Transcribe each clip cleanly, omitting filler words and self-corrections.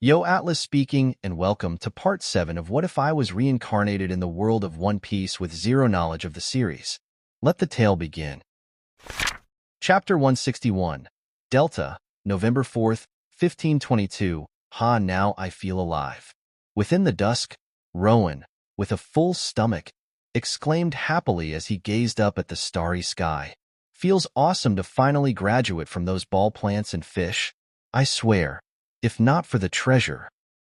Yo Atlas speaking, and welcome to part 7 of What If I Was Reincarnated in the World of One Piece with zero knowledge of the series. Let the tale begin. Chapter 161, Delta, November 4th, 1522. Ha, now I feel alive. Within the dusk, Rowan, with a full stomach, exclaimed happily as he gazed up at the starry sky. Feels awesome to finally graduate from those ball plants and fish. I swear. If not for the treasure.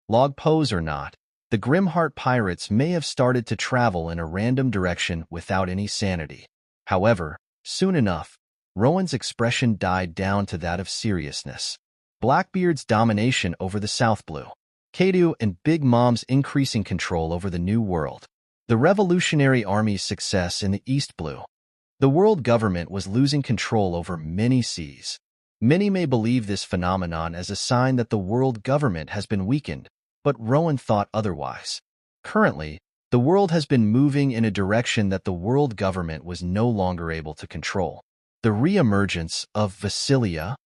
Log pose or not, the Grimheart pirates may have started to travel in a random direction without any sanity. However, soon enough, Rowan's expression died down to that of seriousness. Blackbeard's domination over the South Blue. Kadu and Big Mom's increasing control over the New World. The Revolutionary Army's success in the East Blue. The world government was losing control over many seas. Many may believe this phenomenon as a sign that the world government has been weakened, but Rowan thought otherwise. Currently, the world has been moving in a direction that the world government was no longer able to control. The re-emergence of Vasilia,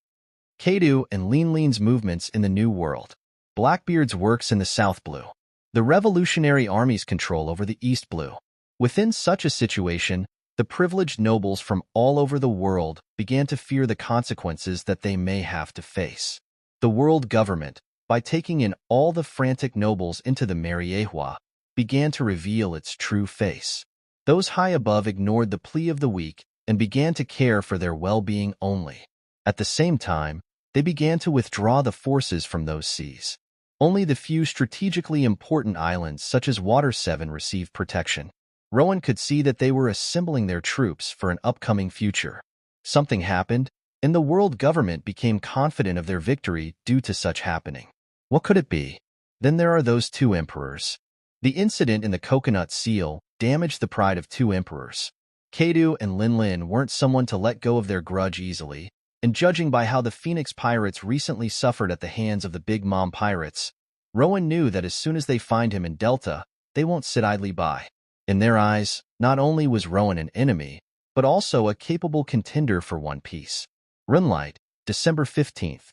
Kadu and Lean's movements in the New World. Blackbeard's works in the South Blue. The Revolutionary Army's control over the East Blue. Within such a situation, the privileged nobles from all over the world began to fear the consequences that they may have to face. The world government, by taking in all the frantic nobles into the Mariehua, began to reveal its true face. Those high above ignored the plea of the weak and began to care for their well-being only. At the same time, they began to withdraw the forces from those seas. Only the few strategically important islands such as Water 7 received protection. Rowan could see that they were assembling their troops for an upcoming future. Something happened, and the world government became confident of their victory due to such happening. What could it be? Then there are those two emperors. The incident in the Coconut Seal damaged the pride of two emperors. Kadu and Lin weren't someone to let go of their grudge easily, and judging by how the Phoenix Pirates recently suffered at the hands of the Big Mom Pirates, Rowan knew that as soon as they find him in Delta, they won't sit idly by. In their eyes, not only was Rowan an enemy, but also a capable contender for One Piece. Runlight, December 15th.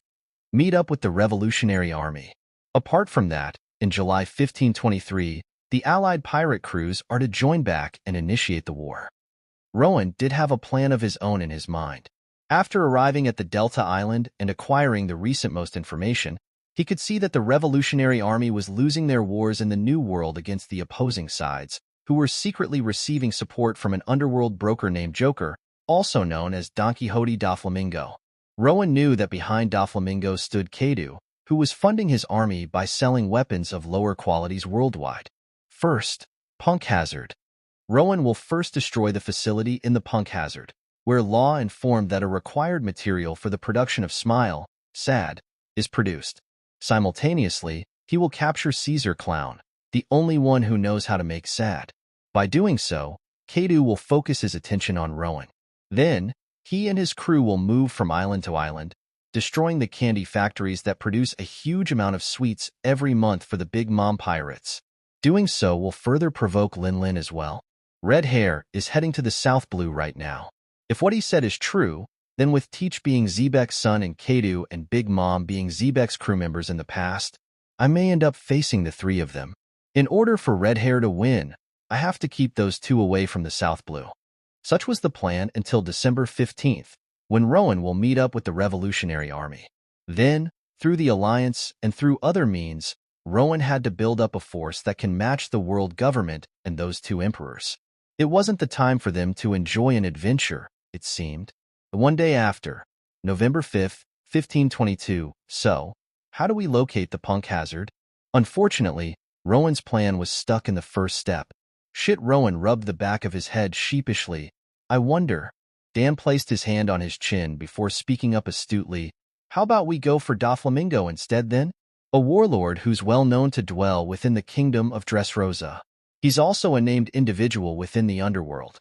Meet up with the Revolutionary Army. Apart from that, in July 1523, the Allied pirate crews are to join back and initiate the war. Rowan did have a plan of his own in his mind. After arriving at the Delta Island and acquiring the recentmost information, he could see that the Revolutionary Army was losing their wars in the New World against the opposing sides, who were secretly receiving support from an underworld broker named Joker, also known as Don Quixote Doflamingo. Rowan knew that behind Doflamingo stood Kadu, who was funding his army by selling weapons of lower qualities worldwide. First, Punk Hazard. Rowan will first destroy the facility in the Punk Hazard, where Law informed that a required material for the production of Smile, Sad, is produced. Simultaneously, he will capture Caesar Clown, the only one who knows how to make sad. By doing so, Kadu will focus his attention on Rowan. Then, he and his crew will move from island to island, destroying the candy factories that produce a huge amount of sweets every month for the Big Mom Pirates. Doing so will further provoke Lin as well. Red Hair is heading to the South Blue right now. If what he said is true, then with Teach being Zebek's son and Kadu and Big Mom being Zebek's crew members in the past, I may end up facing the three of them. In order for Red Hair to win, I have to keep those two away from the South Blue. Such was the plan until December 15th, when Rowan will meet up with the Revolutionary Army. Then, through the Alliance and through other means, Rowan had to build up a force that can match the world government and those two emperors. It wasn't the time for them to enjoy an adventure, it seemed. One day after, November 5th, 1522, so, how do we locate the Punk Hazard? Unfortunately, Rowan's plan was stuck in the first step. Shit, Rowan rubbed the back of his head sheepishly. I wonder. Dan placed his hand on his chin before speaking up astutely. How about we go for Doflamingo instead then? A warlord who's well known to dwell within the kingdom of Dressrosa. He's also a named individual within the underworld.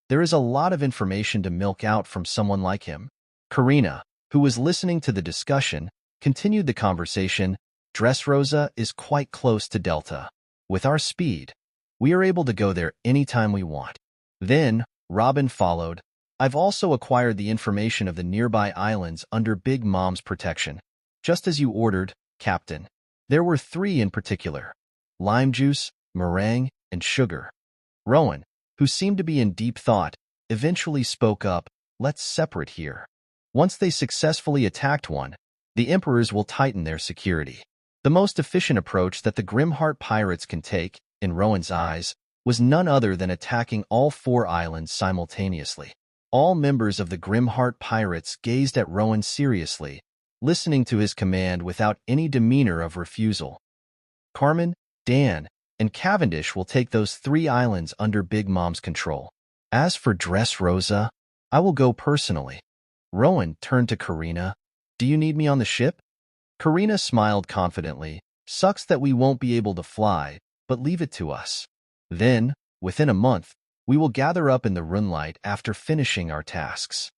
There is a lot of information to milk out from someone like him. Karina, who was listening to the discussion, continued the conversation. Dressrosa is quite close to Delta. With our speed, we are able to go there anytime we want. Then, Robin followed. I've also acquired the information of the nearby islands under Big Mom's protection. Just as you ordered, Captain. There were three in particular: lime juice, meringue, and sugar. Rowan, who seemed to be in deep thought, eventually spoke up, "Let's separate here. Once they successfully attacked one, the emperors will tighten their security." The most efficient approach that the Grimheart pirates can take, in Rowan's eyes, was none other than attacking all four islands simultaneously. All members of the Grimheart pirates gazed at Rowan seriously, listening to his command without any demeanor of refusal. "Carmen, Dan, and Cavendish will take those three islands under Big Mom's control. As for Dressrosa, I will go personally." Rowan turned to Karina. "Do you need me on the ship?" Karina smiled confidently. "Sucks that we won't be able to fly, but leave it to us. Then, within a month, we will gather up in the Runelight after finishing our tasks."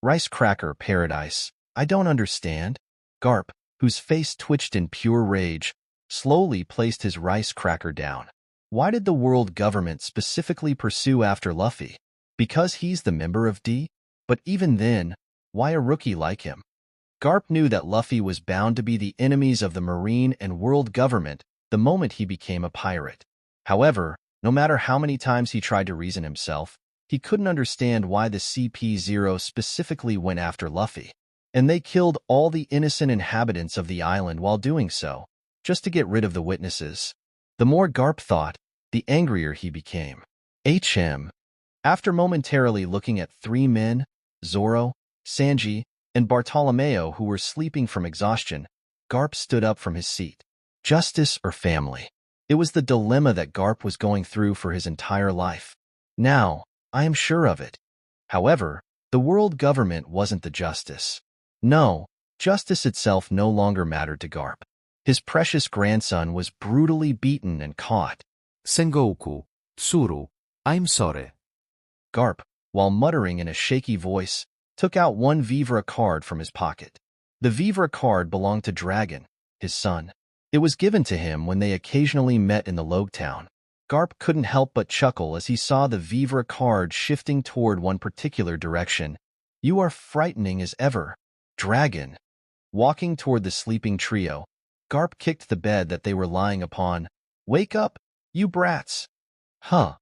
Rice Cracker Paradise. "I don't understand." Garp, whose face twitched in pure rage, slowly placed his rice cracker down. "Why did the world government specifically pursue after Luffy? Because he's the member of D? But even then, why a rookie like him?" Garp knew that Luffy was bound to be the enemies of the Marine and world government the moment he became a pirate. However, no matter how many times he tried to reason himself, he couldn't understand why the CP0 specifically went after Luffy. And they killed all the innocent inhabitants of the island while doing so, just to get rid of the witnesses. The more Garp thought, the angrier he became. After momentarily looking at three men, Zoro, Sanji, and Bartolomeo, who were sleeping from exhaustion, Garp stood up from his seat. Justice or family? It was the dilemma that Garp was going through for his entire life. Now, I am sure of it. However, the world government wasn't the justice. No, justice itself no longer mattered to Garp. His precious grandson was brutally beaten and caught. Sengoku, Tsuru, I'm sorry. Garp, while muttering in a shaky voice, took out one Vivre card from his pocket. The Vivre card belonged to Dragon, his son. It was given to him when they occasionally met in the Log Town. Garp couldn't help but chuckle as he saw the Vivre card shifting toward one particular direction. "You are frightening as ever, Dragon." Walking toward the sleeping trio, Garp kicked the bed that they were lying upon. "Wake up, you brats!" "Huh.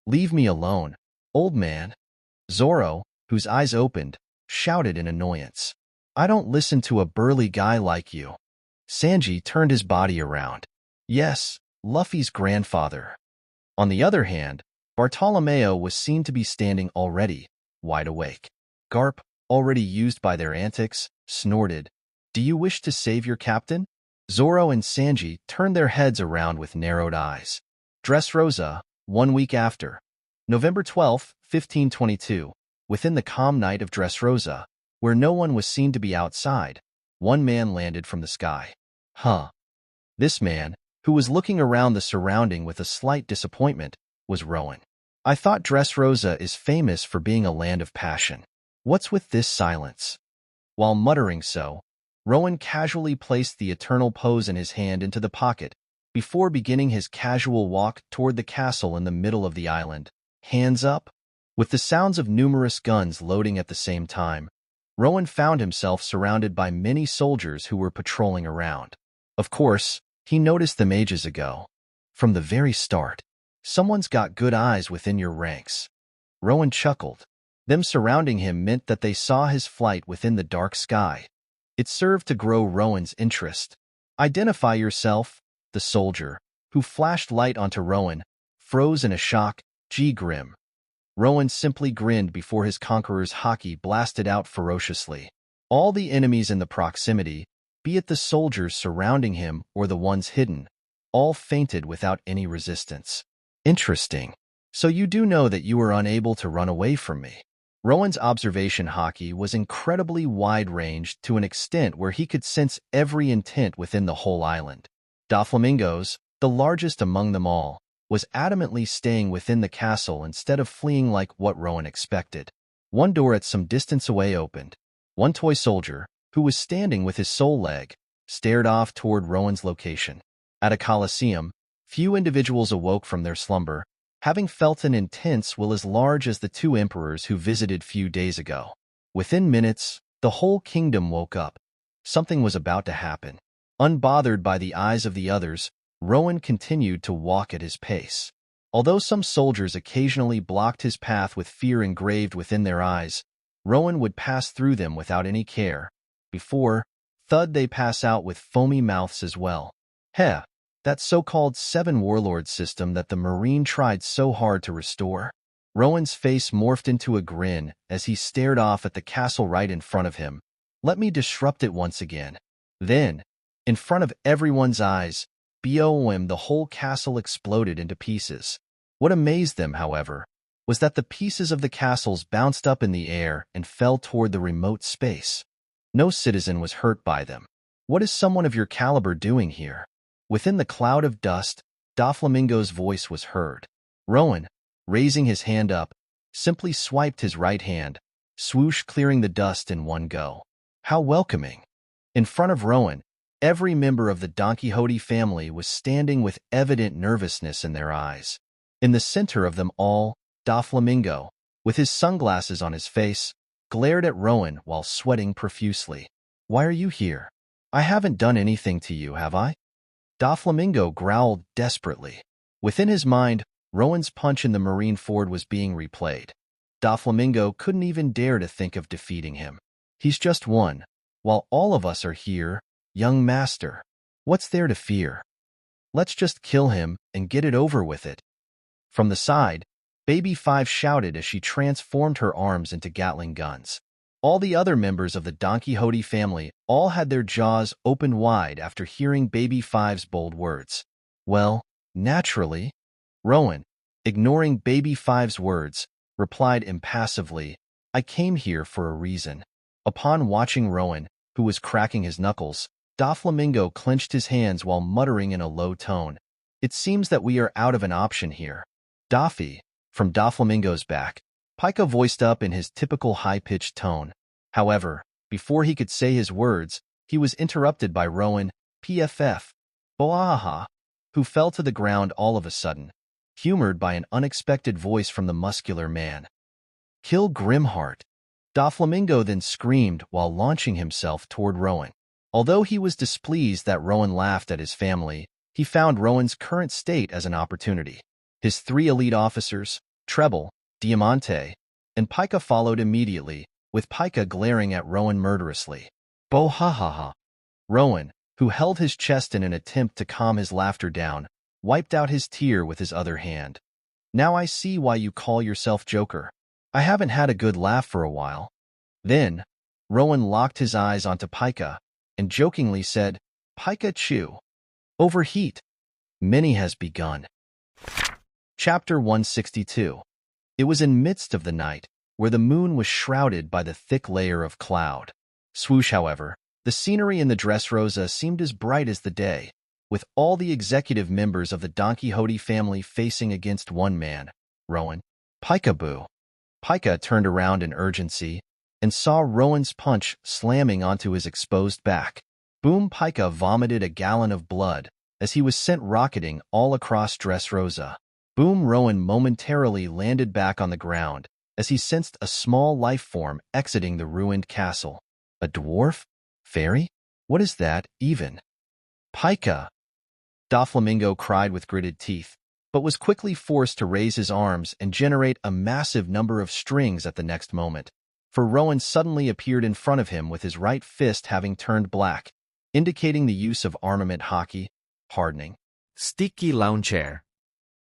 Leave me alone, old man." Zoro, whose eyes opened, shouted in annoyance. "I don't listen to a burly guy like you." Sanji turned his body around. Yes, Luffy's grandfather. On the other hand, Bartolomeo was seen to be standing already, wide awake. Garp, already used by their antics, snorted. "Do you wish to save your captain?" Zoro and Sanji turned their heads around with narrowed eyes. Dressrosa, 1 week after. November 12, 1522. Within the calm night of Dressrosa, where no one was seen to be outside, one man landed from the sky. This man, who was looking around the surrounding with a slight disappointment, was Rowan. "I thought Dressrosa is famous for being a land of passion. What's with this silence?" While muttering so, Rowan casually placed the eternal pose in his hand into the pocket before beginning his casual walk toward the castle in the middle of the island. Hands up? With the sounds of numerous guns loading at the same time, Rowan found himself surrounded by many soldiers who were patrolling around. Of course, he noticed them ages ago. From the very start, someone's got good eyes within your ranks. Rowan chuckled. Them surrounding him meant that they saw his flight within the dark sky. It served to grow Rowan's interest. "Identify yourself," the soldier, who flashed light onto Rowan, froze in a shock. Grim. Rowan simply grinned before his conqueror's haki blasted out ferociously. All the enemies in the proximity, be it the soldiers surrounding him or the ones hidden, all fainted without any resistance. "Interesting. So you do know that you were unable to run away from me." Rowan's observation haki was incredibly wide-ranged to an extent where he could sense every intent within the whole island. Doflamingos, the largest among them all, was adamantly staying within the castle instead of fleeing like what Rowan expected. One door at some distance away opened. One toy soldier, who was standing with his sole leg, stared off toward Rowan's location. At a coliseum, few individuals awoke from their slumber, having felt an intense will as large as the two emperors who visited few days ago. Within minutes, the whole kingdom woke up. Something was about to happen. Unbothered by the eyes of the others, Rowan continued to walk at his pace. Although some soldiers occasionally blocked his path with fear engraved within their eyes, Rowan would pass through them without any care. Before, thud they pass out with foamy mouths as well. Heh, that so-called seven warlord system that the Marine tried so hard to restore. Rowan's face morphed into a grin as he stared off at the castle right in front of him. Let me disrupt it once again. Then, in front of everyone's eyes, boom, the whole castle exploded into pieces. What amazed them, however, was that the pieces of the castles bounced up in the air and fell toward the remote space. No citizen was hurt by them. What is someone of your caliber doing here? Within the cloud of dust, Doflamingo's voice was heard. Rowan, raising his hand up, simply swiped his right hand, swoosh clearing the dust in one go. How welcoming! In front of Rowan, every member of the Don Quixote family was standing with evident nervousness in their eyes. In the center of them all, Doflamingo, with his sunglasses on his face, glared at Rowan while sweating profusely. Why are you here? I haven't done anything to you, have I? Doflamingo growled desperately. Within his mind, Rowan's punch in the Marine Ford was being replayed. Doflamingo couldn't even dare to think of defeating him. He's just one, while all of us are here, young master. What's there to fear? Let's just kill him and get it over with it. From the side, Baby Five shouted as she transformed her arms into Gatling guns. All the other members of the Don Quixote family all had their jaws opened wide after hearing Baby Five's bold words. Well, naturally, Rowan, ignoring Baby Five's words, replied impassively, I came here for a reason. Upon watching Rowan, who was cracking his knuckles, Doflamingo clenched his hands while muttering in a low tone. It seems that we are out of an option here. Doffy, from Doflamingo's back, Pika voiced up in his typical high-pitched tone. However, before he could say his words, he was interrupted by Rowan, PFF, Boaha, who fell to the ground all of a sudden, humored by an unexpected voice from the muscular man. Kill Grimheart. Doflamingo then screamed while launching himself toward Rowan. Although he was displeased that Rowan laughed at his family, he found Rowan's current state as an opportunity. His three elite officers, Treble, Diamante, and Pika followed immediately, with Pika glaring at Rowan murderously. Bo-ha-ha-ha. Rowan, who held his chest in an attempt to calm his laughter down, wiped out his tear with his other hand. Now I see why you call yourself Joker. I haven't had a good laugh for a while. Then, Rowan locked his eyes onto Pika and jokingly said, Pika chew. Overheat. Mini has begun. Chapter 162. It was in midst of the night, where the moon was shrouded by the thick layer of cloud. Swoosh, however, the scenery in the Dressrosa seemed as bright as the day, with all the executive members of the Don Quixote family facing against one man, Rowan. Pika-boo. Pika turned around in urgency and saw Rowan's punch slamming onto his exposed back. Boom! Pika vomited a gallon of blood as he was sent rocketing all across Dressrosa. Boom! Rowan momentarily landed back on the ground as he sensed a small life form exiting the ruined castle. A dwarf? Fairy? What is that, even? Pika! Doflamingo cried with gritted teeth, but was quickly forced to raise his arms and generate a massive number of strings at the next moment, for Rowan suddenly appeared in front of him with his right fist having turned black, indicating the use of armament hockey, hardening. Sticky launcher.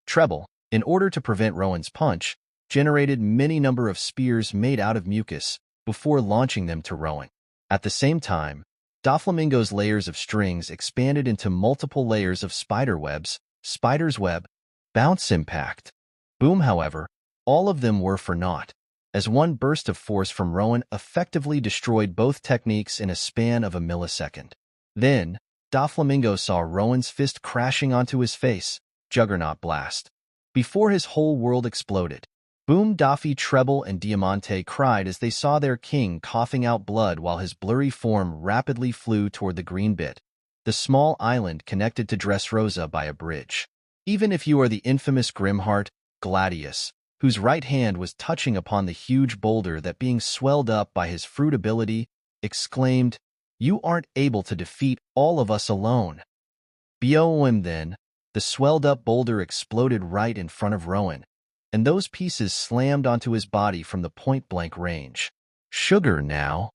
Treble, in order to prevent Rowan's punch, generated many number of spears made out of mucus before launching them to Rowan. At the same time, Doflamingo's layers of strings expanded into multiple layers of spider webs, spider's web, bounce impact. Boom, however, all of them were for naught, as one burst of force from Rowan effectively destroyed both techniques in a span of a millisecond. Then, Doflamingo saw Rowan's fist crashing onto his face, Juggernaut Blast. Before his whole world exploded, Boom, Doffy, Treble, and Diamante cried as they saw their king coughing out blood while his blurry form rapidly flew toward the green bit, the small island connected to Dressrosa by a bridge. Even if you are the infamous Grimheart, Gladius, whose right hand was touching upon the huge boulder that being swelled up by his fruit ability, exclaimed, You aren't able to defeat all of us alone. Boom then, the swelled-up boulder exploded right in front of Rowan, and those pieces slammed onto his body from the point-blank range. Sugar now.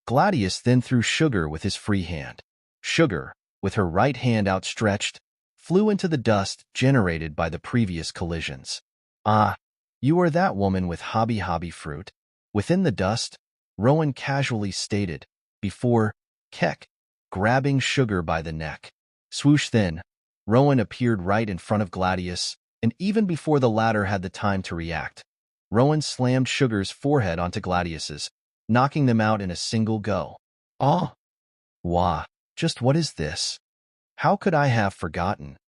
Gladius then threw Sugar with his free hand. Sugar, with her right hand outstretched, flew into the dust generated by the previous collisions. Ah, you are that woman with hobby fruit. Within the dust, Rowan casually stated, before, Keck, grabbing Sugar by the neck. Swoosh then, Rowan appeared right in front of Gladius, and even before the latter had the time to react, Rowan slammed Sugar's forehead onto Gladius's, knocking them out in a single go. Ah! Wah, just what is this? How could I have forgotten?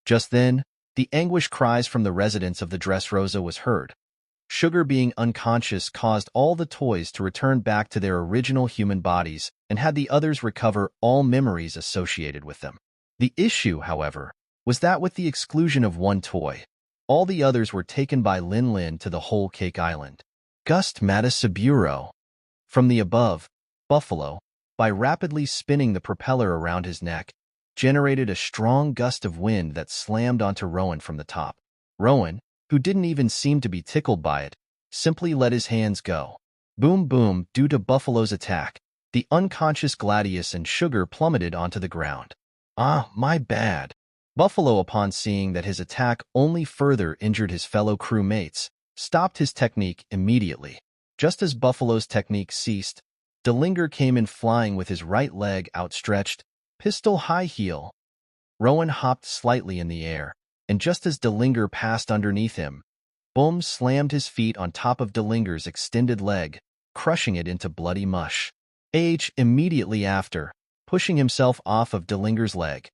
Just then, the anguished cries from the residents of the Dressrosa was heard. Sugar being unconscious caused all the toys to return back to their original human bodies and had the others recover all memories associated with them. The issue, however, was that with the exclusion of one toy, all the others were taken by Lin Lin to the whole Cake Island. Gust Matasaburo. From the above, Buffalo, by rapidly spinning the propeller around his neck, generated a strong gust of wind that slammed onto Rowan from the top. Rowan, who didn't even seem to be tickled by it, simply let his hands go. Boom boom, due to Buffalo's attack, the unconscious Gladius and Sugar plummeted onto the ground. Ah, my bad. Buffalo, upon seeing that his attack only further injured his fellow crewmates, stopped his technique immediately. Just as Buffalo's technique ceased, Delinger came in flying with his right leg outstretched, pistol high heel. Rowan hopped slightly in the air, and just as Delinger passed underneath him, Boom slammed his feet on top of Delinger's extended leg, crushing it into bloody mush. Immediately after, pushing himself off of Delinger's leg,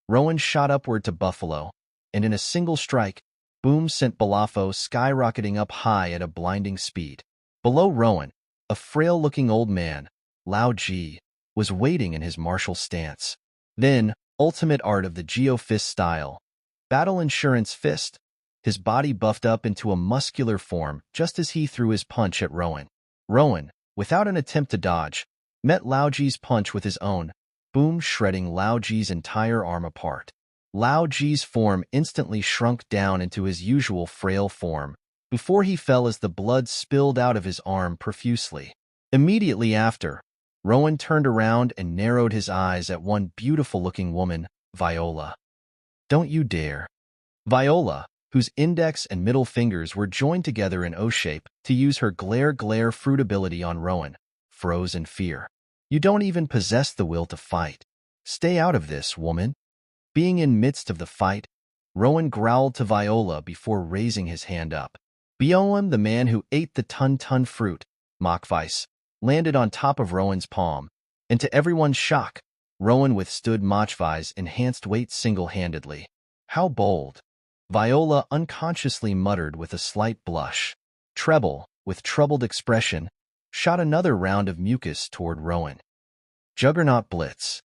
Rowan shot upward to Buffalo, and in a single strike, Boom sent Balafo skyrocketing up high at a blinding speed. Below Rowan, a frail-looking old man, Lao Ji, was waiting in his martial stance. Then, ultimate art of the Geo Fist style, Battle Insurance Fist, his body buffed up into a muscular form just as he threw his punch at Rowan. Rowan, without an attempt to dodge, met Lao Ji's punch with his own, Boom shredding Lao Ji's entire arm apart. Lao Ji's form instantly shrunk down into his usual frail form, before he fell as the blood spilled out of his arm profusely. Immediately after, Rowan turned around and narrowed his eyes at one beautiful-looking woman, Viola. Don't you dare. Viola, whose index and middle fingers were joined together in O-shape to use her glare fruit ability on Rowan, froze in fear. You don't even possess the will to fight. Stay out of this, woman. Being in midst of the fight, Rowan growled to Viola before raising his hand up. Boom, the man who ate the ton fruit, Machvice, landed on top of Rowan's palm, and to everyone's shock, Rowan withstood Machvice's enhanced weight single-handedly. How bold. Viola unconsciously muttered with a slight blush. Treble, with troubled expression, shot another round of mucus toward Rowan. Juggernaut Blitz.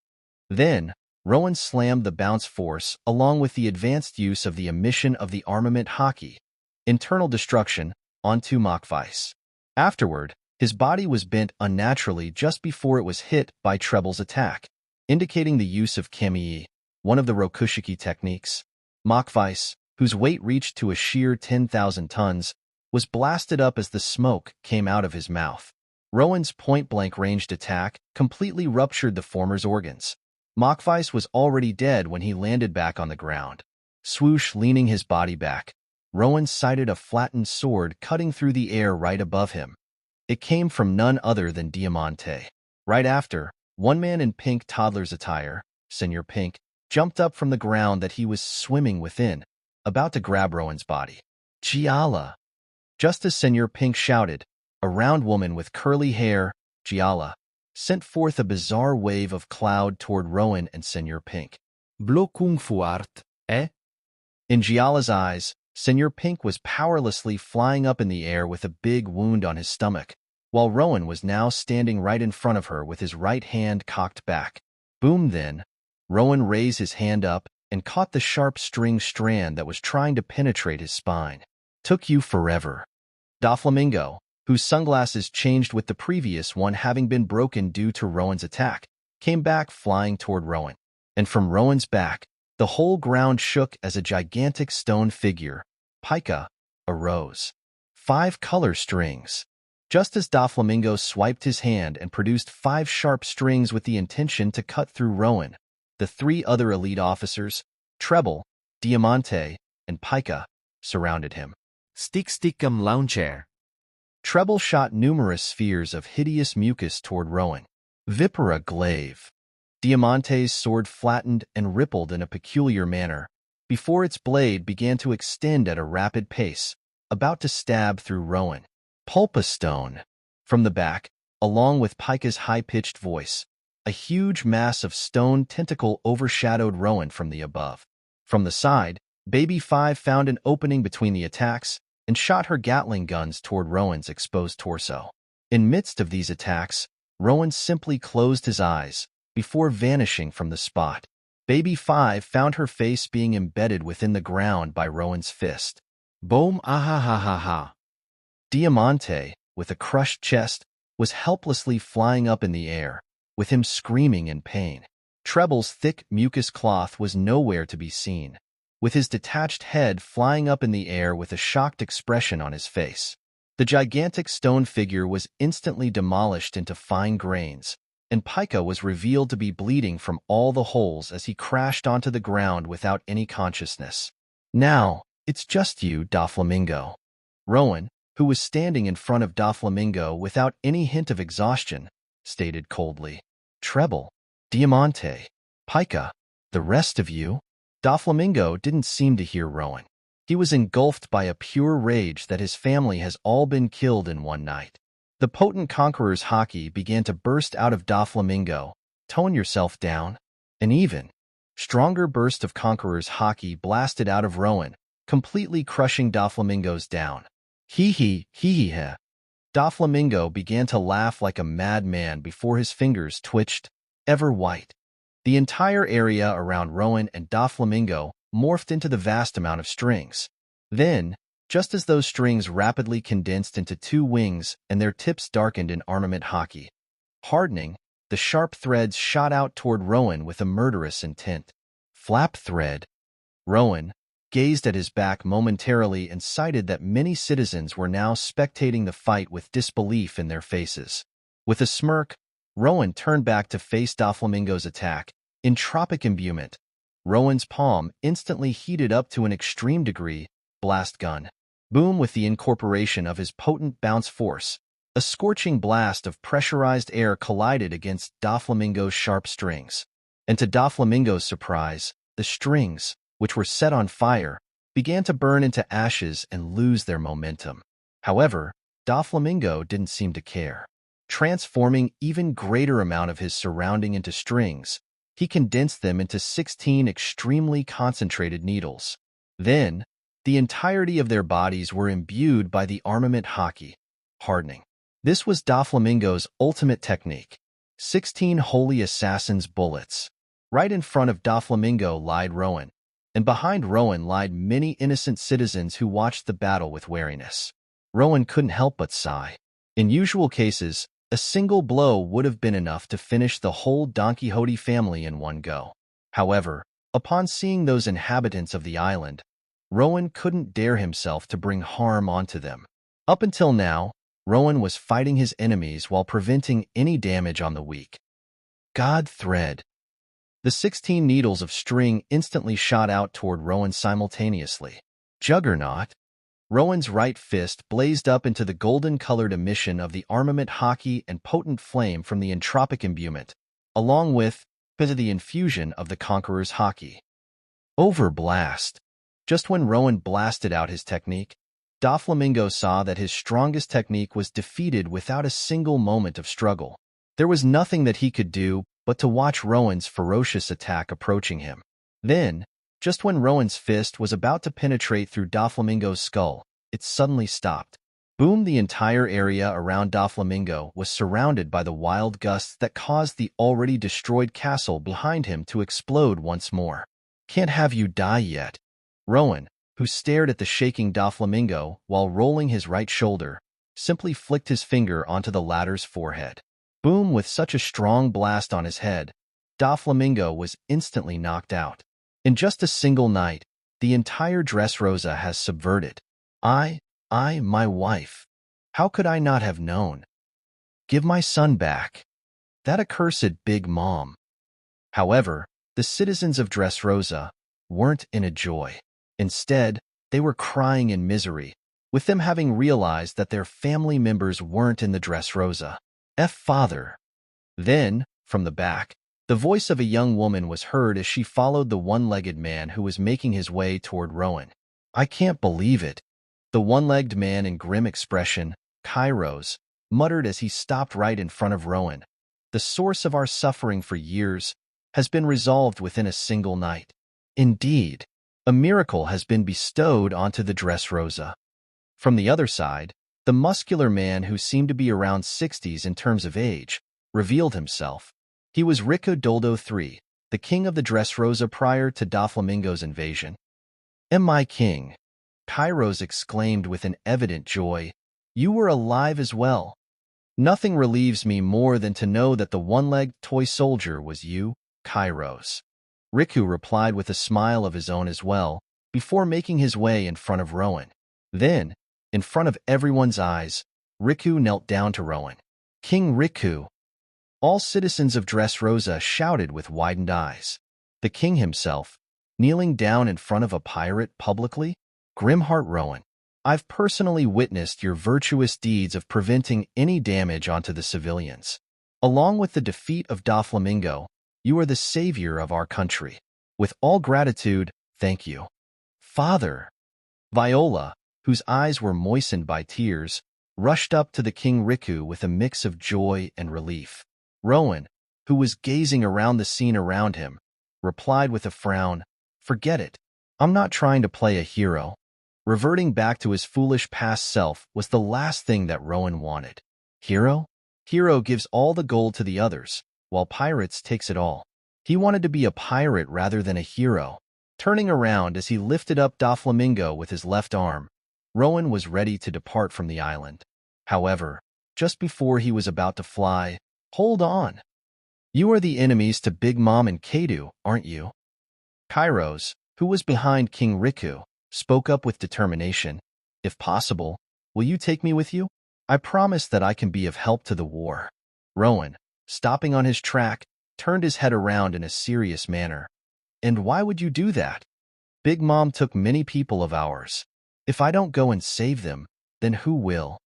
Then, Rowan slammed the bounce force along with the advanced use of the emission of the armament hockey, internal destruction, onto Machvice. Afterward, his body was bent unnaturally just before it was hit by Treble's attack, indicating the use of Kemii, one of the Rokushiki techniques. Machvice, whose weight reached to a sheer 10,000 tons, was blasted up as the smoke came out of his mouth. Rowan's point-blank ranged attack completely ruptured the former's organs. Machvice was already dead when he landed back on the ground. Swoosh, leaning his body back, Rowan sighted a flattened sword cutting through the air right above him. It came from none other than Diamante. Right after, one man in pink toddler's attire, Senior Pink, jumped up from the ground that he was swimming within, about to grab Rowan's body. Giala! Just as Senior Pink shouted, a round woman with curly hair, Giala, sent forth a bizarre wave of cloud toward Rowan and Senior Pink. Blå kung fu art, eh? In Giala's eyes, Senior Pink was powerlessly flying up in the air with a big wound on his stomach, while Rowan was now standing right in front of her with his right hand cocked back. Boom then, Rowan raised his hand up and caught the sharp string strand that was trying to penetrate his spine. Took you forever. Doflamingo, whose sunglasses changed with the previous one having been broken due to Rowan's attack, came back flying toward Rowan. And from Rowan's back, the whole ground shook as a gigantic stone figure, Pika, arose. 5 color strings. Just as Doflamingo swiped his hand and produced 5 sharp strings with the intention to cut through Rowan, the 3 other elite officers, Treble, Diamante, and Pika, surrounded him. Stick-stickum launcher. Treble shot numerous spheres of hideous mucus toward Rowan. Vipera glaive. Diamante's sword flattened and rippled in a peculiar manner, before its blade began to extend at a rapid pace, about to stab through Rowan. Pulpa stone. From the back, along with Pika's high-pitched voice, a huge mass of stone tentacle overshadowed Rowan from the above. From the side, Baby 5 found an opening between the attacks and shot her Gatling guns toward Rowan's exposed torso. In midst of these attacks, Rowan simply closed his eyes before vanishing from the spot. Baby 5 found her face being embedded within the ground by Rowan's fist. Boom ahahaha. Diamante, with a crushed chest, was helplessly flying up in the air, with him screaming in pain. Treble's thick mucus cloth was nowhere to be seen, with his detached head flying up in the air with a shocked expression on his face. The gigantic stone figure was instantly demolished into fine grains, and Pika was revealed to be bleeding from all the holes as he crashed onto the ground without any consciousness. Now, it's just you, Doflamingo. Rowan, who was standing in front of Doflamingo without any hint of exhaustion, stated coldly. Treble, Diamante, Pika, the rest of you? Doflamingo didn't seem to hear Rowan. He was engulfed by a pure rage that his family has all been killed in one night. The potent conqueror's haki began to burst out of Doflamingo. Tone yourself down. An even stronger burst of conqueror's haki blasted out of Rowan, completely crushing Doflamingo's down. Hee. Doflamingo began to laugh like a madman before his fingers twitched, ever white. The entire area around Rowan and Doflamingo morphed into the vast amount of strings. Then, just as those strings rapidly condensed into 2 wings and their tips darkened in armament haki, hardening, the sharp threads shot out toward Rowan with a murderous intent. Flap thread. Rowan gazed at his back momentarily and cited that many citizens were now spectating the fight with disbelief in their faces. With a smirk, Rowan turned back to face Doflamingo's attack. In tropic imbuement, Rowan's palm instantly heated up to an extreme degree. Blast gun. Boom. With the incorporation of his potent bounce force, a scorching blast of pressurized air collided against Doflamingo's sharp strings. And to Doflamingo's surprise, the strings, which were set on fire, began to burn into ashes and lose their momentum. However, Doflamingo didn't seem to care. Transforming even greater amount of his surrounding into strings, he condensed them into 16 extremely concentrated needles. Then, the entirety of their bodies were imbued by the armament haki, hardening. This was Doflamingo's ultimate technique. 16 holy assassin's bullets. Right in front of Doflamingo lied Rowan, and behind Rowan lied many innocent citizens who watched the battle with wariness. Rowan couldn't help but sigh. In usual cases, a single blow would have been enough to finish the whole Don Quixote family in one go. However, upon seeing those inhabitants of the island, Rowan couldn't dare himself to bring harm onto them. Up until now, Rowan was fighting his enemies while preventing any damage on the weak. God thread. The 16 needles of string instantly shot out toward Rowan simultaneously. Juggernaut. Rowan's right fist blazed up into the golden-colored emission of the armament haki and potent flame from the entropic imbuement, along with the infusion of the conqueror's haki. Overblast. Just when Rowan blasted out his technique, Doflamingo saw that his strongest technique was defeated without a single moment of struggle. There was nothing that he could do but to watch Rowan's ferocious attack approaching him. Then, just when Rowan's fist was about to penetrate through Doflamingo's skull, it suddenly stopped. Boom! The entire area around Doflamingo was surrounded by the wild gusts that caused the already destroyed castle behind him to explode once more. Can't have you die yet. Rowan, who stared at the shaking Doflamingo while rolling his right shoulder, simply flicked his finger onto the latter's forehead. Boom! With such a strong blast on his head, Doflamingo was instantly knocked out. In just a single night, the entire Dressrosa has subverted. My wife. How could I not have known? Give my son back. That accursed Big Mom. However, the citizens of Dressrosa weren't in a joy. Instead, they were crying in misery, with them having realized that their family members weren't in the Dressrosa. Father. Then, from the back, the voice of a young woman was heard as she followed the one-legged man who was making his way toward Rowan. I can't believe it. The one-legged man in grim expression, Kairos, muttered as he stopped right in front of Rowan. The source of our suffering for years has been resolved within a single night. Indeed, a miracle has been bestowed onto the Dressrosa. From the other side, the muscular man who seemed to be around 60s in terms of age revealed himself. He was Rico Doldo III, the king of the Dressrosa prior to Doflamingo's invasion. Am my king? Kairos exclaimed with an evident joy. You were alive as well. Nothing relieves me more than to know that the one-legged toy soldier was you, Kairos. Riku replied with a smile of his own as well, before making his way in front of Rowan. Then, in front of everyone's eyes, Riku knelt down to Rowan. King Riku. All citizens of Dressrosa shouted with widened eyes. The king himself, kneeling down in front of a pirate publicly? Grimheart Rowan, I've personally witnessed your virtuous deeds of preventing any damage onto the civilians. Along with the defeat of Doflamingo, you are the savior of our country. With all gratitude, thank you. Father. Viola, whose eyes were moistened by tears, rushed up to the King Riku with a mix of joy and relief. Rowan, who was gazing around the scene around him, replied with a frown, Forget it. I'm not trying to play a hero. Reverting back to his foolish past self was the last thing that Rowan wanted. Hero? Hero gives all the gold to the others, while pirates takes it all. He wanted to be a pirate rather than a hero. Turning around as he lifted up Doflamingo with his left arm, Rowan was ready to depart from the island. However, just before he was about to fly, hold on. You are the enemies to Big Mom and Kadu, aren't you? Kairos, who was behind King Riku, spoke up with determination. If possible, will you take me with you? I promise that I can be of help to the war. Rowan, stopping on his track, turned his head around in a serious manner. And why would you do that? Big Mom took many people of ours. If I don't go and save them, then who will?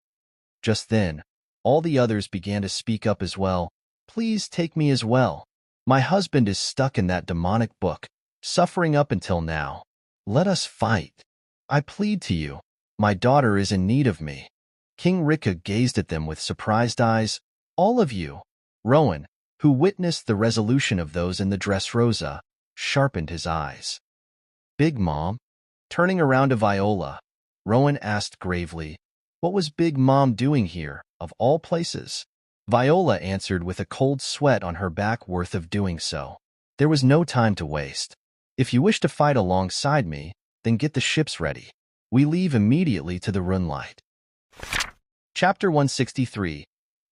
Just then, all the others began to speak up as well. Please take me as well. My husband is stuck in that demonic book, suffering up until now. Let us fight. I plead to you. My daughter is in need of me. King Rika gazed at them with surprised eyes. All of you. Rowan, who witnessed the resolution of those in the Dressrosa, sharpened his eyes. Big Mom? Turning around to Viola, Rowan asked gravely, What was Big Mom doing here, of all places? Viola answered with a cold sweat on her back worth of doing so. There was no time to waste. If you wish to fight alongside me, then get the ships ready. We leave immediately to the Runelight. Chapter 163.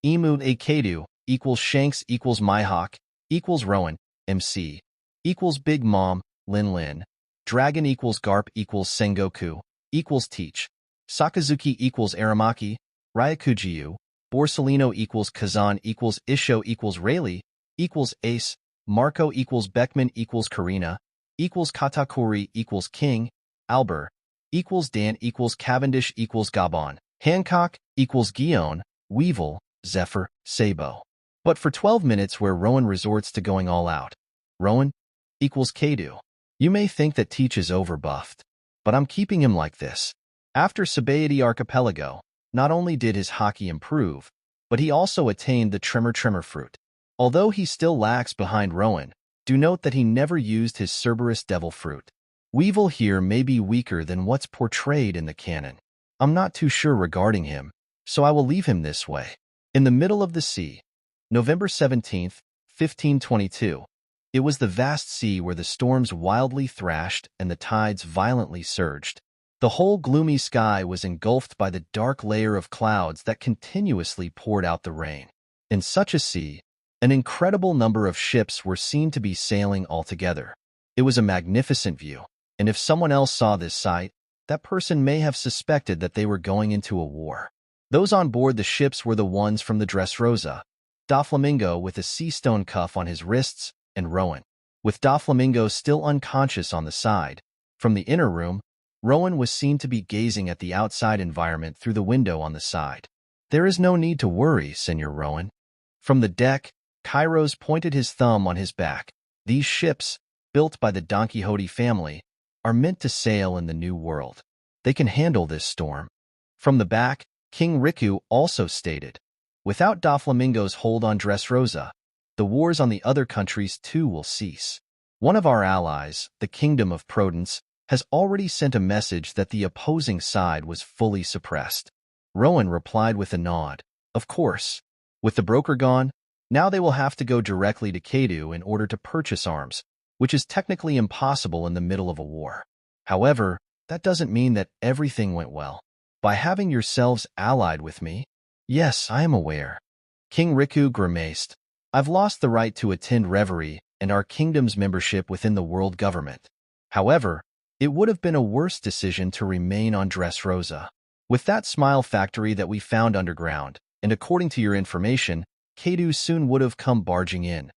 Emu A Kadu equals Shanks equals Mihawk equals Rowan, MC, equals Big Mom, Lin Lin, Dragon equals Garp equals Sengoku, equals Teach, Sakazuki equals Aramaki, Ryakujiu, Borsalino equals Kazan equals Isho equals Rayleigh, equals Ace, Marco equals Beckman equals Karina, equals Katakuri equals King, Albert, equals Dan equals Cavendish equals Gabon, Hancock equals Guion, Weevil, Zephyr, Sabo. But for 12 minutes where Rowan resorts to going all out. Rowan equals Kadu. You may think that Teach is overbuffed, but I'm keeping him like this. After Sabaody Archipelago, not only did his hockey improve, but he also attained the Tremor fruit. Although he still lacks behind Rowan, do note that he never used his Cerberus Devil fruit. Weevil here may be weaker than what's portrayed in the canon. I'm not too sure regarding him, so I will leave him this way. In the middle of the sea, November 17th, 1522. It was the vast sea where the storms wildly thrashed and the tides violently surged. The whole gloomy sky was engulfed by the dark layer of clouds that continuously poured out the rain. In such a sea, an incredible number of ships were seen to be sailing all together. It was a magnificent view, and if someone else saw this sight, that person may have suspected that they were going into a war. Those on board the ships were the ones from the Dressrosa, Doflamingo with a sea stone cuff on his wrists, and Rowan, with Doflamingo still unconscious on the side. From the inner room, Rowan was seen to be gazing at the outside environment through the window on the side. "There is no need to worry, Senor Rowan." From the deck, Kairos pointed his thumb on his back. "These ships, built by the Don Quixote family, are meant to sail in the New World. They can handle this storm." From the back, King Riku also stated, "Without Doflamingo's hold on Dressrosa, the wars on the other countries too will cease. One of our allies, the Kingdom of Prudence, has already sent a message that the opposing side was fully suppressed." Rowan replied with a nod. "Of course. With the broker gone, now they will have to go directly to Kadu in order to purchase arms, which is technically impossible in the middle of a war. However, that doesn't mean that everything went well. By having yourselves allied with me—" "Yes, I am aware." King Riku grimaced. "I've lost the right to attend Reverie and our kingdom's membership within the world government. However, it would have been a worse decision to remain on Dressrosa. With that smile factory that we found underground, and according to your information, Kadu soon would have come barging in.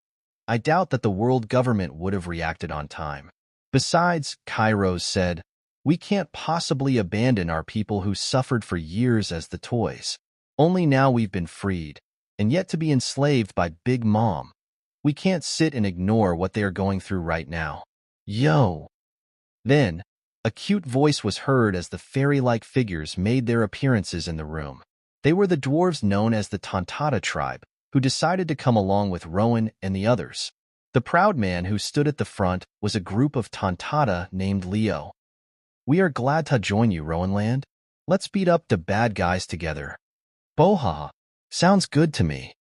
I doubt that the world government would have reacted on time. Besides," Kairos said, "we can't possibly abandon our people who suffered for years as the toys. Only now we've been freed, and yet to be enslaved by Big Mom. We can't sit and ignore what they are going through right now. Yo!" Then, a cute voice was heard as the fairy-like figures made their appearances in the room. They were the dwarves known as the Tontata tribe, who decided to come along with Rowan and the others. The proud man who stood at the front was a group of Tontata named Leo. "We are glad to join you, Rowanland. Let's beat up the bad guys together." "Boha, sounds good to me."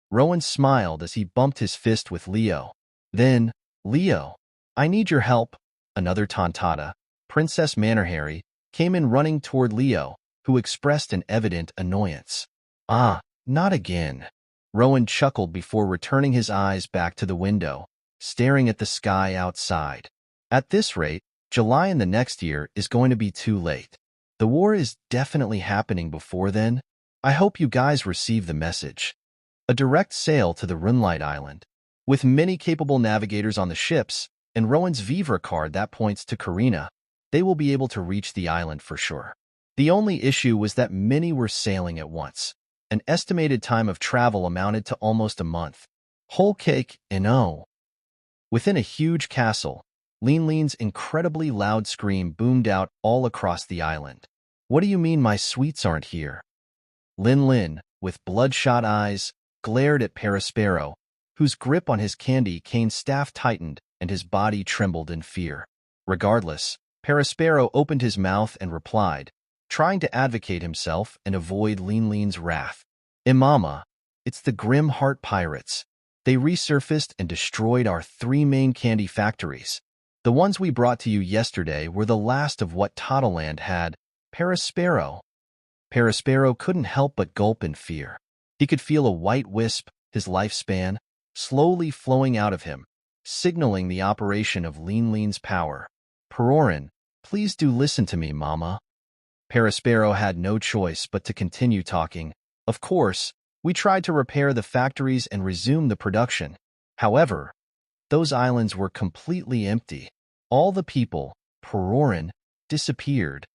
Rowan smiled as he bumped his fist with Leo. Then, "Leo, I need your help." Another Tontata, Princess Manorhari, came in running toward Leo, who expressed an evident annoyance. "Ah, not again." Rowan chuckled before returning his eyes back to the window, staring at the sky outside. "At this rate, July in the next year is going to be too late. The war is definitely happening before then. I hope you guys receive the message." A direct sail to the Runelight Island. With many capable navigators on the ships, and Rowan's Vivre card that points to Karina, they will be able to reach the island for sure. The only issue was that many were sailing at once. An estimated time of travel amounted to almost a month. Whole cake and oh. Within a huge castle, Lin Lin's incredibly loud scream boomed out all across the island. "What do you mean my sweets aren't here?" Lin Lin, with bloodshot eyes, glared at Perispero, whose grip on his candy cane staff tightened and his body trembled in fear. Regardless, Perispero opened his mouth and replied, trying to advocate himself and avoid Lin Lin's wrath. "Imama, it's the Grim Heart Pirates. They resurfaced and destroyed our 3 main candy factories. The ones we brought to you yesterday were the last of what Tottleland had." Perispero. Perispero couldn't help but gulp in fear. He could feel a white wisp, his lifespan, slowly flowing out of him, signaling the operation of Lin Lin's power. "Perorin, please do listen to me, Mama." Perispero had no choice but to continue talking. "Of course, we tried to repair the factories and resume the production. However, those islands were completely empty. All the people, Perorin, disappeared."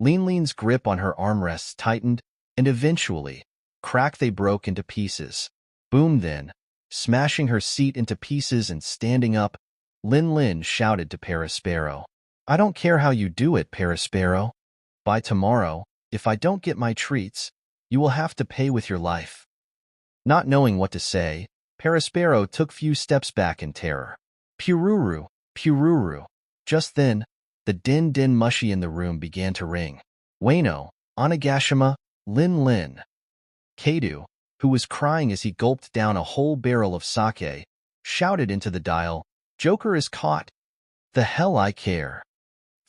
Lin Lin's grip on her armrests tightened, and eventually, crack they broke into pieces. Boom then, smashing her seat into pieces and standing up, Lin Lin shouted to Perispero. "I don't care how you do it, Perispero. By tomorrow, if I don't get my treats, you will have to pay with your life." Not knowing what to say, Perispero took few steps back in terror. Pururu, Pururu. Just then, the din din mushy in the room began to ring. "Wano, Onigashima, Lin Lin." Kadu, who was crying as he gulped down a whole barrel of sake, shouted into the dial, "Joker is caught." "The hell I care."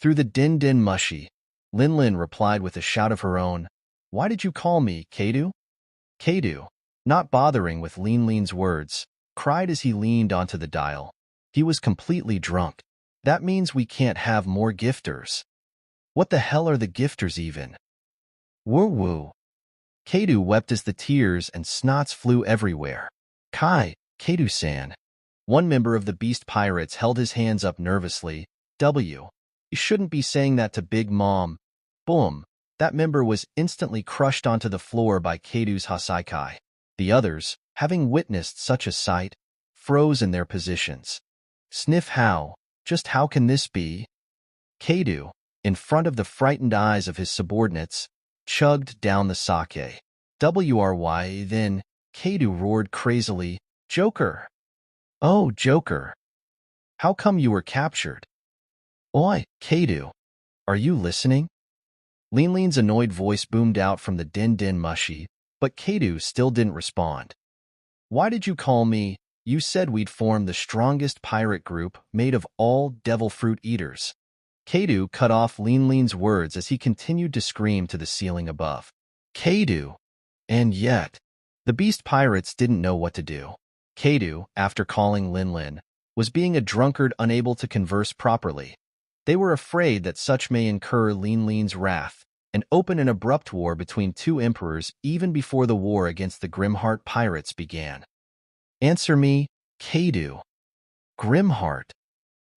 Through the din din mushy, Lin Lin replied with a shout of her own, "Why did you call me, Kadu?" "Kadu, not bothering with Lin's words, cried as he leaned onto the dial. He was completely drunk. That means we can't have more gifters. What the hell are the gifters even? Woo-woo. Keidu wept as the tears and snots flew everywhere. Kai, Keidu-san. One member of the Beast Pirates held his hands up nervously. You shouldn't be saying that to Big Mom. Boom. That member was instantly crushed onto the floor by Keidu's Hasaikai. The others, having witnessed such a sight, froze in their positions. Sniff how? Just how can this be? Keidu, in front of the frightened eyes of his subordinates, chugged down the sake. Then, Keidu roared crazily, Joker! Oh, Joker! How come you were captured? Oi, Keidu! Are you listening? Lin's annoyed voice boomed out from the din mushi, but Keidu still didn't respond. Why did you call me? You said we'd form the strongest pirate group made of all devil fruit eaters. Keidu cut off Lin's words as he continued to scream to the ceiling above. Keidu! And yet, the Beast Pirates didn't know what to do. Keidu, after calling Lin, was being a drunkard unable to converse properly. They were afraid that such may incur Lin's wrath and open an abrupt war between two emperors even before the war against the Grimheart pirates began. Answer me, Keidu. Grimheart.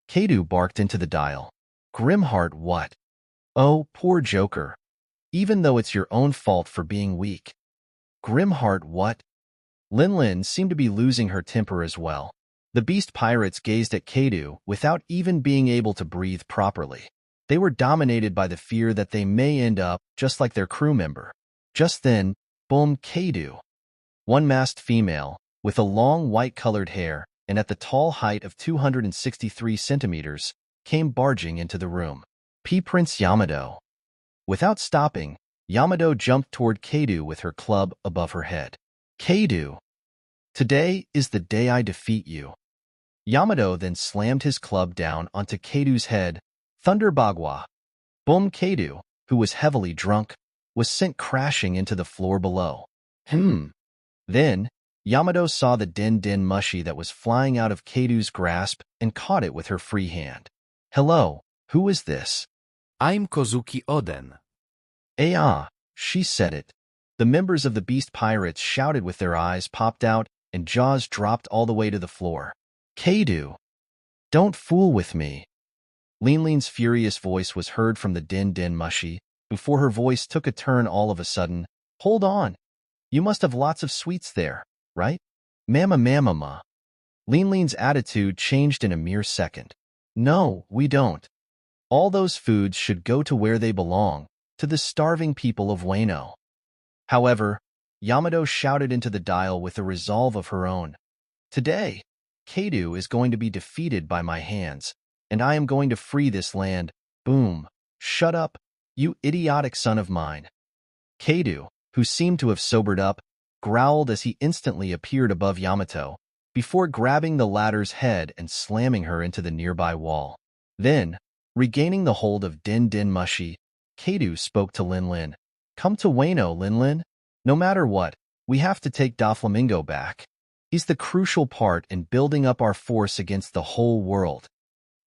Keidu barked into the dial. Grimheart what? Oh, poor Joker. Even though it's your own fault for being weak. Grimheart what? Lin seemed to be losing her temper as well. The Beast Pirates gazed at Keidu without even being able to breathe properly. They were dominated by the fear that they may end up just like their crew member. Just then, boom, Keidu. One masked female, with a long white-colored hair and at the tall height of 263 centimeters, came barging into the room. Prince Yamato. Without stopping, Yamato jumped toward Keidu with her club above her head. Keidu, today is the day I defeat you. Yamato then slammed his club down onto Keidu's head. Thunder Bagua. Boom. Keidu, who was heavily drunk, was sent crashing into the floor below. Then, Yamato saw the din mushi that was flying out of Keidu's grasp and caught it with her free hand. Hello, who is this? I'm Kozuki Oden. She said it. The members of the Beast Pirates shouted with their eyes popped out and jaws dropped all the way to the floor. Keidu, don't fool with me. Lin's furious voice was heard from the din mushi, before her voice took a turn all of a sudden. Hold on. You must have lots of sweets there, right? Mama. Lin's attitude changed in a mere second. No, we don't. All those foods should go to where they belong, to the starving people of Wano. However, Yamato shouted into the dial with a resolve of her own. Today, Keidu is going to be defeated by my hands, and I am going to free this land. Boom. Shut up, you idiotic son of mine. Keidu, who seemed to have sobered up, growled as he instantly appeared above Yamato, before grabbing the latter's head and slamming her into the nearby wall. Then, regaining the hold of din mushi, Keidu spoke to Lin. Come to Wano, Lin. No matter what, we have to take Doflamingo back. He's the crucial part in building up our force against the whole world.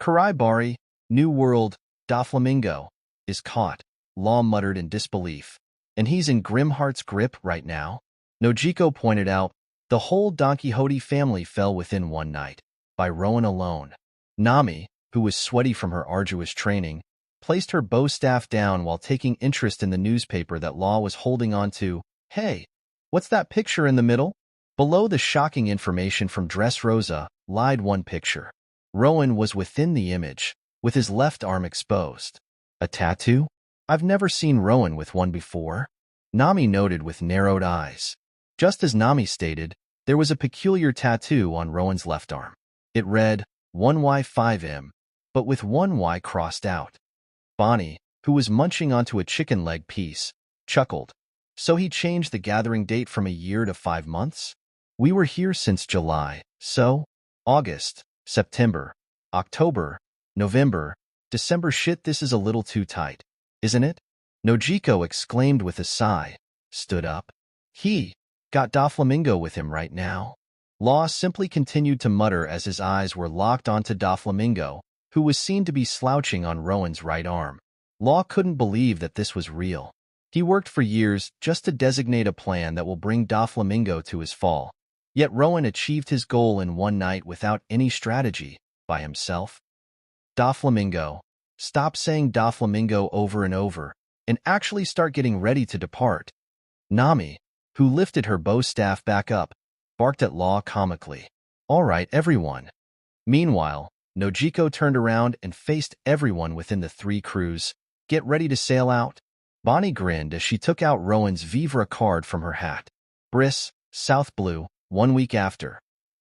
Karaibari, New World, Doflamingo, is caught, Law muttered in disbelief. And he's in Grimheart's grip right now? Nojiko pointed out, the whole Don Quixote family fell within one night, by Rowan alone. Nami, who was sweaty from her arduous training, placed her bow staff down while taking interest in the newspaper that Law was holding on to. Hey, what's that picture in the middle? Below the shocking information from Dressrosa lied one picture. Rowan was within the image, with his left arm exposed. A tattoo? I've never seen Rowan with one before. Nami noted with narrowed eyes. Just as Nami stated, there was a peculiar tattoo on Rowan's left arm. It read, 1Y5M, but with one Y crossed out. Bonnie, who was munching onto a chicken leg piece, chuckled. So he changed the gathering date from a year to 5 months? We were here since July, so August, September, October, November, December. Shit, this is a little too tight, isn't it? Nojiko exclaimed with a sigh, stood up. Got Doflamingo with him right now. Law simply continued to mutter as his eyes were locked onto Doflamingo, who was seen to be slouching on Rowan's right arm. Law couldn't believe that this was real. He worked for years just to designate a plan that will bring Doflamingo to his fall. Yet Rowan achieved his goal in one night without any strategy, by himself. Doflamingo. Stop saying Doflamingo over and over, and actually start getting ready to depart. Nami, who lifted her bow staff back up, barked at Law comically. All right, everyone. Meanwhile, Nojiko turned around and faced everyone within the three crews. Get ready to sail out. Bonnie grinned as she took out Rowan's Vivre card from her hat. Briss, South Blue, 1 week after.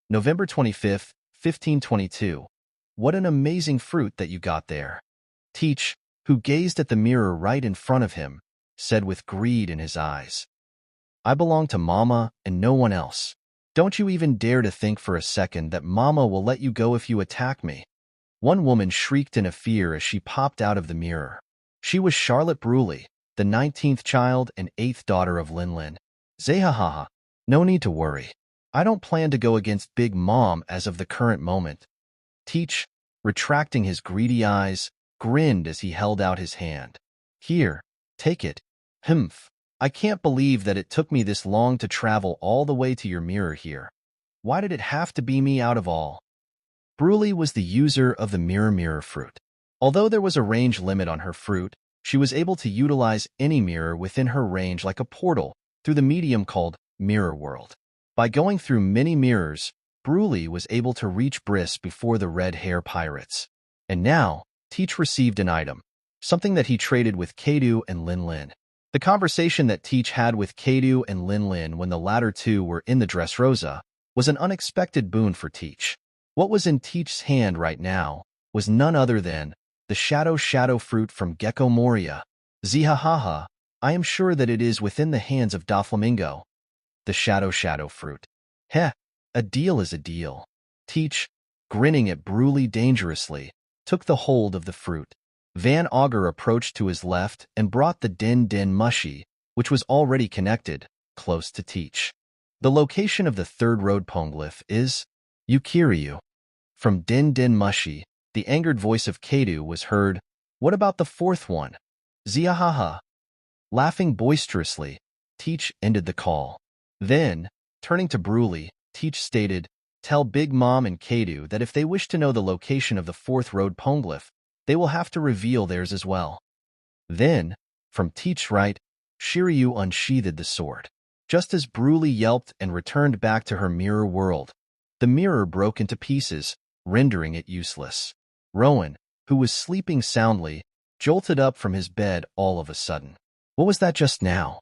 November 25th, 1522. What an amazing fruit that you got there. Teach, who gazed at the mirror right in front of him, said with greed in his eyes. I belong to Mama and no one else. Don't you even dare to think for a second that Mama will let you go if you attack me. One woman shrieked in a fear as she popped out of the mirror. She was Charlotte Bruley, the 19th child and 8th daughter of Linlin. Zehahaha. No need to worry. I don't plan to go against Big Mom as of the current moment. Teach, retracting his greedy eyes, grinned as he held out his hand. Here, take it. Humph. I can't believe that it took me this long to travel all the way to your mirror here. Why did it have to be me out of all? Bruley was the user of the mirror fruit. Although there was a range limit on her fruit, she was able to utilize any mirror within her range like a portal through the medium called Mirror World. By going through many mirrors, Bruley was able to reach Briss before the Red Hair Pirates. And now, Teach received an item, something that he traded with Kadu and Linlin. The conversation that Teach had with Kadu and Linlin when the latter two were in the Dressrosa was an unexpected boon for Teach. What was in Teach's hand right now was none other than the Shadow fruit from Gecko Moria. Zihahaha, I am sure that it is within the hands of Doflamingo. The Shadow fruit. Heh, a deal is a deal. Teach, grinning at Bruley dangerously, took the hold of the fruit. Van Augur approached to his left and brought the Din Mushy, which was already connected, close to Teach. The location of the third road poneglyph is Ukiryu. From Din Mushy, the angered voice of Kadu was heard. What about the fourth one? Ziahaha. Laughing boisterously, Teach ended the call. Then, turning to Bruley, Teach stated, Tell Big Mom and Kadu that if they wish to know the location of the fourth road poneglyph, they will have to reveal theirs as well. Then, from Teach's right, Shiryu unsheathed the sword. Just as Bruley yelped and returned back to her mirror world, the mirror broke into pieces, rendering it useless. Rowan, who was sleeping soundly, jolted up from his bed all of a sudden. What was that just now?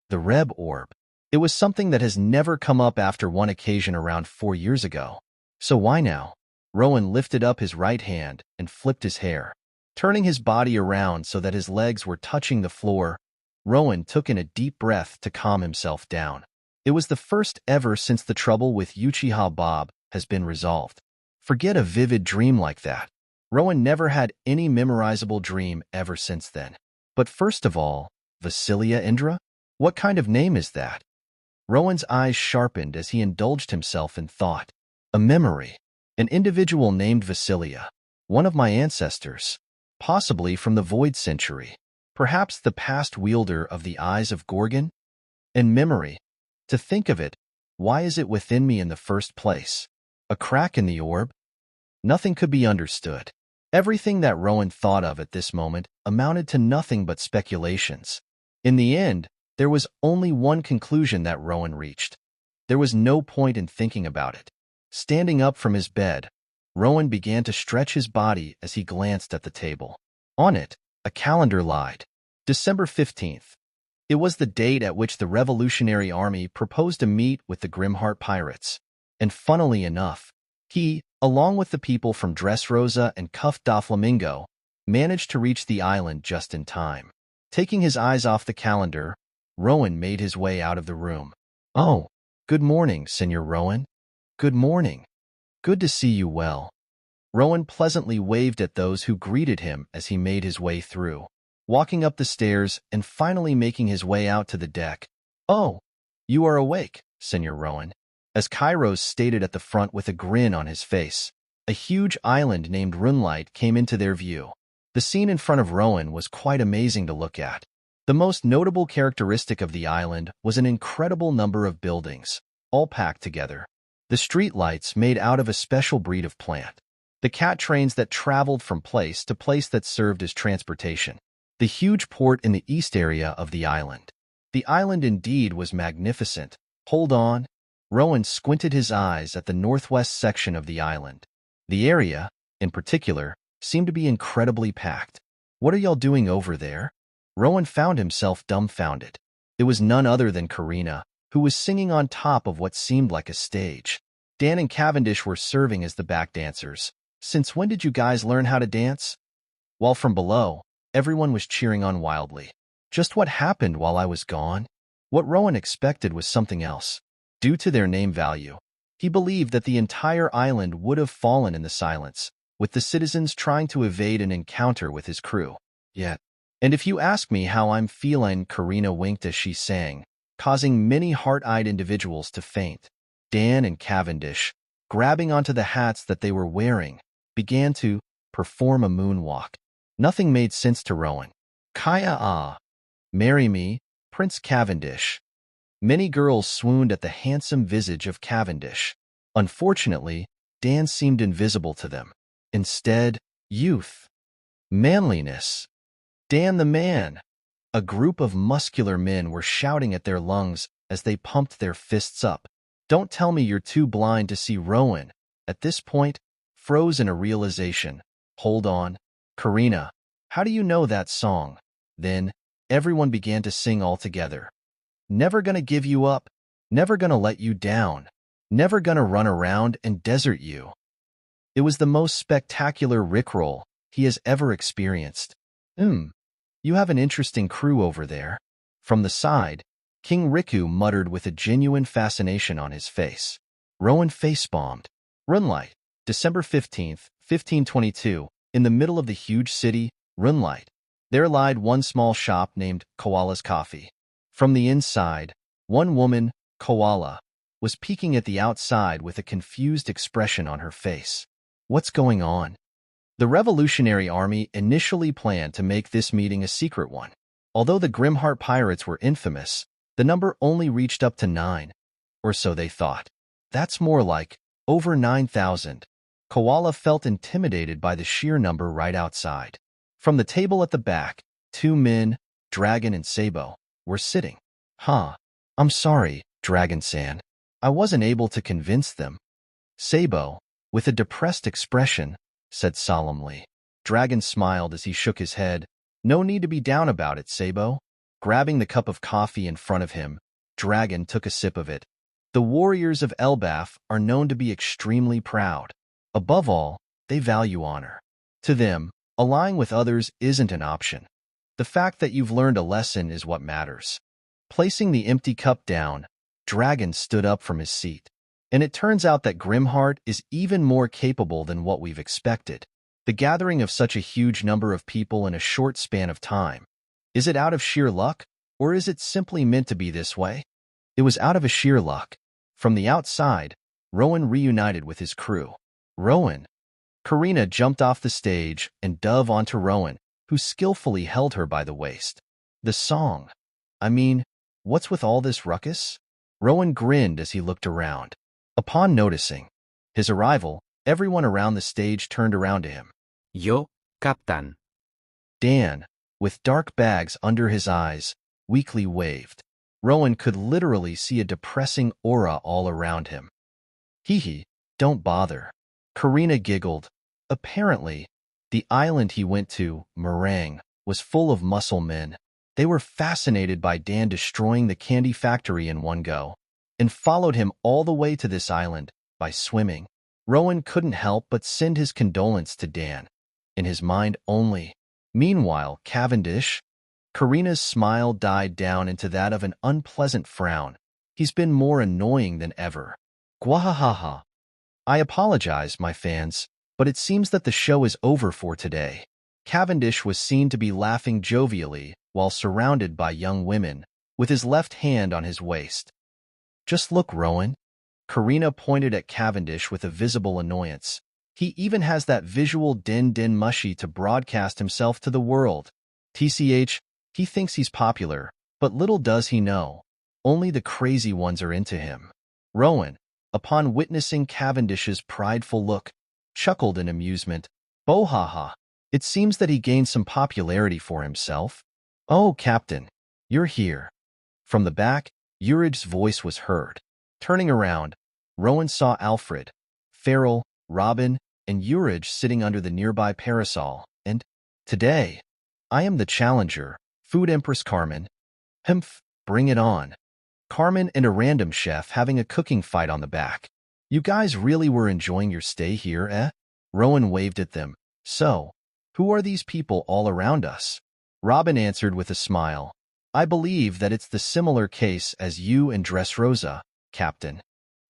The Reb Orb. It was something that has never come up after one occasion around 4 years ago. So why now? Rowan lifted up his right hand and flipped his hair. Turning his body around so that his legs were touching the floor, Rowan took in a deep breath to calm himself down. It was the first ever since the trouble with Uchiha Bob has been resolved. Forget a vivid dream like that. Rowan never had any memorizable dream ever since then. But first of all, Vasilia Indra? What kind of name is that? Rowan's eyes sharpened as he indulged himself in thought. A memory. An individual named Vasilia. One of my ancestors. Possibly from the Void Century. Perhaps the past wielder of the Eyes of Gorgon? And memory. To think of it, why is it within me in the first place? A crack in the orb? Nothing could be understood. Everything that Rowan thought of at this moment amounted to nothing but speculations. In the end, there was only one conclusion that Rowan reached. There was no point in thinking about it. Standing up from his bed, Rowan began to stretch his body as he glanced at the table. On it, a calendar lied. December 15th. It was the date at which the Revolutionary Army proposed to meet with the Grimheart Pirates. And funnily enough, he, along with the people from Dressrosa and Cuffed Doflamingo, managed to reach the island just in time. Taking his eyes off the calendar, Rowan made his way out of the room. Oh, good morning, Senor Rowan. Good morning. Good to see you well. Rowan pleasantly waved at those who greeted him as he made his way through, walking up the stairs and finally making his way out to the deck. Oh, You are awake, Senor Rowan. As Kairos stated at the front with a grin on his face, a huge island named Runlight came into their view. The scene in front of Rowan was quite amazing to look at. The most notable characteristic of the island was an incredible number of buildings, all packed together. The street lights made out of a special breed of plant. The cat trains that traveled from place to place that served as transportation. The huge port in the east area of the island. The island indeed was magnificent. Hold on. Rowan squinted his eyes at the northwest section of the island. The area, in particular, seemed to be incredibly packed. What are y'all doing over there? Rowan found himself dumbfounded. It was none other than Karina, who was singing on top of what seemed like a stage. Dan and Cavendish were serving as the back dancers. Since when did you guys learn how to dance? While from below, everyone was cheering on wildly. Just what happened while I was gone? What Rowan expected was something else. Due to their name value, he believed that the entire island would have fallen in the silence, with the citizens trying to evade an encounter with his crew. Yet, and if you ask me how I'm feeling, Karina winked as she sang, causing many heart-eyed individuals to faint. Dan and Cavendish, grabbing onto the hats that they were wearing, began to perform a moonwalk. Nothing made sense to Rowan. Kaya ah. Marry me, Prince Cavendish. Many girls swooned at the handsome visage of Cavendish. Unfortunately, Dan seemed invisible to them. Instead, youth, manliness. Dan the man. A group of muscular men were shouting at their lungs as they pumped their fists up. Don't tell me you're too blind to see Rowan. At this point, froze in a realization. Hold on. Karina, how do you know that song? Then, everyone began to sing all together. Never gonna give you up, never gonna let you down, never gonna run around and desert you. It was the most spectacular rickroll he has ever experienced. You have an interesting crew over there. From the side, King Riku muttered with a genuine fascination on his face. Rowan face-bombed. Runlight, December 15th, 1522, in the middle of the huge city, Runlight. There lied one small shop named Koala's Coffee. From the inside, one woman, Koala, was peeking at the outside with a confused expression on her face. What's going on? The Revolutionary Army initially planned to make this meeting a secret one. Although the Grimheart pirates were infamous, the number only reached up to 9, or so they thought. That's more like over 9,000. Koala felt intimidated by the sheer number right outside. From the table at the back, 2 men, Dragon and Sabo, were sitting. I'm sorry, Dragon-san. I wasn't able to convince them. Sabo, with a depressed expression, said solemnly. Dragon smiled as he shook his head. No need to be down about it, Sabo. Grabbing the cup of coffee in front of him, Dragon took a sip of it. The warriors of Elbaf are known to be extremely proud. Above all, they value honor. To them, allying with others isn't an option. The fact that you've learned a lesson is what matters. Placing the empty cup down, Dragon stood up from his seat. And it turns out that Grimheart is even more capable than what we've expected. The gathering of such a huge number of people in a short span of time. Is it out of sheer luck, or is it simply meant to be this way? It was out of a sheer luck. From the outside, Rowan reunited with his crew. Rowan. Karina jumped off the stage and dove onto Rowan, who skillfully held her by the waist. The song. I mean, what's with all this ruckus? Rowan grinned as he looked around. Upon noticing his arrival, everyone around the stage turned around to him. Yo, Captain. Dan, with dark bags under his eyes, weakly waved. Rowan could literally see a depressing aura all around him. Hee, don't bother. Karina giggled. Apparently, the island he went to, Meringue, was full of muscle men. They were fascinated by Dan destroying the candy factory in one go, and followed him all the way to this island by swimming. Rowan couldn't help but send his condolence to Dan, in his mind only. Meanwhile, Cavendish, Karina's smile died down into that of an unpleasant frown. He's been more annoying than ever. Gwahahaha. I apologize, my fans, but it seems that the show is over for today. Cavendish was seen to be laughing jovially while surrounded by young women, with his left hand on his waist. Just look, Rowan. Karina pointed at Cavendish with a visible annoyance. He even has that visual din mushy to broadcast himself to the world. TCH, he thinks he's popular, but little does he know. Only the crazy ones are into him. Rowan, upon witnessing Cavendish's prideful look, chuckled in amusement. Bohaha. It seems that he gained some popularity for himself. Oh, Captain, you're here. From the back, Urige's voice was heard. Turning around, Rowan saw Alfred, Farrell, Robin, and Urige sitting under the nearby parasol, and, today, I am the challenger, Food Empress Carmen. Humph, bring it on. Carmen and a random chef having a cooking fight on the back. You guys really were enjoying your stay here, eh? Rowan waved at them. So, who are these people all around us? Robin answered with a smile. I believe that it's the similar case as you and Dressrosa, Captain.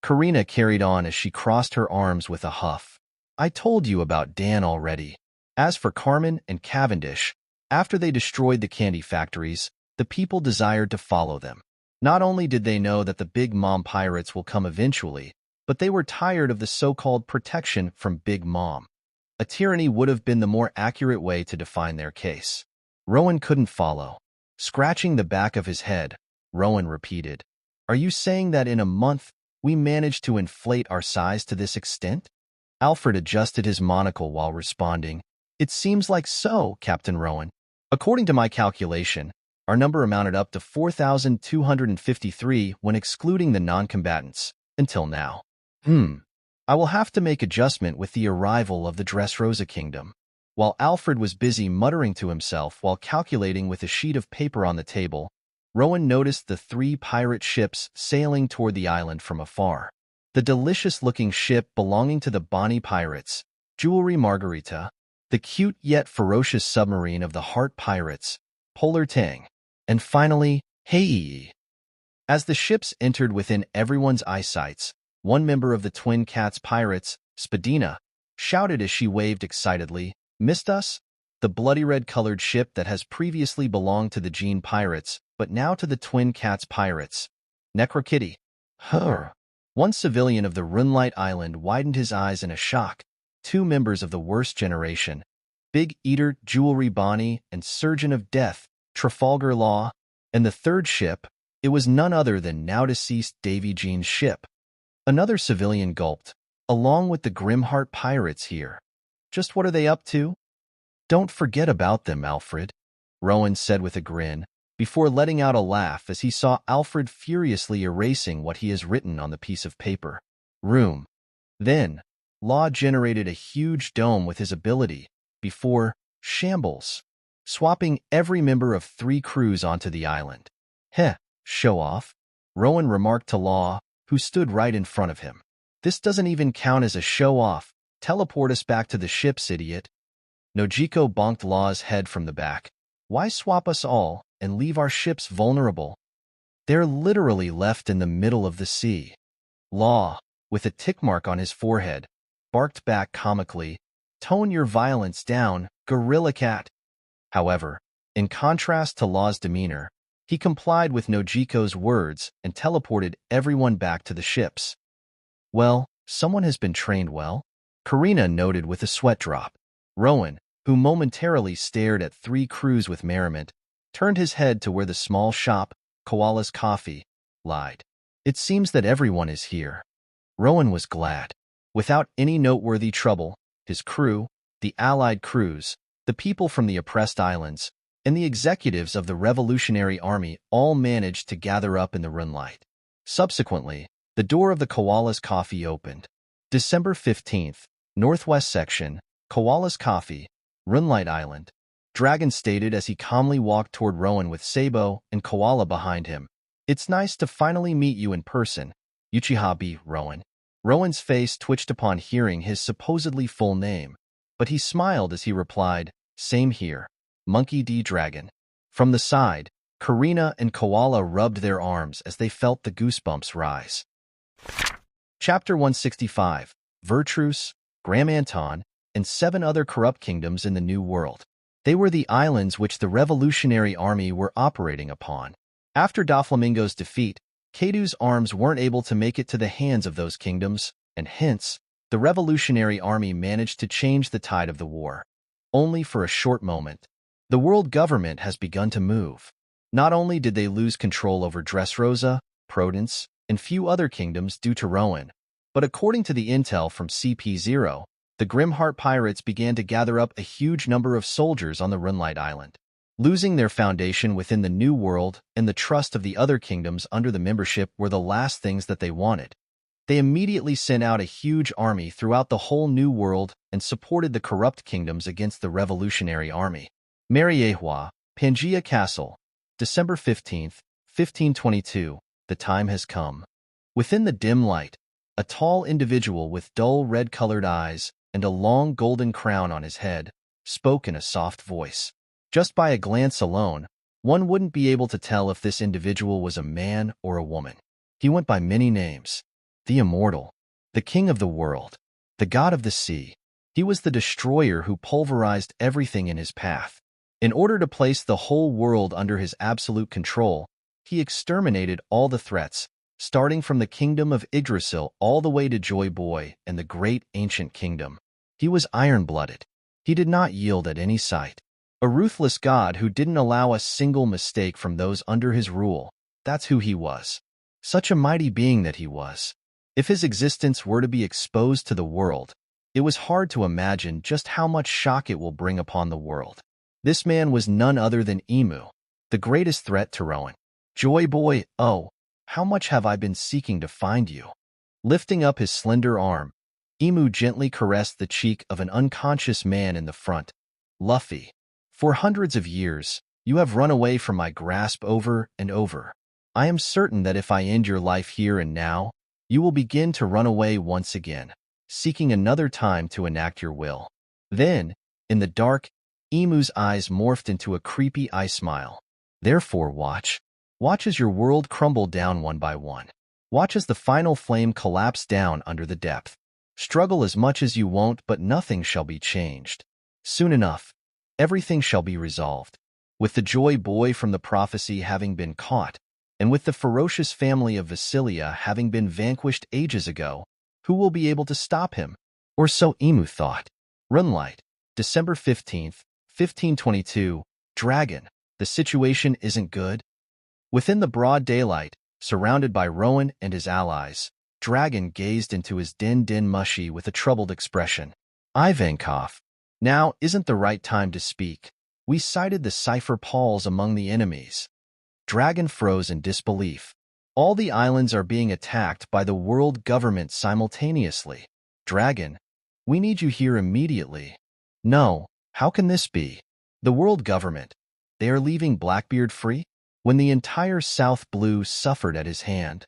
Karina carried on as she crossed her arms with a huff. I told you about Dan already. As for Carmen and Cavendish, after they destroyed the candy factories, the people desired to follow them. Not only did they know that the Big Mom pirates will come eventually, but they were tired of the so-called protection from Big Mom. A tyranny would have been the more accurate way to define their case. Rowan couldn't follow. Scratching the back of his head, Rowan repeated, Are you saying that in a month we managed to inflate our size to this extent? Alfred adjusted his monocle while responding, It seems like so, Captain Rowan. According to my calculation, our number amounted up to 4,253 when excluding the non-combatants, until now. I will have to make adjustment with the arrival of the Dressrosa Kingdom. While Alfred was busy muttering to himself while calculating with a sheet of paper on the table, Rowan noticed the 3 pirate ships sailing toward the island from afar. The delicious-looking ship belonging to the Bonnie Pirates, Jewelry Margarita, the cute yet ferocious submarine of the Heart Pirates, Polar Tang, and finally, Hei. As the ships entered within everyone's eyesights, one member of the Twin Cats Pirates, Spadina, shouted as she waved excitedly, Missed us? The bloody red-colored ship that has previously belonged to the Jean Pirates, but now to the Twin Cats Pirates. Necrokitty. One civilian of the Runlight Island widened his eyes in a shock. 2 members of the worst generation, Big Eater, Jewelry Bonnie, and Surgeon of Death, Trafalgar Law, and the 3rd ship, it was none other than now-deceased Davy Jean's ship. Another civilian gulped, along with the Grimheart Pirates here. Just what are they up to? Don't forget about them, Alfred, Rowan said with a grin, before letting out a laugh as he saw Alfred furiously erasing what he has written on the piece of paper. Room. Then, Law generated a huge dome with his ability, before shambles, swapping every member of 3 crews onto the island. Heh, show off, Rowan remarked to Law, who stood right in front of him. This doesn't even count as a show-off. Teleport us back to the ships, idiot. Nojiko bonked Law's head from the back. Why swap us all and leave our ships vulnerable? They're literally left in the middle of the sea. Law, with a tick mark on his forehead, barked back comically, Tone your violence down, Gorilla Cat. However, in contrast to Law's demeanor, he complied with Nojiko's words and teleported everyone back to the ships. Well, someone has been trained well, Karina noted with a sweat drop. Rowan, who momentarily stared at 3 crews with merriment, turned his head to where the small shop, Koala's Coffee, lied. It seems that everyone is here. Rowan was glad. Without any noteworthy trouble, his crew, the allied crews, the people from the oppressed islands, and the executives of the Revolutionary Army all managed to gather up in the Runlight. Subsequently, the door of the Koala's Coffee opened. December 15th, Northwest Section, Koala's Coffee, Runlight Island. Dragon stated as he calmly walked toward Rowan with Sabo and Koala behind him. It's nice to finally meet you in person, Uchiha B. Rowan. Rowan's face twitched upon hearing his supposedly full name, but he smiled as he replied, Same here, Monkey D. Dragon. From the side, Karina and Koala rubbed their arms as they felt the goosebumps rise. Chapter 165, Vertrus, Gram Anton, and 7 other corrupt kingdoms in the New World. They were the islands which the Revolutionary Army were operating upon. After Doflamingo's defeat, Kadu's arms weren't able to make it to the hands of those kingdoms, and hence, the Revolutionary Army managed to change the tide of the war. Only for a short moment. The world government has begun to move. Not only did they lose control over Dressrosa, Provence, and few other kingdoms due to Rowan, but according to the intel from CP0, the Grimheart pirates began to gather up a huge number of soldiers on the Runelight Island. Losing their foundation within the New World and the trust of the other kingdoms under the membership were the last things that they wanted. They immediately sent out a huge army throughout the whole New World and supported the corrupt kingdoms against the Revolutionary Army. Mariejois, Pangea Castle, December 15th, 1522. The time has come. Within the dim light, a tall individual with dull red-colored eyes and a long golden crown on his head spoke in a soft voice. Just by a glance alone, one wouldn't be able to tell if this individual was a man or a woman. He went by many names. The Immortal, the King of the World, the God of the Sea. He was the destroyer who pulverized everything in his path. In order to place the whole world under his absolute control, he exterminated all the threats, starting from the kingdom of Yggdrasil all the way to Joy Boy and the great ancient kingdom. He was iron-blooded. He did not yield at any sight. A ruthless god who didn't allow a single mistake from those under his rule. That's who he was. Such a mighty being that he was. If his existence were to be exposed to the world, it was hard to imagine just how much shock it will bring upon the world. This man was none other than Emu, the greatest threat to Rowan. Joy Boy, oh, how much have I been seeking to find you? Lifting up his slender arm, Emu gently caressed the cheek of an unconscious man in the front. Luffy, for hundreds of years, you have run away from my grasp over and over. I am certain that if I end your life here and now, you will begin to run away once again, seeking another time to enact your will. Then, in the dark, Emu's eyes morphed into a creepy eye smile. Therefore watch. Watch as your world crumble down one by one. Watch as the final flame collapse down under the depth. Struggle as much as you won't, but nothing shall be changed. Soon enough, everything shall be resolved. With the Joy Boy from the prophecy having been caught, and with the ferocious family of Vasilia having been vanquished ages ago, who will be able to stop him? Or so Emu thought. Runelight, December 15th, 1522. Dragon, the situation isn't good. Within the broad daylight, surrounded by Rowan and his allies, Dragon gazed into his din mushy with a troubled expression. Ivankov, now isn't the right time to speak. We sighted the cipher Pauls among the enemies. Dragon froze in disbelief. All the islands are being attacked by the world government simultaneously. Dragon, we need you here immediately. No, how can this be? The world government. They are leaving Blackbeard free? When the entire South Blue suffered at his hand.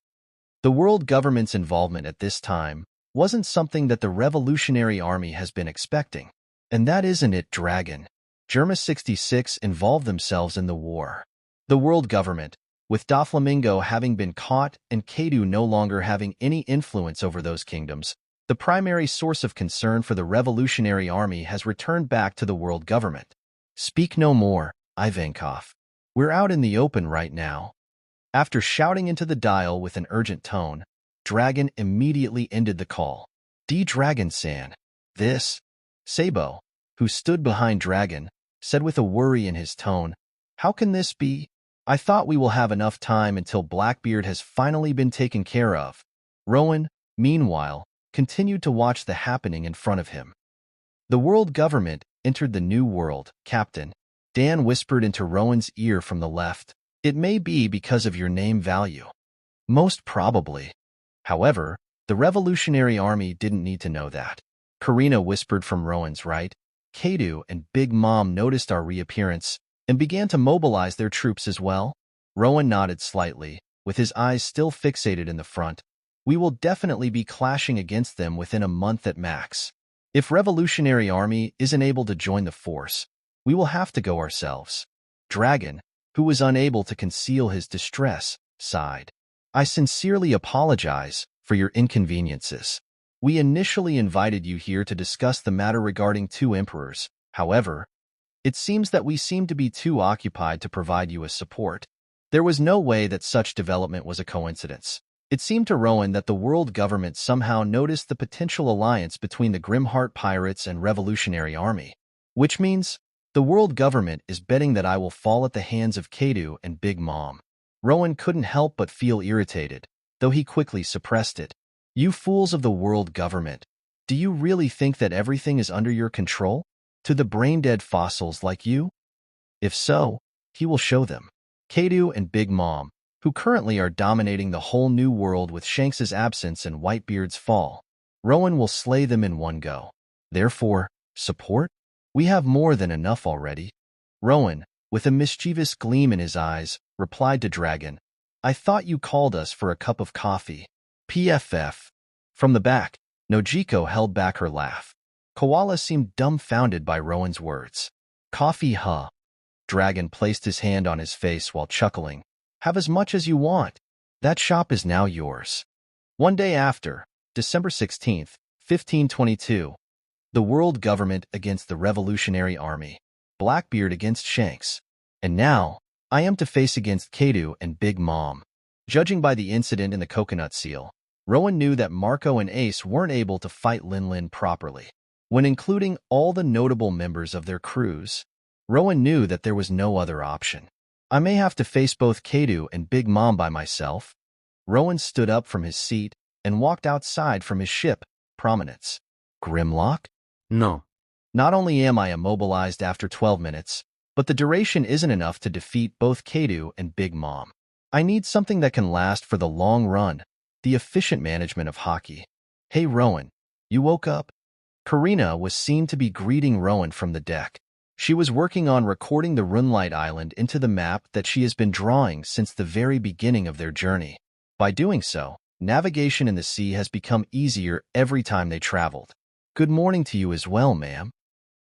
The world government's involvement at this time wasn't something that the Revolutionary Army has been expecting. And that isn't it, Dragon. Germa 66 involved themselves in the war. The world government, with Doflamingo having been caught and Kadu no longer having any influence over those kingdoms, the primary source of concern for the Revolutionary Army has returned back to the world government. Speak no more, Ivankov. We're out in the open right now. After shouting into the dial with an urgent tone, Dragon immediately ended the call. Dragon-san. This? Sabo, who stood behind Dragon, said with a worry in his tone, how can this be? I thought we will have enough time until Blackbeard has finally been taken care of. Rowan, meanwhile, continued to watch the happening in front of him. The world government entered the New World, Captain. Dan whispered into Rowan's ear from the left. It may be because of your name value. Most probably. However, the Revolutionary Army didn't need to know that. Karina whispered from Rowan's right. Kadu and Big Mom noticed our reappearance and began to mobilize their troops as well. Rowan nodded slightly, with his eyes still fixated in the front. We will definitely be clashing against them within a month at max. If Revolutionary Army isn't able to join the force, we will have to go ourselves. Dragon, who was unable to conceal his distress, sighed. I sincerely apologize for your inconveniences. We initially invited you here to discuss the matter regarding two emperors. However, it seems that we seem to be too occupied to provide you with support. There was no way that such development was a coincidence. It seemed to Rowan that the world government somehow noticed the potential alliance between the Grimheart pirates and Revolutionary Army, which means the world government is betting that I will fall at the hands of Kadu and Big Mom. Rowan couldn't help but feel irritated, though he quickly suppressed it. You fools of the world government, do you really think that everything is under your control? To the brain-dead fossils like you? If so, he will show them. Kadu and Big Mom, who currently are dominating the whole new world with Shanks's absence and Whitebeard's fall. Rowan will slay them in one go. Therefore, support? We have more than enough already. Rowan, with a mischievous gleam in his eyes, replied to Dragon, I thought you called us for a cup of coffee. PFF. From the back, Nojiko held back her laugh. Koala seemed dumbfounded by Rowan's words. Coffee, huh? Dragon placed his hand on his face while chuckling. Have as much as you want. That shop is now yours. One day after, December 16th, 1522, the world government against the Revolutionary Army, Blackbeard against Shanks, and now I am to face against Kadu and Big Mom. Judging by the incident in the coconut seal, Rowan knew that Marco and Ace weren't able to fight Lin properly. When including all the notable members of their crews, Rowan knew that there was no other option. I may have to face both Kadu and Big Mom by myself. Rowan stood up from his seat and walked outside from his ship, Prominence. Grimlock? No. Not only am I immobilized after 12 minutes, but the duration isn't enough to defeat both Kadu and Big Mom. I need something that can last for the long run, the efficient management of hockey. Hey Rowan, you woke up? Karina was seen to be greeting Rowan from the deck. She was working on recording the Runelight Island into the map that she has been drawing since the very beginning of their journey. By doing so, navigation in the sea has become easier every time they traveled. Good morning to you as well, ma'am.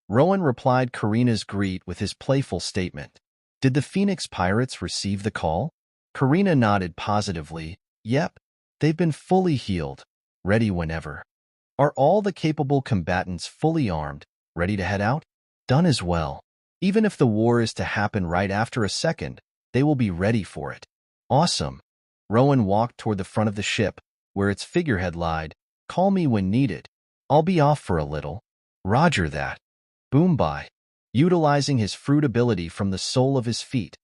Rowan replied Karina's greet with his playful statement. Did the Phoenix Pirates receive the call? Karina nodded positively. Yep, they've been fully healed, ready whenever. Are all the capable combatants fully armed, ready to head out? Done as well. Even if the war is to happen right after a second, they will be ready for it. Awesome. Rowan walked toward the front of the ship, where its figurehead lied. Call me when needed. I'll be off for a little. Roger that. Boom bye. Utilizing his fruit ability from the sole of his feet,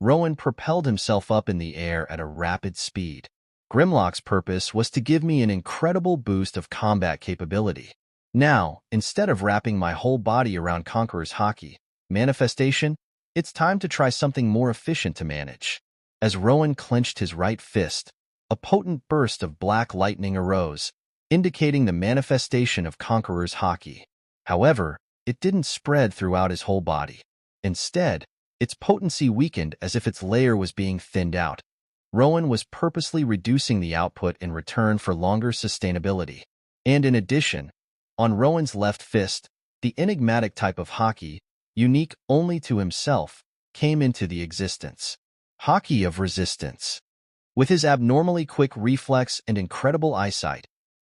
Rowan propelled himself up in the air at a rapid speed. Grimlock's purpose was to give me an incredible boost of combat capability. Now, instead of wrapping my whole body around Conqueror's Hockey manifestation, it's time to try something more efficient to manage. As Rowan clenched his right fist, a potent burst of black lightning arose, indicating the manifestation of Conqueror's Hockey. However, it didn't spread throughout his whole body. Instead, its potency weakened as if its layer was being thinned out. Rowan was purposely reducing the output in return for longer sustainability. And in addition, on Rowan's left fist, the enigmatic type of hockey, unique only to himself, came into the existence. Hockey of Resistance. With his abnormally quick reflex and incredible eyesight,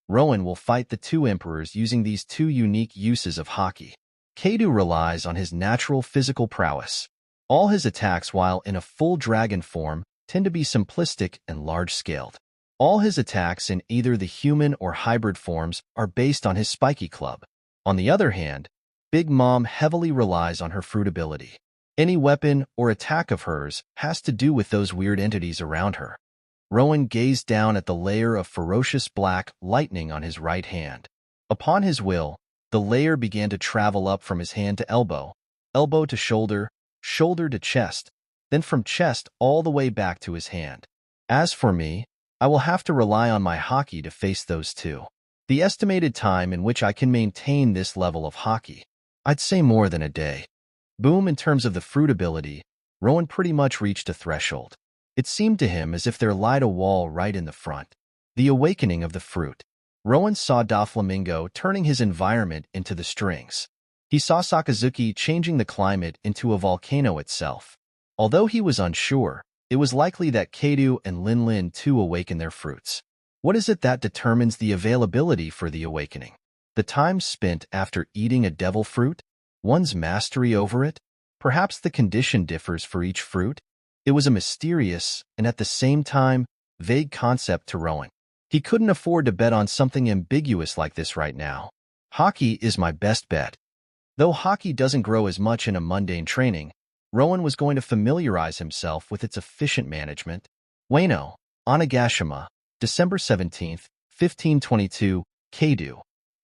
Rowan will fight the two emperors using these two unique uses of hockey. Kadu relies on his natural physical prowess. All his attacks while in a full dragon form tend to be simplistic and large-scaled. All his attacks in either the human or hybrid forms are based on his spiky club. On the other hand, Big Mom heavily relies on her fruit ability. Any weapon or attack of hers has to do with those weird entities around her. Rowan gazed down at the layer of ferocious black lightning on his right hand. Upon his will, the layer began to travel up from his hand to elbow, elbow to shoulder, shoulder to chest, then from chest all the way back to his hand. As for me, I will have to rely on my hockey to face those two. The estimated time in which I can maintain this level of hockey, I'd say more than a day. Boom, in terms of the fruit ability, Rowan pretty much reached a threshold. It seemed to him as if there lied a wall right in the front. The awakening of the fruit. Rowan saw Doflamingo turning his environment into the strings. He saw Sakazuki changing the climate into a volcano itself. Although he was unsure, it was likely that Kadu and Lin too awaken their fruits. What is it that determines the availability for the awakening? The time spent after eating a devil fruit? One's mastery over it? Perhaps the condition differs for each fruit? It was a mysterious and at the same time vague concept to Rowan. He couldn't afford to bet on something ambiguous like this right now. Hockey is my best bet. Though hockey doesn't grow as much in a mundane training, Rowan was going to familiarize himself with its efficient management. Wano, Onigashima, December 17th, 1522, Keidu.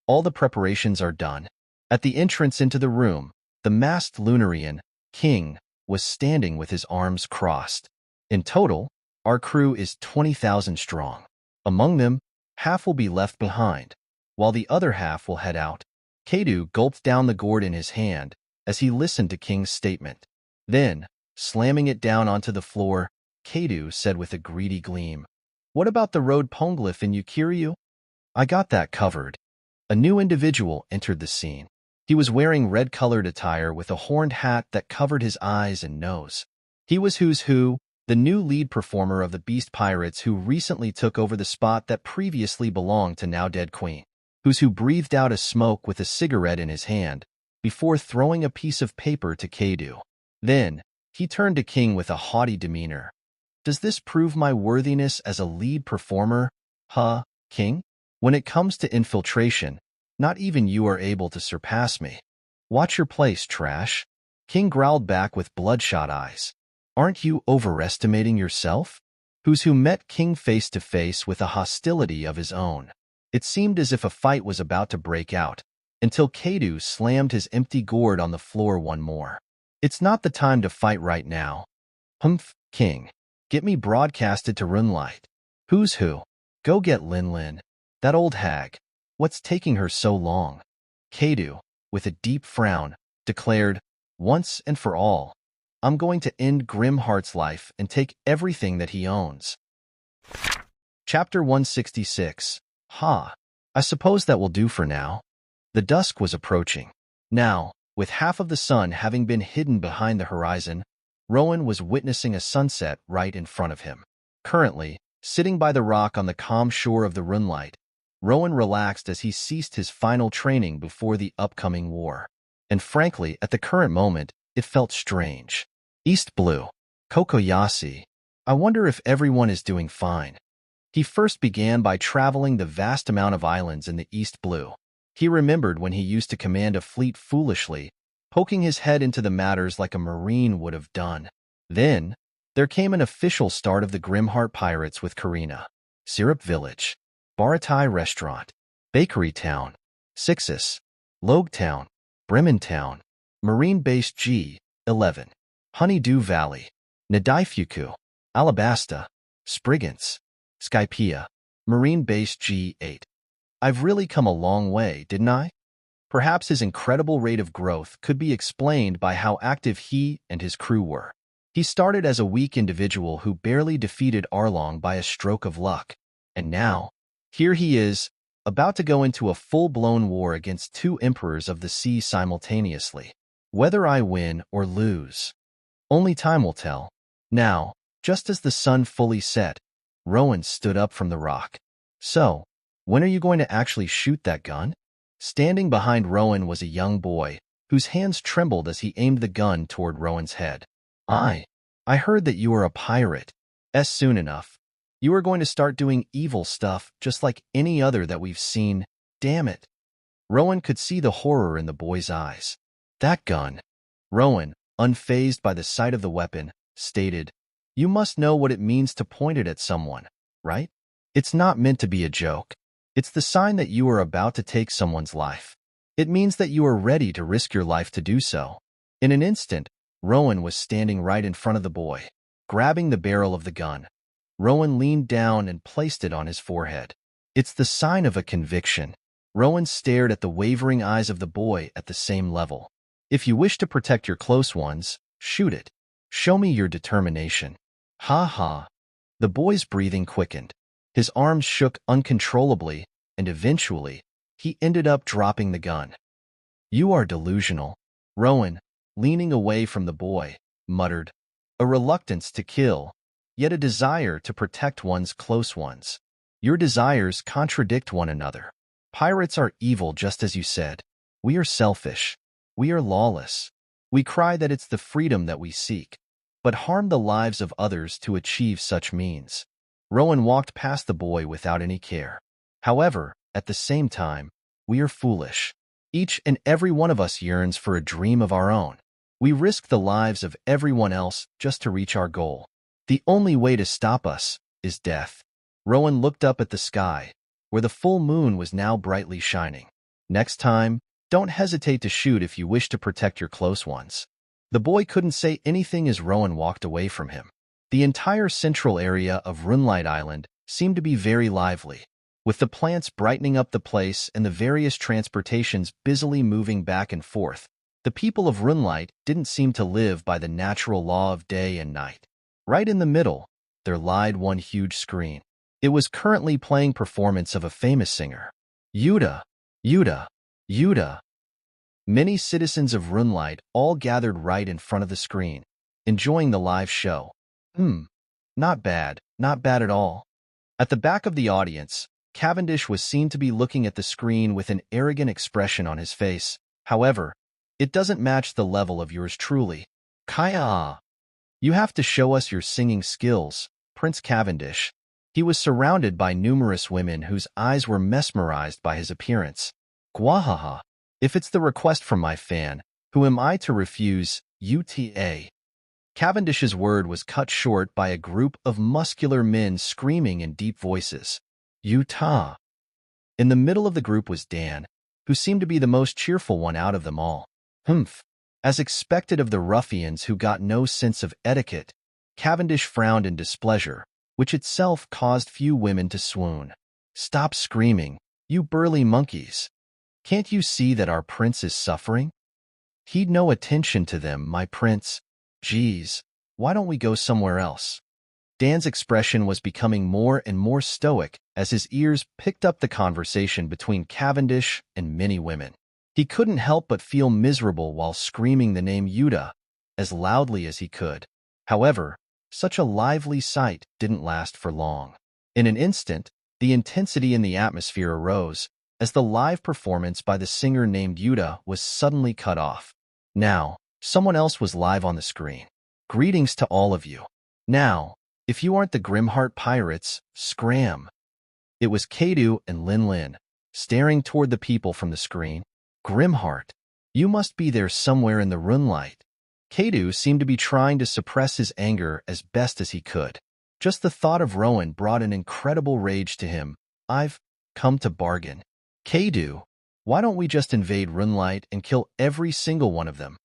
All the preparations are done. At the entrance into the room, the masked Lunarian, King, was standing with his arms crossed. In total, our crew is 20,000 strong. Among them, half will be left behind, while the other half will head out. Keidu gulped down the gourd in his hand as he listened to King's statement. Then, slamming it down onto the floor, Keidu said with a greedy gleam, "What about the road poneglyph in Yukiryu?" "I got that covered." A new individual entered the scene. He was wearing red-colored attire with a horned hat that covered his eyes and nose. He was Who's Who, the new lead performer of the Beast Pirates who recently took over the spot that previously belonged to now-dead Queen. Who's Who breathed out a smoke with a cigarette in his hand before throwing a piece of paper to Keidu. Then, he turned to King with a haughty demeanor. "Does this prove my worthiness as a lead performer, King? When it comes to infiltration, not even you are able to surpass me. Watch your place, trash." King growled back with bloodshot eyes. "Aren't you overestimating yourself?" Who's Who met King face to face with a hostility of his own. It seemed as if a fight was about to break out, until Keidu slammed his empty gourd on the floor one more. "It's not the time to fight right now." "Humph, King. Get me broadcasted to Runlight." "Who's Who? Go get Lin. That old hag. What's taking her so long?" Keidu, with a deep frown, declared, "Once and for all, I'm going to end Grimheart's life and take everything that he owns." Chapter 166. I suppose that will do for now. The dusk was approaching. Now, with half of the sun having been hidden behind the horizon, Rowan was witnessing a sunset right in front of him. Currently, sitting by the rock on the calm shore of the Runlight, Rowan relaxed as he ceased his final training before the upcoming war. And frankly, at the current moment, it felt strange. East Blue. Cocoyasi. I wonder if everyone is doing fine. He first began by traveling the vast amount of islands in the East Blue. He remembered when he used to command a fleet foolishly, poking his head into the matters like a marine would have done. Then, there came an official start of the Grimheart Pirates with Karina, Syrup Village, Baratai Restaurant, Bakery Town, Sixus, Logue Town, Bremen Town, Marine Base G11, Honeydew Valley, Nadaifuku, Alabasta, Spriggans, Skypea, Marine Base G8. I've really come a long way, didn't I? Perhaps his incredible rate of growth could be explained by how active he and his crew were. He started as a weak individual who barely defeated Arlong by a stroke of luck. And now, here he is, about to go into a full-blown war against two emperors of the sea simultaneously. Whether I win or lose, only time will tell. Now, just as the sun fully set, Rowan stood up from the rock. "So, when are you going to actually shoot that gun?" Standing behind Rowan was a young boy, whose hands trembled as he aimed the gun toward Rowan's head. I heard that you are a pirate. Soon enough, you are going to start doing evil stuff just like any other that we've seen. Damn it." Rowan could see the horror in the boy's eyes. "That gun." Rowan, unfazed by the sight of the weapon, stated, "You must know what it means to point it at someone, right? It's not meant to be a joke. It's the sign that you are about to take someone's life. It means that you are ready to risk your life to do so." In an instant, Rowan was standing right in front of the boy, grabbing the barrel of the gun. Rowan leaned down and placed it on his forehead. It's the sign of a conviction. Rowan stared at the wavering eyes of the boy at the same level. "If you wish to protect your close ones, shoot it. Show me your determination." Ha. The boy's breathing quickened. His arms shook uncontrollably, and eventually, he ended up dropping the gun. "You are delusional." Rowan, leaning away from the boy, muttered, "A reluctance to kill, yet a desire to protect one's close ones. Your desires contradict one another. Pirates are evil just as you said. We are selfish. We are lawless. We cry that it's the freedom that we seek. but harm the lives of others to achieve such means. Rowan walked past the boy without any care. However, at the same time, we are foolish. Each and every one of us yearns for a dream of our own. We risk the lives of everyone else just to reach our goal. The only way to stop us is death. Rowan looked up at the sky, where the full moon was now brightly shining. Next time, don't hesitate to shoot if you wish to protect your close ones. The boy couldn't say anything as Rowan walked away from him. The entire central area of Runelight Island seemed to be very lively, with the plants brightening up the place and the various transportations busily moving back and forth. The people of Runelight didn't seem to live by the natural law of day and night. Right in the middle, there lied one huge screen. It was currently playing performance of a famous singer. Yuta, Yuta, Yuta. Many citizens of Runelight all gathered right in front of the screen, enjoying the live show. Not bad at all. At the back of the audience, Cavendish was seen to be looking at the screen with an arrogant expression on his face. However, it doesn't match the level of yours truly. Kaya! You have to show us your singing skills, Prince Cavendish. He was surrounded by numerous women whose eyes were mesmerized by his appearance. Gwahaha! If it's the request from my fan, who am I to refuse, UTA? Cavendish's word was cut short by a group of muscular men screaming in deep voices. Utah. In the middle of the group was Dan, who seemed to be the most cheerful one out of them all. As expected of the ruffians who got no sense of etiquette, Cavendish frowned in displeasure, which itself caused few women to swoon. Stop screaming, you burly monkeys. Can't you see that our prince is suffering? Heed no attention to them, my prince. Geez, why don't we go somewhere else? Dan's expression was becoming more and more stoic as his ears picked up the conversation between Cavendish and many women. He couldn't help but feel miserable while screaming the name Yuta as loudly as he could. However, such a lively sight didn't last for long. In an instant, the intensity in the atmosphere arose as the live performance by the singer named Yuta was suddenly cut off. Now, someone else was live on the screen. Greetings to all of you. Now, if you aren't the Grimheart Pirates, scram. It was Kadu and Lin Lin, staring toward the people from the screen. Grimheart, you must be there somewhere in the Runelight. Kadu seemed to be trying to suppress his anger as best as he could. Just the thought of Rowan brought an incredible rage to him. I've come to bargain. Kadu, why don't we just invade Runelight and kill every single one of them?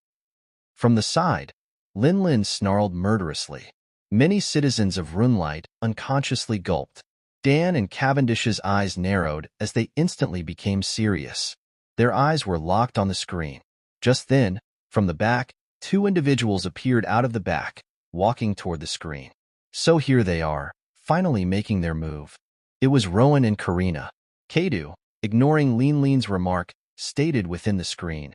From the side, Lin Lin snarled murderously. Many citizens of Runelight unconsciously gulped. Dan and Cavendish's eyes narrowed as they instantly became serious. Their eyes were locked on the screen. Just then, from the back, two individuals appeared out of the back, walking toward the screen. So here they are, finally making their move. It was Rowan and Karina. Kadu, ignoring Lin Lin's remark, stated within the screen,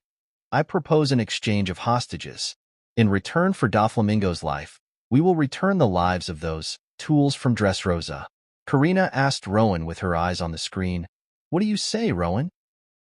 I propose an exchange of hostages. In return for Doflamingo's life, we will return the lives of those tools from Dressrosa. Karina asked Rowan with her eyes on the screen. What do you say, Rowan?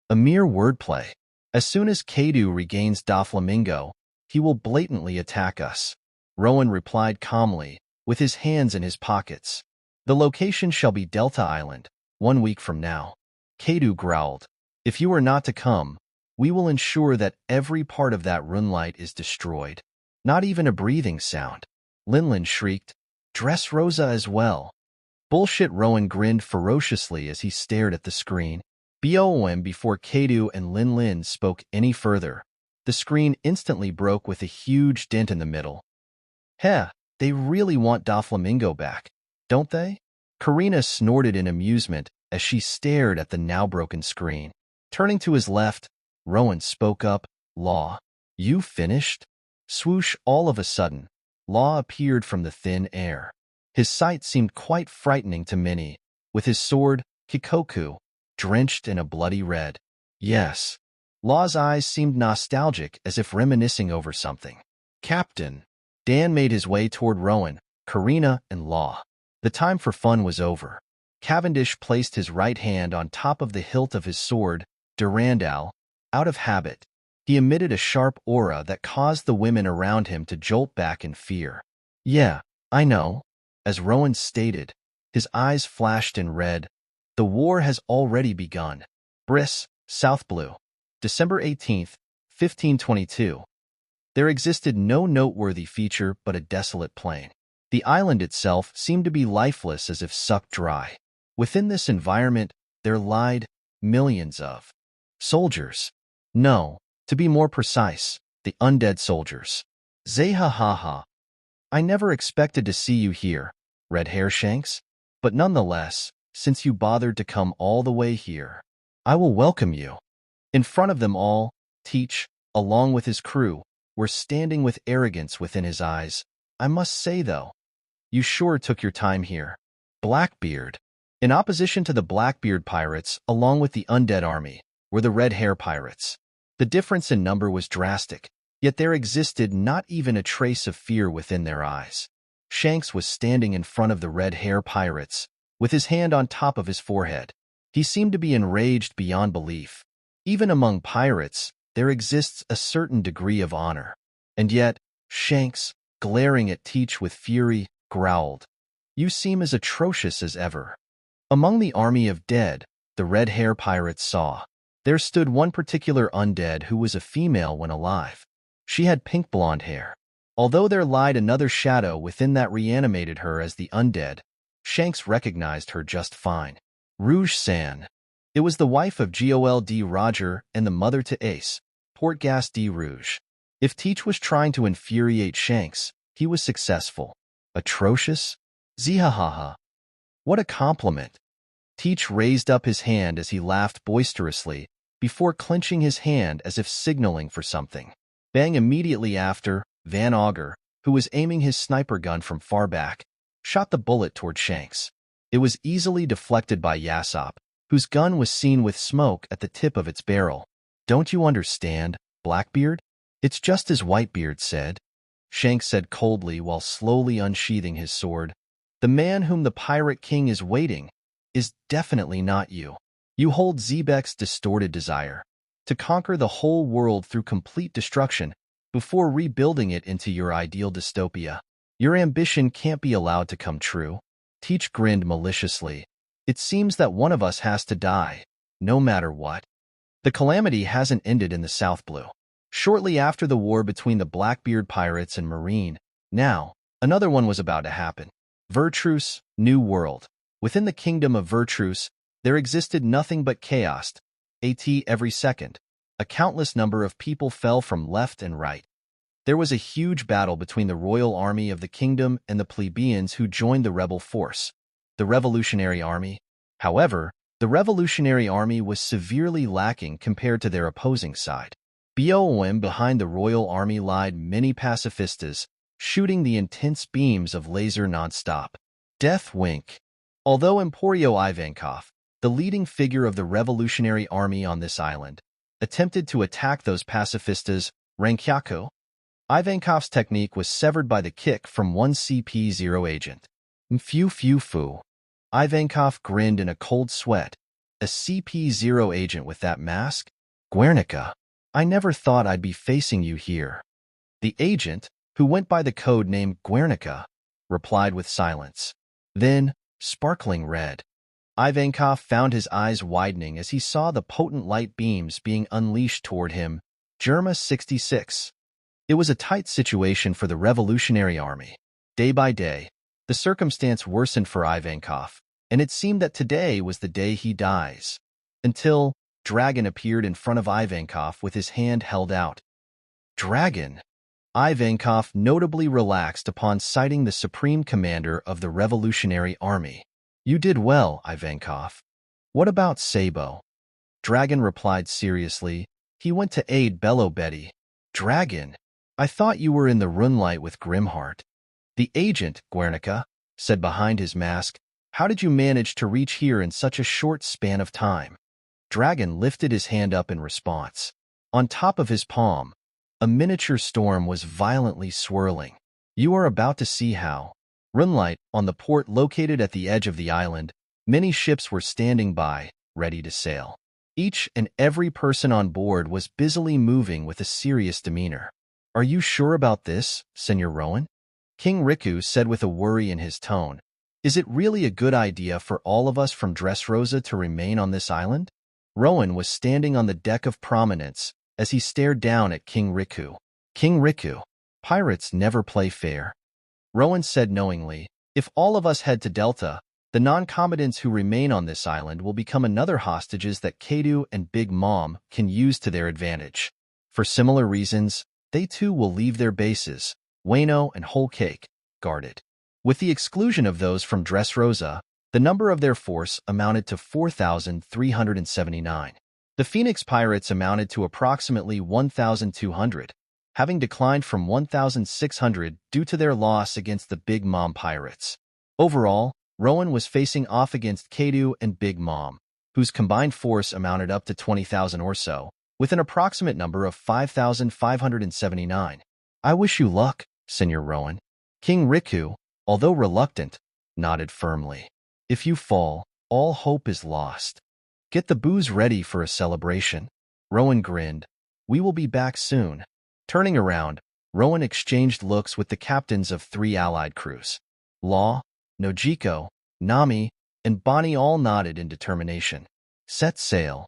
A mere wordplay. As soon as Kadu regains Doflamingo, he will blatantly attack us. Rowan replied calmly, with his hands in his pockets. The location shall be Delta Island, 1 week from now. Kadu growled. If you are not to come, we will ensure that every part of that Runelight is destroyed. Not even a breathing sound. Linlin shrieked. Dressrosa as well. Bullshit. Rowan grinned ferociously as he stared at the screen. BOM. Before Kadu and Lin Lin spoke any further, the screen instantly broke with a huge dent in the middle. Heh, they really want Doflamingo back, don't they? Karina snorted in amusement as she stared at the now broken screen. Turning to his left, Rowan spoke up. Law, you finished? Swoosh. All of a sudden, Law appeared from the thin air. His sight seemed quite frightening to many, with his sword, Kikoku, drenched in a bloody red. Yes. Law's eyes seemed nostalgic, as if reminiscing over something. Captain. Dan made his way toward Rowan, Karina, and Law. The time for fun was over. Cavendish placed his right hand on top of the hilt of his sword, Durandal. Out of habit, He emitted a sharp aura that caused the women around him to jolt back in fear. Yeah, I know. As Rowan stated, his eyes flashed in red. The war has already begun. Briss, South Blue. December 18th, 1522. There existed no noteworthy feature but a desolate plain. The island itself seemed to be lifeless as if sucked dry. Within this environment, there lied millions of soldiers. No, to be more precise, the undead soldiers. Zehahaha. I never expected to see you here, Red Hair Shanks, but nonetheless, since you bothered to come all the way here, I will welcome you. In front of them all, Teach, along with his crew, were standing with arrogance within his eyes. I must say, though, you sure took your time here. Blackbeard. In opposition to the Blackbeard pirates, along with the undead army, were the Red Hair pirates. The difference in number was drastic, yet there existed not even a trace of fear within their eyes. Shanks was standing in front of the Red Hair pirates, with his hand on top of his forehead. He seemed to be enraged beyond belief. Even among pirates, there exists a certain degree of honor. And yet, Shanks, glaring at Teach with fury, growled, "You seem as atrocious as ever." Among the army of dead, the Red Hair pirates saw, there stood one particular undead who was a female when alive. She had pink blonde hair. Although there lied another shadow within that reanimated her as the undead, Shanks recognized her just fine. Rouge San. It was the wife of Gol D. Roger and the mother to Ace, Portgas D. Rouge. If Teach was trying to infuriate Shanks, he was successful. Atrocious? Zihahaha. What a compliment. Teach raised up his hand as he laughed boisterously, before clenching his hand as if signaling for something. Bang immediately after, Van Augur, who was aiming his sniper gun from far back, shot the bullet toward Shanks. It was easily deflected by Yassop, whose gun was seen with smoke at the tip of its barrel. Don't you understand, Blackbeard? It's just as Whitebeard said. Shanks said coldly while slowly unsheathing his sword. The man whom the Pirate King is waiting is definitely not you. You hold Zebek's distorted desire to conquer the whole world through complete destruction before rebuilding it into your ideal dystopia. Your ambition can't be allowed to come true. Teach grinned maliciously. It seems that one of us has to die, no matter what. The calamity hasn't ended in the South Blue. Shortly after the war between the Blackbeard pirates and Marine, now, another one was about to happen. Vertruce, New World. Within the kingdom of Vertruce, there existed nothing but chaos. Every second, a countless number of people fell from left and right. There was a huge battle between the royal army of the kingdom and the plebeians who joined the rebel force, the Revolutionary Army. However, the Revolutionary Army was severely lacking compared to their opposing side. Behind the royal army lied many pacifistas, shooting the intense beams of laser nonstop. Death Wink. Although Emporio Ivankov, the leading figure of the Revolutionary Army on this island, attempted to attack those pacifistas, Rankyako, Ivankov's technique was severed by the kick from one CP0 agent. Fu. Ivankov grinned in a cold sweat. A CP0 agent with that mask? Guernica. I never thought I'd be facing you here. The agent, who went by the code name Guernica, replied with silence. Then, sparkling red. Ivankov found his eyes widening as he saw the potent light beams being unleashed toward him. Germa 66. It was a tight situation for the Revolutionary Army. Day by day, the circumstance worsened for Ivankov, and it seemed that today was the day he dies. Until Dragon appeared in front of Ivankov with his hand held out. Dragon. Ivankov notably relaxed upon sighting the supreme commander of the Revolutionary Army. You did well, Ivankov. What about Sabo? Dragon replied seriously. He went to aid Bello Betty. Dragon, I thought you were in the Runelight with Grimheart. The agent, Guernica, said behind his mask. How did you manage to reach here in such a short span of time? Dragon lifted his hand up in response. On top of his palm, a miniature storm was violently swirling. You are about to see how. Runelight, on the port located at the edge of the island, many ships were standing by, ready to sail. Each and every person on board was busily moving with a serious demeanor. "Are you sure about this, Senor Rowan?" King Riku said with a worry in his tone. "Is it really a good idea for all of us from Dressrosa to remain on this island?" Rowan was standing on the deck of Prominence as he stared down at King Riku. "King Riku, pirates never play fair," Rowan said knowingly. "If all of us head to Delta, the non-combatants who remain on this island will become another hostages that Kadu and Big Mom can use to their advantage. For similar reasons, they too will leave their bases, Wano and Whole Cake, guarded. With the exclusion of those from Dressrosa, the number of their force amounted to 4,379. The Phoenix Pirates amounted to approximately 1,200, having declined from 1,600 due to their loss against the Big Mom Pirates. Overall, Rowan was facing off against Kadu and Big Mom, whose combined force amounted up to 20,000 or so, with an approximate number of 5,579. "I wish you luck, Senor Rowan." King Riku, although reluctant, nodded firmly. "If you fall, all hope is lost. Get the booze ready for a celebration." Rowan grinned. "We will be back soon." Turning around, Rowan exchanged looks with the captains of 3 allied crews. Law, Nojiko, Nami, and Bonnie all nodded in determination. "Set sail."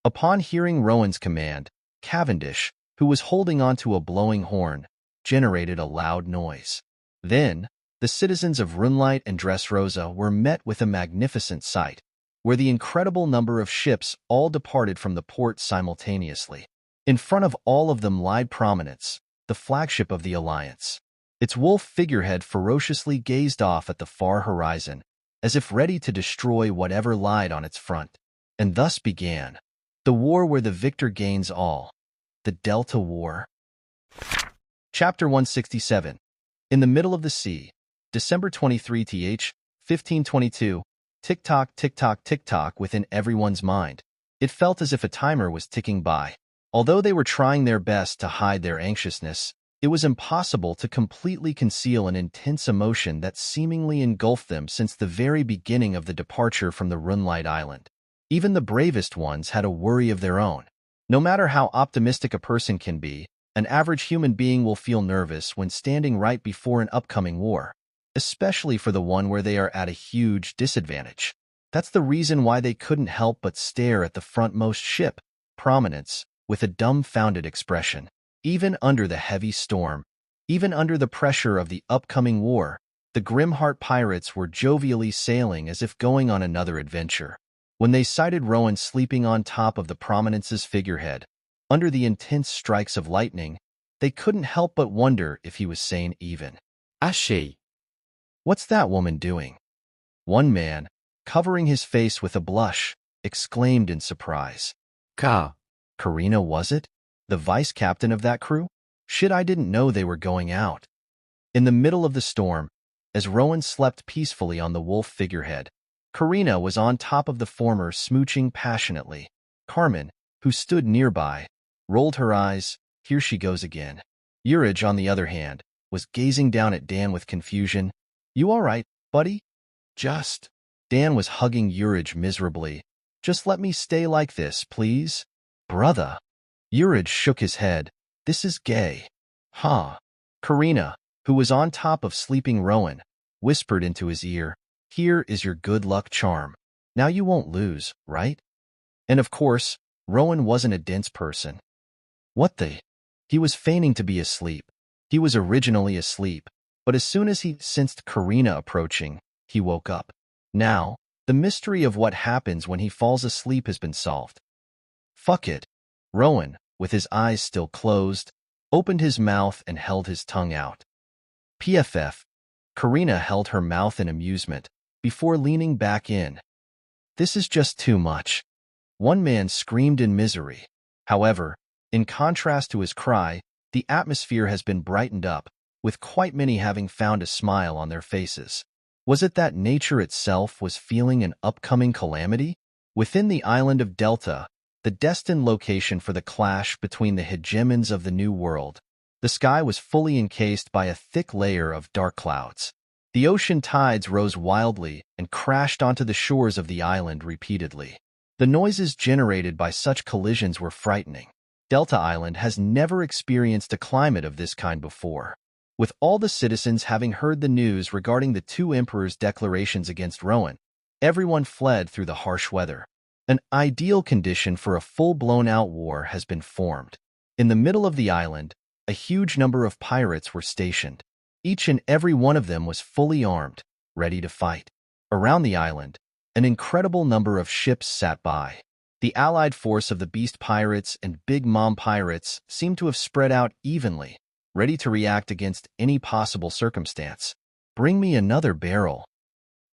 Upon hearing Rowan's command, Cavendish, who was holding onto a blowing horn, generated a loud noise. Then, the citizens of Runelight and Dressrosa were met with a magnificent sight, where the incredible number of ships all departed from the port simultaneously. In front of all of them lied Prominence, the flagship of the Alliance. Its wolf figurehead ferociously gazed off at the far horizon, as if ready to destroy whatever lied on its front. And thus began the war where the victor gains all, the Delta War. Chapter 167. In the Middle of the Sea, December 23th, 1522, tick-tock, tick-tock, tick-tock within everyone's mind. It felt as if a timer was ticking by. Although they were trying their best to hide their anxiousness, it was impossible to completely conceal an intense emotion that seemingly engulfed them since the very beginning of the departure from the Runelight Island. Even the bravest ones had a worry of their own. No matter how optimistic a person can be, an average human being will feel nervous when standing right before an upcoming war, especially for the one where they are at a huge disadvantage. That's the reason why they couldn't help but stare at the frontmost ship, Prominence, with a dumbfounded expression. Even under the heavy storm, even under the pressure of the upcoming war, the Grimheart pirates were jovially sailing as if going on another adventure. When they sighted Rowan sleeping on top of the Prominence's figurehead, under the intense strikes of lightning, they couldn't help but wonder if he was sane even. Achei. "What's that woman doing?" One man, covering his face with a blush, exclaimed in surprise. Ka. Karina, was it? The vice-captain of that crew? Shit, I didn't know they were going out. In the middle of the storm, as Rowan slept peacefully on the wolf figurehead, Karina was on top of the former smooching passionately. Carmen, who stood nearby, rolled her eyes. Here she goes again. Urich, on the other hand, was gazing down at Dan with confusion. "You all right, buddy?" "Just..." Dan was hugging Urich miserably. "Just let me stay like this, please." "Brother." Urich shook his head. "This is gay." "Huh." Karina, who was on top of sleeping Rowan, whispered into his ear, "Here is your good luck charm. Now you won't lose, right?" And of course, Rowan wasn't a dense person. What the? He was feigning to be asleep. He was originally asleep, but as soon as he sensed Karina approaching, he woke up. Now, the mystery of what happens when he falls asleep has been solved. "Fuck it." Rowan, with his eyes still closed, opened his mouth and held his tongue out. PFF. Karina held her mouth in amusement, before leaning back in. "This is just too much." One man screamed in misery. However, in contrast to his cry, the atmosphere has been brightened up, with quite many having found a smile on their faces. Was it that nature itself was feeling an upcoming calamity? Within the island of Delta, the destined location for the clash between the hegemons of the New World, the sky was fully encased by a thick layer of dark clouds. The ocean tides rose wildly and crashed onto the shores of the island repeatedly. The noises generated by such collisions were frightening. Delta Island has never experienced a climate of this kind before. With all the citizens having heard the news regarding the two emperors' declarations against Rowan, everyone fled through the harsh weather. An ideal condition for a full-blown-out war has been formed. In the middle of the island, a huge number of pirates were stationed. Each and every one of them was fully armed, ready to fight. Around the island, an incredible number of ships sat by. The allied force of the Beast Pirates and Big Mom Pirates seemed to have spread out evenly, ready to react against any possible circumstance. "Bring me another barrel."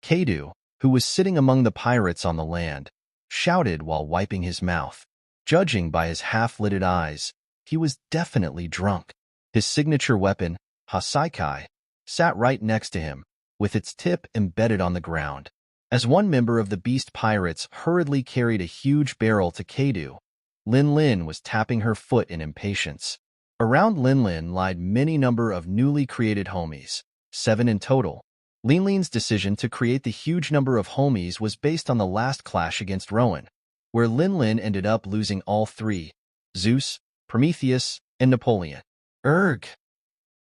Kadu, who was sitting among the pirates on the land, shouted while wiping his mouth. Judging by his half-lidded eyes, he was definitely drunk. His signature weapon, Hasaikai, sat right next to him, with its tip embedded on the ground. As one member of the Beast Pirates hurriedly carried a huge barrel to Kadu, Lin Lin was tapping her foot in impatience. Around Lin Lin lied many number of newly created homies, 7 in total. Lin Lin's decision to create the huge number of homies was based on the last clash against Rowan, where Lin Lin ended up losing all 3, Zeus, Prometheus, and Napoleon. Erg!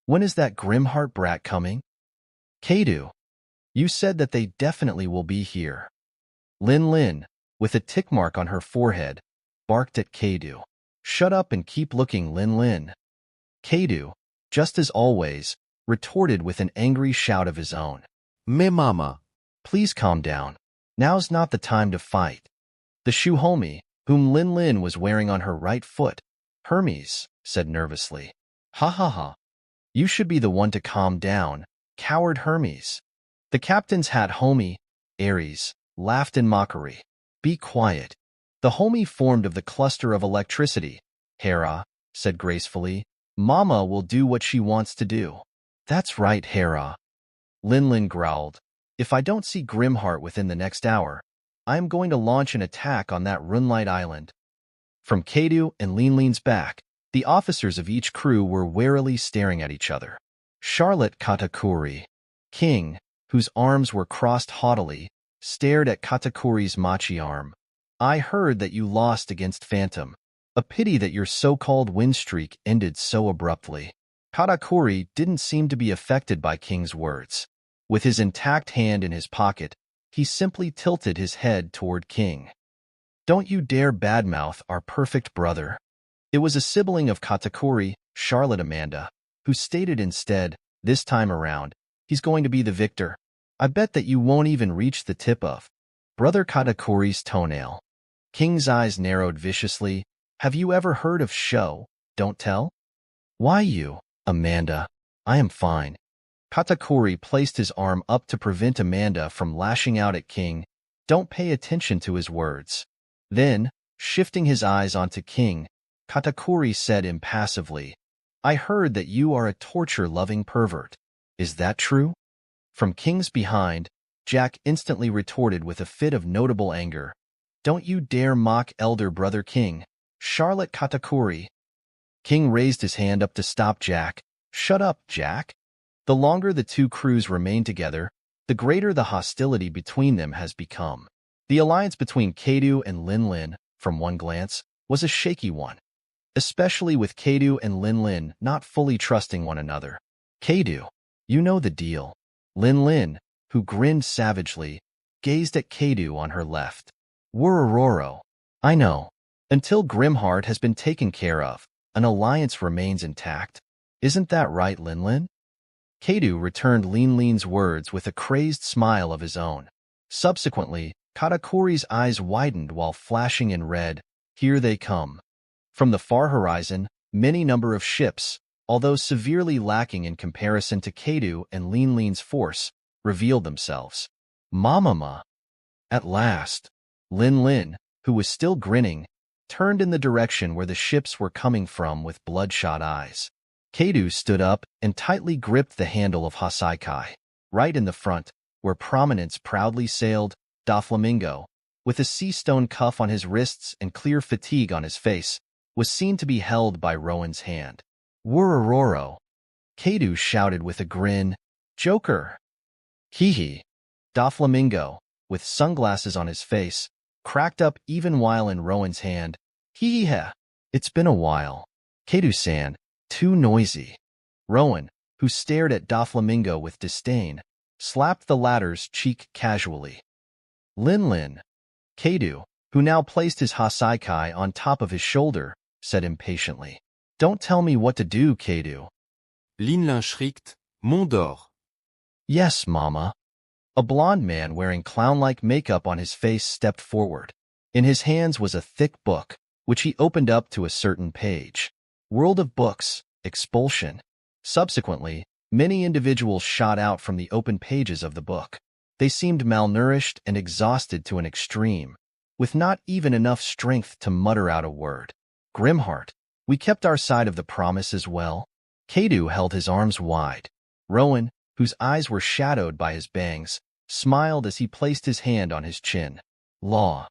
When is that Grimheart brat coming? Kadu, you said that they definitely will be here. Lin Lin, with a tick mark on her forehead, barked at Kadu. Shut up and keep looking, Lin Lin. Kadu, just as always, retorted with an angry shout of his own. Me mama. Please calm down. Now's not the time to fight. The shoe homie, whom Lin Lin was wearing on her right foot, Hermes, said nervously. Ha ha ha. You should be the one to calm down, coward Hermes. The captain's hat homie, Ares, laughed in mockery. Be quiet. The homie formed of the cluster of electricity, Hera, said gracefully. Mama will do what she wants to do. That's right, Hera. Lin Lin growled. If I don't see Grimheart within the next hour, I am going to launch an attack on that Runelight Island. From Kadu and Lin Lin's back, the officers of each crew were warily staring at each other. Charlotte Katakuri, King, whose arms were crossed haughtily, stared at Katakuri's machi arm. I heard that you lost against Phantom. A pity that your so-called win streak ended so abruptly. Katakuri didn't seem to be affected by King's words. With his intact hand in his pocket, he simply tilted his head toward King. Don't you dare badmouth our perfect brother. It was a sibling of Katakuri, Charlotte Amanda, who stated instead, this time around, he's going to be the victor. I bet that you won't even reach the tip of Brother Katakuri's toenail. King's eyes narrowed viciously. Have you ever heard of show, don't tell? Why you, Amanda? I am fine. Katakuri placed his arm up to prevent Amanda from lashing out at King. Don't pay attention to his words. Then, shifting his eyes onto King, Katakuri said impassively, I heard that you are a torture-loving pervert. Is that true? From King's behind, Jack instantly retorted with a fit of notable anger. Don't you dare mock elder brother King, Charlotte Katakuri. King raised his hand up to stop Jack. Shut up, Jack. The longer the two crews remain together, the greater the hostility between them has become. The alliance between Kadu and Lin Lin, from one glance, was a shaky one, especially with Kadu and Lin Lin not fully trusting one another. Kadu, you know the deal. Lin Lin, who grinned savagely, gazed at Kadu on her left. Wurororo. I know. Until Grimheart has been taken care of, an alliance remains intact. Isn't that right, Lin Lin? Kadu returned Lin Lin's words with a crazed smile of his own. Subsequently, Katakuri's eyes widened while flashing in red. Here they come. From the far horizon, many number of ships, although severely lacking in comparison to Kadu and Lin Lin's force, revealed themselves. Mamama! At last, Lin Lin, who was still grinning, turned in the direction where the ships were coming from with bloodshot eyes. Kadu stood up and tightly gripped the handle of Hasaikai. Right in the front, where Prominence proudly sailed, Doflamingo, with a sea stone cuff on his wrists and clear fatigue on his face, was seen to be held by Rowan's hand. Wurororo! Kadu shouted with a grin. Joker! Hee hee! Doflamingo, with sunglasses on his face, cracked up even while in Rowan's hand. Hee hee. It's been a while. Kedu-san, too noisy. Rowan, who stared at Doflamingo with disdain, slapped the latter's cheek casually. Lin, Kedu, who now placed his Hasaikai on top of his shoulder, said impatiently. Don't tell me what to do, Kedu. Lin schriekt, Mont d'Or. Yes, Mama. A blond man wearing clown-like makeup on his face stepped forward. In his hands was a thick book, which he opened up to a certain page. World of Books, Expulsion. Subsequently, many individuals shot out from the open pages of the book. They seemed malnourished and exhausted to an extreme, with not even enough strength to mutter out a word. Grimheart, we kept our side of the promise as well. Kedu held his arms wide. Rowan, whose eyes were shadowed by his bangs, smiled as he placed his hand on his chin. Law,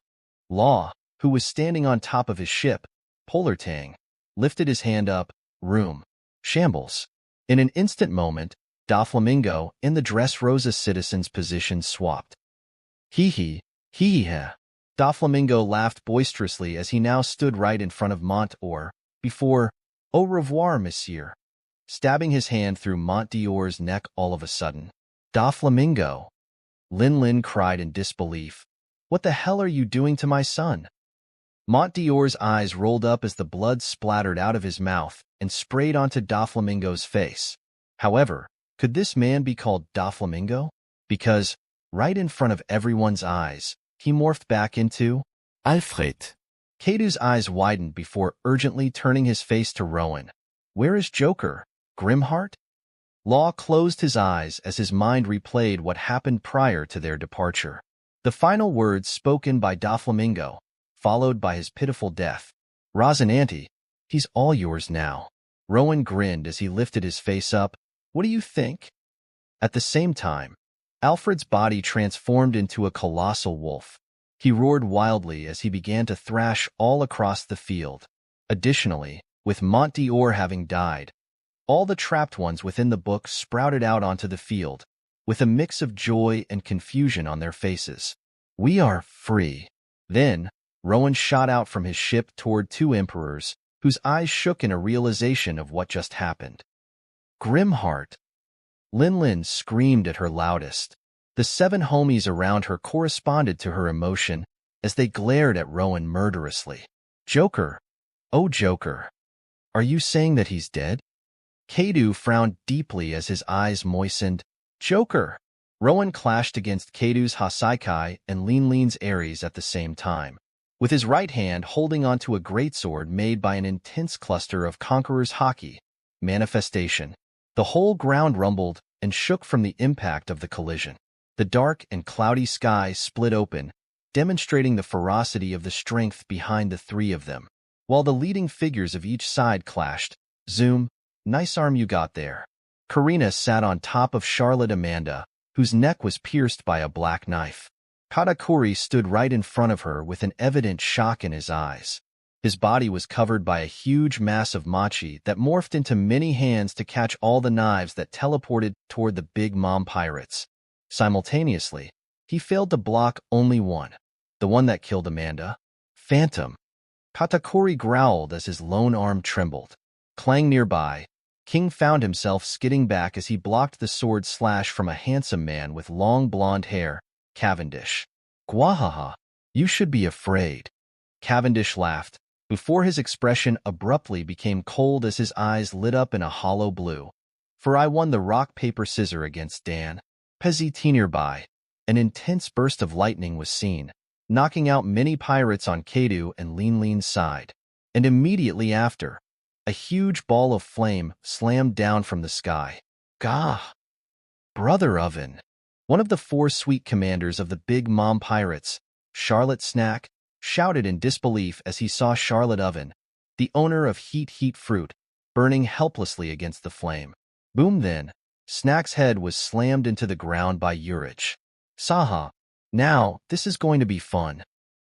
who was standing on top of his ship, Polartang, lifted his hand up. Room. Shambles. In an instant moment, Doflamingo and the Dressrosa citizen's positions swapped. Hee hee. Doflamingo laughed boisterously as he now stood right in front of Mont d'Or, before, Au revoir, monsieur. Stabbing his hand through Mont d'Or's neck all of a sudden. Doflamingo. Lin cried in disbelief. What the hell are you doing to my son? Mont d'Or's eyes rolled up as the blood splattered out of his mouth and sprayed onto Doflamingo's face. However, could this man be called Doflamingo? Because, right in front of everyone's eyes, he morphed back into Alfred. Kedu's eyes widened before urgently turning his face to Rowan. Where is Joker? Grimheart? Law closed his eyes as his mind replayed what happened prior to their departure. The final words spoken by Doflamingo, followed by his pitiful death. Rosinante, he's all yours now. Rowan grinned as he lifted his face up. What do you think? At the same time, Alfred's body transformed into a colossal wolf. He roared wildly as he began to thrash all across the field. Additionally, with Mont d'Or having died, all the trapped ones within the book sprouted out onto the field, with a mix of joy and confusion on their faces. We are free. Then, Rowan shot out from his ship toward two emperors, whose eyes shook in a realization of what just happened. Grimheart. Lin screamed at her loudest. The 7 homies around her corresponded to her emotion as they glared at Rowan murderously. Joker. Oh, Joker. Are you saying that he's dead? Kedu frowned deeply as his eyes moistened. Joker. Rowan clashed against Kedu's Hasaikai and Lin's Aries at the same time, with his right hand holding onto a greatsword made by an intense cluster of Conqueror's Haki. Manifestation. The whole ground rumbled and shook from the impact of the collision. The dark and cloudy sky split open, demonstrating the ferocity of the strength behind the 3 of them, while the leading figures of each side clashed. Zoom, nice arm you got there. Karina sat on top of Charlotte Amanda, whose neck was pierced by a black knife. Katakuri stood right in front of her with an evident shock in his eyes. His body was covered by a huge mass of machi that morphed into many hands to catch all the knives that teleported toward the Big Mom pirates. Simultaneously, he failed to block only one, the one that killed Amanda. Phantom. Katakuri growled as his lone arm trembled. Clang nearby, King found himself skidding back as he blocked the sword slash from a handsome man with long blonde hair, Cavendish. Gwahaha, you should be afraid. Cavendish laughed, before his expression abruptly became cold as his eyes lit up in a hollow blue. For I won the rock-paper-scissor against Dan. Peziti nearby. An intense burst of lightning was seen, knocking out many pirates on Kedu and Lin's side. And immediately after, a huge ball of flame slammed down from the sky. Gah! Brother Oven. One of the 4 sweet commanders of the Big Mom pirates, Charlotte Snack, shouted in disbelief as he saw Charlotte Oven, the owner of Heat Fruit, burning helplessly against the flame. Boom then, Snack's head was slammed into the ground by Urich. Saha, now, this is going to be fun.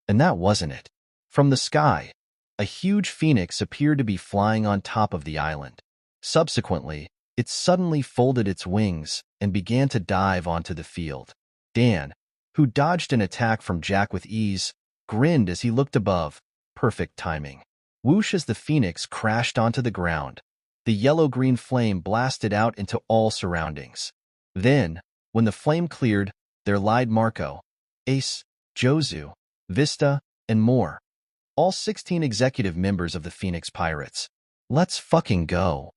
And that wasn't it. From the sky, a huge phoenix appeared to be flying on top of the island. Subsequently, it suddenly folded its wings and began to dive onto the field. Dan, who dodged an attack from Jack with ease, grinned as he looked above. Perfect timing. Whoosh as the phoenix crashed onto the ground. The yellow-green flame blasted out into all surroundings. Then, when the flame cleared, there lied Marco, Ace, Jozu, Vista, and more. All 16 executive members of the Phoenix Pirates. Let's fucking go.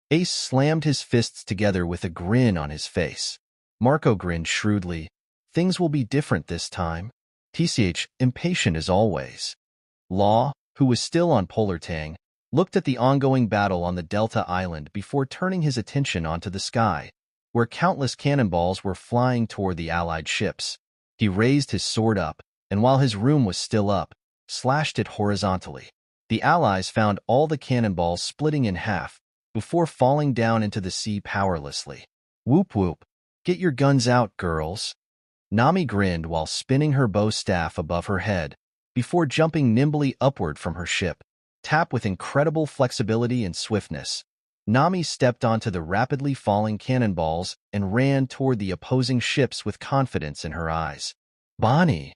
Ace slammed his fists together with a grin on his face. Marco grinned shrewdly. Things will be different this time. TCH, impatient as always. Law, who was still on Polar Tang, looked at the ongoing battle on the Delta Island before turning his attention onto the sky, where countless cannonballs were flying toward the Allied ships. He raised his sword up, and while his room was still up, slashed it horizontally. The Allies found all the cannonballs splitting in half before falling down into the sea powerlessly. Whoop whoop. Get your guns out, girls. Nami grinned while spinning her bow staff above her head, before jumping nimbly upward from her ship. Tap with incredible flexibility and swiftness. Nami stepped onto the rapidly falling cannonballs and ran toward the opposing ships with confidence in her eyes. Bonnie!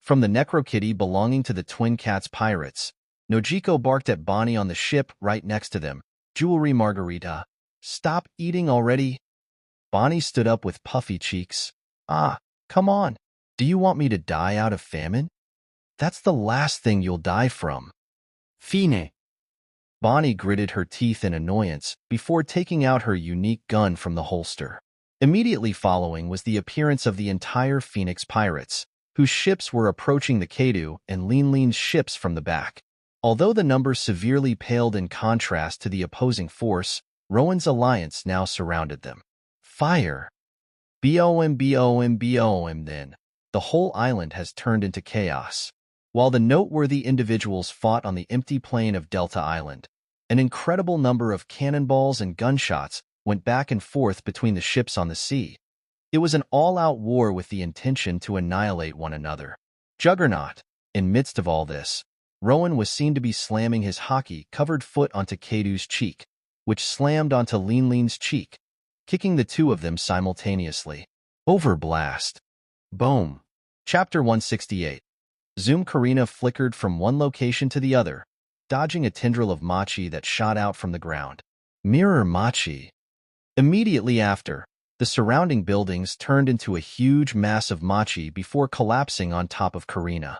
From the Necrokitty belonging to the Twin Cats pirates, Nojiko barked at Bonnie on the ship right next to them. Jewelry Margarita. Stop eating already. Bonnie stood up with puffy cheeks. Ah, come on. Do you want me to die out of famine? That's the last thing you'll die from. Fine. Bonnie gritted her teeth in annoyance before taking out her unique gun from the holster. Immediately following was the appearance of the entire Phoenix Pirates, whose ships were approaching the Kadu and Lean's ships from the back. Although the numbers severely paled in contrast to the opposing force, Rowan's alliance now surrounded them. Fire! BOM then. The whole island has turned into chaos. While the noteworthy individuals fought on the empty plain of Delta Island, an incredible number of cannonballs and gunshots went back and forth between the ships on the sea. It was an all-out war with the intention to annihilate one another. Juggernaut! In midst of all this, Rowan was seen to be slamming his hockey-covered foot onto Kadu's cheek, which slammed onto Lean's cheek, kicking the two of them simultaneously. Overblast. Boom. Chapter 168. Zoom Karina flickered from one location to the other, dodging a tendril of machi that shot out from the ground. Mirror machi. Immediately after, the surrounding buildings turned into a huge mass of machi before collapsing on top of Karina.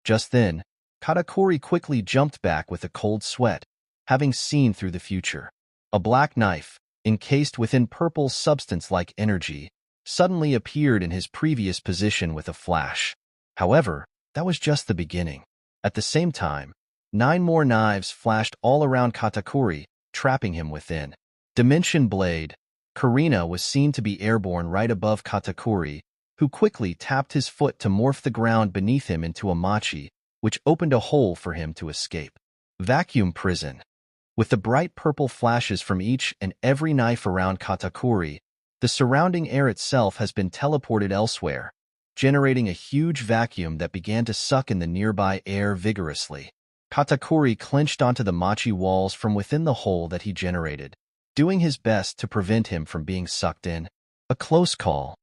Just then, Katakuri quickly jumped back with a cold sweat, having seen through the future. A black knife, encased within purple substance-like energy, suddenly appeared in his previous position with a flash. However, that was just the beginning. At the same time, 9 more knives flashed all around Katakuri, trapping him within. Dimension Blade. Karina was seen to be airborne right above Katakuri, who quickly tapped his foot to morph the ground beneath him into a machi, which opened a hole for him to escape. Vacuum Prison. With the bright purple flashes from each and every knife around Katakuri, the surrounding air itself has been teleported elsewhere, generating a huge vacuum that began to suck in the nearby air vigorously. Katakuri clenched onto the machi walls from within the hole that he generated, doing his best to prevent him from being sucked in. A close call.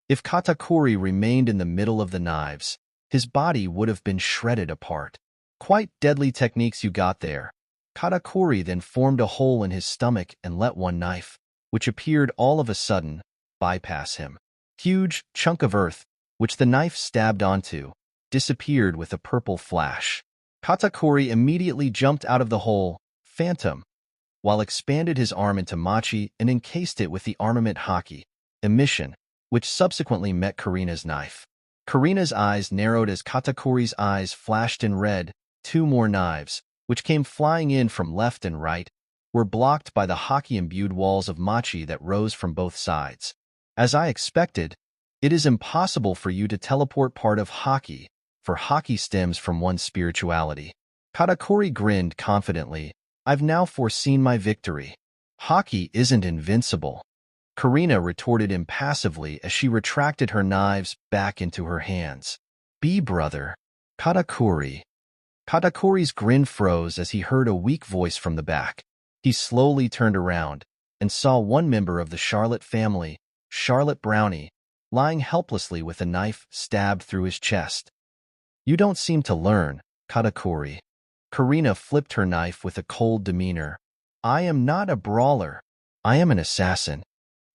If Katakuri remained in the middle of the knives, his body would have been shredded apart. Quite deadly techniques you got there. Katakuri then formed a hole in his stomach and let one knife, which appeared all of a sudden, bypass him. Huge chunk of earth, which the knife stabbed onto, disappeared with a purple flash. Katakuri immediately jumped out of the hole, Phantom, while expanded his arm into machi and encased it with the armament haki, emission, which subsequently met Karina's knife. Karina's eyes narrowed as Katakuri's eyes flashed in red. 2 more knives, which came flying in from left and right, were blocked by the haki-imbued walls of machi that rose from both sides. As I expected, it is impossible for you to teleport part of haki, for haki stems from one's spirituality. Katakuri grinned confidently. I've now foreseen my victory. Haki isn't invincible. Karina retorted impassively as she retracted her knives back into her hands. Be brother. Katakuri. Katakuri's grin froze as he heard a weak voice from the back. He slowly turned around and saw one member of the Charlotte family, Charlotte Brownie, lying helplessly with a knife stabbed through his chest. You don't seem to learn, Katakuri. Karina flipped her knife with a cold demeanor. I am not a brawler. I am an assassin.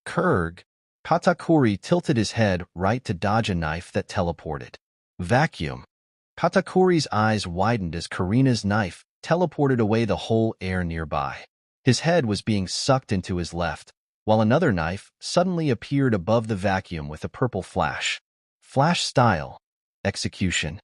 Kurg. Katakuri tilted his head right to dodge a knife that teleported. Vacuum. Katakuri's eyes widened as Karina's knife teleported away the whole air nearby. His head was being sucked into his left, while another knife suddenly appeared above the vacuum with a purple flash. Flash style. Execution.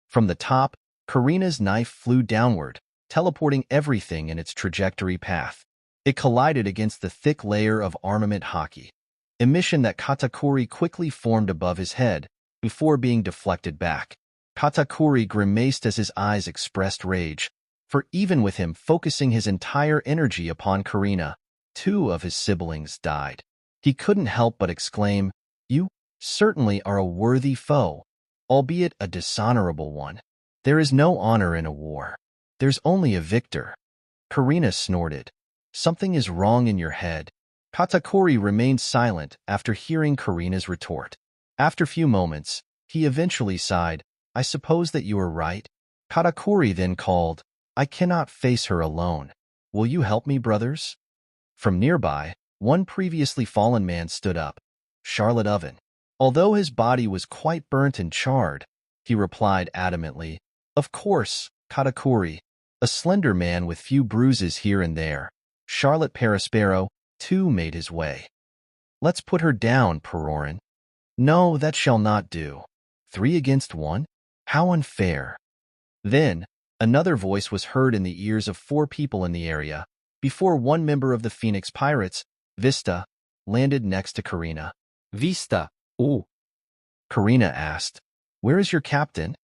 From the top, Karina's knife flew downward, teleporting everything in its trajectory path. It collided against the thick layer of armament haki, emission that Katakuri quickly formed above his head before being deflected back. Katakuri grimaced as his eyes expressed rage, for even with him focusing his entire energy upon Karina, 2 of his siblings died. He couldn't help but exclaim, "You certainly are a worthy foe, albeit a dishonorable one. There is no honor in a war. There's only a victor." Karina snorted. Something is wrong in your head. Katakuri remained silent after hearing Karina's retort. After few moments, he eventually sighed, I suppose that you are right. Katakuri then called, I cannot face her alone. Will you help me, brothers? From nearby, one previously fallen man stood up, Charlotte Oven. Although his body was quite burnt and charred, he replied adamantly, Of course, Katakuri, a slender man with few bruises here and there. Charlotte Perispero, too, made his way. Let's put her down, Perorin. No, that shall not do. 3 against 1? How unfair. Then, another voice was heard in the ears of 4 people in the area, before one member of the Phoenix Pirates, Vista, landed next to Karina. Vista. Oh. Karina asked, Where is your captain?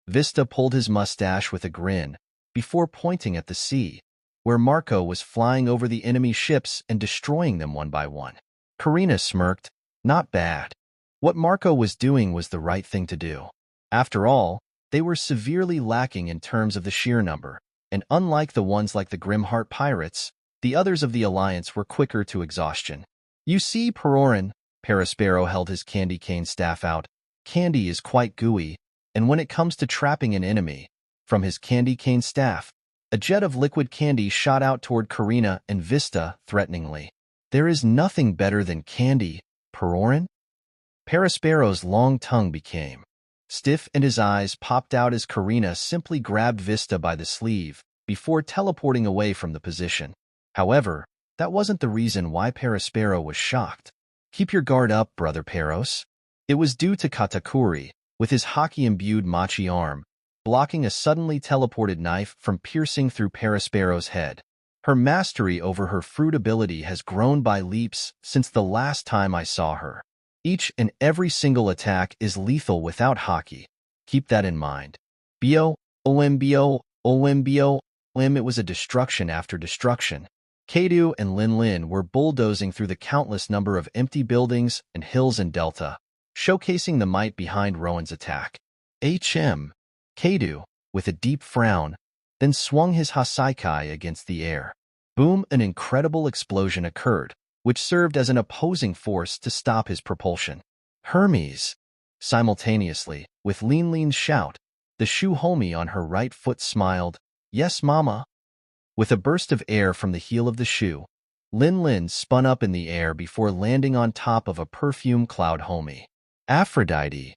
Vista pulled his mustache with a grin, before pointing at the sea, where Marco was flying over the enemy ships and destroying them one by one. Karina smirked, Not bad. What Marco was doing was the right thing to do. After all, they were severely lacking in terms of the sheer number, and unlike the ones like the Grimheart Pirates, the others of the Alliance were quicker to exhaustion. You see, Perorin, Perispero held his candy cane staff out. Candy is quite gooey, and when it comes to trapping an enemy, from his candy cane staff, a jet of liquid candy shot out toward Karina and Vista threateningly. There is nothing better than candy, Perorin? Perispero's long tongue became stiff and his eyes popped out as Karina simply grabbed Vista by the sleeve before teleporting away from the position. However, that wasn't the reason why Perispero was shocked. Keep your guard up, brother Peros. It was due to Katakuri, with his hockey-imbued machi arm, blocking a suddenly teleported knife from piercing through Perispero's head. Her mastery over her fruit ability has grown by leaps since the last time I saw her. Each and every single attack is lethal without hockey. Keep that in mind. Bio, Olembio, Olembio, Olem. It was a destruction after destruction. Kadu and Lin Lin were bulldozing through the countless number of empty buildings and hills in Delta, showcasing the might behind Rowan's attack. Kadu, with a deep frown, then swung his Hasaikai against the air. Boom! An incredible explosion occurred, which served as an opposing force to stop his propulsion. Hermes! Simultaneously, with Lin Lin's shout, the shoe homie on her right foot smiled, Yes, mama. With a burst of air from the heel of the shoe, Lin Lin spun up in the air before landing on top of a perfume cloud homie. Aphrodite.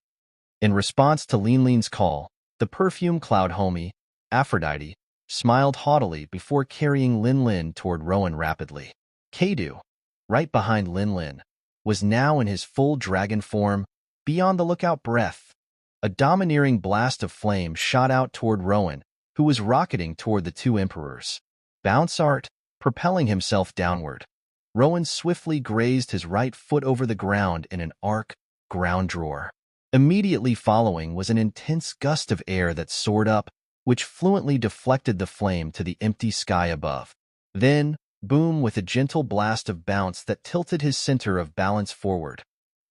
In response to Lin Lin's call, the perfume cloud homie, Aphrodite, smiled haughtily before carrying Lin Lin toward Rowan rapidly. Kadu, right behind Lin Lin, was now in his full dragon form, beyond the lookout breath. A domineering blast of flame shot out toward Rowan, who was rocketing toward the 2 emperors. Bounce art, propelling himself downward. Rowan swiftly grazed his right foot over the ground in an arc, ground drawer. Immediately following was an intense gust of air that soared up, which fluently deflected the flame to the empty sky above. Then, boom, with a gentle blast of bounce that tilted his center of balance forward.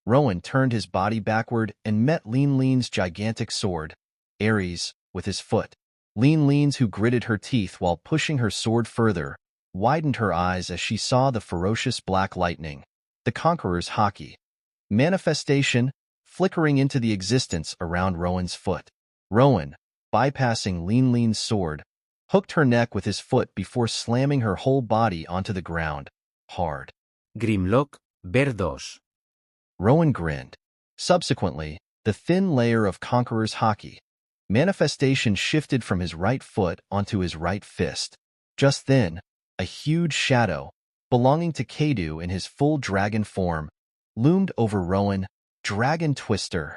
Rowan turned his body backward and met Lin Lin's gigantic sword, Ares, with his foot. Lin Lin's, who gritted her teeth while pushing her sword further, widened her eyes as she saw the ferocious black lightning, the conqueror's hockey manifestation, flickering into the existence around Rowan's foot. Rowan, bypassing Lean's sword, hooked her neck with his foot before slamming her whole body onto the ground, hard. Grimlock, ver 2. Rowan grinned. Subsequently, the thin layer of Conqueror's Haki manifestation shifted from his right foot onto his right fist. Just then, a huge shadow, belonging to Kadu in his full dragon form, loomed over Rowan, Dragon Twister.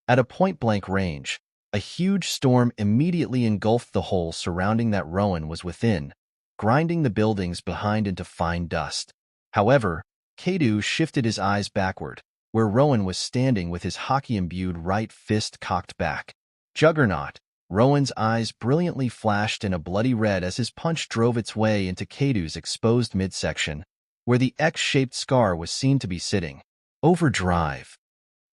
At a point-blank range, a huge storm immediately engulfed the hole surrounding that Rowan was within, grinding the buildings behind into fine dust. However, Kadu shifted his eyes backward, where Rowan was standing with his hockey-imbued right fist cocked back. Juggernaut, Rowan's eyes brilliantly flashed in a bloody red as his punch drove its way into Kadu's exposed midsection, where the X-shaped scar was seen to be sitting. Overdrive.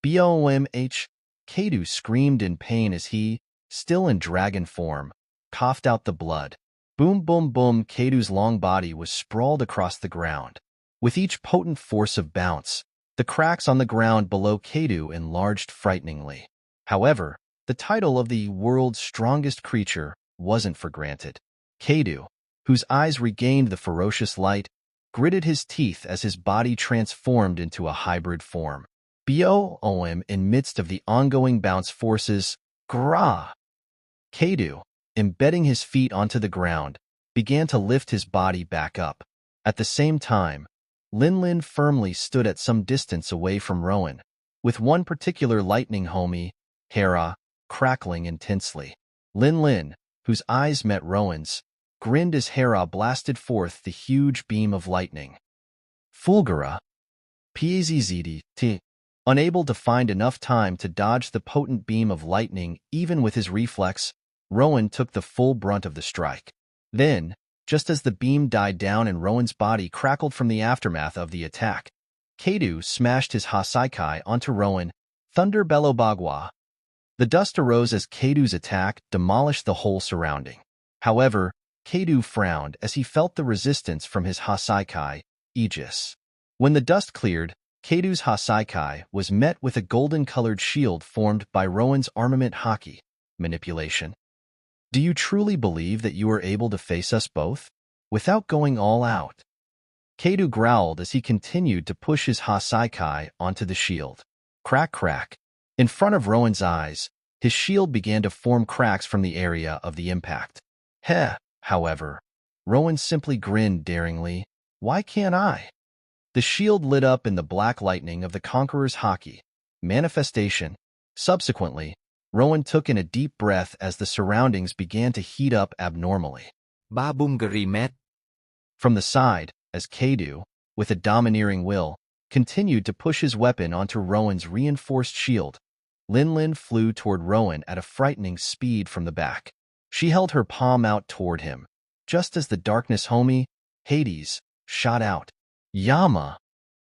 BOMH. Kadu screamed in pain as he, still in dragon form, coughed out the blood. Boom, boom, boom. Kadu's long body was sprawled across the ground. With each potent force of bounce, the cracks on the ground below Kadu enlarged frighteningly. However, the title of the world's strongest creature wasn't for granted. Kadu, whose eyes regained the ferocious light, gritted his teeth as his body transformed into a hybrid form. BOOM in midst of the ongoing bounce forces, Gra. Kadu, embedding his feet onto the ground, began to lift his body back up. At the same time, Lin firmly stood at some distance away from Rowan, with one particular lightning homie, Hera, crackling intensely. Lin, whose eyes met Rowan's, grinned as Hera blasted forth the huge beam of lightning. Fulgura. PAZZT. Unable to find enough time to dodge the potent beam of lightning even with his reflex, Rowan took the full brunt of the strike. Then, just as the beam died down and Rowan's body crackled from the aftermath of the attack, Kadu smashed his Hasaikai onto Rowan, Thunder Bellow Bagua. The dust arose as Kadu's attack demolished the whole surrounding. However, Kadu frowned as he felt the resistance from his Hasaikai, Aegis. When the dust cleared, Kadu's Hasaikai was met with a golden-colored shield formed by Rowan's armament Haki manipulation. Do you truly believe that you are able to face us both, without going all out? Kadu growled as he continued to push his Hasaikai onto the shield. Crack, crack. In front of Rowan's eyes, his shield began to form cracks from the area of the impact. However, Rowan simply grinned daringly. Why can't I? The shield lit up in the black lightning of the Conqueror's Haki manifestation. Subsequently, Rowan took in a deep breath as the surroundings began to heat up abnormally. Babumgarimet. From the side, as Kadu, with a domineering will, continued to push his weapon onto Rowan's reinforced shield, Lin flew toward Rowan at a frightening speed from the back. She held her palm out toward him, just as the darkness homie, Hades, shot out. Yama!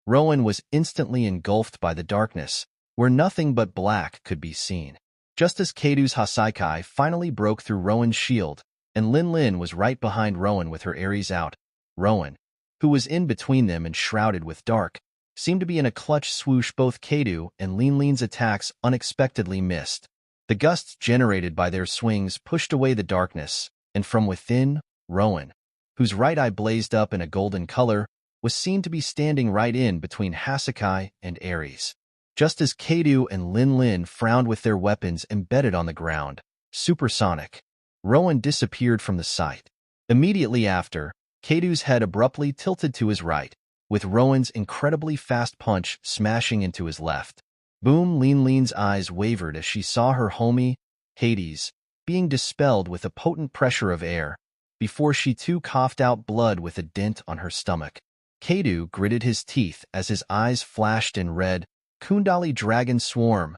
Rowan was instantly engulfed by the darkness, where nothing but black could be seen. Just as Kadu's Hasaikai finally broke through Rowan's shield, and Lin was right behind Rowan with her Aries out, Rowan, who was in between them and shrouded with dark, seemed to be in a clutch swoosh. Both Kadu and Lin's attacks unexpectedly missed. The gusts generated by their swings pushed away the darkness, and from within, Rowan, whose right eye blazed up in a golden color, was seen to be standing right in between Hasaikai and Aries. Just as Kadu and Lin frowned with their weapons embedded on the ground, supersonic, Rowan disappeared from the sight. Immediately after, Kadu's head abruptly tilted to his right, with Rowan's incredibly fast punch smashing into his left. Boom! Lin's eyes wavered as she saw her homie, Hades, being dispelled with a potent pressure of air, before she too coughed out blood with a dent on her stomach. Kadu gritted his teeth as his eyes flashed in red, Kundali Dragon Swarm.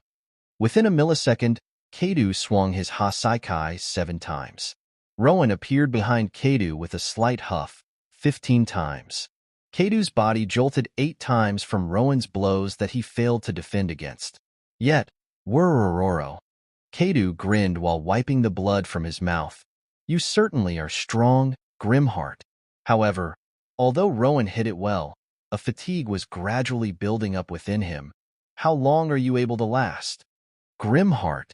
Within a millisecond, Kadu swung his Hasaikai 7 times. Rowan appeared behind Kadu with a slight huff, 15 times. Kadu's body jolted 8 times from Rowan's blows that he failed to defend against. Yet, Wurrororo. Kadu grinned while wiping the blood from his mouth. You certainly are strong, Grimheart. However, although Rowan hit it well, a fatigue was gradually building up within him. How long are you able to last? Grimheart.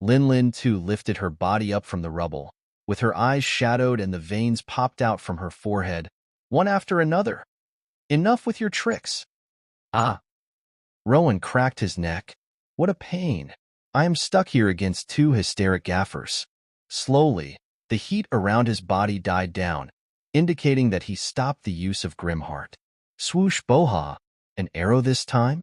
Lin Lin too lifted her body up from the rubble, with her eyes shadowed and the veins popped out from her forehead, one after another. Enough with your tricks. Ah, Rowan cracked his neck. What a pain. I am stuck here against two hysteric gaffers. Slowly, the heat around his body died down, indicating that he stopped the use of Grimheart. Swoosh boha, an arrow this time?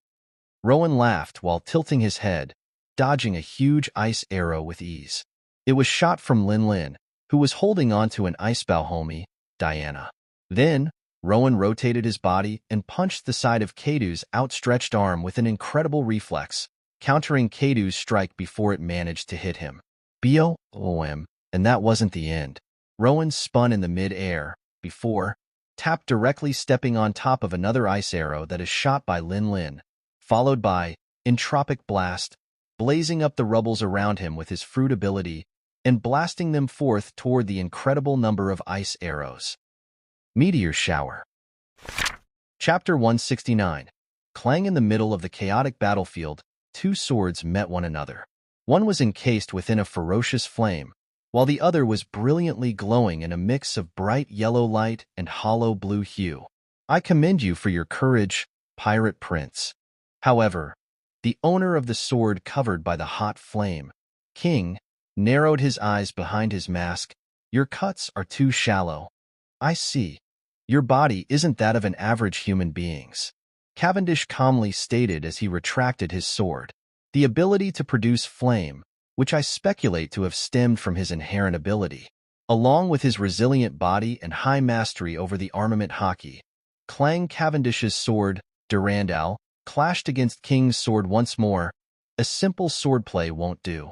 Rowan laughed while tilting his head, dodging a huge ice arrow with ease. It was shot from Lin Lin, who was holding onto an icebow homie, Diana. Then, Rowan rotated his body and punched the side of Kadu's outstretched arm with an incredible reflex, countering Kadu's strike before it managed to hit him. BOOM, and that wasn't the end. Rowan spun in the mid-air, before, tapped directly stepping on top of another ice arrow that is shot by Lin Lin, followed by Entropic Blast, blazing up the rubbles around him with his fruit ability and blasting them forth toward the incredible number of ice arrows. Meteor Shower. Chapter 169. Clang in the middle of the chaotic battlefield, two swords met one another. One was encased within a ferocious flame, while the other was brilliantly glowing in a mix of bright yellow light and hollow blue hue. I commend you for your courage, Pirate Prince. However, the owner of the sword covered by the hot flame, King, narrowed his eyes behind his mask. Your cuts are too shallow. I see. Your body isn't that of an average human being's. Cavendish calmly stated as he retracted his sword. The ability to produce flame, which I speculate to have stemmed from his inherent ability, along with his resilient body and high mastery over the armament hockey. Clang Cavendish's sword, Durandal, clashed against King's sword once more. A simple swordplay won't do.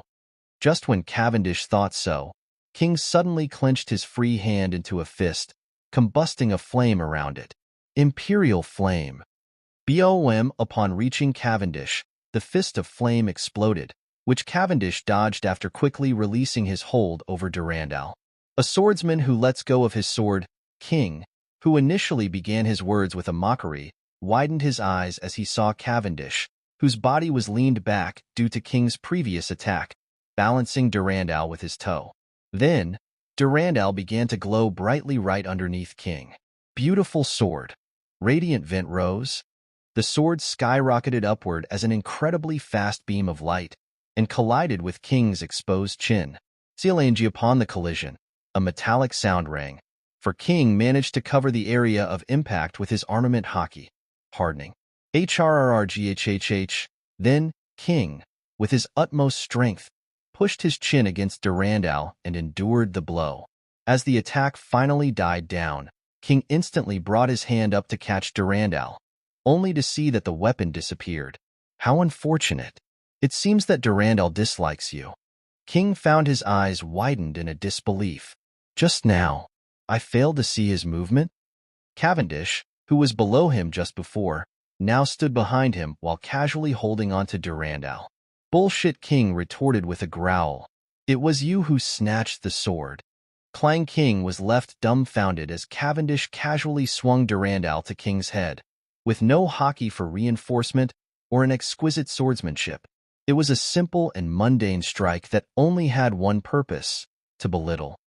Just when Cavendish thought so, King suddenly clenched his free hand into a fist, combusting a flame around it. Imperial Flame. BOM. Upon reaching Cavendish, the fist of flame exploded, which Cavendish dodged after quickly releasing his hold over Durandal. A swordsman who lets go of his sword, King, who initially began his words with a mockery, widened his eyes as he saw Cavendish, whose body was leaned back due to King's previous attack, balancing Durandal with his toe. Then, Durandal began to glow brightly right underneath King. Beautiful sword. Radiant vent rose. The sword skyrocketed upward as an incredibly fast beam of light and collided with King's exposed chin. Sealing upon the collision, a metallic sound rang, for King managed to cover the area of impact with his armament hockey, hardening. HRRRGHHH. Then, King, with his utmost strength, pushed his chin against Durandal and endured the blow. As the attack finally died down, King instantly brought his hand up to catch Durandal, only to see that the weapon disappeared. How unfortunate. It seems that Durandal dislikes you. King found his eyes widened in a disbelief. Just now, I failed to see his movement? Cavendish, who was below him just before, now stood behind him while casually holding on to Durandal. Bullshit, King retorted with a growl. It was you who snatched the sword. Clang King was left dumbfounded as Cavendish casually swung Durandal to King's head, with no hockey for reinforcement or an exquisite swordsmanship. It was a simple and mundane strike that only had one purpose, to belittle.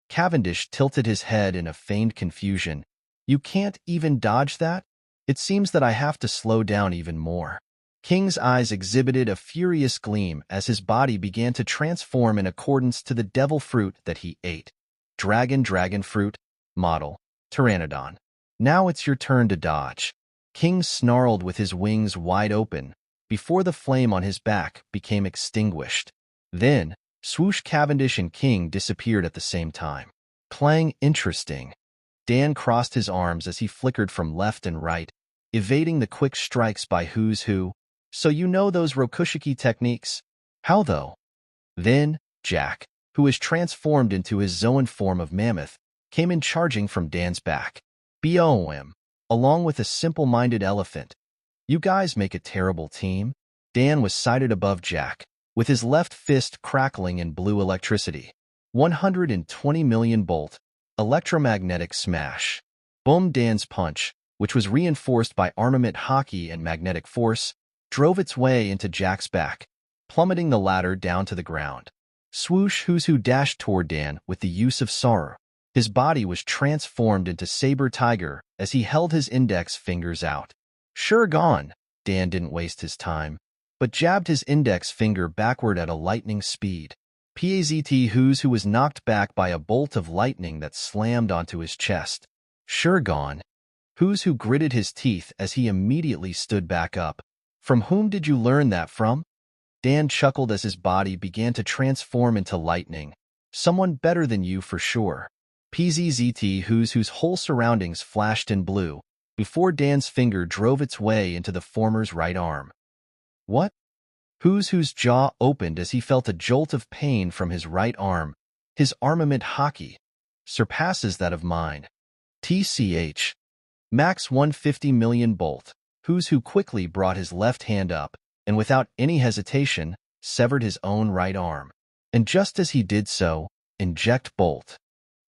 Cavendish tilted his head in a feigned confusion. You can't even dodge that? It seems that I have to slow down even more. King's eyes exhibited a furious gleam as his body began to transform in accordance to the devil fruit that he ate. Dragon fruit, model, Pteranodon. Now it's your turn to dodge. King snarled with his wings wide open, before the flame on his back became extinguished. Then, swoosh, Cavendish and King disappeared at the same time. Clang, interesting. Dan crossed his arms as he flickered from left and right, evading the quick strikes by Who's Who. So you know those Rokushiki techniques? How though? Then, Jack, who was transformed into his Zoan form of mammoth, came in charging from Dan's back. BOM, along with a simple-minded elephant. You guys make a terrible team. Dan was sighted above Jack, with his left fist crackling in blue electricity. 120 million bolt, electromagnetic smash. Boom. Dan's punch, which was reinforced by armament hockey and magnetic force, drove its way into Jack's back, plummeting the latter down to the ground. Swoosh! Who's Who dashed toward Dan with the use of sorrow. His body was transformed into Saber Tiger as he held his index fingers out. Sure gone. Dan didn't waste his time, but jabbed his index finger backward at a lightning speed. Pazt Who's Who was knocked back by a bolt of lightning that slammed onto his chest. Sure gone. Who's Who gritted his teeth as he immediately stood back up. From whom did you learn that from? Dan chuckled as his body began to transform into lightning. Someone better than you for sure. PZZT Who's Who's whole surroundings flashed in blue before Dan's finger drove its way into the former's right arm. What? Who's Who's jaw opened as he felt a jolt of pain from his right arm. His armament hockey surpasses that of mine. TCH. Max 150 million bolt. Who's Who quickly brought his left hand up and without any hesitation severed his own right arm. And just as he did so, inject bolt.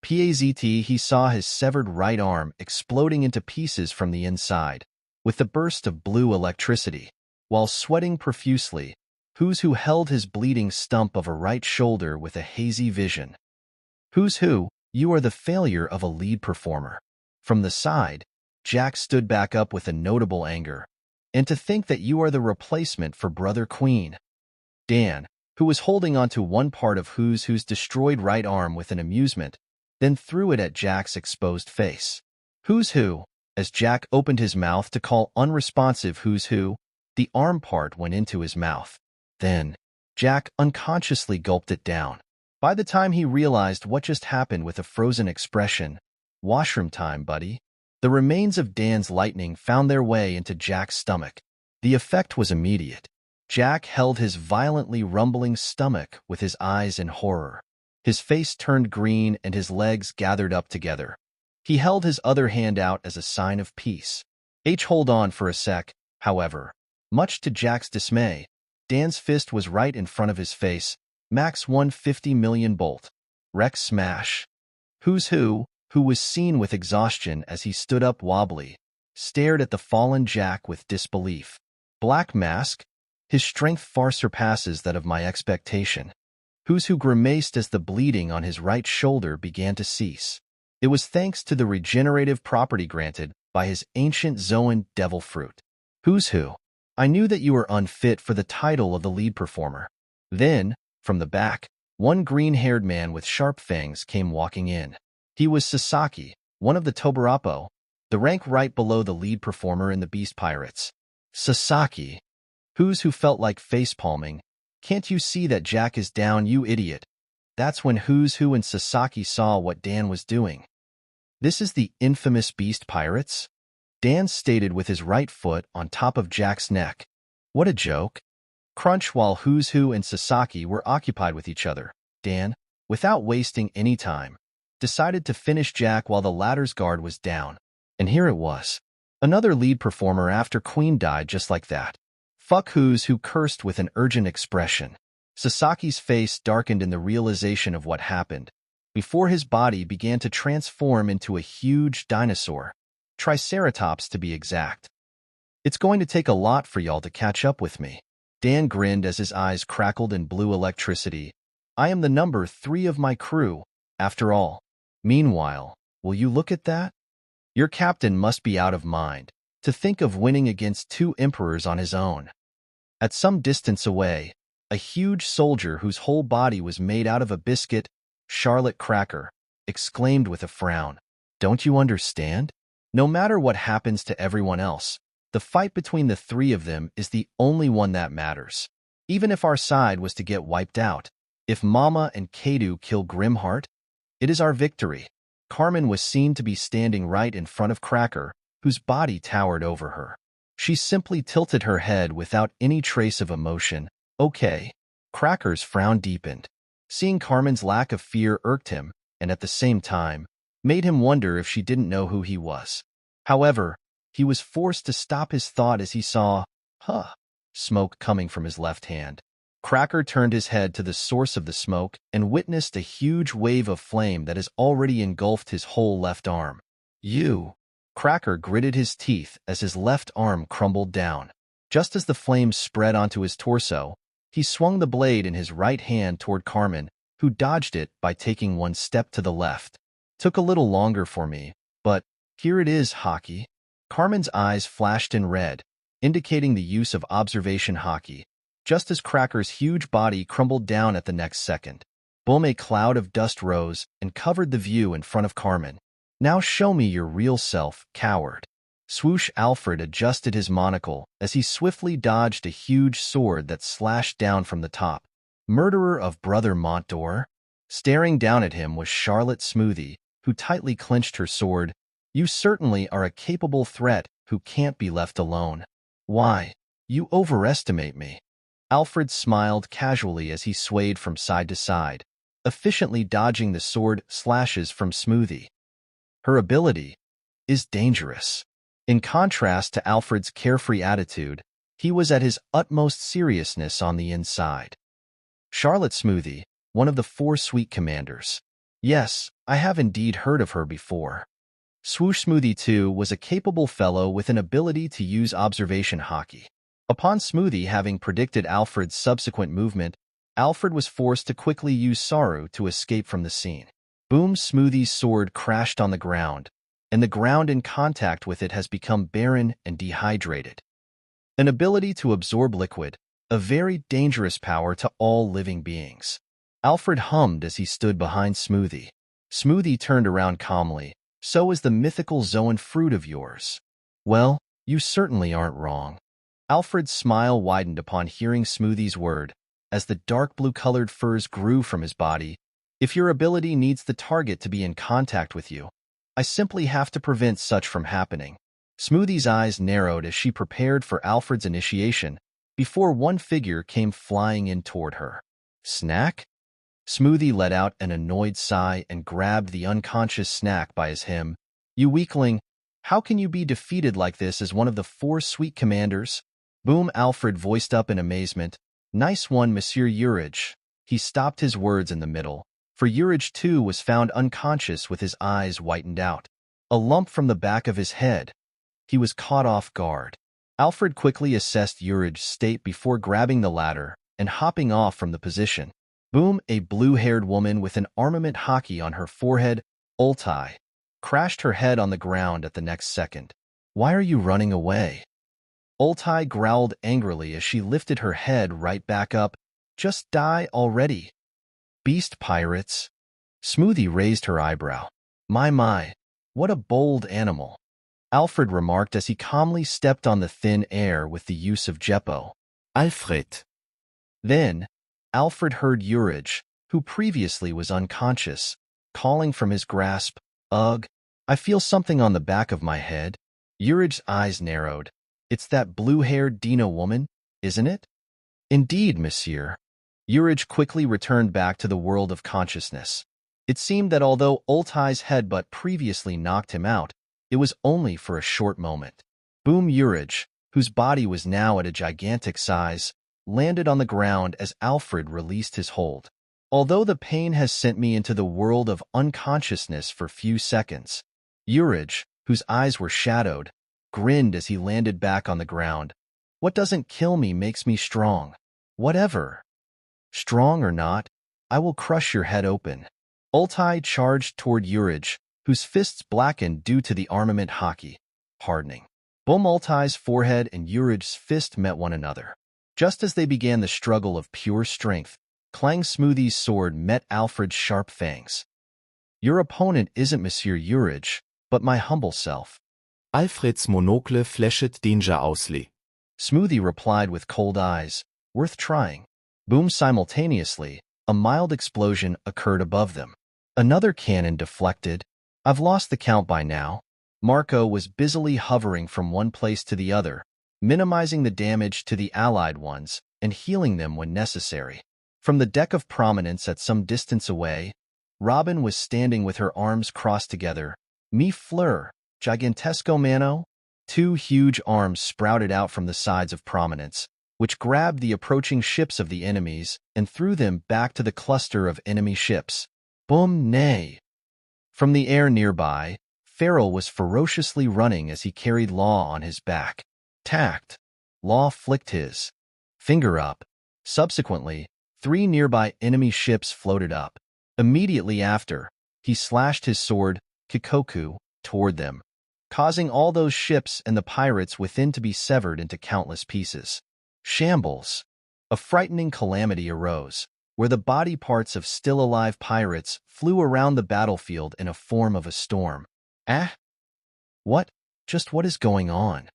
PAZT he saw his severed right arm exploding into pieces from the inside, with a burst of blue electricity. While sweating profusely, Who's Who held his bleeding stump of a right shoulder with a hazy vision. Who's Who, you are the failure of a lead performer. From the side, Jack stood back up with a notable anger. And to think that you are the replacement for Brother Queen. Dan, who was holding onto one part of Who's Who's destroyed right arm with an amusement, then threw it at Jack's exposed face. Who's Who, as Jack opened his mouth to call unresponsive Who's Who, the arm part went into his mouth. Then, Jack unconsciously gulped it down. By the time he realized what just happened with a frozen expression, washroom time, buddy. The remains of Dan's lightning found their way into Jack's stomach. The effect was immediate. Jack held his violently rumbling stomach with his eyes in horror. His face turned green and his legs gathered up together. He held his other hand out as a sign of peace. Hold on for a sec, however. Much to Jack's dismay, Dan's fist was right in front of his face. Max 150 million bolt. Rex smash. Who's Who was seen with exhaustion as he stood up wobbly, stared at the fallen Jack with disbelief. Black Mask? His strength far surpasses that of my expectation. Who's Who grimaced as the bleeding on his right shoulder began to cease. It was thanks to the regenerative property granted by his ancient Zoan devil fruit. Who's Who? I knew that you were unfit for the title of the lead performer. Then, from the back, one green-haired man with sharp fangs came walking in. He was Sasaki, one of the Tobarapo, the rank right below the lead performer in the Beast Pirates. Sasaki. Who's Who felt like facepalming. Can't you see that Jack is down, you idiot? That's when Who's Who and Sasaki saw what Dan was doing. This is the infamous Beast Pirates? Dan stated with his right foot on top of Jack's neck. What a joke. Crunch. While Who's Who and Sasaki were occupied with each other, Dan, without wasting any time, decided to finish Jack while the latter's guard was down. And here it was. Another lead performer after Queen died just like that. Fuck. Who's Who cursed with an urgent expression. Sasaki's face darkened in the realization of what happened, before his body began to transform into a huge dinosaur. Triceratops to be exact. It's going to take a lot for y'all to catch up with me. Dan grinned as his eyes crackled in blue electricity. I am the number 3 of my crew, after all. Meanwhile, will you look at that? Your captain must be out of mind to think of winning against 2 emperors on his own. At some distance away, a huge soldier whose whole body was made out of a biscuit, Charlotte cracker, exclaimed with a frown. Don't you understand? No matter what happens to everyone else, the fight between the 3 of them is the only one that matters. Even if our side was to get wiped out, if Mama and Kadu kill Grimheart, it is our victory. Carmen was seen to be standing right in front of Cracker, whose body towered over her. She simply tilted her head without any trace of emotion. Okay. Cracker's frown deepened. Seeing Carmen's lack of fear irked him, and at the same time, made him wonder if she didn't know who he was. However, he was forced to stop his thought as he saw, smoke coming from his left hand. Cracker turned his head to the source of the smoke and witnessed a huge wave of flame that has already engulfed his whole left arm. You! Cracker gritted his teeth as his left arm crumbled down. Just as the flames spread onto his torso, He swung the blade in his right hand toward Carmen, who dodged it by taking one step to the left. Took a little longer for me, but here it is, Haki. Carmen's eyes flashed in red, indicating the use of observation Haki, just as Cracker's huge body crumbled down at the next second. Boom! A cloud of dust rose and covered the view in front of Carmen. Now show me your real self, coward. Swoosh! Alfred adjusted his monocle as he swiftly dodged a huge sword that slashed down from the top. Murderer of Brother Montdor? Staring down at him was Charlotte Smoothie, who tightly clenched her sword. You certainly are a capable threat who can't be left alone. Why? You overestimate me. Alfred smiled casually as he swayed from side to side, efficiently dodging the sword slashes from Smoothie. Her ability is dangerous. In contrast to Alfred's carefree attitude, he was at his utmost seriousness on the inside. Charlotte Smoothie, one of the 4 sweet commanders. Yes, I have indeed heard of her before. Swoosh Smoothie too was a capable fellow with an ability to use observation Haki. Upon Smoothie having predicted Alfred's subsequent movement, Alfred was forced to quickly use Saru to escape from the scene. Boom! Smoothie's sword crashed on the ground, and the ground in contact with it has become barren and dehydrated. An ability to absorb liquid, a very dangerous power to all living beings. Alfred hummed as he stood behind Smoothie. Smoothie turned around calmly. So is the mythical Zoan fruit of yours. Well, you certainly aren't wrong. Alfred's smile widened upon hearing Smoothie's word, as the dark blue-colored furs grew from his body. If your ability needs the target to be in contact with you, I simply have to prevent such from happening. Smoothie's eyes narrowed as she prepared for Alfred's initiation, before one figure came flying in toward her. Snack? Smoothie let out an annoyed sigh and grabbed the unconscious Snack by his hem. You weakling, how can you be defeated like this as one of the 4 sweet commanders? Boom! Alfred voiced up in amazement. Nice one, Monsieur Urage. He stopped his words in the middle, for Urage too was found unconscious with his eyes whitened out. A lump from the back of his head. He was caught off guard. Alfred quickly assessed Urage's state before grabbing the ladder and hopping off from the position. Boom! A blue-haired woman with an armament Haki on her forehead, Ultai, crashed her head on the ground at the next second. Why are you running away? Ultai growled angrily as she lifted her head right back up. Just die already. Beast pirates. Smoothie raised her eyebrow. My, what a bold animal. Alfred remarked as he calmly stepped on the thin air with the use of Jeppo. Alfred. Then, Alfred heard Urage, who previously was unconscious, calling from his grasp, Ugh, I feel something on the back of my head. Urage's eyes narrowed. It's that blue-haired Dino woman, isn't it? Indeed, monsieur. Urage quickly returned back to the world of consciousness. It seemed that although Ultai's headbutt previously knocked him out, it was only for a short moment. Boom! Urage, whose body was now at a gigantic size, landed on the ground as Alfred released his hold. Although the pain has sent me into the world of unconsciousness for few seconds, Urage, whose eyes were shadowed, grinned as he landed back on the ground. What doesn't kill me makes me strong. Whatever. Strong or not, I will crush your head open. Ultai charged toward Urage, whose fists blackened due to the armament Haki, hardening. Boom! Ultai's forehead and Urage's fist met one another. Just as they began the struggle of pure strength, Clang Smoothie's sword met Alfred's sharp fangs. Your opponent isn't Monsieur Urage, but my humble self. Alfreds Monocle flashet danger ausli. Smoothie replied with cold eyes, worth trying. Boom! Simultaneously, a mild explosion occurred above them. Another cannon deflected. I've lost the count by now. Marco was busily hovering from one place to the other, minimizing the damage to the allied ones and healing them when necessary. From the deck of prominence at some distance away, Robin was standing with her arms crossed together. Mi fleur, gigantesco mano? 2 huge arms sprouted out from the sides of prominence, which grabbed the approaching ships of the enemies and threw them back to the cluster of enemy ships. Boom! Nay! From the air nearby, Farrell was ferociously running as he carried Law on his back. Tact. Law flicked his finger up, Subsequently, 3 nearby enemy ships floated up. Immediately after, he slashed his sword, Kikoku, toward them, causing all those ships and the pirates within to be severed into countless pieces. Shambles. A frightening calamity arose, where the body parts of still-alive pirates flew around the battlefield in a form of a storm. Ah? What? Just what is going on?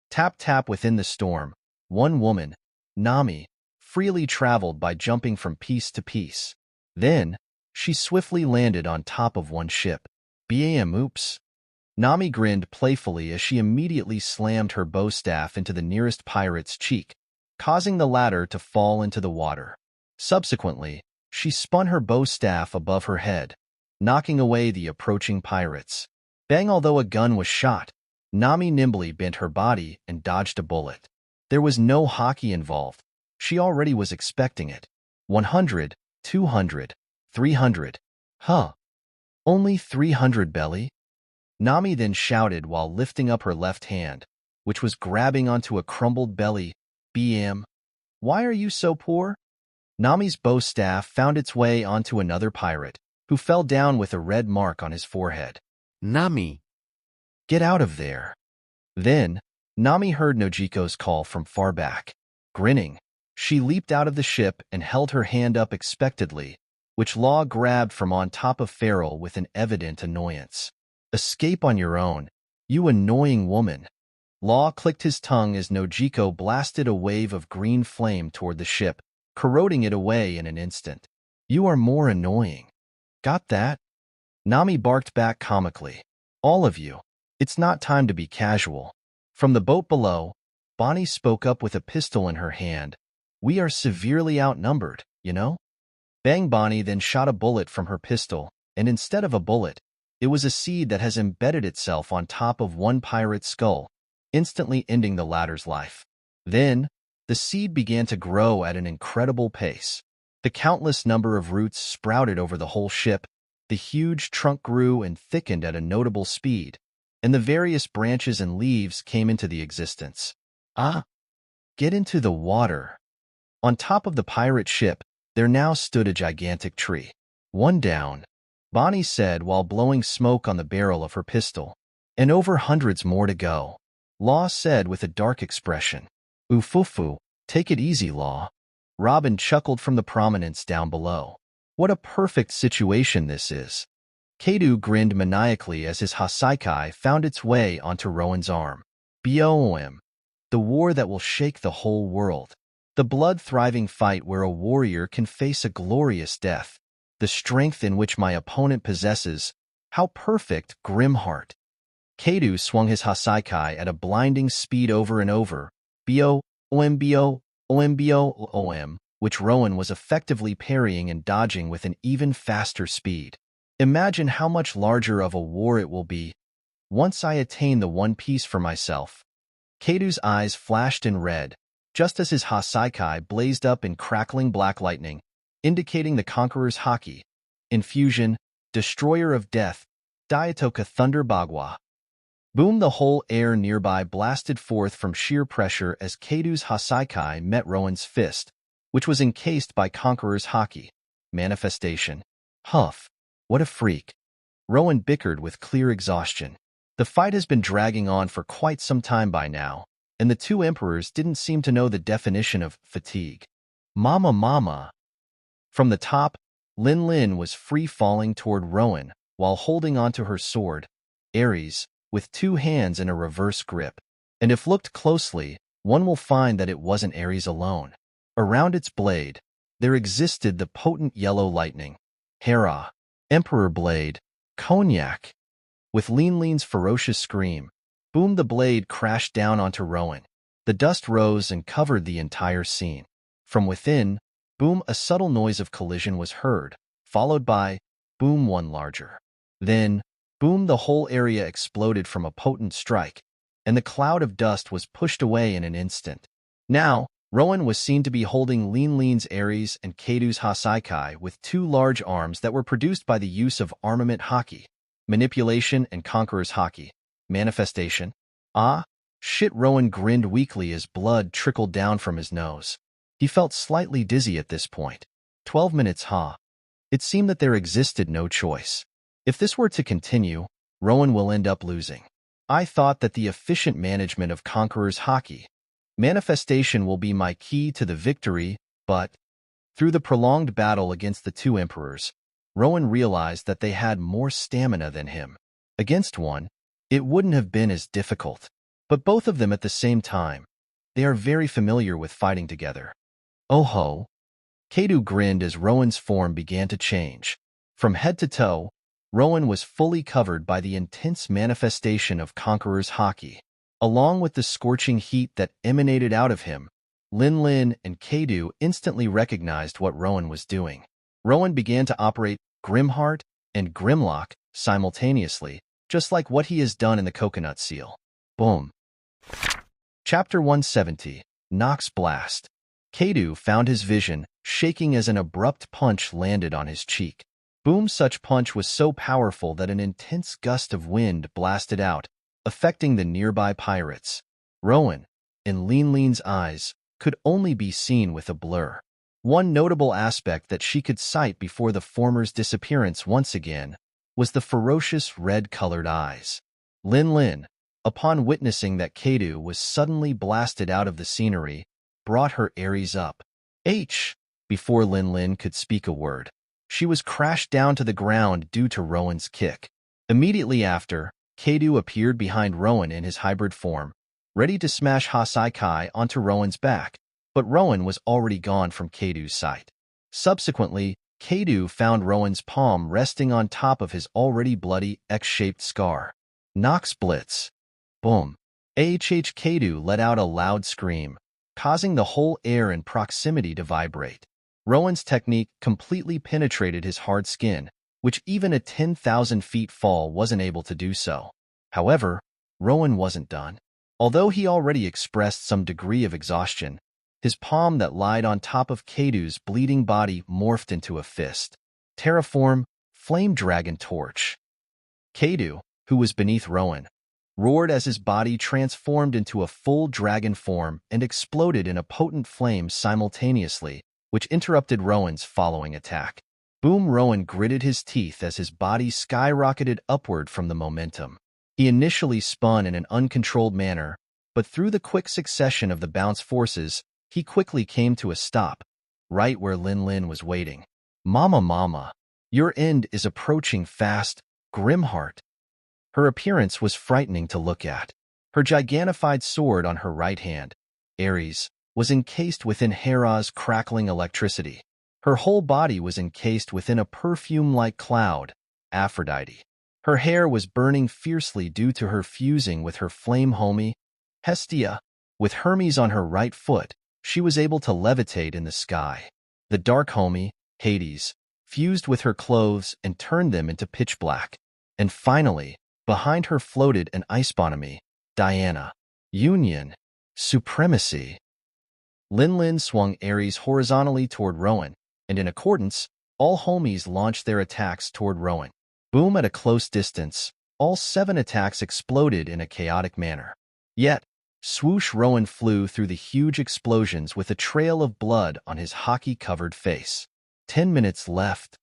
Tap tap within the storm, one woman, Nami, freely traveled by jumping from piece to piece. Then, she swiftly landed on top of one ship. Bam, oops. Nami grinned playfully as she immediately slammed her bow staff into the nearest pirate's cheek, causing the latter to fall into the water. Subsequently, she spun her bow staff above her head, knocking away the approaching pirates. Bang! Although a gun was shot, Nami nimbly bent her body and dodged a bullet. There was no hockey involved. She already was expecting it. 100, 200, 300. Huh. Only 300 belly? Nami then shouted while lifting up her left hand, which was grabbing onto a crumbled belly. BM. Why are you so poor? Nami's bow staff found its way onto another pirate, who fell down with a red mark on his forehead. Nami. Get out of there. Then, Nami heard Nojiko's call from far back. Grinning, she leaped out of the ship and held her hand up expectantly, which Law grabbed from on top of Farrell with an evident annoyance. Escape on your own, you annoying woman. Law clicked his tongue as Nojiko blasted a wave of green flame toward the ship, corroding it away in an instant. You are more annoying. Got that? Nami barked back comically. All of you. It's not time to be casual. From the boat below, Bonnie spoke up with a pistol in her hand. We are severely outnumbered, you know? Bang! Bonnie then shot a bullet from her pistol, and instead of a bullet, it was a seed that has embedded itself on top of one pirate's skull, instantly ending the latter's life. Then, the seed began to grow at an incredible pace. The countless number of roots sprouted over the whole ship, the huge trunk grew and thickened at a notable speed, and the various branches and leaves came into the existence. Ah! Get into the water. On top of the pirate ship, there now stood a gigantic tree. One down, Bonnie said while blowing smoke on the barrel of her pistol. And over hundreds more to go. Law said with a dark expression. Oofufu, take it easy, Law. Robin chuckled from the prominence down below. What a perfect situation this is. Kadu grinned maniacally as his Hasaikai found its way onto Rowan's arm. BOM. The war that will shake the whole world. The blood-thriving fight where a warrior can face a glorious death. The strength in which my opponent possesses. How perfect, Grimheart. Kadu swung his Hasaikai at a blinding speed over and over. BOM, which Rowan was effectively parrying and dodging with an even faster speed. Imagine how much larger of a war it will be once I attain the One Piece for myself. Kadu's eyes flashed in red, just as his Hasaikai blazed up in crackling black lightning, indicating the Conqueror's Haki. Infusion, Destroyer of Death, Diatoka Thunder Bagua. Boom! The whole air nearby blasted forth from sheer pressure as Kadu's Hasaikai met Rowan's fist, which was encased by Conqueror's Haki. Manifestation. Huff. What a freak. Rowan bickered with clear exhaustion. The fight has been dragging on for quite some time by now, and the two emperors didn't seem to know the definition of fatigue. Mama. From the top, Lin Lin was free-falling toward Rowan while holding onto her sword, Ares, with two hands in a reverse grip. And if looked closely, one will find that it wasn't Ares alone. Around its blade, there existed the potent yellow lightning. Hera, Emperor Blade, Cognac. With Lin Lin's ferocious scream, boom! The blade crashed down onto Rowan. The dust rose and covered the entire scene. From within, boom! A subtle noise of collision was heard, followed by, boom! One larger. Then, boom! The whole area exploded from a potent strike, and the cloud of dust was pushed away in an instant. Now, Rowan was seen to be holding Lin Lin's Ares and Kadu's Hasaikai with two large arms that were produced by the use of armament Haki, manipulation and Conqueror's Haki. Manifestation. Ah, shit! Rowan grinned weakly as blood trickled down from his nose. He felt slightly dizzy at this point. 12 minutes, huh? It seemed that there existed no choice. If this were to continue, Rowan will end up losing. I thought that the efficient management of Conqueror's hockey manifestation will be my key to the victory, but through the prolonged battle against the two emperors, Rowan realized that they had more stamina than him. Against one, it wouldn't have been as difficult, but both of them at the same time, they are very familiar with fighting together. Oh ho! Kadu grinned as Rowan's form began to change. From head to toe, Rowan was fully covered by the intense manifestation of Conqueror's hockey. Along with the scorching heat that emanated out of him, Lin and Kadu instantly recognized what Rowan was doing. Rowan began to operate Grimheart and Grimlock simultaneously, just like what he has done in the Coconut Seal. Boom. Chapter 170, Nox Blast. Kadu found his vision shaking as an abrupt punch landed on his cheek. Boom! Such punch was so powerful that an intense gust of wind blasted out, affecting the nearby pirates. Rowan, in Lin's eyes, could only be seen with a blur. One notable aspect that she could sight before the former's disappearance once again was the ferocious red-colored eyes. Lin, upon witnessing that Kadu was suddenly blasted out of the scenery, brought her Aries up. Before Lin could speak a word, she was crashed down to the ground due to Rowan's kick. Immediately after, Kadu appeared behind Rowan in his hybrid form, ready to smash Hasaikai onto Rowan's back, but Rowan was already gone from Kadu's sight. Subsequently, Kadu found Rowan's palm resting on top of his already bloody X-shaped scar. Nox Blitz. Boom. Kadu let out a loud scream, causing the whole air in proximity to vibrate. Rowan's technique completely penetrated his hard skin, which even a 10,000 feet fall wasn't able to do so. However, Rowan wasn't done. Although he already expressed some degree of exhaustion, his palm that lied on top of Kadu's bleeding body morphed into a fist. Terraform, Flame Dragon Torch. Kadu, who was beneath Rowan, roared as his body transformed into a full dragon form and exploded in a potent flame simultaneously, which interrupted Rowan's following attack. Boom! Rowan gritted his teeth as his body skyrocketed upward from the momentum. He initially spun in an uncontrolled manner, but through the quick succession of the bounce forces, he quickly came to a stop, right where Lin was waiting. Mama, your end is approaching fast, Grimheart. Her appearance was frightening to look at. Her gigantified sword on her right hand, Aries, was encased within Hera's crackling electricity. Her whole body was encased within a perfume-like cloud, Aphrodite. Her hair was burning fiercely due to her fusing with her flame homie, Hestia. With Hermes on her right foot, she was able to levitate in the sky. The dark homie, Hades, fused with her clothes and turned them into pitch black. And finally, behind her floated an icebonomy, Diana. Union. Supremacy. Lin swung Ares horizontally toward Rowan, and in accordance, all homies launched their attacks toward Rowan. Boom! At a close distance, all 7 attacks exploded in a chaotic manner. Yet, swoosh! Rowan flew through the huge explosions with a trail of blood on his hockey-covered face. 10 minutes left.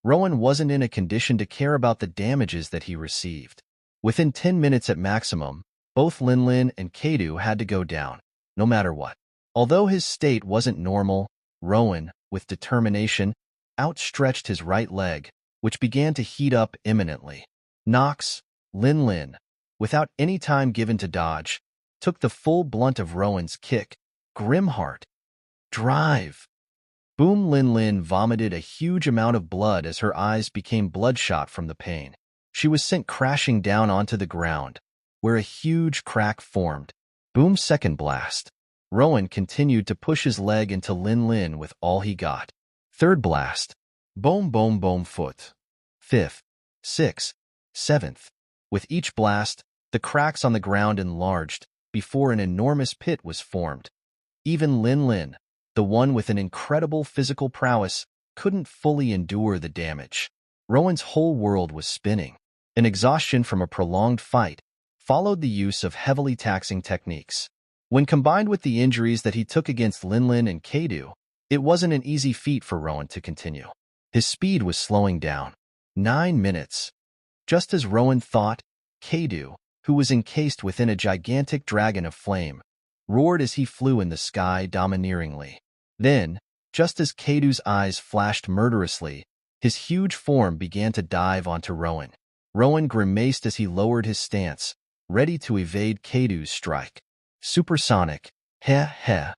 Rowan wasn't in a condition to care about the damages that he received. Within 10 minutes at maximum, both Lin and Kadu had to go down, no matter what. Although his state wasn't normal, Rowan, with determination, outstretched his right leg, which began to heat up imminently. Nox, Lin, without any time given to dodge, took the full blunt of Rowan's kick. Grimheart. Drive. Boom! Lin vomited a huge amount of blood as her eyes became bloodshot from the pain. She was sent crashing down onto the ground, where a huge crack formed. Boom! Second blast. Rowan continued to push his leg into Lin with all he got. Third blast. Boom! Foot. Fifth. Sixth. Seventh. With each blast, the cracks on the ground enlarged before an enormous pit was formed. Even Lin, the one with an incredible physical prowess, couldn't fully endure the damage. Rowan's whole world was spinning. An exhaustion from a prolonged fight followed the use of heavily taxing techniques. When combined with the injuries that he took against Linlin and Kadu, it wasn't an easy feat for Rowan to continue. His speed was slowing down. 9 minutes. Just as Rowan thought, Kadu, who was encased within a gigantic dragon of flame, roared as he flew in the sky domineeringly. Then, just as Kadu's eyes flashed murderously, his huge form began to dive onto Rowan. Rowan grimaced as he lowered his stance, ready to evade Kadu's strike. Supersonic, heh heh.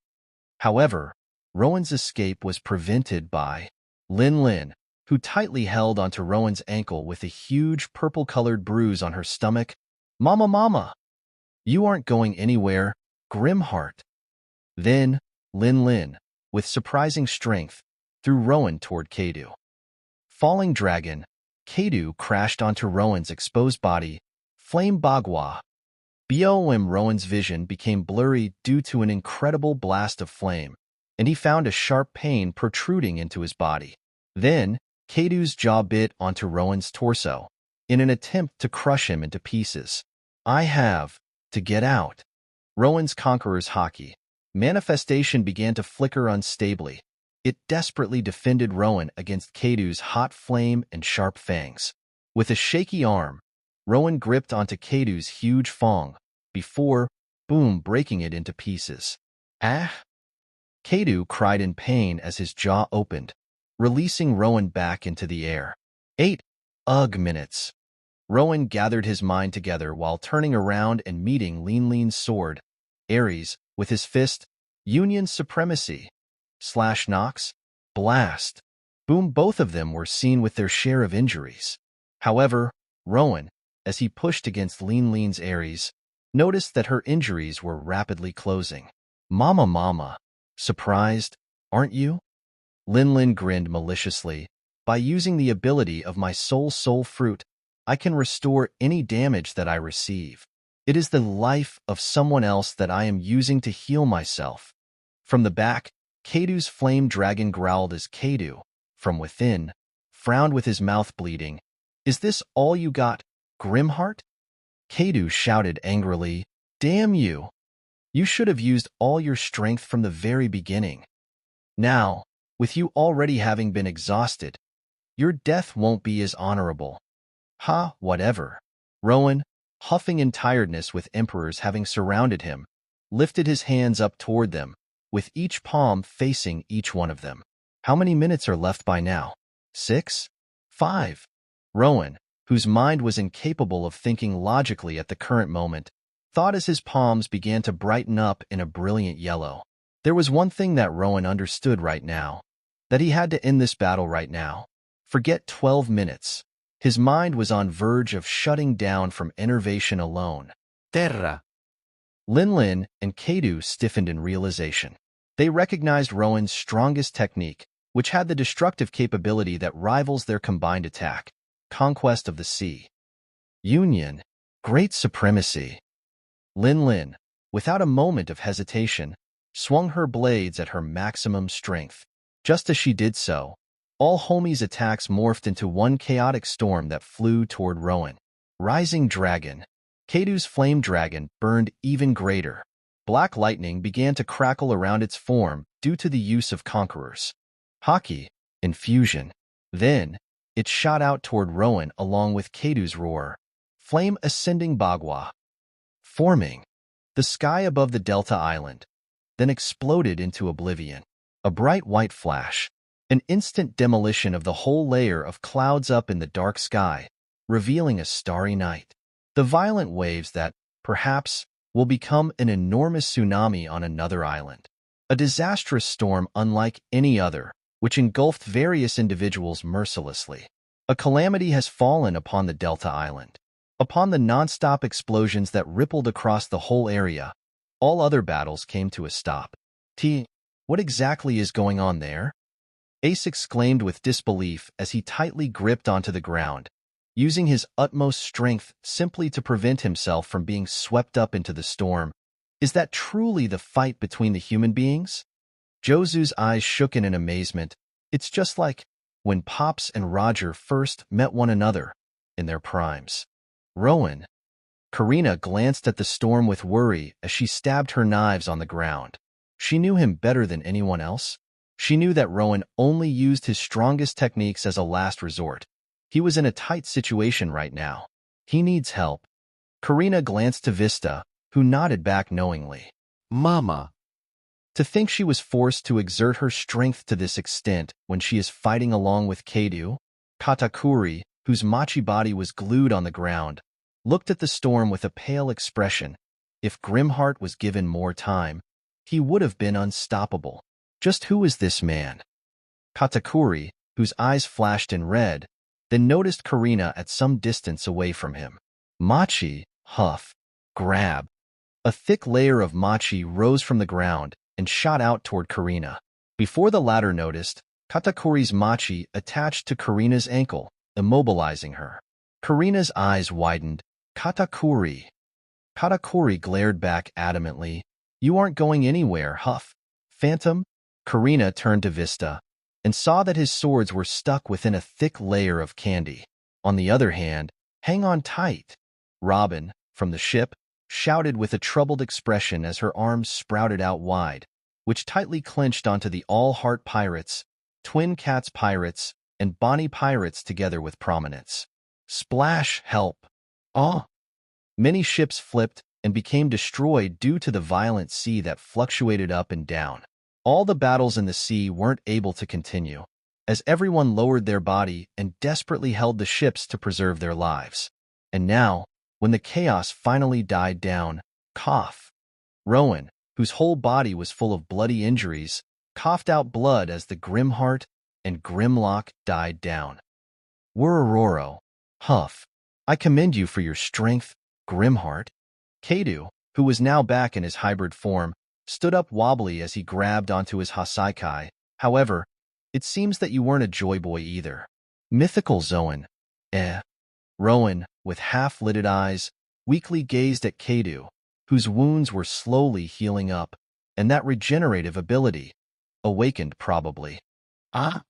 However, Rowan's escape was prevented by Linlin, who tightly held onto Rowan's ankle with a huge purple-colored bruise on her stomach. Mama, mama! You aren't going anywhere, Grimheart. Then, Linlin, with surprising strength, threw Rowan toward Kadu. Falling dragon, Kadu crashed onto Rowan's exposed body, flame bagua. BOM Rowan's vision became blurry due to an incredible blast of flame, and he found a sharp pain protruding into his body. Then, Kadu's jaw bit onto Rowan's torso, in an attempt to crush him into pieces. I have to get out. Rowan's conqueror's hockey manifestation began to flicker unstably. It desperately defended Rowan against Kadu's hot flame and sharp fangs. With a shaky arm, Rowan gripped onto Kadu's huge fang, before, boom, breaking it into pieces. Ah! Kadu cried in pain as his jaw opened, releasing Rowan back into the air. 8 minutes. Rowan gathered his mind together while turning around and meeting Linlin's sword, Ares, with his fist, Union Supremacy. Slash knocks, blast. Boom, both of them were seen with their share of injuries. However, Rowan, as he pushed against Linlin's Ares, noticed that her injuries were rapidly closing. Mama, mama. Surprised, aren't you? Linlin grinned maliciously. By using the ability of my soul fruit, I can restore any damage that I receive. It is the life of someone else that I am using to heal myself. From the back, Kadu's flame dragon growled as Kadu, from within, frowned with his mouth bleeding. Is this all you got, Grimheart? Kadu shouted angrily, Damn you! You should have used all your strength from the very beginning. Now, with you already having been exhausted, your death won't be as honorable. Ha, whatever. Rowan, huffing in tiredness with emperors having surrounded him, lifted his hands up toward them, with each palm facing each one of them. How many minutes are left by now? 6? 5? Rowan, whose mind was incapable of thinking logically at the current moment, thought as his palms began to brighten up in a brilliant yellow. There was one thing that Rowan understood right now, that he had to end this battle right now. Forget 12 minutes. His mind was on verge of shutting down from enervation alone. Terra. Linlin and Kadu stiffened in realization. They recognized Rowan's strongest technique, which had the destructive capability that rivals their combined attack, Conquest of the Sea. Union, Great Supremacy. Linlin, without a moment of hesitation, swung her blades at her maximum strength. Just as she did so, all Homie's attacks morphed into one chaotic storm that flew toward Rowan. Rising Dragon. Kadu's flame dragon burned even greater. Black lightning began to crackle around its form due to the use of conquerors. Hockey, infusion. Then, it shot out toward Rowan along with Kadu's roar. Flame ascending bagua. Forming. The sky above the Delta Island, then exploded into oblivion. A bright white flash. An instant demolition of the whole layer of clouds up in the dark sky, revealing a starry night. The violent waves that, perhaps, will become an enormous tsunami on another island. A disastrous storm unlike any other, which engulfed various individuals mercilessly. A calamity has fallen upon the Delta Island. Upon the non-stop explosions that rippled across the whole area, all other battles came to a stop. What exactly is going on there? Ace exclaimed with disbelief as he tightly gripped onto the ground, using his utmost strength simply to prevent himself from being swept up into the storm. Is that truly the fight between the human beings? Josu's eyes shook in amazement. It's just like when Pops and Roger first met one another in their primes. Rowan. Karina glanced at the storm with worry as she stabbed her knives on the ground. She knew him better than anyone else. She knew that Rowan only used his strongest techniques as a last resort. He was in a tight situation right now. He needs help. Karina glanced to Vista, who nodded back knowingly. Mama. To think she was forced to exert her strength to this extent when she is fighting along with Keidu, Katakuri, whose machi body was glued on the ground, looked at the storm with a pale expression. If Grimheart was given more time, he would have been unstoppable. Just who is this man? Katakuri, whose eyes flashed in red, then noticed Karina at some distance away from him. Machi, huff, grab. A thick layer of machi rose from the ground and shot out toward Karina. Before the latter noticed, Katakuri's machi attached to Karina's ankle, immobilizing her. Karina's eyes widened. Katakuri. Katakuri glared back adamantly. You aren't going anywhere, huff. Phantom? Karina turned to Vista and saw that his swords were stuck within a thick layer of candy. On the other hand, hang on tight. Robin, from the ship, shouted with a troubled expression as her arms sprouted out wide, which tightly clenched onto the All-Heart Pirates, Twin Cats Pirates, and Bonnie Pirates together with prominence. Splash, help. Ah! Many ships flipped and became destroyed due to the violent sea that fluctuated up and down. All the battles in the sea weren't able to continue, as everyone lowered their body and desperately held the ships to preserve their lives. And now, when the chaos finally died down, cough. Rowan, whose whole body was full of bloody injuries, coughed out blood as the Grimheart and Grimlock died down. Wurororo, huff. I commend you for your strength, Grimheart. Keidu, who was now back in his hybrid form, stood up wobbly as he grabbed onto his Hasaikai. However, it seems that you weren't a joy boy either. Mythical Zoan. Rowan, with half-lidded eyes, weakly gazed at Keidu, whose wounds were slowly healing up, and that regenerative ability. Awakened, probably. Ah!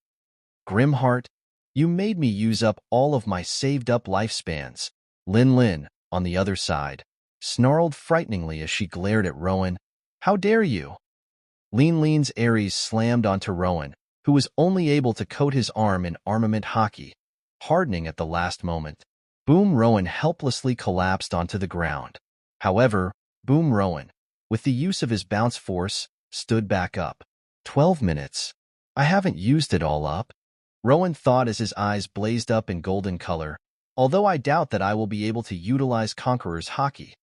Grimheart, you made me use up all of my saved-up lifespans. Lin, on the other side, snarled frighteningly as she glared at Rowan. How dare you? Lin's Aries slammed onto Rowan, who was only able to coat his arm in armament hockey, hardening at the last moment. Boom Rowan helplessly collapsed onto the ground. However, Boom Rowan, with the use of his bounce force, stood back up. 12 minutes. I haven't used it all up. Rowan thought as his eyes blazed up in golden color, although I doubt that I will be able to utilize Conqueror's hockey.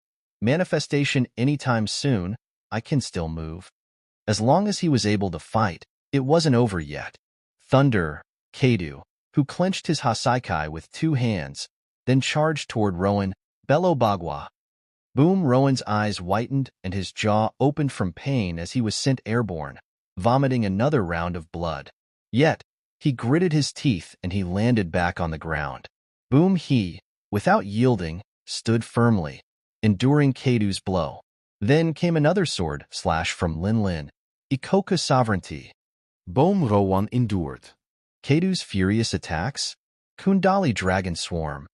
Manifestation anytime soon, I can still move. As long as he was able to fight, it wasn't over yet. Thunder, Keidu, who clenched his Hasaikai with 2 hands, then charged toward Rowan, Bello Bagua. Boom Rowan's eyes whitened and his jaw opened from pain as he was sent airborne, vomiting another round of blood. Yet, he gritted his teeth and he landed back on the ground. Boom he, without yielding, stood firmly, enduring Keidu's blow. Then came another sword slash from Lin, Ikoka Sovereignty. Boom Rowan endured. Keidu's furious attacks? Kundali Dragon Swarm.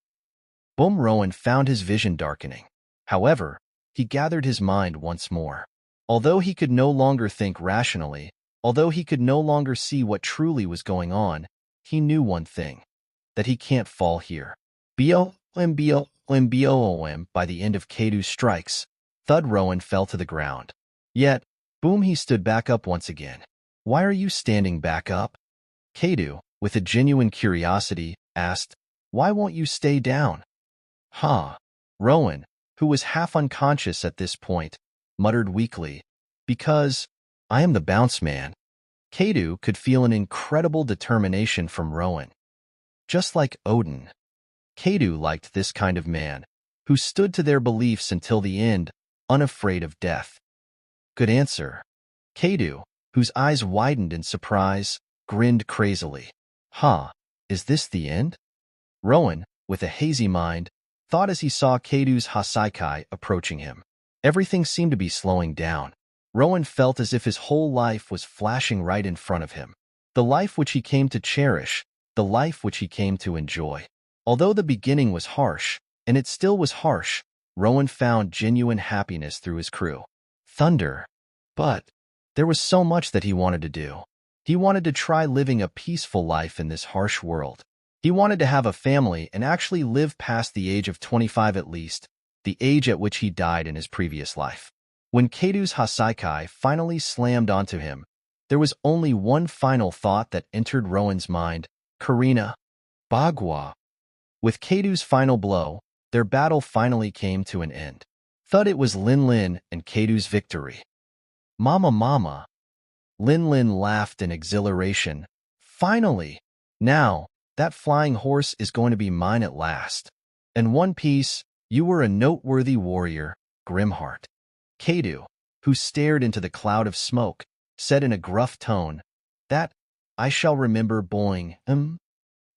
Boom Rowan found his vision darkening. However, he gathered his mind once more. Although he could no longer think rationally, although he could no longer see what truly was going on, he knew one thing, that he can't fall here. By the end of Keidu's strikes, Thud Rowan fell to the ground. Yet, boom he stood back up once again. Why are you standing back up? Keidu, with a genuine curiosity, asked, why won't you stay down? Rowan, who was half unconscious at this point, muttered weakly, because I am the bounce man. Keidu could feel an incredible determination from Rowan. Just like Odin, Keidu liked this kind of man, who stood to their beliefs until the end, unafraid of death. Good answer. Keidu, whose eyes widened in surprise, grinned crazily. Is this the end? Rowan, with a hazy mind, thought as he saw Keidu's Hasaikai approaching him. Everything seemed to be slowing down. Rowan felt as if his whole life was flashing right in front of him. The life which he came to cherish, the life which he came to enjoy. Although the beginning was harsh, and it still was harsh, Rowan found genuine happiness through his crew. Thunder. But there was so much that he wanted to do. He wanted to try living a peaceful life in this harsh world. He wanted to have a family and actually live past the age of 25 at least, the age at which he died in his previous life. When Kadu's Hasaikai finally slammed onto him, there was only one final thought that entered Rowan's mind: Karina. Bagua. With Kadu's final blow, their battle finally came to an end. Thud, it was Lin Lin and Kadu's victory. Mama, mama. Lin Lin laughed in exhilaration. Finally! Now, that flying horse is going to be mine at last. In One Piece, you were a noteworthy warrior, Grimheart. Kadu, who stared into the cloud of smoke, said in a gruff tone, "That I shall remember, boing."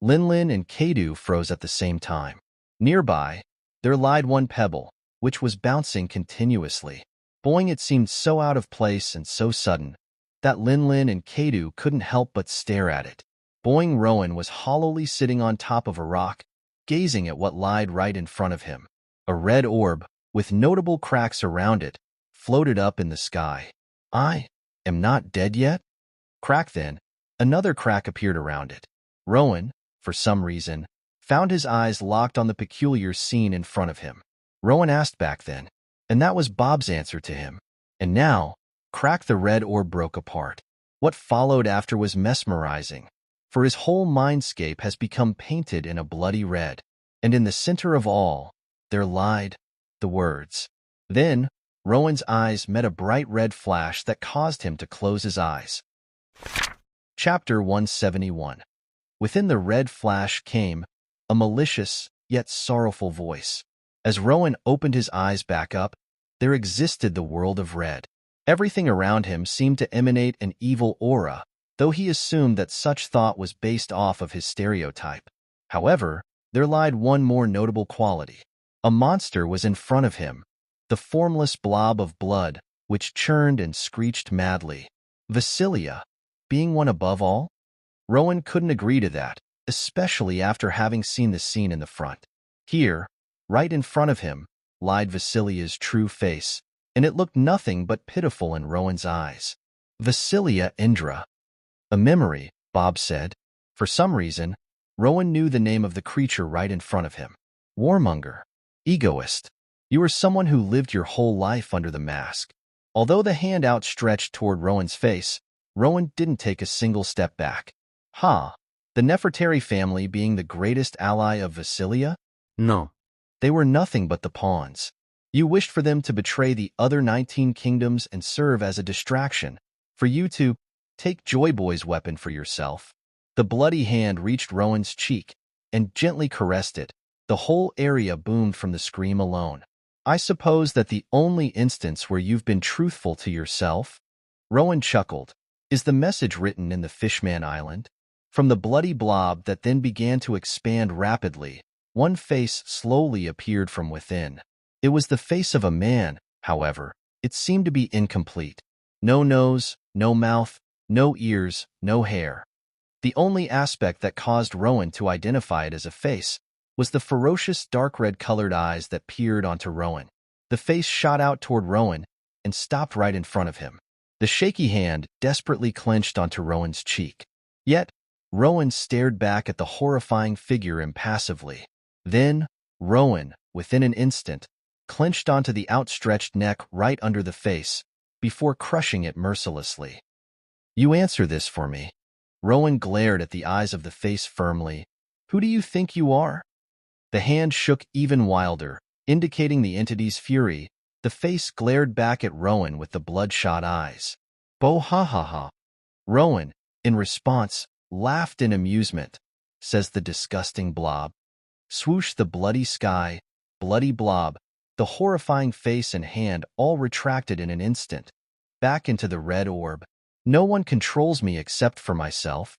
Lin Lin and Kadu froze at the same time. Nearby, there lied one pebble, which was bouncing continuously. Boing, it seemed so out of place and so sudden that Lin Lin and Kadu couldn't help but stare at it. Boing, Rowan was hollowly sitting on top of a rock, gazing at what lied right in front of him. A red orb, with notable cracks around it, floated up in the sky. I am not dead yet? Crack. Then, another crack appeared around it. Rowan, for some reason, found his eyes locked on the peculiar scene in front of him. Rowan asked back then, and that was Bob's answer to him. And now, crack, the red orb broke apart. What followed after was mesmerizing, for his whole mindscape has become painted in a bloody red, and in the center of all, there lied the words. Then, Rowan's eyes met a bright red flash that caused him to close his eyes. Chapter 171. Within the red flash came a malicious, yet sorrowful voice. As Rowan opened his eyes back up, there existed the world of red. Everything around him seemed to emanate an evil aura, though he assumed that such thought was based off of his stereotype. However, there lied one more notable quality. A monster was in front of him, the formless blob of blood, which churned and screeched madly. Vasilia, being one above all? Rowan couldn't agree to that, especially after having seen the scene in the front. Here, right in front of him, lied Vasilia's true face, and it looked nothing but pitiful in Rowan's eyes. Vasilia Indra. A memory, Bob said. For some reason, Rowan knew the name of the creature right in front of him. Warmonger. Egoist. You were someone who lived your whole life under the mask. Although the hand outstretched toward Rowan's face, Rowan didn't take a single step back. The Nefertari family being the greatest ally of Vasilia? No. They were nothing but the pawns. You wished for them to betray the other 19 kingdoms and serve as a distraction, for you to take Joy Boy's weapon for yourself. The bloody hand reached Rowan's cheek and gently caressed it. The whole area boomed from the scream alone. I suppose that the only instance where you've been truthful to yourself? Rowan chuckled. Is the message written in the Fishman Island? From the bloody blob that then began to expand rapidly, one face slowly appeared from within. It was the face of a man, however. It seemed to be incomplete. No nose, no mouth, no ears, no hair. The only aspect that caused Rowan to identify it as a face was the ferocious dark red-colored eyes that peered onto Rowan. The face shot out toward Rowan and stopped right in front of him. The shaky hand desperately clenched onto Rowan's cheek. Yet, Rowan stared back at the horrifying figure impassively. Then, Rowan, within an instant, clenched onto the outstretched neck right under the face, before crushing it mercilessly. You answer this for me. Rowan glared at the eyes of the face firmly. Who do you think you are? The hand shook even wilder, indicating the entity's fury. The face glared back at Rowan with the bloodshot eyes. Bo ha ha ha. Rowan, in response, laughed in amusement. Says the disgusting blob. Swoosh, the bloody sky, bloody blob, the horrifying face and hand all retracted in an instant. Back into the red orb. No one controls me except for myself.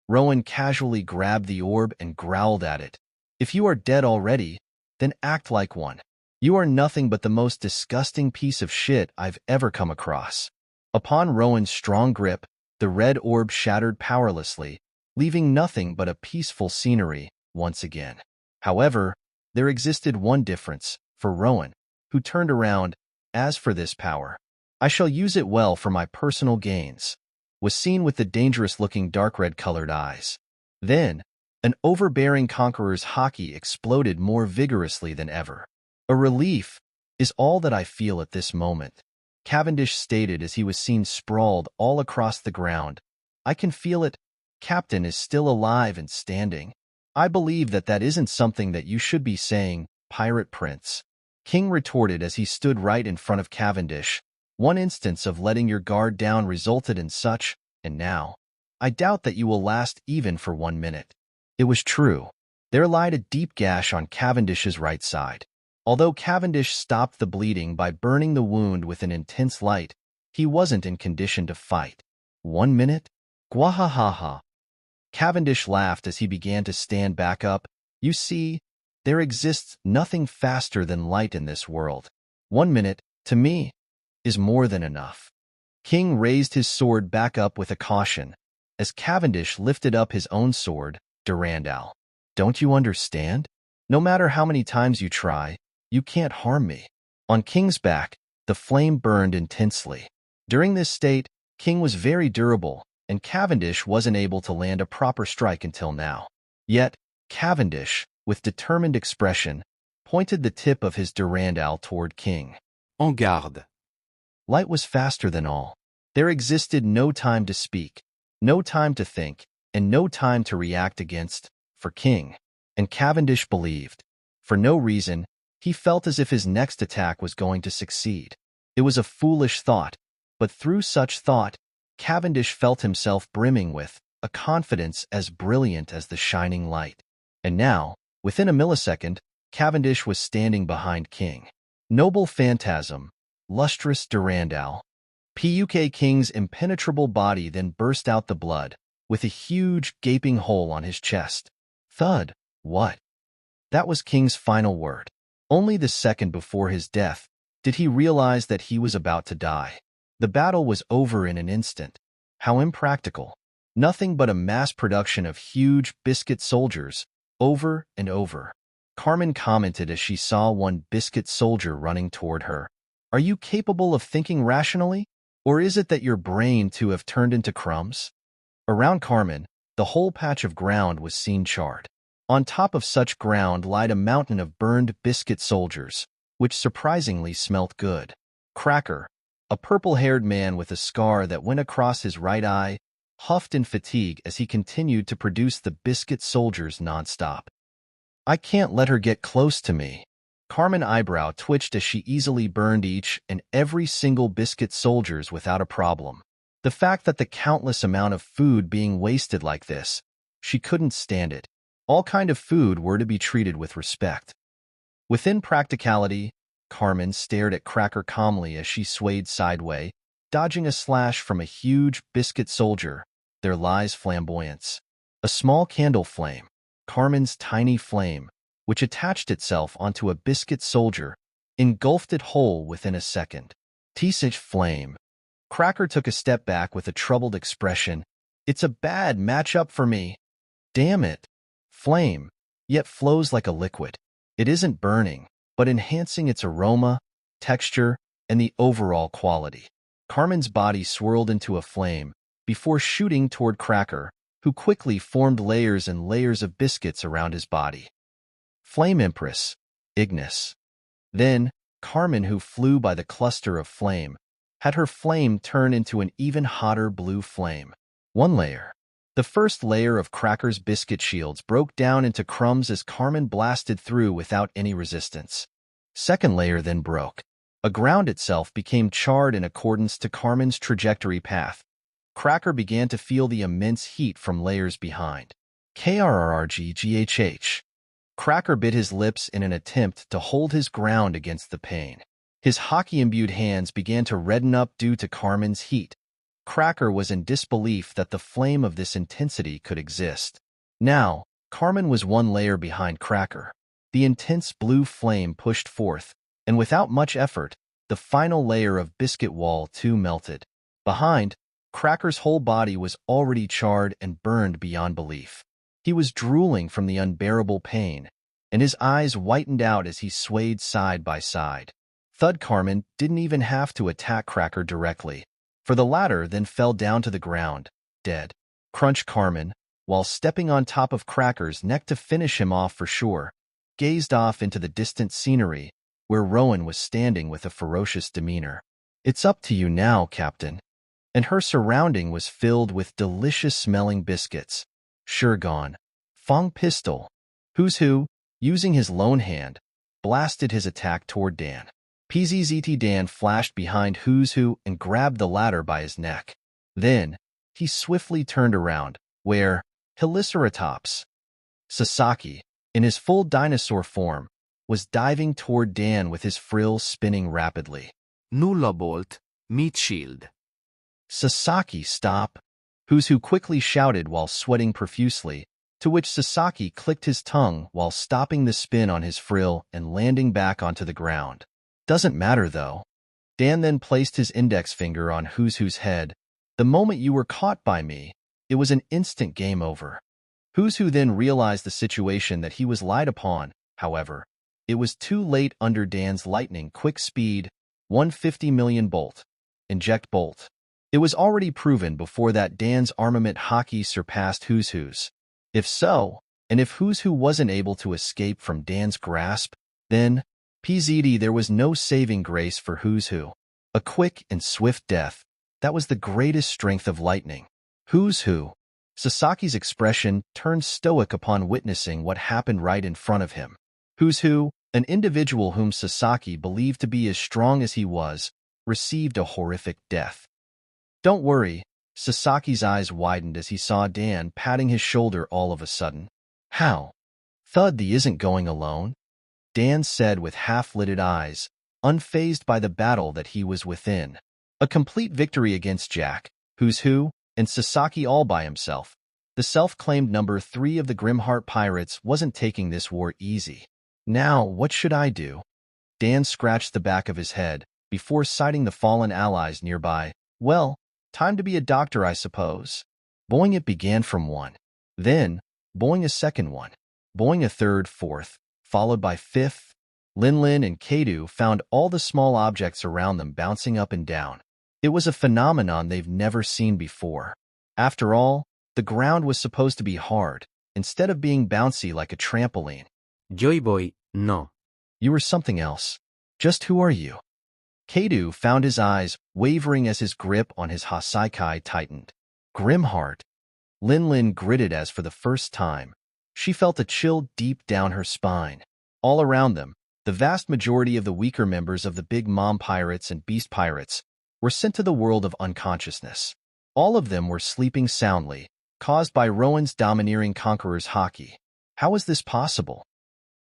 Rowan casually grabbed the orb and growled at it. If you are dead already, then act like one. You are nothing but the most disgusting piece of shit I've ever come across. Upon Rowan's strong grip, the red orb shattered powerlessly, leaving nothing but a peaceful scenery once again. However, there existed one difference. For Rowan, who turned around. As for this power, I shall use it well for my personal gains, was seen with the dangerous-looking dark red-colored eyes. Then, an overbearing conqueror's haki exploded more vigorously than ever. A relief is all that I feel at this moment, Cavendish stated as he was seen sprawled all across the ground. I can feel it. Captain is still alive and standing. I believe that isn't something that you should be saying, Pirate Prince. King retorted as he stood right in front of Cavendish. One instance of letting your guard down resulted in such, and now, I doubt that you will last even for 1 minute. It was true. There lied a deep gash on Cavendish's right side. Although Cavendish stopped the bleeding by burning the wound with an intense light, he wasn't in condition to fight. 1 minute? Gwahahaha. Cavendish laughed as he began to stand back up. You see, there exists nothing faster than light in this world. 1 minute, to me, is more than enough. King raised his sword back up with a caution, as Cavendish lifted up his own sword, Durandal. Don't you understand? No matter how many times you try, you can't harm me. On King's back, the flame burned intensely. During this state, King was very durable, and Cavendish wasn't able to land a proper strike until now. Yet, Cavendish, with determined expression, pointed the tip of his Durandal toward King. En garde. Light was faster than all. There existed no time to speak, no time to think, and no time to react against, for King. And Cavendish believed. For no reason, he felt as if his next attack was going to succeed. It was a foolish thought, but through such thought, Cavendish felt himself brimming with a confidence as brilliant as the shining light. And now, within a millisecond, Cavendish was standing behind King. Noble phantasm, lustrous Durandal. Puk King's impenetrable body then burst out the blood, with a huge gaping hole on his chest. Thud. What? That was King's final word. Only the second before his death did he realize that he was about to die. The battle was over in an instant. How impractical. Nothing but a mass production of huge biscuit soldiers, over and over. Carmen commented as she saw one biscuit soldier running toward her. Are you capable of thinking rationally? Or is it that your brain too have turned into crumbs? Around Carmen, the whole patch of ground was seen charred. On top of such ground lied a mountain of burned biscuit soldiers, which surprisingly smelt good. Cracker, a purple-haired man with a scar that went across his right eye, huffed in fatigue as he continued to produce the biscuit soldiers nonstop. I can't let her get close to me. Carmen's eyebrow twitched as she easily burned each and every single biscuit soldiers without a problem. The fact that the countless amount of food being wasted like this, she couldn't stand it. All kind of food were to be treated with respect. Within practicality, Carmen stared at Cracker calmly as she swayed sideways, dodging a slash from a huge biscuit soldier. There lies flamboyance. A small candle flame, Carmen's tiny flame, which attached itself onto a biscuit soldier, engulfed it whole within a second. T-such flame. Cracker took a step back with a troubled expression. It's a bad matchup for me. Damn it. Flame, yet flows like a liquid. It isn't burning, but enhancing its aroma, texture, and the overall quality. Carmen's body swirled into a flame before shooting toward Cracker, who quickly formed layers and layers of biscuits around his body. Flame Empress, Ignis. Then, Carmen, who flew by the cluster of flame, had her flame turn into an even hotter blue flame. One layer. The first layer of Cracker's biscuit shields broke down into crumbs as Carmen blasted through without any resistance. Second layer then broke. The ground itself became charred in accordance to Carmen's trajectory path. Cracker began to feel the immense heat from layers behind. KRRRGGHH. Cracker bit his lips in an attempt to hold his ground against the pain. His hockey-imbued hands began to redden up due to Carmen's heat. Cracker was in disbelief that the flame of this intensity could exist. Now, Carmen was one layer behind Cracker. The intense blue flame pushed forth, and without much effort, the final layer of biscuit wall too melted. Behind, Cracker's whole body was already charred and burned beyond belief. He was drooling from the unbearable pain, and his eyes whitened out as he swayed side by side. Thud Carmen didn't even have to attack Cracker directly, for the latter then fell down to the ground, dead. Crunch Carmen, while stepping on top of Cracker's neck to finish him off for sure, gazed off into the distant scenery, where Rowan was standing with a ferocious demeanor. "It's up to you now, Captain." And her surrounding was filled with delicious-smelling biscuits. Sure gone. Fong Pistol. Who's Who, using his lone hand, blasted his attack toward Dan. PZZT Dan flashed behind Who's Who and grabbed the latter by his neck. Then, he swiftly turned around, where, Heliceratops, Sasaki, in his full dinosaur form, was diving toward Dan with his frills spinning rapidly. Nulla bolt, meat shield. "Sasaki, stop!" Who's Who quickly shouted while sweating profusely, to which Sasaki clicked his tongue while stopping the spin on his frill and landing back onto the ground. "Doesn't matter, though." Dan then placed his index finger on Who's Who's head. "The moment you were caught by me, it was an instant game over." Who's Who then realized the situation that he was lied upon. However, it was too late under Dan's lightning quick speed, 150 million bolt. Inject bolt. It was already proven before that Dan's armament hockey surpassed Who's Who's. If so, and if Who's Who wasn't able to escape from Dan's grasp, then, PZD, there was no saving grace for Who's Who. A quick and swift death. That was the greatest strength of lightning. Who's Who? Sasaki's expression turned stoic upon witnessing what happened right in front of him. Who's Who, an individual whom Sasaki believed to be as strong as he was, received a horrific death. "Don't worry," Sasaki's eyes widened as he saw Dan patting his shoulder all of a sudden. "How? Thud the isn't going alone?" Dan said with half-lidded eyes, unfazed by the battle that he was within. A complete victory against Jack, Who's Who, and Sasaki all by himself. The self-claimed number 3 of the Grimheart Pirates wasn't taking this war easy. "Now, what should I do?" Dan scratched the back of his head, before sighting the fallen allies nearby. "Well, time to be a doctor, I suppose." Boing it began from one. Then, boing a second one. Boing a third, fourth, followed by fifth. Lin and Kadu found all the small objects around them bouncing up and down. It was a phenomenon they've never seen before. After all, the ground was supposed to be hard, instead of being bouncy like a trampoline. Joy boy, no. You were something else. Just who are you? Kadu found his eyes wavering as his grip on his Hasaikai tightened. Grimheart. Lin gritted as for the first time. She felt a chill deep down her spine. All around them, the vast majority of the weaker members of the Big Mom Pirates and Beast Pirates were sent to the world of unconsciousness. All of them were sleeping soundly, caused by Rowan's domineering conqueror's hockey. How is this possible?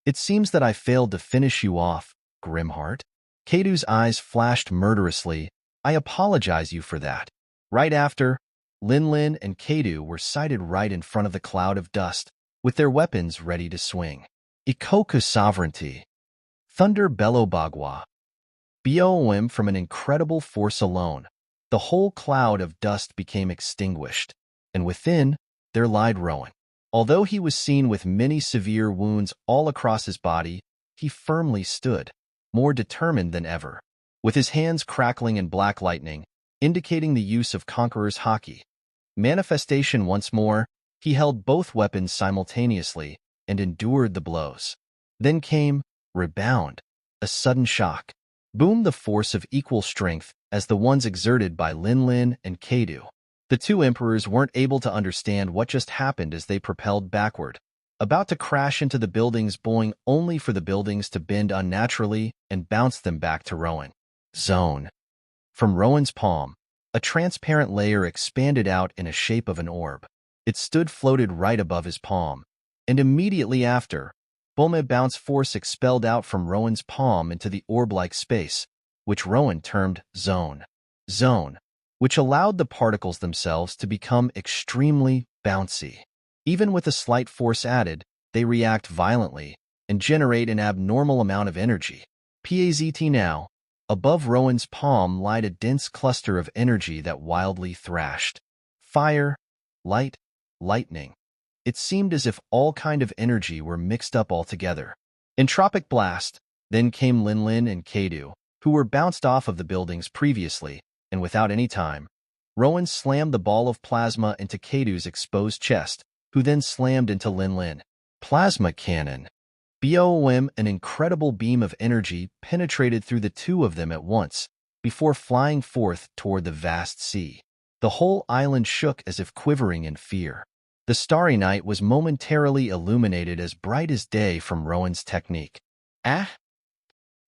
"It seems that I failed to finish you off, Grimheart." Kadu's eyes flashed murderously. "I apologize you for that." Right after, Lin and Kadu were sighted right in front of the cloud of dust, with their weapons ready to swing. Ikoku sovereignty. Thunder bellow bagua. BOM from an incredible force alone. The whole cloud of dust became extinguished, and within, there lied Rowan. Although he was seen with many severe wounds all across his body, he firmly stood, more determined than ever, with his hands crackling in black lightning, indicating the use of Conqueror's hockey. Manifestation once more, he held both weapons simultaneously and endured the blows. Then came rebound, a sudden shock. Boom, the force of equal strength as the ones exerted by Lin and Kadu. The two emperors weren't able to understand what just happened as they propelled backward, about to crash into the buildings, boing only for the buildings to bend unnaturally and bounce them back to Rowan. Zone. From Rowan's palm, a transparent layer expanded out in a shape of an orb. It stood floated right above his palm, and immediately after, Bome bounce force expelled out from Rowan's palm into the orb-like space, which Rowan termed zone. Zone, which allowed the particles themselves to become extremely bouncy. Even with a slight force added, they react violently and generate an abnormal amount of energy. PAZT now, above Rowan's palm lied a dense cluster of energy that wildly thrashed. Fire, light, lightning. It seemed as if all kind of energy were mixed up altogether. Entropic blast, then came Lin and Kadu, who were bounced off of the buildings previously, and without any time, Rowan slammed the ball of plasma into Kadu's exposed chest, who then slammed into Lin. Plasma cannon. Boom! An incredible beam of energy penetrated through the two of them at once, before flying forth toward the vast sea. The whole island shook as if quivering in fear. The starry night was momentarily illuminated as bright as day from Rowan's technique. Ah!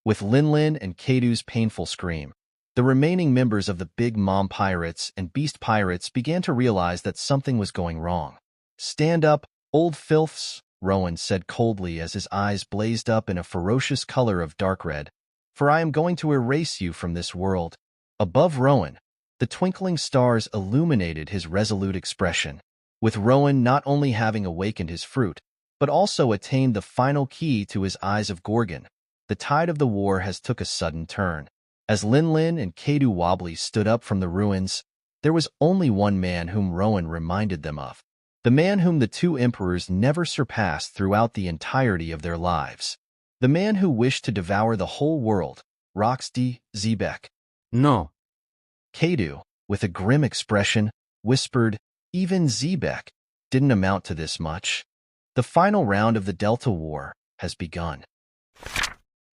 With Lin and Kadu's painful scream, the remaining members of the Big Mom Pirates and Beast Pirates began to realize that something was going wrong. "Stand up, old filths," Rowan said coldly as his eyes blazed up in a ferocious color of dark red, "for I am going to erase you from this world." Above Rowan, the twinkling stars illuminated his resolute expression, with Rowan not only having awakened his fruit, but also attained the final key to his Eyes of Gorgon. The tide of the war has took a sudden turn. As Lin and Kadu Wobbly stood up from the ruins, there was only one man whom Rowan reminded them of. The man whom the two emperors never surpassed throughout the entirety of their lives. The man who wished to devour the whole world, Roxdy Zebek. No. Kadu, with a grim expression, whispered, "Even Zebek didn't amount to this much." The final round of the Delta War has begun.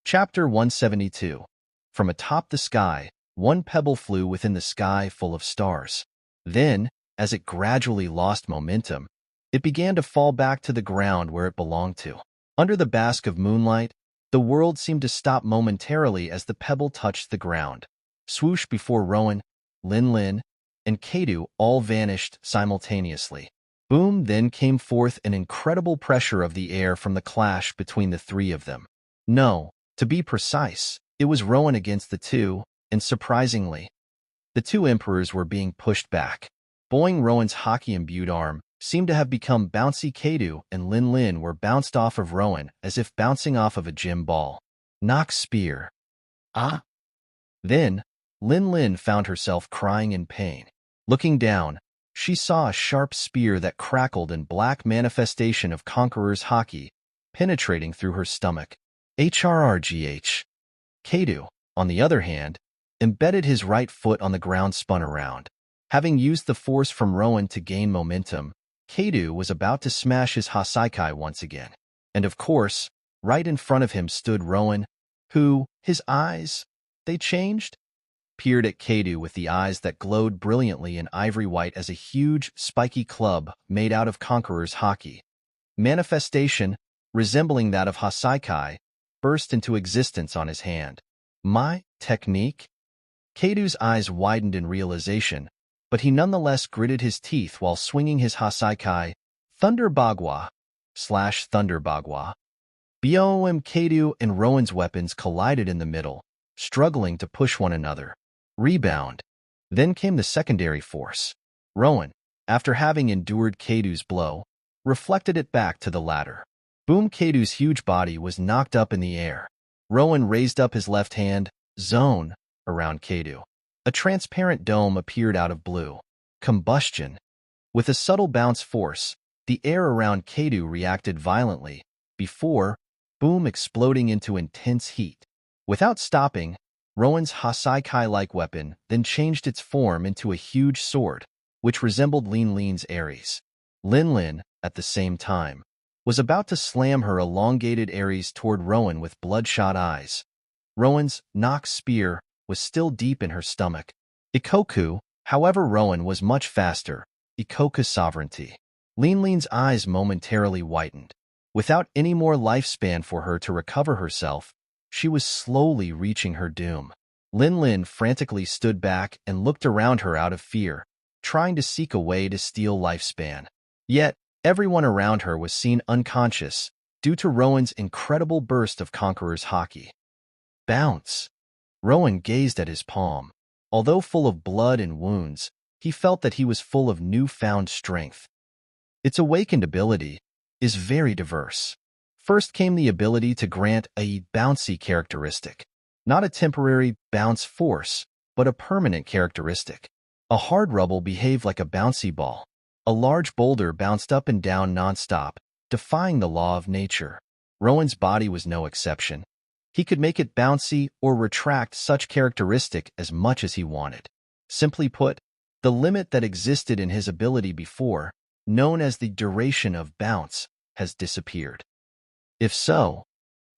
Chapter 172. From atop the sky, one pebble flew within the sky full of stars. Then, as it gradually lost momentum, it began to fall back to the ground where it belonged to. Under the bask of moonlight, the world seemed to stop momentarily as the pebble touched the ground. Swoosh! Before Rowan, Lin, and Kadu all vanished simultaneously. Boom! Then came forth an incredible pressure of the air from the clash between the three of them. No, to be precise, it was Rowan against the two, and surprisingly, the two emperors were being pushed back. Boing! Rowan's hockey-imbued arm seemed to have become bouncy. Kadu and Lin were bounced off of Rowan as if bouncing off of a gym ball. Knock spear. Ah! Then, Lin found herself crying in pain. Looking down, she saw a sharp spear that crackled in black manifestation of Conqueror's hockey, penetrating through her stomach. HRRGH. Kadu, on the other hand, embedded his right foot on the ground, spun around. Having used the force from Rowan to gain momentum, Kadu was about to smash his Hasaikai once again. And of course, right in front of him stood Rowan, who, his eyes, they changed? Peered at Kadu with the eyes that glowed brilliantly in ivory white as a huge, spiky club made out of Conqueror's hockey. Manifestation, resembling that of Hasaikai, burst into existence on his hand. My technique? Kadu's eyes widened in realization, but he nonetheless gritted his teeth while swinging his Hasaikai, Thunder Bagua / Thunder Bagua. Boom! Kadu and Rowan's weapons collided in the middle, struggling to push one another. Rebound. Then came the secondary force. Rowan, after having endured Kadu's blow, reflected it back to the latter. Boom! Kadu's huge body was knocked up in the air. Rowan raised up his left hand, zone, around Kadu. A transparent dome appeared out of blue. Combustion. With a subtle bounce force, the air around Kadu reacted violently, before, boom, exploding into intense heat. Without stopping, Rowan's Hasaikai-like weapon then changed its form into a huge sword, which resembled Lin's Ares. Lin, at the same time, was about to slam her elongated Ares toward Rowan with bloodshot eyes. Rowan's knock spear was still deep in her stomach. Ikoku, however, Rowan was much faster. Ikoku sovereignty. Lin's eyes momentarily whitened. Without any more lifespan for her to recover herself, she was slowly reaching her doom. Lin frantically stood back and looked around her out of fear, trying to seek a way to steal lifespan. Yet, everyone around her was seen unconscious due to Rowan's incredible burst of Conqueror's hockey. Bounce. Rowan gazed at his palm. Although full of blood and wounds, he felt that he was full of newfound strength. Its awakened ability is very diverse. First came the ability to grant a bouncy characteristic, not a temporary bounce force, but a permanent characteristic. A hard rubble behaved like a bouncy ball. A large boulder bounced up and down nonstop, defying the law of nature. Rowan's body was no exception. He could make it bouncy or retract such characteristic as much as he wanted. Simply put, the limit that existed in his ability before, known as the duration of bounce, has disappeared. If so,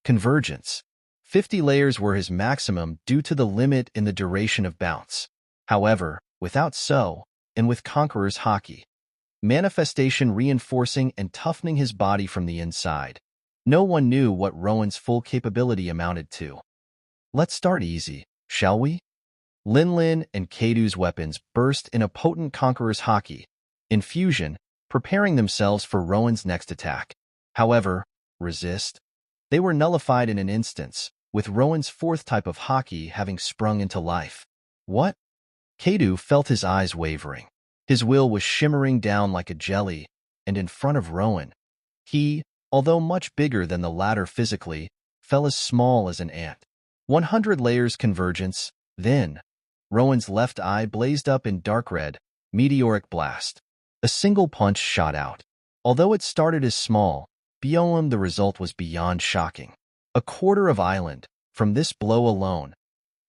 convergence. 50 layers were his maximum due to the limit in the duration of bounce. However, without so, and with Conqueror's Haki, manifestation reinforcing and toughening his body from the inside, no one knew what Rowan's full capability amounted to. Let's start easy, shall we? Lin and Kadu's weapons burst in a potent Conqueror's Haki, in fusion, preparing themselves for Rowan's next attack. However, resist. They were nullified in an instance, with Rowan's fourth type of Haki having sprung into life. What? Kadu felt his eyes wavering. His will was shimmering down like a jelly, and in front of Rowan, he, although much bigger than the latter physically, fell as small as an ant. 100 layers convergence, then. Rowan's left eye blazed up in dark red, meteoric blast. A single punch shot out. Although it started as small, beyond the result was beyond shocking. A quarter of island, from this blow alone,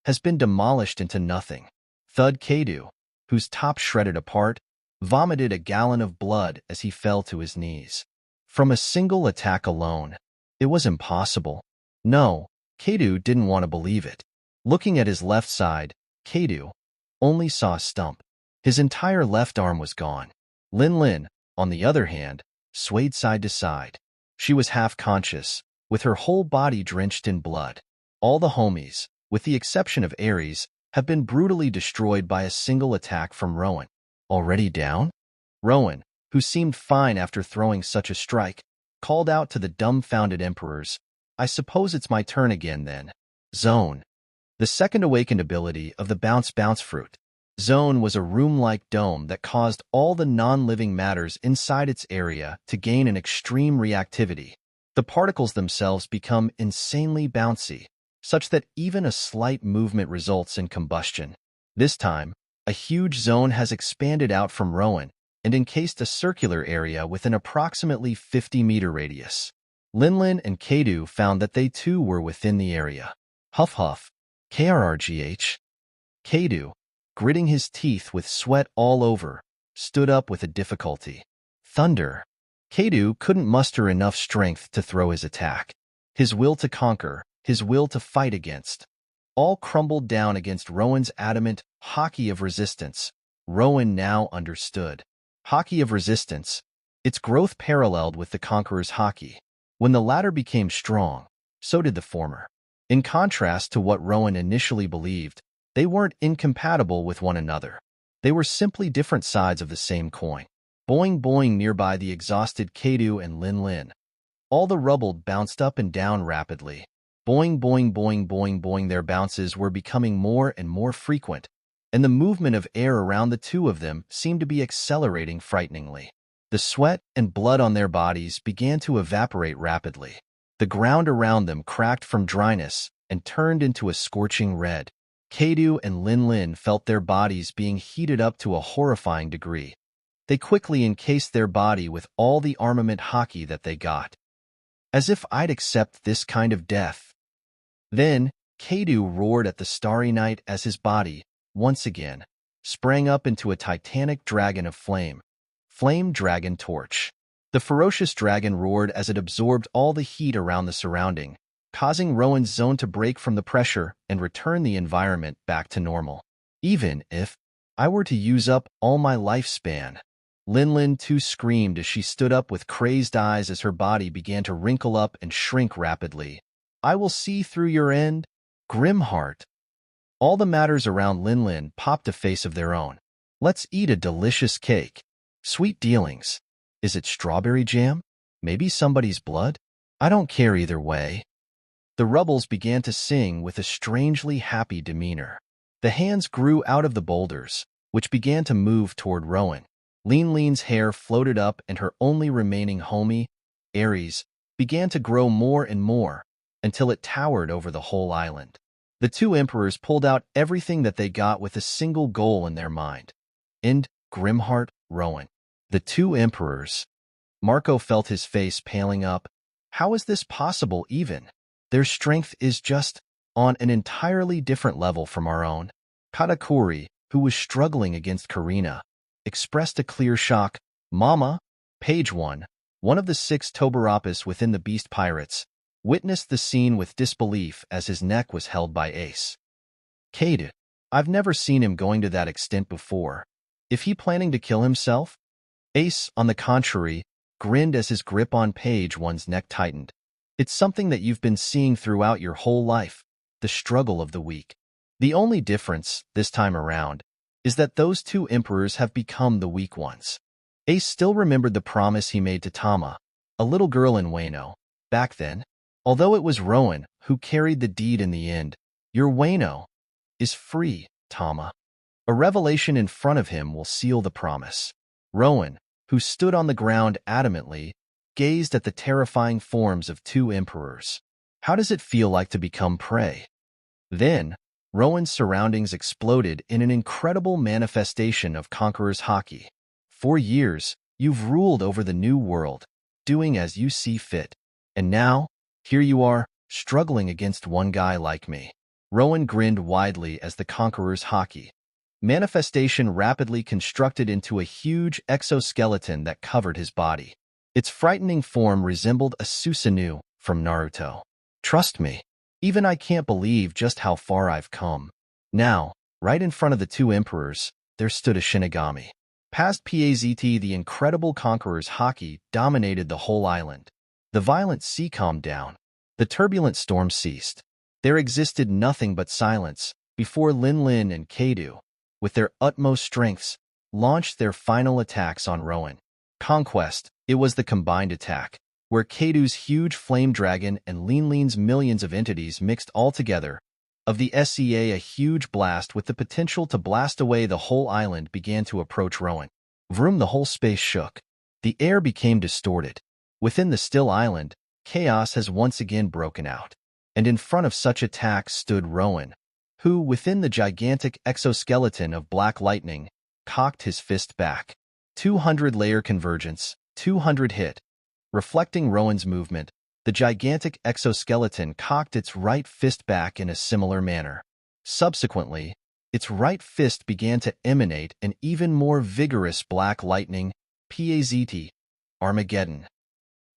has been demolished into nothing. Thud Kadu, whose top shredded apart, vomited a gallon of blood as he fell to his knees. From a single attack alone, it was impossible. No, Kadu didn't want to believe it. Looking at his left side, Kadu only saw a stump. His entire left arm was gone. Lin, on the other hand, swayed side to side. She was half-conscious, with her whole body drenched in blood. All the homies, with the exception of Ares, have been brutally destroyed by a single attack from Rowan. Already down? Rowan, who seemed fine after throwing such a strike, called out to the dumbfounded emperors, "I suppose it's my turn again then." Zone. The second awakened ability of the Bounce fruit. Zone was a room-like dome that caused all the non-living matters inside its area to gain an extreme reactivity. The particles themselves become insanely bouncy, such that even a slight movement results in combustion. This time, a huge zone has expanded out from Rowan and encased a circular area with an approximately 50-meter radius. Lin and Kadu found that they too were within the area. Huff, krrgh. Kadu, gritting his teeth with sweat all over, stood up with a difficulty. Thunder. Kadu couldn't muster enough strength to throw his attack. His will to conquer, his will to fight against, all crumbled down against Rowan's adamant Haki of resistance. Rowan now understood. Haki of resistance, its growth paralleled with the Conqueror's Haki. When the latter became strong, so did the former. In contrast to what Rowan initially believed, they weren't incompatible with one another. They were simply different sides of the same coin. Boing nearby the exhausted Kadu and Lin. All the rubble bounced up and down rapidly. Boing. Their bounces were becoming more and more frequent, and the movement of air around the two of them seemed to be accelerating frighteningly. The sweat and blood on their bodies began to evaporate rapidly. The ground around them cracked from dryness and turned into a scorching red. Kadu and Lin felt their bodies being heated up to a horrifying degree. They quickly encased their body with all the armament Haki that they got. As if I'd accept this kind of death. Then, Kadu roared at the starry night as his body, once again, sprang up into a titanic dragon of flame. Flame Dragon Torch. The ferocious dragon roared as it absorbed all the heat around the surrounding, causing Rowan's zone to break from the pressure and return the environment back to normal. Even if I were to use up all my lifespan. Lin too screamed as she stood up with crazed eyes as her body began to wrinkle up and shrink rapidly. "I will see through your end, Grimheart." All the matters around Lin popped a face of their own. Let's eat a delicious cake. Sweet dealings. Is it strawberry jam? Maybe somebody's blood? I don't care either way. The rubbles began to sing with a strangely happy demeanor. The hands grew out of the boulders, which began to move toward Rowan. Lin's hair floated up and her only remaining homie, Ares, began to grow more and more until it towered over the whole island. The two emperors pulled out everything that they got with a single goal in their mind. End Grimheart, Rowan. The two emperors. Marco felt his face paling up. How is this possible even? Their strength is just on an entirely different level from our own. Katakuri, who was struggling against Karina, expressed a clear shock. Mama, page 1, one of the 6 Toborapis within the Beast Pirates, witnessed the scene with disbelief as his neck was held by Ace. Kade, I've never seen him going to that extent before. If he planning to kill himself? Ace, on the contrary, grinned as his grip on page 1's neck tightened. It's something that you've been seeing throughout your whole life, the struggle of the weak. The only difference, this time around, is that those 2 emperors have become the weak ones. Ace still remembered the promise he made to Tama, a little girl in Wano, back then. Although it was Rowan who carried the deed in the end, your Wano is free, Tama. A revelation in front of him will seal the promise. Rowan, who stood on the ground adamantly, gazed at the terrifying forms of 2 emperors. How does it feel like to become prey? Then, Rowan's surroundings exploded in an incredible manifestation of Conqueror's Haki. For years, you've ruled over the new world, doing as you see fit. And now, here you are, struggling against one guy like me. Rowan grinned widely as the Conqueror's Haki manifestation rapidly constructed into a huge exoskeleton that covered his body. Its frightening form resembled a Susanoo from Naruto. Trust me, even I can't believe just how far I've come. Now, right in front of the 2 emperors, there stood a Shinigami. Past PAZT, the incredible Conqueror's Haki dominated the whole island. The violent sea calmed down. The turbulent storm ceased. There existed nothing but silence before Lin and Kadu, with their utmost strengths, launched their final attacks on Rowan. Conquest, it was the combined attack, where Kadu's huge flame dragon and Lin's millions of entities mixed all together. Of the SEA, a huge blast with the potential to blast away the whole island began to approach Rowan. Vroom, the whole space shook. The air became distorted. Within the still island, chaos has once again broken out. And in front of such attacks stood Rowan, who, within the gigantic exoskeleton of black lightning, cocked his fist back. 200-layer convergence, 200 hit. Reflecting Rowan's movement, the gigantic exoskeleton cocked its right fist back in a similar manner. Subsequently, its right fist began to emanate an even more vigorous black lightning, PAZT, Armageddon.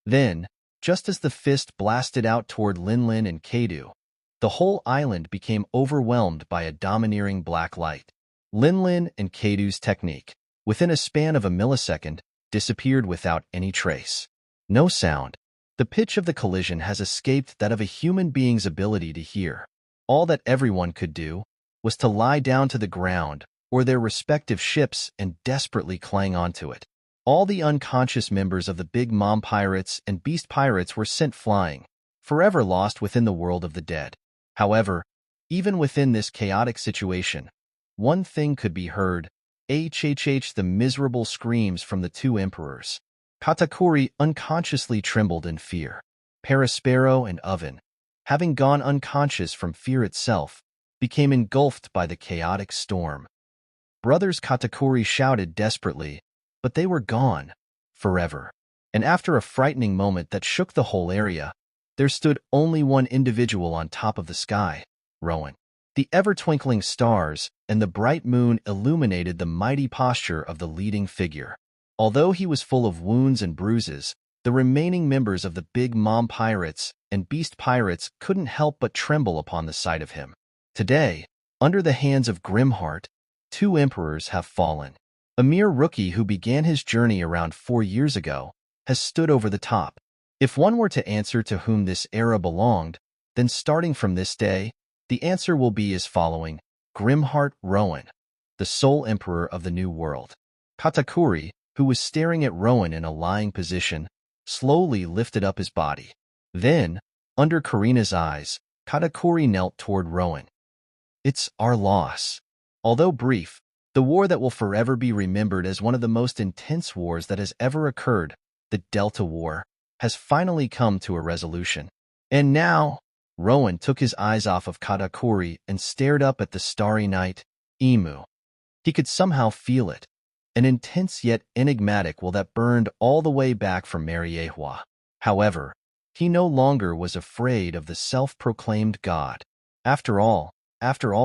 Then, just as the fist blasted out toward Lin and Kadu, the whole island became overwhelmed by a domineering black light. Lin and Kadu's technique, within a span of a millisecond, disappeared without any trace. No sound. The pitch of the collision has escaped that of a human being's ability to hear. All that everyone could do was to lie down to the ground or their respective ships and desperately cling onto it. All the unconscious members of the Big Mom Pirates and Beast Pirates were sent flying, forever lost within the world of the dead. However, even within this chaotic situation, one thing could be heard, the miserable screams from the 2 emperors. Katakuri unconsciously trembled in fear. Perispero and Oven, having gone unconscious from fear itself, became engulfed by the chaotic storm. Brothers Katakuri shouted desperately, but they were gone, forever. And after a frightening moment that shook the whole area, there stood only one individual on top of the sky, Rowan. The ever-twinkling stars and the bright moon illuminated the mighty posture of the leading figure. Although he was full of wounds and bruises, the remaining members of the Big Mom Pirates and Beast Pirates couldn't help but tremble upon the sight of him. Today, under the hands of Grimheart, 2 emperors have fallen. A mere rookie who began his journey around 4 years ago has stood over the top. If one were to answer to whom this era belonged, then starting from this day, the answer will be as following: Grimheart Rowan, the sole emperor of the New World. Katakuri, who was staring at Rowan in a lying position, slowly lifted up his body. Then, under Karina's eyes, Katakuri knelt toward Rowan. It's our loss. Although brief, the war that will forever be remembered as one of the most intense wars that has ever occurred, the Delta War, has finally come to a resolution. And now, Rowan took his eyes off of Katakuri and stared up at the starry night, Imu. He could somehow feel it, an intense yet enigmatic will that burned all the way back from Mariehua. However, He no longer was afraid of the self-proclaimed god. After all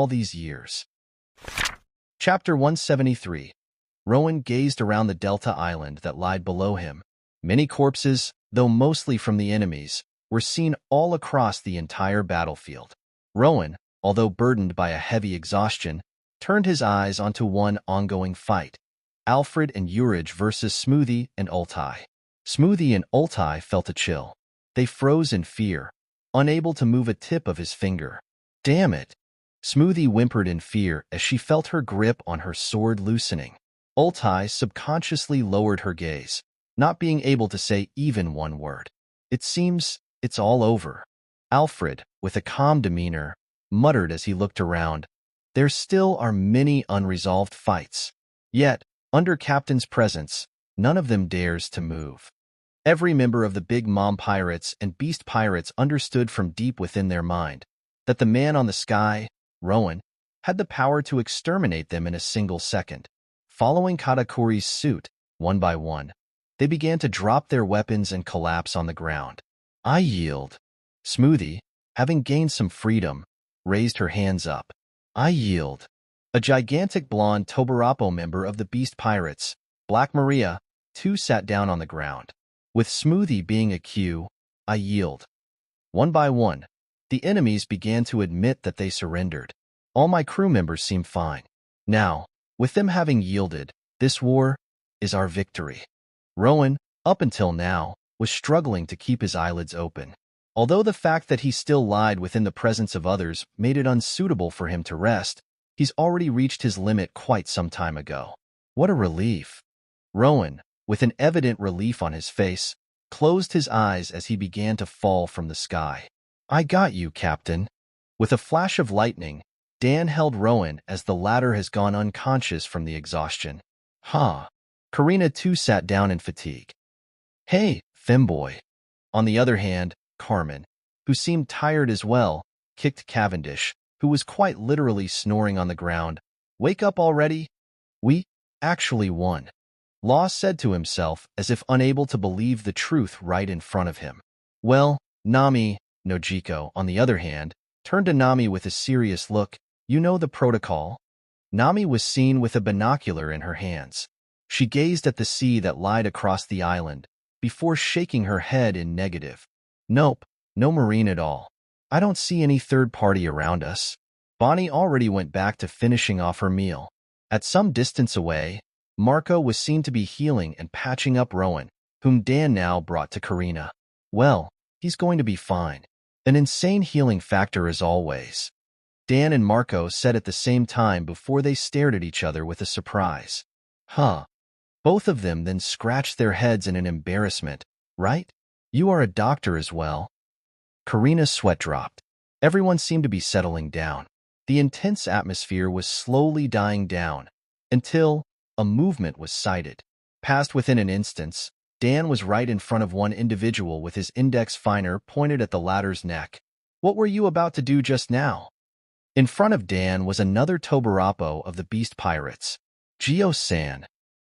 these years. Chapter 173. Rowan gazed around the delta island that lied below him. Many corpses, though mostly from the enemies, were seen all across the entire battlefield. Rowan, although burdened by a heavy exhaustion, turned his eyes onto one ongoing fight. Alfred and Urij versus Smoothie and Ultai. Smoothie and Ultai felt a chill. They froze in fear, unable to move a tip of his finger. Damn it! Smoothie whimpered in fear as she felt her grip on her sword loosening. Ultai subconsciously lowered her gaze, not being able to say even one word. It seems it's all over. Alfred, with a calm demeanor, muttered as he looked around. There still are many unresolved fights. Yet, under Captain's presence, none of them dares to move. Every member of the Big Mom Pirates and Beast Pirates understood from deep within their mind that the man on the sky, Rowan, had the power to exterminate them in a single second. Following Katakuri's suit, one by one, they began to drop their weapons and collapse on the ground. I yield. Smoothie, having gained some freedom, raised her hands up. I yield. A gigantic blonde Tobarapo member of the Beast Pirates, Black Maria, too sat down on the ground. With Smoothie being a cue, I yield. One by one, the enemies began to admit that they surrendered. All my crew members seem fine. Now, with them having yielded, this war is our victory. Rowan, up until now, was struggling to keep his eyelids open. Although the fact that he still lied within the presence of others made it unsuitable for him to rest, he's already reached his limit quite some time ago. What a relief. Rowan, with an evident relief on his face, closed his eyes as he began to fall from the sky. I got you, Captain. With a flash of lightning, Dan held Rowan as the latter has gone unconscious from the exhaustion. Huh. Karina too sat down in fatigue. Hey, femboy. On the other hand, Carmen, who seemed tired as well, kicked Cavendish, who was quite literally snoring on the ground. Wake up already? We actually won. Law said to himself as if unable to believe the truth right in front of him. Well, Nami, Nojiko, on the other hand, turned to Nami with a serious look. You know the protocol? Nami was seen with a binocular in her hands. She gazed at the sea that lied across the island, before shaking her head in negative. Nope, no marine at all. I don't see any third party around us. Bonnie already went back to finishing off her meal. At some distance away, Marco was seen to be healing and patching up Rowan, whom Dan now brought to Karina. Well, he's going to be fine. An insane healing factor as always. Dan and Marco said at the same time before they stared at each other with a surprise. Huh. Both of them then scratched their heads in an embarrassment. Right? You are a doctor as well. Karina's sweat dropped. Everyone seemed to be settling down. The intense atmosphere was slowly dying down, until a movement was sighted. Passed within an instant, Dan was right in front of one individual with his index finger pointed at the latter's neck. What were you about to do just now? In front of Dan was another Tobarapo of the Beast Pirates. Gio-san.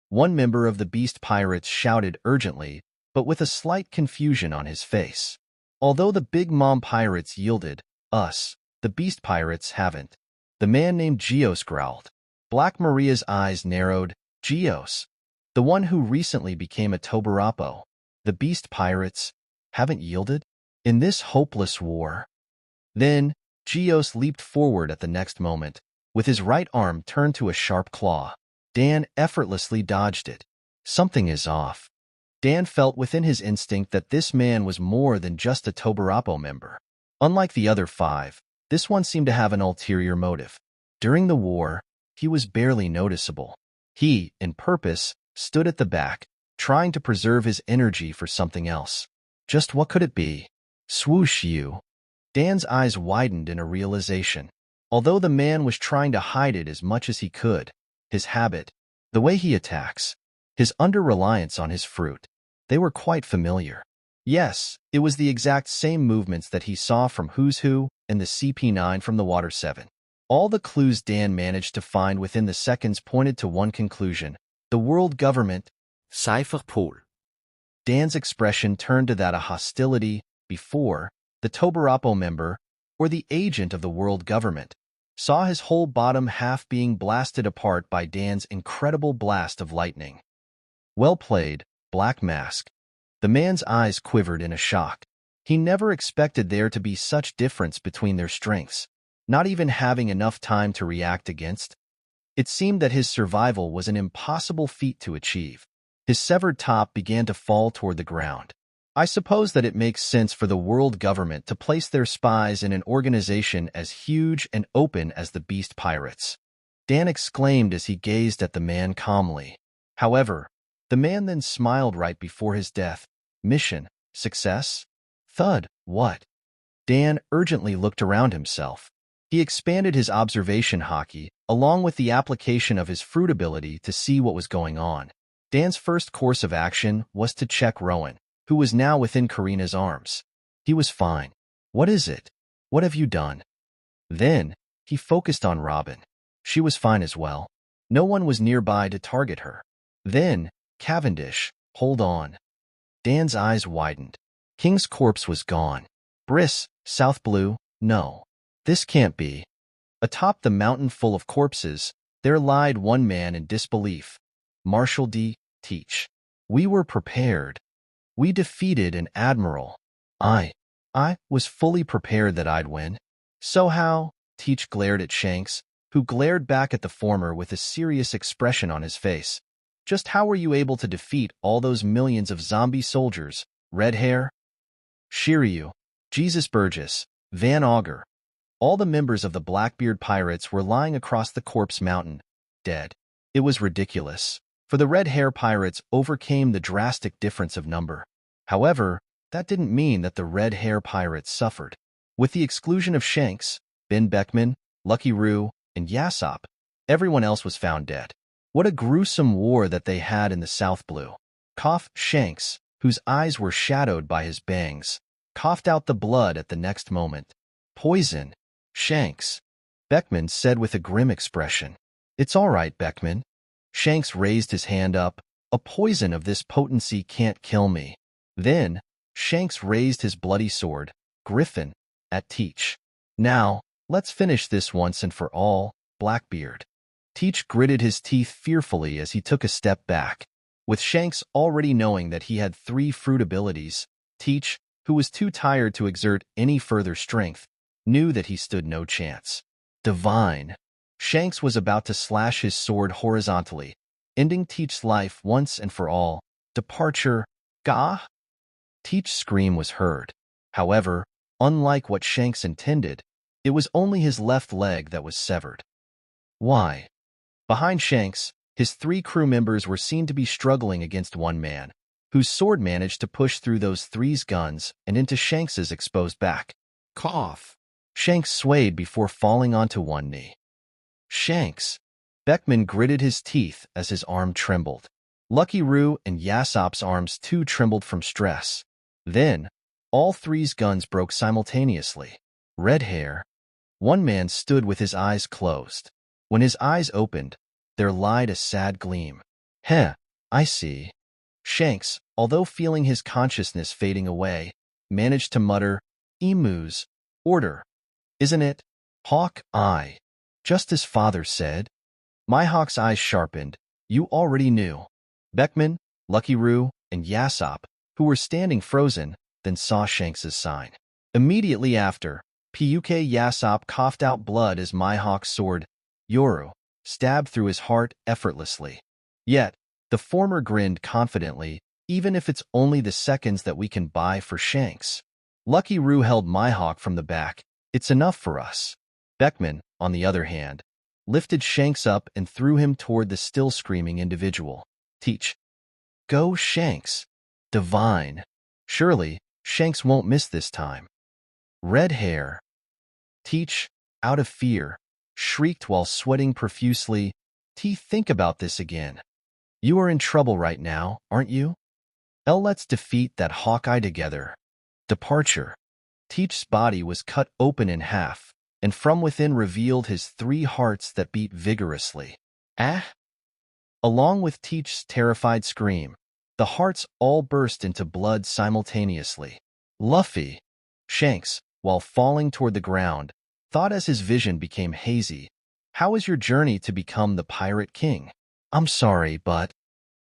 One member of the Beast Pirates shouted urgently, but with a slight confusion on his face. Although the Big Mom Pirates yielded, us, the Beast Pirates, haven't. The man named Gios growled. Black Maria's eyes narrowed. Gios, the one who recently became a Tobarapo. The Beast Pirates haven't yielded? In this hopeless war? Then, Gios leaped forward at the next moment, with his right arm turned to a sharp claw. Dan effortlessly dodged it. Something is off. Dan felt within his instinct that this man was more than just a Tobarapo member. Unlike the other five, this one seemed to have an ulterior motive. During the war, he was barely noticeable. He, in purpose, stood at the back, trying to preserve his energy for something else. Just what could it be? Swoosh you. Dan's eyes widened in a realization. Although the man was trying to hide it as much as he could, his habit, the way he attacks, his under-reliance on his fruit, they were quite familiar. Yes, it was the exact same movements that he saw from Who's Who and the CP9 from the Water 7. All the clues Dan managed to find within the seconds pointed to one conclusion. The world government, Cypherpol. Dan's expression turned to that of hostility, before, the Tobarapo member, or the agent of the world government, saw his whole bottom half being blasted apart by Dan's incredible blast of lightning. Well played, Black Mask. The man's eyes quivered in a shock. He never expected there to be such difference between their strengths, not even having enough time to react against. It seemed that his survival was an impossible feat to achieve. His severed top began to fall toward the ground. I suppose that it makes sense for the world government to place their spies in an organization as huge and open as the Beast Pirates. Dan exclaimed as he gazed at the man calmly. However, the man then smiled right before his death. Mission, success? Thud, what? Dan urgently looked around himself. He expanded his observation hockey, along with the application of his fruit ability to see what was going on. Dan's first course of action was to check Rowan, who was now within Karina's arms. He was fine. What is it? What have you done? Then, he focused on Robin. She was fine as well. No one was nearby to target her. Then, Cavendish, hold on. Dan's eyes widened. King's corpse was gone. Briss, South Blue, no. This can't be. Atop the mountain full of corpses, there lied one man in disbelief. Marshal D. Teach. We were prepared. We defeated an admiral. I was fully prepared that I'd win. So how? Teach glared at Shanks, who glared back at the former with a serious expression on his face. Just how were you able to defeat all those millions of zombie soldiers? Red Hair? Shiryu, Jesus Burgess, Van Augur. All the members of the Blackbeard Pirates were lying across the corpse mountain, dead. It was ridiculous, for the Red Hair Pirates overcame the drastic difference of number. However, that didn't mean that the Red Hair Pirates suffered. With the exclusion of Shanks, Ben Beckman, Lucky Roo, and Yassop, everyone else was found dead. What a gruesome war that they had in the South Blue. Cough, Shanks, whose eyes were shadowed by his bangs, coughed out the blood at the next moment. Poison. Shanks. Beckman said with a grim expression. It's all right, Beckman. Shanks raised his hand up. A poison of this potency can't kill me. Then, Shanks raised his bloody sword, Griffin, at Teach. Now, let's finish this once and for all, Blackbeard. Teach gritted his teeth fearfully as he took a step back. With Shanks already knowing that he had 3 fruit abilities, Teach, who was too tired to exert any further strength, knew that he stood no chance. Divine. Shanks was about to slash his sword horizontally, ending Teach's life once and for all. Departure. Gah! Teach's scream was heard. However, unlike what Shanks intended, it was only his left leg that was severed. Why? Behind Shanks, his 3 crew members were seen to be struggling against one man, whose sword managed to push through those 3's guns and into Shanks's exposed back. Cough. Shanks swayed before falling onto one knee. Shanks. Beckman gritted his teeth as his arm trembled. Lucky Roo and Yassop's arms too trembled from stress. Then, all 3's guns broke simultaneously. Red Hair. One man stood with his eyes closed. When his eyes opened, there lied a sad gleam. Heh, I see. Shanks, although feeling his consciousness fading away, managed to mutter, Emus. Order. Isn't it? Hawk, eye. Just as father said. My Hawk's eyes sharpened. You already knew. Beckman, Lucky Roo, and Yassop, who were standing frozen, then saw Shanks's sign. Immediately after, Puk Yassop coughed out blood as Mihawk's sword, Yoru, stabbed through his heart effortlessly. Yet, the former grinned confidently, even if it's only the seconds that we can buy for Shanks. Lucky Roo held Mihawk from the back. It's enough for us. Beckman, on the other hand, lifted Shanks up and threw him toward the still screaming individual. Teach. Go, Shanks. Divine. Surely, Shanks won't miss this time. Red Hair. Teach, out of fear, shrieked while sweating profusely. Think about this again. You are in trouble right now, aren't you? Let's defeat that Hawkeye together. Departure. Teach's body was cut open in half, and from within revealed his 3 hearts that beat vigorously. Ah! Along with Teach's terrified scream, the hearts all burst into blood simultaneously. Luffy. Shanks, while falling toward the ground, thought as his vision became hazy. How is your journey to become the Pirate King? I'm sorry, but...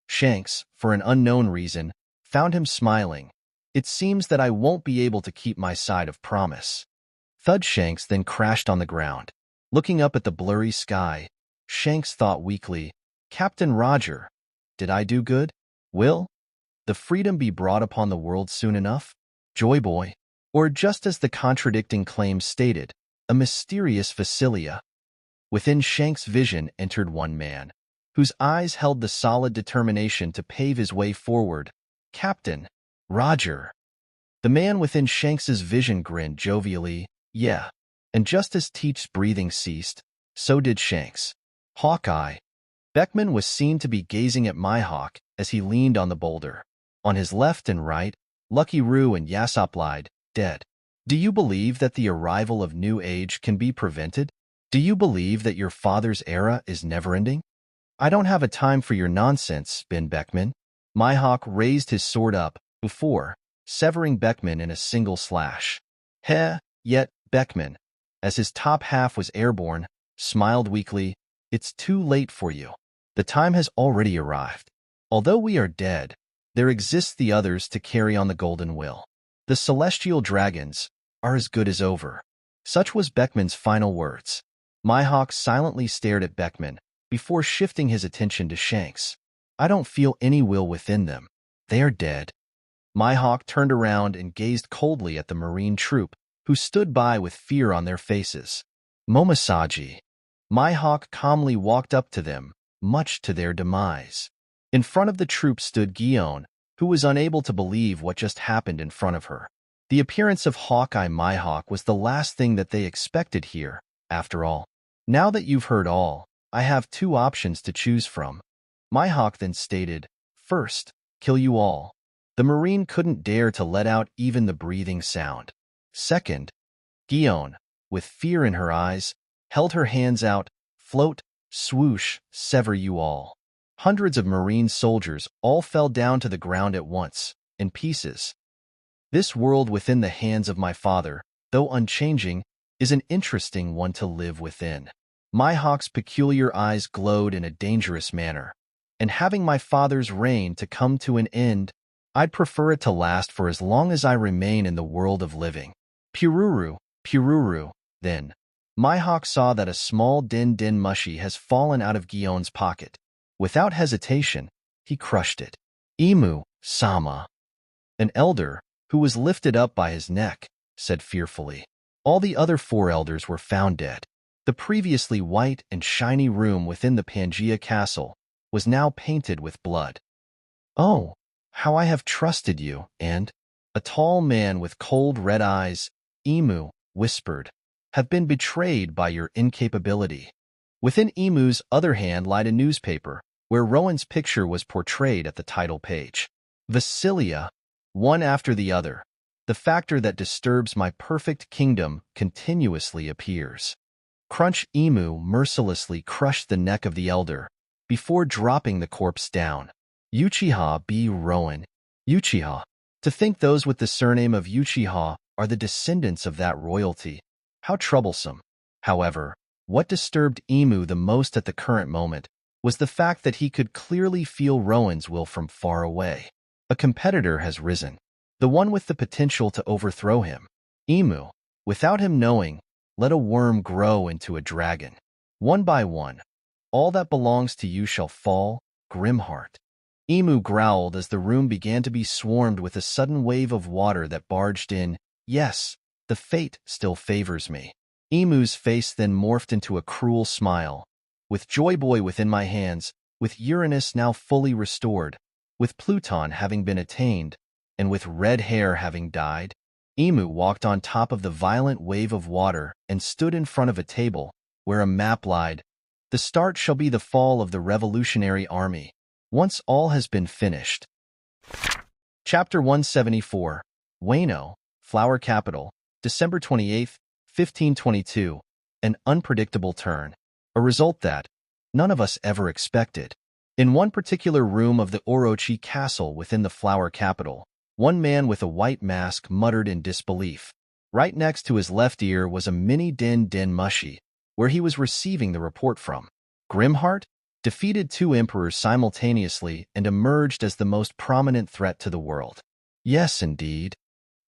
Shanks, for an unknown reason, found him smiling. It seems that I won't be able to keep my side of promise. Thud. Shanks then crashed on the ground. Looking up at the blurry sky, Shanks thought weakly, Captain Roger, did I do good? Will the freedom be brought upon the world soon enough? Joy Boy? Or just as the contradicting claims stated, a mysterious Facilia? Within Shanks' vision entered one man, whose eyes held the solid determination to pave his way forward. Captain Roger. The man within Shanks's vision grinned jovially, yeah. And just as Teach's breathing ceased, so did Shanks. Hawkeye. Beckman was seen to be gazing at Mihawk as he leaned on the boulder. On his left and right, Lucky Roo and Yasopp lied, dead. Do you believe that the arrival of New Age can be prevented? Do you believe that your father's era is never-ending? I don't have a time for your nonsense, Ben Beckman. Mihawk raised his sword up, before severing Beckman in a single slash. Yet Beckman, as his top half was airborne, smiled weakly. It's too late for you. The time has already arrived. Although we are dead, there exists the others to carry on the Golden Will. The celestial dragons are as good as over. Such was Beckman's final words. Mihawk silently stared at Beckman before shifting his attention to Shanks. I don't feel any will within them. They are dead. Mihawk turned around and gazed coldly at the Marine troop, who stood by with fear on their faces. Momosaji. Mihawk calmly walked up to them, much to their demise. In front of the troop stood Gion, who was unable to believe what just happened in front of her. The appearance of Hawkeye Mihawk was the last thing that they expected here, after all. Now that you've heard all, I have two options to choose from. Mihawk then stated, first, kill you all. The Marine couldn't dare to let out even the breathing sound. Second, Gion, with fear in her eyes, held her hands out, float, swoosh, sever you all. Hundreds of Marine soldiers all fell down to the ground at once, in pieces. This world within the hands of my father, though unchanging, is an interesting one to live within. Mihawk's peculiar eyes glowed in a dangerous manner. And having my father's reign to come to an end, I'd prefer it to last for as long as I remain in the world of living. Pururu, Pururu, then. Mihawk saw that a small din mushy has fallen out of Gion's pocket. Without hesitation, he crushed it. Emu, Sama. An elder, who was lifted up by his neck, said fearfully. All the other 4 elders were found dead. The previously white and shiny room within the Pangea castle was now painted with blood. Oh, how I have trusted you, and a tall man with cold red eyes, Emu, whispered, have been betrayed by your incapability. Within Emu's other hand lied a newspaper, where Rowan's picture was portrayed at the title page. Vasilia, one after the other, the factor that disturbs my perfect kingdom continuously appears. Crunch. Emu mercilessly crushed the neck of the elder, before dropping the corpse down. Uchiha be Rowan. Uchiha. To think those with the surname of Uchiha are the descendants of that royalty. How troublesome. However, what disturbed Emu the most at the current moment was the fact that he could clearly feel Rowan's will from far away. A competitor has risen, the one with the potential to overthrow him. Emu, without him knowing, let a worm grow into a dragon. One by one, all that belongs to you shall fall, Grimheart. Emu growled as the room began to be swarmed with a sudden wave of water that barged in. Yes, the fate still favors me. Emu's face then morphed into a cruel smile. With Joy Boy within my hands, with Uranus now fully restored, with Pluton having been attained, and with red hair having died, Emu walked on top of the violent wave of water and stood in front of a table, where a map lied. The start shall be the fall of the Revolutionary Army, once all has been finished. Chapter 174, Wano, Flower Capital, December 28, 1522, an unpredictable turn, a result that none of us ever expected. In one particular room of the Orochi Castle within the Flower Capital, One man with a white mask muttered in disbelief. Right next to his left ear was a mini Din Din Mushi, where he was receiving the report from. Grimheart defeated two emperors simultaneously and emerged as the most prominent threat to the world. Yes, indeed.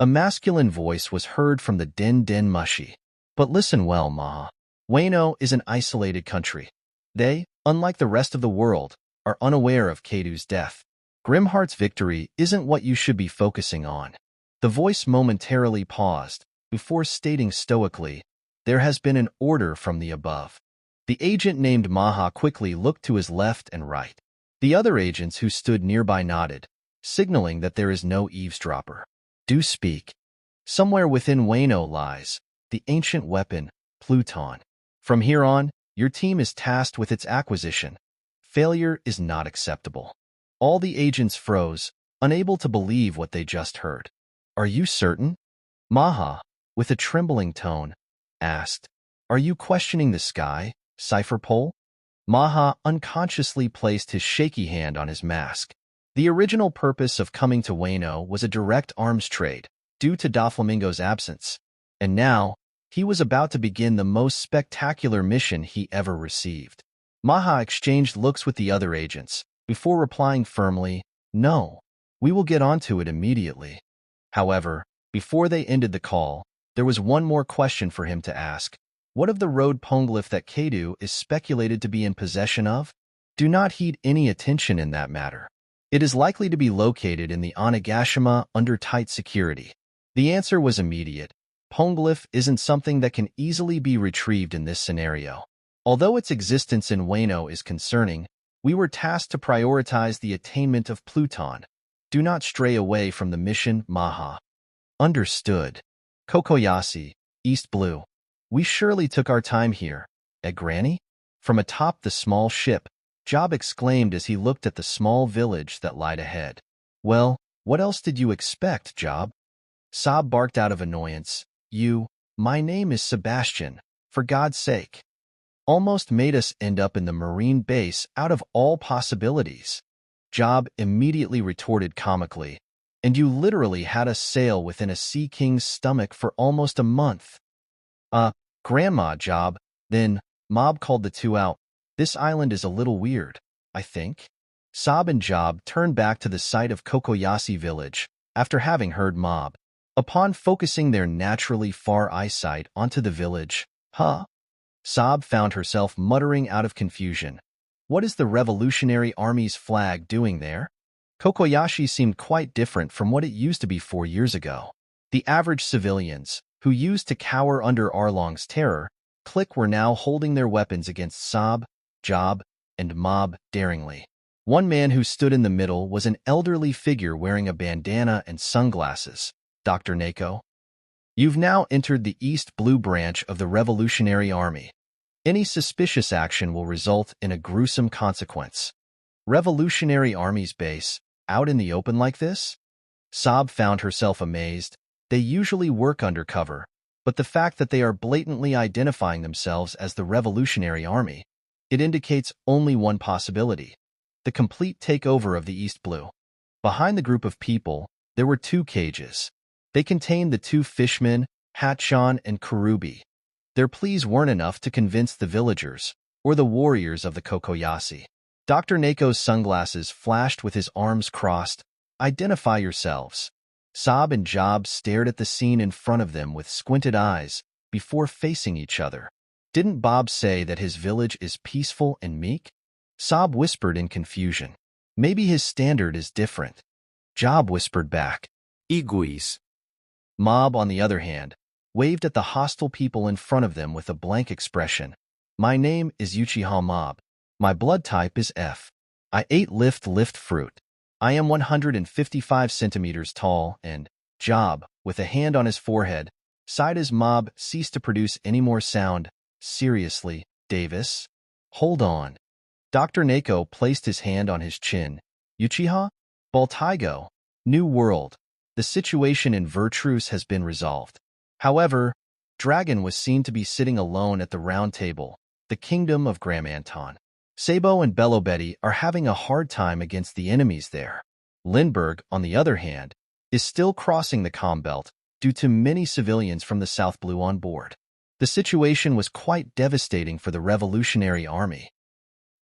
A masculine voice was heard from the Din Din Mushi. But listen well, Maha. Wano is an isolated country. They, unlike the rest of the world, are unaware of Kadu's death. Grimheart's victory isn't what you should be focusing on. The voice momentarily paused, before stating stoically, "There has been an order from the above." The agent named Maha quickly looked to his left and right. The other agents who stood nearby nodded, signaling that there is no eavesdropper. Do speak. Somewhere within Wano lies the ancient weapon, Pluton. From here on, your team is tasked with its acquisition. Failure is not acceptable. All the agents froze, unable to believe what they just heard. Are you certain? Maha, with a trembling tone, asked. Are you questioning the sky, Cipher Pole? Maha unconsciously placed his shaky hand on his mask. The original purpose of coming to Wano was a direct arms trade, due to Doflamingo's absence. And now, he was about to begin the most spectacular mission he ever received. Maha exchanged looks with the other agents, before replying firmly, "No, we will get onto it immediately." However, before they ended the call, there was one more question for him to ask. What of the road poneglyph that Kadu is speculated to be in possession of? Do not heed any attention in that matter. It is likely to be located in the Onigashima under tight security. The answer was immediate. Poneglyph isn't something that can easily be retrieved in this scenario. Although its existence in Wano is concerning, we were tasked to prioritize the attainment of Pluton. Do not stray away from the mission, Maha. Understood. Cocoyasi, East Blue. We surely took our time here. At Granny? From atop the small ship, Job exclaimed as he looked at the small village that lied ahead. Well, what else did you expect, Job? Sob barked out of annoyance. My name is Sebastian, for God's sake. Almost made us end up in the marine base out of all possibilities. Job immediately retorted comically. And you literally had us sail within a sea king's stomach for almost a month. Grandma, Job. Then, Mob called the two out. This island is a little weird, I think. Sob and Job turned back to the site of Cocoyasi village, after having heard Mob. Upon focusing their naturally far eyesight onto the village, Sob found herself muttering out of confusion. What is the Revolutionary Army's flag doing there? Cocoyasi seemed quite different from what it used to be 4 years ago. The average civilians, who used to cower under Arlong's terror, were now holding their weapons against Sob, Job, and Mob daringly. One man who stood in the middle was an elderly figure wearing a bandana and sunglasses. Dr. Nako. You've now entered the East Blue branch of the Revolutionary Army. Any suspicious action will result in a gruesome consequence. Revolutionary Army's base, out in the open like this? Sob found herself amazed. They usually work undercover, but the fact that they are blatantly identifying themselves as the Revolutionary Army, it indicates only one possibility: the complete takeover of the East Blue. Behind the group of people, there were 2 cages. They contained the 2 fishmen, Hatchan and Karubi. Their pleas weren't enough to convince the villagers, or the warriors of the Cocoyasi. Dr. Nako's sunglasses flashed with his arms crossed. Identify yourselves. Sob and Job stared at the scene in front of them with squinted eyes, before facing each other. Didn't Bob say that his village is peaceful and meek? Sob whispered in confusion. Maybe his standard is different. Job whispered back. Egois. Mob, on the other hand, waved at the hostile people in front of them with a blank expression. My name is Uchiha Mob. My blood type is F. I ate lift fruit. I am 155 centimeters tall, and Job, with a hand on his forehead, sighed as Mob ceased to produce any more sound. Seriously, Davis? Hold on. Dr. Nako placed his hand on his chin. Uchiha? Baltaigo. New World. The situation in Vertruse has been resolved. However, Dragon was seen to be sitting alone at the round table, the kingdom of Gram Anton. Sabo and Belobeti are having a hard time against the enemies there. Lindbergh, on the other hand, is still crossing the comm belt due to many civilians from the South Blue on board. The situation was quite devastating for the Revolutionary Army.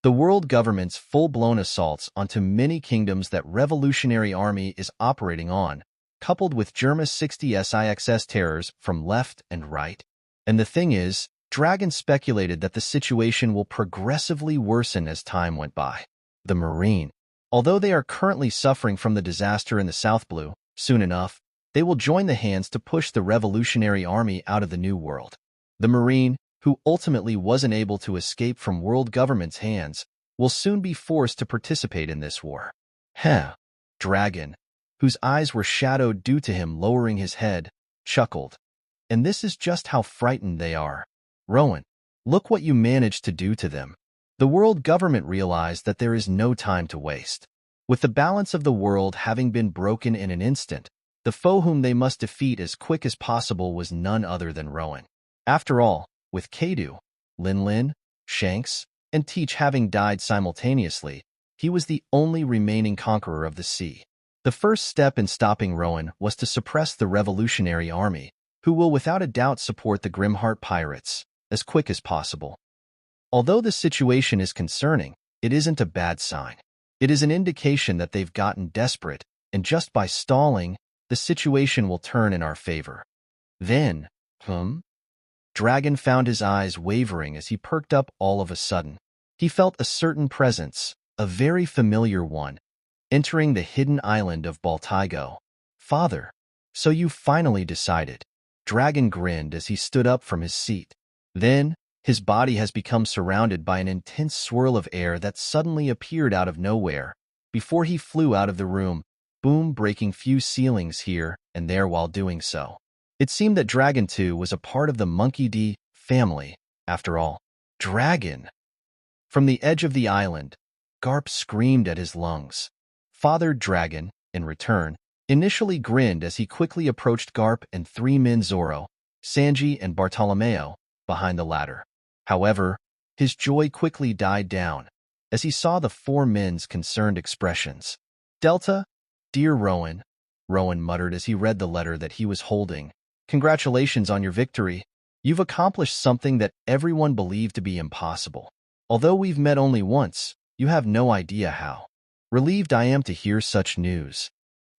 The world government's full-blown assaults onto many kingdoms that Revolutionary Army is operating on, coupled with Germa's 60 SIXS terrors from left and right. And the thing is, Dragon speculated that the situation will progressively worsen as time went by. The Marine. Although they are currently suffering from the disaster in the South Blue, soon enough, they will join the hands to push the Revolutionary Army out of the New World. The Marine, who ultimately wasn't able to escape from world government's hands, will soon be forced to participate in this war. Dragon, whose eyes were shadowed due to him lowering his head, chuckled. And this is just how frightened they are. Rowan, look what you managed to do to them. The world government realized that there is no time to waste. With the balance of the world having been broken in an instant, the foe whom they must defeat as quick as possible was none other than Rowan. After all, with Kadu, Lin, Shanks, and Teach having died simultaneously, he was the only remaining conqueror of the sea. The first step in stopping Rowan was to suppress the Revolutionary Army, who will without a doubt support the Grimheart pirates, as quick as possible. Although the situation is concerning, it isn't a bad sign. It is an indication that they've gotten desperate, and just by stalling, the situation will turn in our favor. Then, Dragon found his eyes wavering as he perked up all of a sudden. He felt a certain presence, a very familiar one, entering the hidden island of Baltigo. Father, so you finally decided. Dragon grinned as he stood up from his seat. Then, his body has become surrounded by an intense swirl of air that suddenly appeared out of nowhere, before he flew out of the room, boom, breaking few ceilings here and there while doing so. It seemed that Dragon 2 was a part of the Monkey D family, after all. Dragon! From the edge of the island, Garp screamed at his lungs. Father Dragon, in return, initially grinned as he quickly approached Garp and three men Zoro, Sanji, and Bartolomeo behind the ladder. However, his joy quickly died down as he saw the four men's concerned expressions. Delta, dear Rowan, Rowan muttered as he read the letter that he was holding. Congratulations on your victory. You've accomplished something that everyone believed to be impossible. Although we've met only once, you have no idea how relieved I am to hear such news.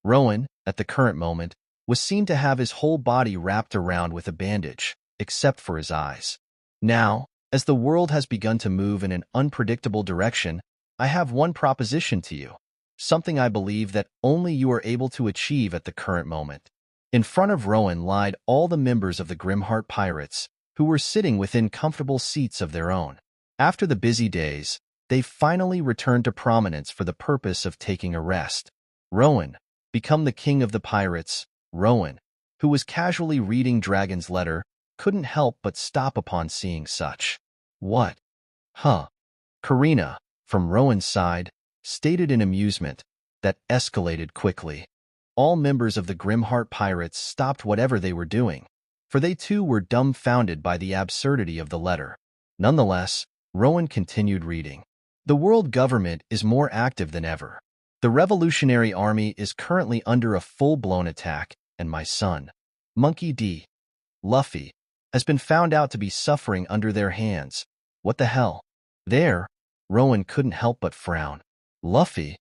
Rowan, at the current moment, was seen to have his whole body wrapped around with a bandage, except for his eyes. Now, as the world has begun to move in an unpredictable direction, I have one proposition to you, something I believe that only you are able to achieve at the current moment. In front of Rowan lied all the members of the Grimheart Pirates, who were sitting within comfortable seats of their own. After the busy days, they finally returned to prominence for the purpose of taking a rest. Rowan, become the king of the pirates, Rowan, who was casually reading Dragon's letter, couldn't help but stop upon seeing such. What? Karina, from Rowan's side, stated in amusement. That escalated quickly. All members of the Grimheart Pirates stopped whatever they were doing, for they too were dumbfounded by the absurdity of the letter. Nonetheless, Rowan continued reading. The world government is more active than ever. The Revolutionary Army is currently under a full-blown attack, and my son, Monkey D. Luffy, has been found out to be suffering under their hands. What the hell? There, Rowan couldn't help but frown. Luffy?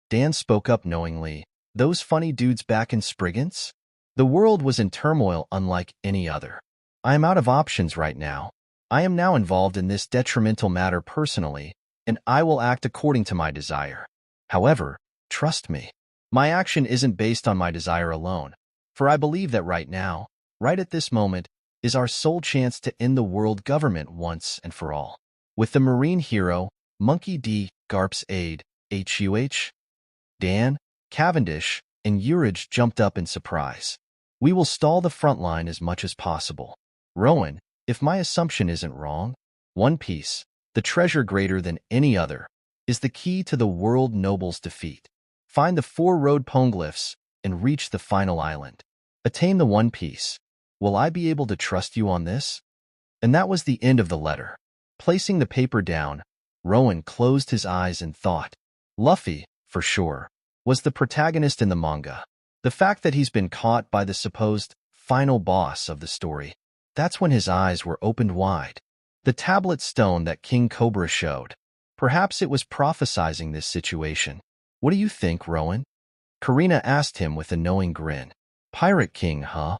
Dan spoke up knowingly. Those funny dudes back in Spriggans? The world was in turmoil unlike any other. I am out of options right now. I am now involved in this detrimental matter personally, and I will act according to my desire. However, trust me, my action isn't based on my desire alone, for I believe that right now, right at this moment, is our sole chance to end the world government once and for all. With the Marine hero, Monkey D. Garp's aide, Dan, Cavendish, and Urage jumped up in surprise. We will stall the front line as much as possible. Rowan, if my assumption isn't wrong, One Piece, the treasure greater than any other, is the key to the world noble's defeat. Find the 4 road poneglyphs and reach the final island. Attain the One Piece. Will I be able to trust you on this? And that was the end of the letter. Placing the paper down, Rowan closed his eyes and thought. Luffy, for sure, was the protagonist in the manga. The fact that he's been caught by the supposed final boss of the story, that's when his eyes were opened wide. The tablet stone that King Cobra showed. Perhaps it was prophesizing this situation. What do you think, Rowan? Karina asked him with a knowing grin. Pirate King, huh?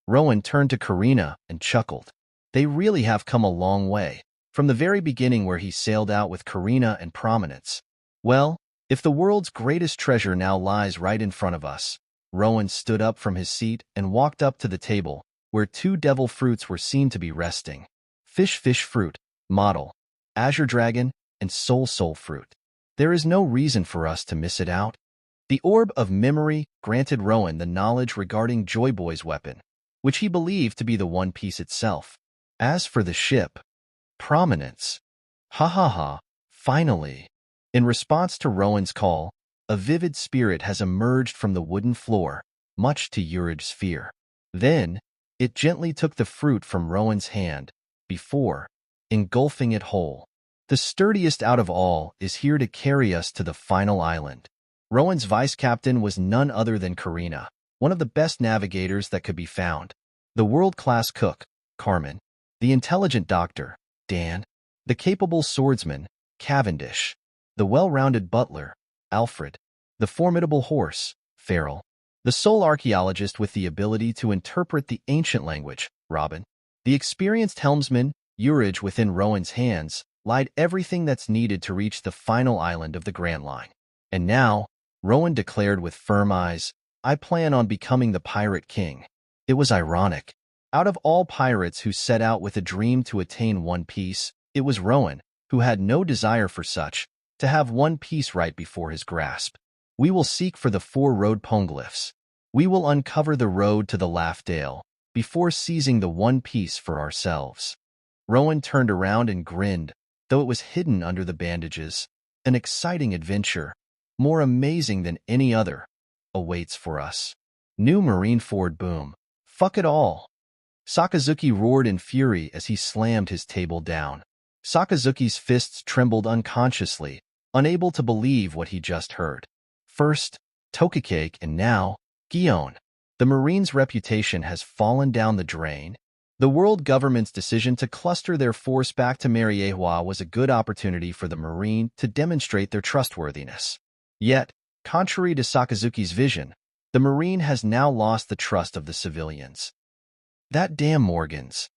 Rowan turned to Karina and chuckled. They really have come a long way, from the very beginning where he sailed out with Karina and Prominence. Well, if the world's greatest treasure now lies right in front of us. Rowan stood up from his seat and walked up to the table, where 2 devil fruits were seen to be resting. Fish fruit, model, azure dragon, and soul fruit. There is no reason for us to miss it out. The orb of memory granted Rowan the knowledge regarding Joy Boy's weapon, which he believed to be the One Piece itself. As for the ship, Prominence. Ha ha ha, finally. In response to Rowan's call, a vivid spirit has emerged from the wooden floor, much to Uraj's fear. Then, it gently took the fruit from Rowan's hand, before engulfing it whole. The sturdiest out of all is here to carry us to the final island. Rowan's vice-captain was none other than Karina, one of the best navigators that could be found. The world-class cook, Carmen. The intelligent doctor, Dan. The capable swordsman, Cavendish. The well-rounded butler, Alfred. The formidable horse, Farrell. The sole archaeologist with the ability to interpret the ancient language, Robin. The experienced helmsman, Uraj. Within Rowan's hands lied everything that's needed to reach the final island of the Grand Line. And now, Rowan declared with firm eyes, I plan on becoming the Pirate King. It was ironic. Out of all pirates who set out with a dream to attain One Piece, it was Rowan, who had no desire for such, to have One Piece right before his grasp. We will seek for the 4 road poneglyphs. We will uncover the road to the Laughdale, before seizing the One Piece for ourselves. Rowan turned around and grinned, though it was hidden under the bandages. An exciting adventure, more amazing than any other, awaits for us. New Marineford boom. Fuck it all. Sakazuki roared in fury as he slammed his table down. Sakazuki's fists trembled unconsciously, unable to believe what he just heard. First, Tokicake and now, Gion. The Marine's reputation has fallen down the drain. The world government's decision to cluster their force back to Mariewa was a good opportunity for the Marine to demonstrate their trustworthiness. Yet, contrary to Sakazuki's vision, the Marine has now lost the trust of the civilians. That damn Morgans.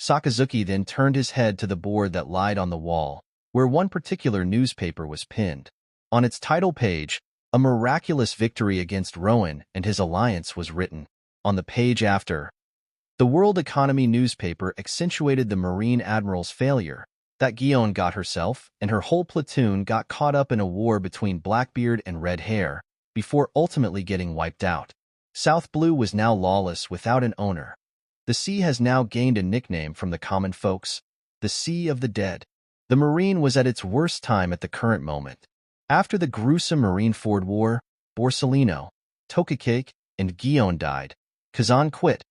Sakazuki then turned his head to the board that lied on the wall, where one particular newspaper was pinned. On its title page, a miraculous victory against Rowan and his alliance was written. On the page after, the World Economy newspaper accentuated the Marine Admiral's failure, that Gion got herself and her whole platoon got caught up in a war between Blackbeard and Red Hair, before ultimately getting wiped out. South Blue was now lawless without an owner. The sea has now gained a nickname from the common folks, the Sea of the Dead. The Marine was at its worst time at the current moment. After the gruesome Marineford War, Borsellino, Tokicake, and Gion died. Kazan quit.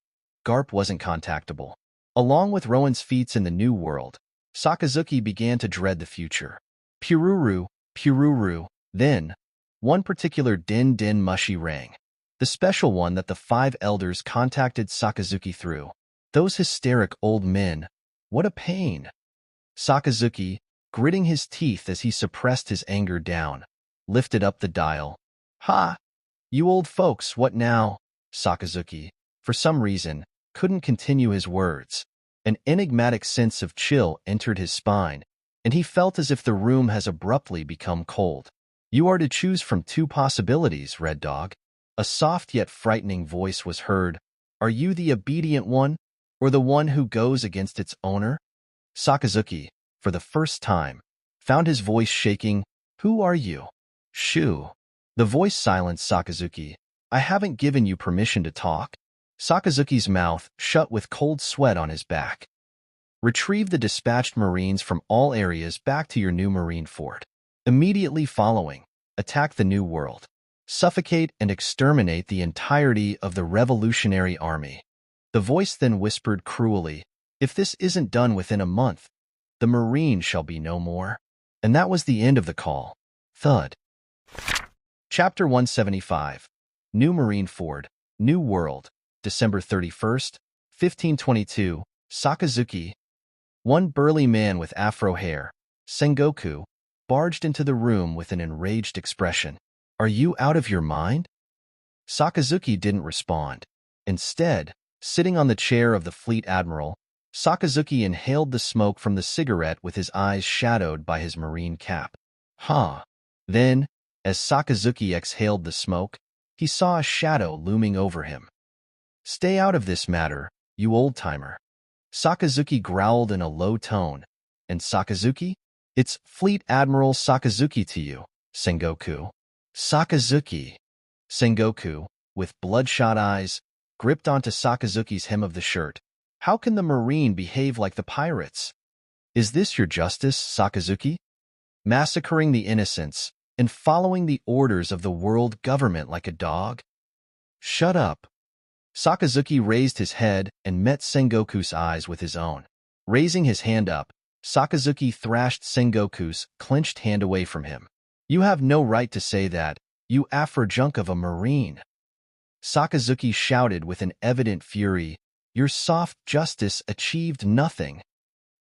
Garp wasn't contactable. Along with Rowan's feats in the New World, Sakazuki began to dread the future. Pururu. Then, one particular din mushy rang. The special one that the 5 elders contacted Sakazuki through. Those hysteric old men. What a pain. Sakazuki, gritting his teeth as he suppressed his anger down, lifted up the dial. Ha! You old folks, what now? Sakazuki, for some reason, couldn't continue his words. An enigmatic sense of chill entered his spine, and he felt as if the room has abruptly become cold. You are to choose from 2 possibilities, Red Dog. A soft yet frightening voice was heard. Are you the obedient one, or the one who goes against its owner? Sakazuki, for the first time, found his voice shaking. Who are you? Shoo. The voice silenced Sakazuki. I haven't given you permission to talk. Sakazuki's mouth shut with cold sweat on his back. Retrieve the dispatched Marines from all areas back to your new Marineford. Immediately following, attack the New World. Suffocate and exterminate the entirety of the Revolutionary Army. The voice then whispered cruelly, if this isn't done within a month, the Marine shall be no more. And that was the end of the call. Thud. Chapter 175. New Marine Ford, New World, December 31st, 1522, Sakazuki. One burly man with afro hair, Sengoku, barged into the room with an enraged expression. Are you out of your mind? Sakazuki didn't respond. Instead, sitting on the chair of the Fleet Admiral, Sakazuki inhaled the smoke from the cigarette with his eyes shadowed by his marine cap. Then, as Sakazuki exhaled the smoke, he saw a shadow looming over him. Stay out of this matter, you old-timer. Sakazuki growled in a low tone. And Sakazuki? It's Fleet Admiral Sakazuki to you, Sengoku. Sakazuki. Sengoku, with bloodshot eyes, gripped onto Sakazuki's hem of the shirt. How can the Marine behave like the pirates? Is this your justice, Sakazuki? Massacring the innocents and following the orders of the world government like a dog? Shut up. Sakazuki raised his head and met Sengoku's eyes with his own. Raising his hand up, Sakazuki thrashed Sengoku's clenched hand away from him. You have no right to say that, you afro-junk of a Marine. Sakazuki shouted with an evident fury. Your soft justice achieved nothing.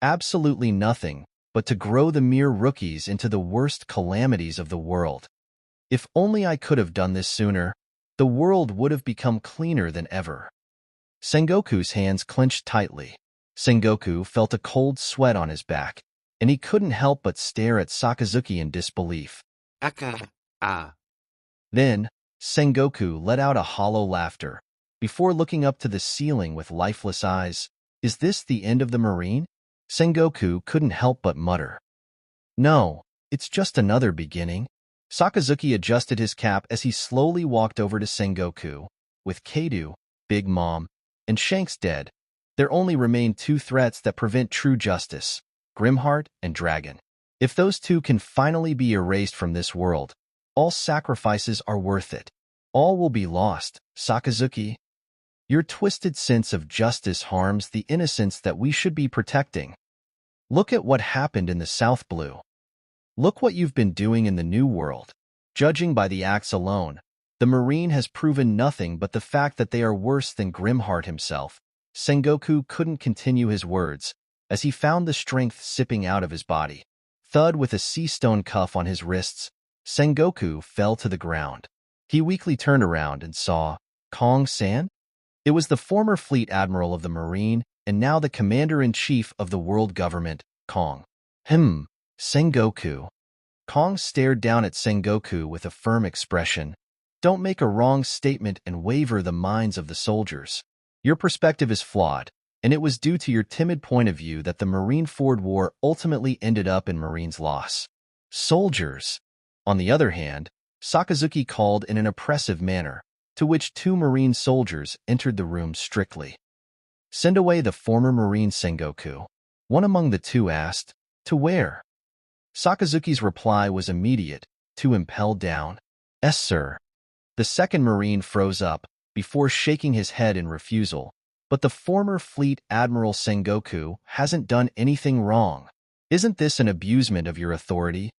Absolutely nothing, but to grow the mere rookies into the worst calamities of the world. If only I could have done this sooner, the world would have become cleaner than ever. Sengoku's hands clenched tightly. Sengoku felt a cold sweat on his back, and he couldn't help but stare at Sakazuki in disbelief. Then, Sengoku let out a hollow laughter, before looking up to the ceiling with lifeless eyes. Is this the end of the Marine? Sengoku couldn't help but mutter. No, it's just another beginning. Sakazuki adjusted his cap as he slowly walked over to Sengoku. With Keidu, Big Mom, and Shanks dead, there only remain two threats that prevent true justice, Grimheart and Dragon. If those two can finally be erased from this world, all sacrifices are worth it. All will be lost, Sakazuki. Your twisted sense of justice harms the innocents that we should be protecting. Look at what happened in the South Blue. Look what you've been doing in the New World. Judging by the acts alone, the Marine has proven nothing but the fact that they are worse than Grimheart himself. Sengoku couldn't continue his words, as he found the strength sipping out of his body. Thud with a sea stone cuff on his wrists, Sengoku fell to the ground. He weakly turned around and saw Kong-san? It was the former Fleet Admiral of the Marine and now the Commander-in-Chief of the World Government, Kong. Sengoku. Kong stared down at Sengoku with a firm expression. Don't make a wrong statement and waver the minds of the soldiers. Your perspective is flawed, and it was due to your timid point of view that the Marine-Ford War ultimately ended up in Marines' loss. Soldiers. On the other hand, Sakazuki called in an oppressive manner, to which two Marine soldiers entered the room strictly. Send away the former Marine, Sengoku. One among the two asked. To where? Sakazuki's reply was immediate. To impel down. Yes, sir. The second Marine froze up, before shaking his head in refusal. But the former Fleet Admiral Sengoku hasn't done anything wrong. Isn't this an abusement of your authority?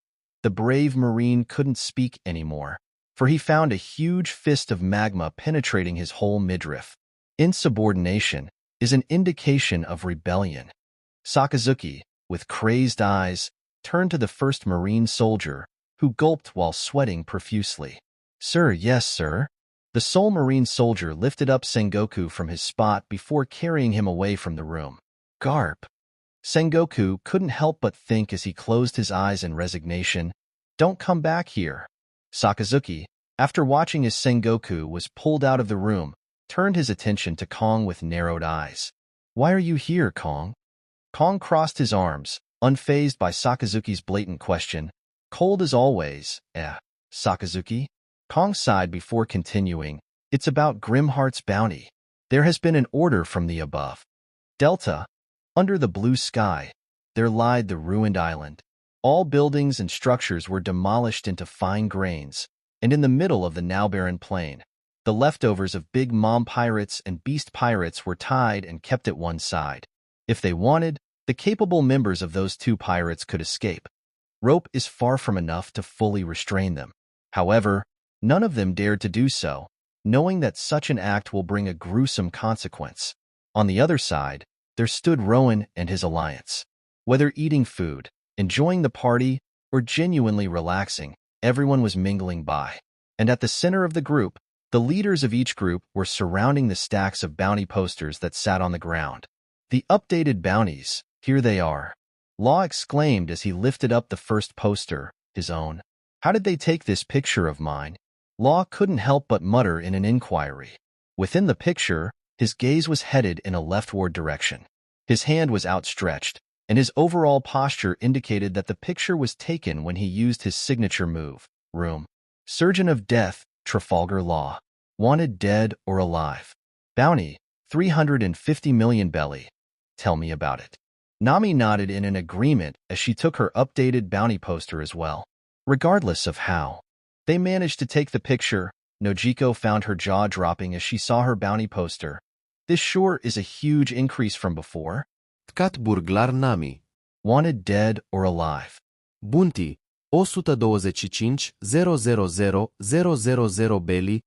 The brave Marine couldn't speak anymore, for he found a huge fist of magma penetrating his whole midriff. Insubordination is an indication of rebellion. Sakazuki, with crazed eyes, turned to the first Marine soldier, who gulped while sweating profusely. Sir, yes, sir. The sole Marine soldier lifted up Sengoku from his spot before carrying him away from the room. Garp. Sengoku couldn't help but think as he closed his eyes in resignation. Don't come back here. Sakazuki, after watching as Sengoku was pulled out of the room, turned his attention to Kong with narrowed eyes. Why are you here, Kong? Kong crossed his arms, unfazed by Sakazuki's blatant question. Cold as always, Sakazuki. Kong sighed before continuing. It's about Grimheart's bounty. There has been an order from the above. Delta. Under the blue sky, there lied the ruined island. All buildings and structures were demolished into fine grains, and in the middle of the now barren plain, the leftovers of Big Mom pirates and Beast pirates were tied and kept at one side. If they wanted, the capable members of those two pirates could escape. Rope is far from enough to fully restrain them. However, none of them dared to do so, knowing that such an act will bring a gruesome consequence. On the other side, there stood Rowan and his alliance. Whether eating food, enjoying the party, or genuinely relaxing, everyone was mingling by. And at the center of the group, the leaders of each group were surrounding the stacks of bounty posters that sat on the ground. The updated bounties, here they are. Law exclaimed as he lifted up the first poster, his own. How did they take this picture of mine? Law couldn't help but mutter in an inquiry. Within the picture, his gaze was headed in a leftward direction. His hand was outstretched, and his overall posture indicated that the picture was taken when he used his signature move, Room. Surgeon of Death, Trafalgar Law. Wanted dead or alive. Bounty, 350 million belly. Tell me about it. Nami nodded in an agreement as she took her updated bounty poster as well. Regardless of how they managed to take the picture, Nojiko found her jaw dropping as she saw her bounty poster. This sure is a huge increase from before. Tcat burglar Nami. Wanted dead or alive. Bunti, 125.000.000 belly.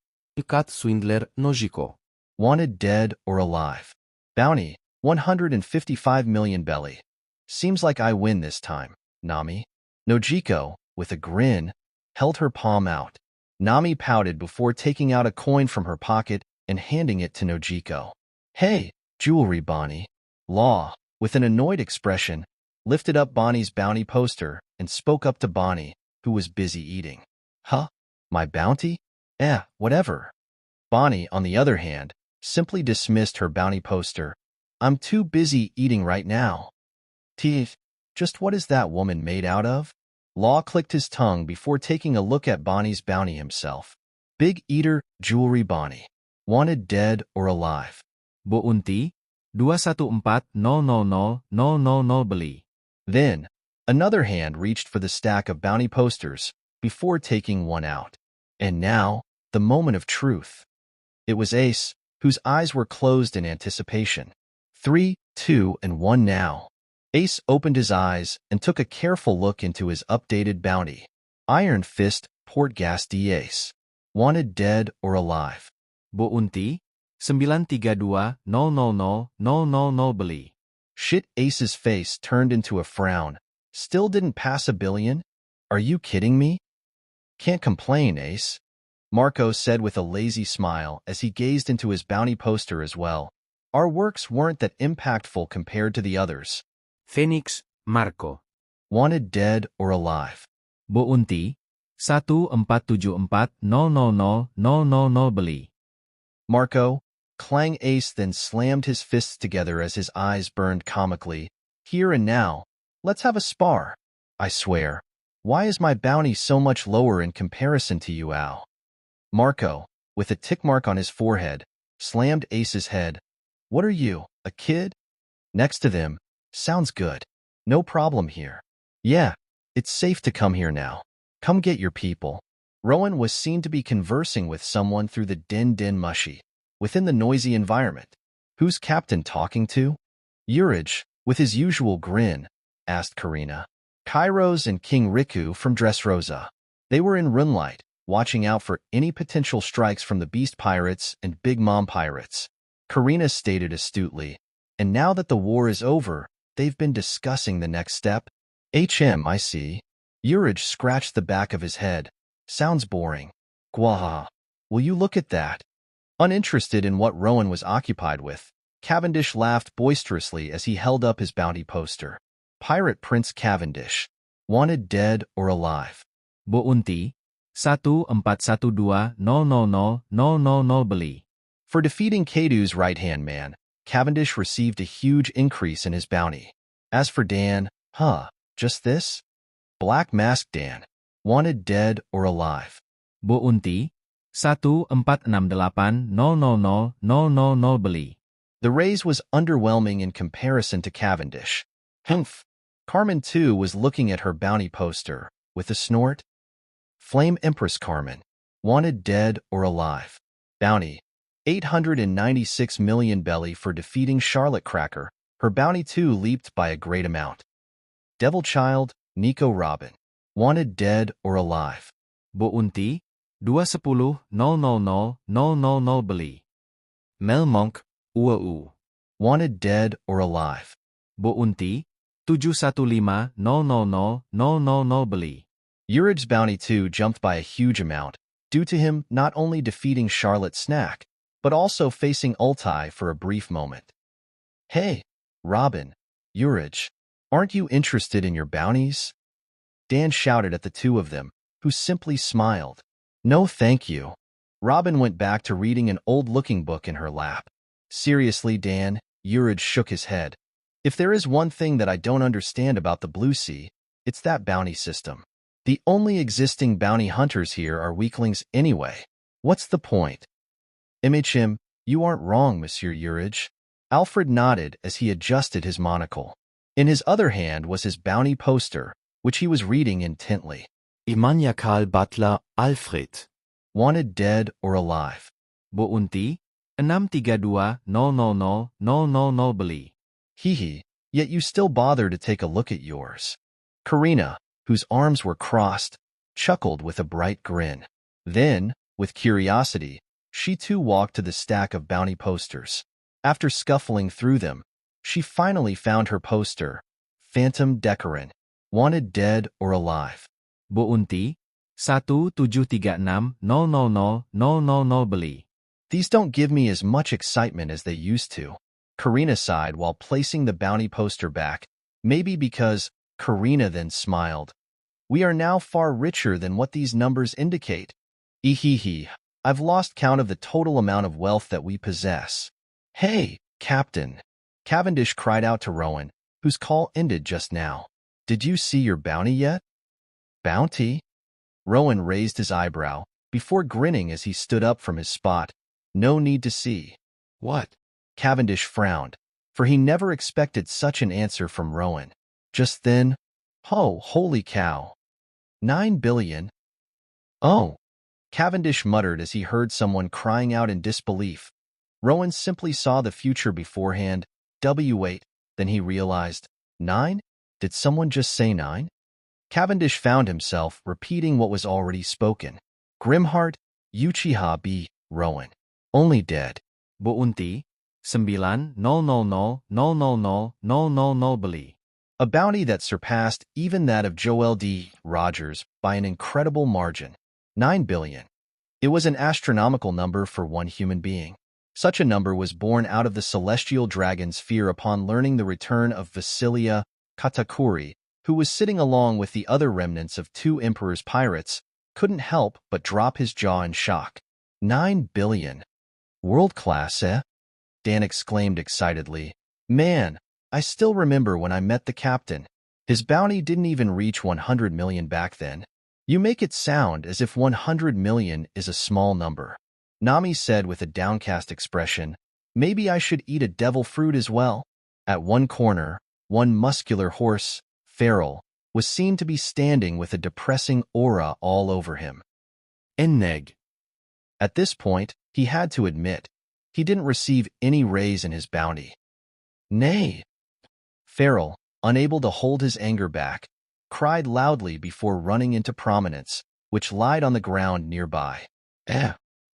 Cat swindler Nojiko. Wanted dead or alive. Bounty, 155 million belly. Seems like I win this time, Nami. Nojiko, with a grin, held her palm out. Nami pouted before taking out a coin from her pocket and handing it to Nojiko. Hey, jewelry Bonnie. Law, with an annoyed expression, lifted up Bonnie's bounty poster and spoke up to Bonnie, who was busy eating. Huh? My bounty? Whatever. Bonnie, on the other hand, simply dismissed her bounty poster. I'm too busy eating right now. Teeth, just what is that woman made out of? Law clicked his tongue before taking a look at Bonnie's bounty himself. Big Eater, Jewelry Bonnie. Wanted dead or alive. Bounty, 214.000.000 beli. Then, another hand reached for the stack of bounty posters before taking one out. And now, the moment of truth. It was Ace, whose eyes were closed in anticipation. 3, 2, and 1 now. Ace opened his eyes and took a careful look into his updated bounty. Iron Fist, Port Gas D Ace. Wanted dead or alive. Bounty, 932.000.000 beli. Shit, Ace's face turned into a frown. Still didn't pass a billion? Are you kidding me? Can't complain, Ace. Marco said with a lazy smile as he gazed into his bounty poster as well. Our works weren't that impactful compared to the others. Phoenix, Marco. Wanted dead or alive. Bounty, 1474000.000 beli. Marco, Clang Ace then slammed his fists together as his eyes burned comically. Here and now, let's have a spar. I swear. Why is my bounty so much lower in comparison to you, Al? Marco, with a tick mark on his forehead, slammed Ace's head. What are you, a kid? Next to them. Sounds good. No problem here. Yeah, it's safe to come here now. Come get your people. Rowan was seen to be conversing with someone through the din mushy, within the noisy environment. Who's Captain talking to? Urage, with his usual grin, asked Karina. Kairos and King Riku from Dressrosa. They were in Runlight, watching out for any potential strikes from the Beast Pirates and Big Mom Pirates. Karina stated astutely, and now that the war is over, they've been discussing the next step. I see. Urage scratched the back of his head. Sounds boring. Gwaha. Will you look at that? Uninterested in what Rowan was occupied with, Cavendish laughed boisterously as he held up his bounty poster. Pirate Prince Cavendish. Wanted dead or alive. Bounty, 1412000.000 beli. For defeating Kadu's right-hand man, Cavendish received a huge increase in his bounty. As for Dan, just this? Black Mask Dan. Wanted dead or alive. Bounty, 1468000.000 beli. The raise was underwhelming in comparison to Cavendish. Humph. Carmen, too, was looking at her bounty poster, with a snort. Flame Empress Carmen. Wanted dead or alive. Bounty, 896 million belly for defeating Charlotte Cracker. Her bounty, too, leaped by a great amount. Devil Child, Nico Robin. Wanted dead or alive. Bounty, 210.000.000 beli. Melmonk, UAU. Wanted dead or alive. Buunti, 715.000.000 beli. Urid's bounty too jumped by a huge amount, due to him not only defeating Charlotte Snack, but also facing Ultai for a brief moment. Hey, Robin, Urid, aren't you interested in your bounties? Dan shouted at the two of them, who simply smiled. No thank you. Robin went back to reading an old-looking book in her lap. Seriously, Dan, Urid shook his head. If there is one thing that I don't understand about the Blue Sea, it's that bounty system. The only existing bounty hunters here are weaklings anyway. What's the point? MHM, you aren't wrong, Monsieur Urid. Alfred nodded as he adjusted his monocle. In his other hand was his bounty poster, which he was reading intently. Immanuel Butler, Alfred. Wanted dead or alive. Buunti, 632.000.000 beli. Hee, yet you still bother to take a look at yours. Karina, whose arms were crossed, chuckled with a bright grin. Then, with curiosity, she too walked to the stack of bounty posters. After scuffling through them, she finally found her poster, Phantom Decorin, wanted dead or alive. Buunti, 1736000.000 beli. These don't give me as much excitement as they used to. Karina sighed while placing the bounty poster back, maybe because Karina then smiled. We are now far richer than what these numbers indicate. I've lost count of the total amount of wealth that we possess. Hey, Captain! Cavendish cried out to Rowan, whose call ended just now. Did you see your bounty yet? Bounty? Rowan raised his eyebrow, before grinning as he stood up from his spot. No need to see. What? Cavendish frowned, for he never expected such an answer from Rowan. Just then, oh, holy cow. 9 billion? Oh, Cavendish muttered as he heard someone crying out in disbelief. Rowan simply saw the future beforehand. W8, then he realized, 9? Did someone just say 9? Cavendish found himself repeating what was already spoken. Grimheart, Uchiha B. Rowan. Only dead. Buunti, 900.000.000 beli. A bounty that surpassed even that of Joel D. Rogers by an incredible margin. 9 billion. It was an astronomical number for one human being. Such a number was born out of the celestial dragon's fear upon learning the return of Vasilia Katakuri, who was sitting along with the other remnants of two Emperor's pirates, couldn't help but drop his jaw in shock. 9 billion. World class, eh? Dan exclaimed excitedly. Man, I still remember when I met the captain. His bounty didn't even reach 100 million back then. You make it sound as if 100 million is a small number. Nami said with a downcast expression, maybe I should eat a devil fruit as well. At one corner, one muscular horse, Feral, was seen to be standing with a depressing aura all over him. Enneg. At this point, he had to admit, he didn't receive any raise in his bounty. Nay. Feral, unable to hold his anger back, cried loudly before running into prominence, which lied on the ground nearby.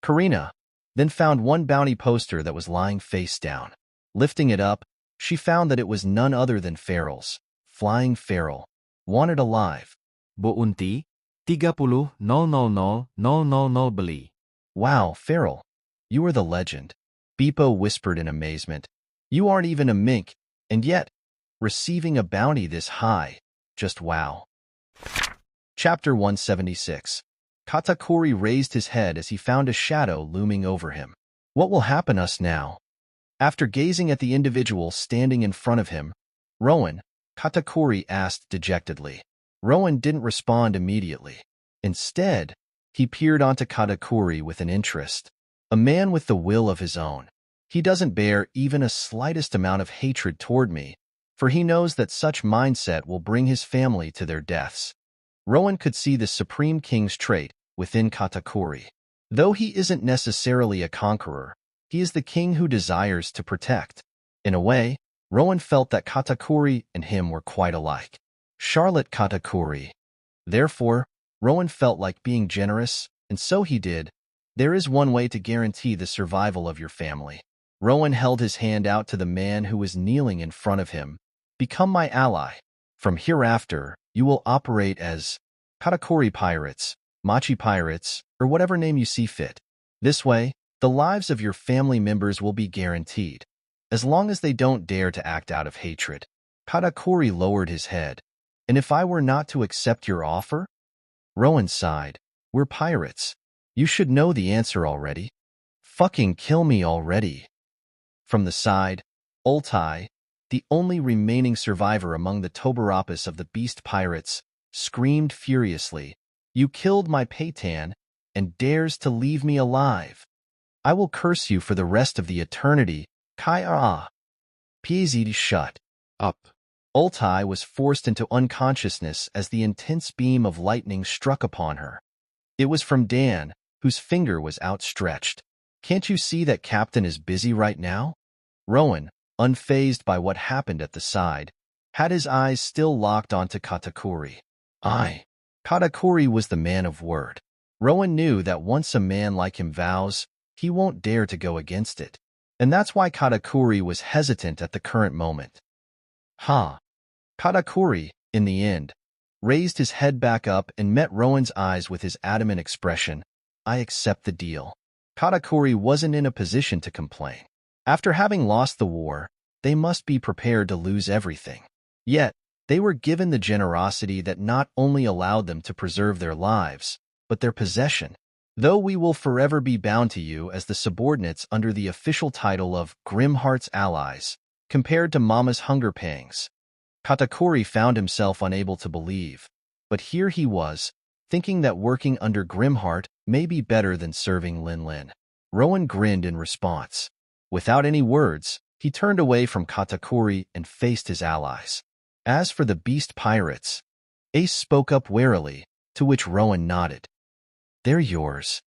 Karina then found one bounty poster that was lying face down. Lifting it up, she found that it was none other than Feral's. Flying Feral. Wanted alive. Buunti, 30.000.000 beli. Wow, Feral. You are the legend. Beepo whispered in amazement. You aren't even a mink, and yet, receiving a bounty this high. Just wow. Chapter 176. Katakuri raised his head as he found a shadow looming over him. What will happen us now? After gazing at the individual standing in front of him, Rowan, Katakuri asked dejectedly. Rowan didn't respond immediately. Instead, he peered onto Katakuri with an interest. A man with the will of his own. He doesn't bear even a slightest amount of hatred toward me, for he knows that such mindset will bring his family to their deaths. Rowan could see the Supreme King's trait within Katakuri. Though he isn't necessarily a conqueror, he is the king who desires to protect. In a way, Rowan felt that Katakuri and him were quite alike. Charlotte Katakuri. Therefore, Rowan felt like being generous, And so he did. There is one way to guarantee the survival of your family. Rowan held his hand out to the man who was kneeling in front of him. Become my ally. From hereafter, you will operate as Katakuri pirates, Machi pirates, or whatever name you see fit. This way, the lives of your family members will be guaranteed, as long as they don't dare to act out of hatred. Katakuri lowered his head. And if I were not to accept your offer? Rowan sighed. We're pirates. You should know the answer already. Fucking kill me already. From the side, Ultai, the only remaining survivor among the Tobarapis of the beast pirates, screamed furiously, You killed my Peitan and dares to leave me alive. I will curse you for the rest of the eternity. Kai-ah. Piezidi shut Up. Ultai was forced into unconsciousness as the intense beam of lightning struck upon her. It was from Dan, whose finger was outstretched. Can't you see that Captain is busy right now? Rowan, unfazed by what happened at the side, had his eyes still locked onto Katakuri. Katakuri was the man of word. Rowan knew that once a man like him vows, he won't dare to go against it. And that's why Katakuri was hesitant at the current moment. Katakuri, in the end, raised his head back up and met Rowan's eyes with his adamant expression. I accept the deal. Katakuri wasn't in a position to complain. After having lost the war, they must be prepared to lose everything. Yet, they were given the generosity that not only allowed them to preserve their lives, but their possession. Though we will forever be bound to you as the subordinates under the official title of Grimheart's allies, compared to Mama's hunger pangs. Katakuri found himself unable to believe, but here he was, thinking that working under Grimheart may be better than serving Lin Lin. Rowan grinned in response. Without any words, he turned away from Katakuri and faced his allies. As for the beast pirates, Ace spoke up warily, to which Rowan nodded. They're yours.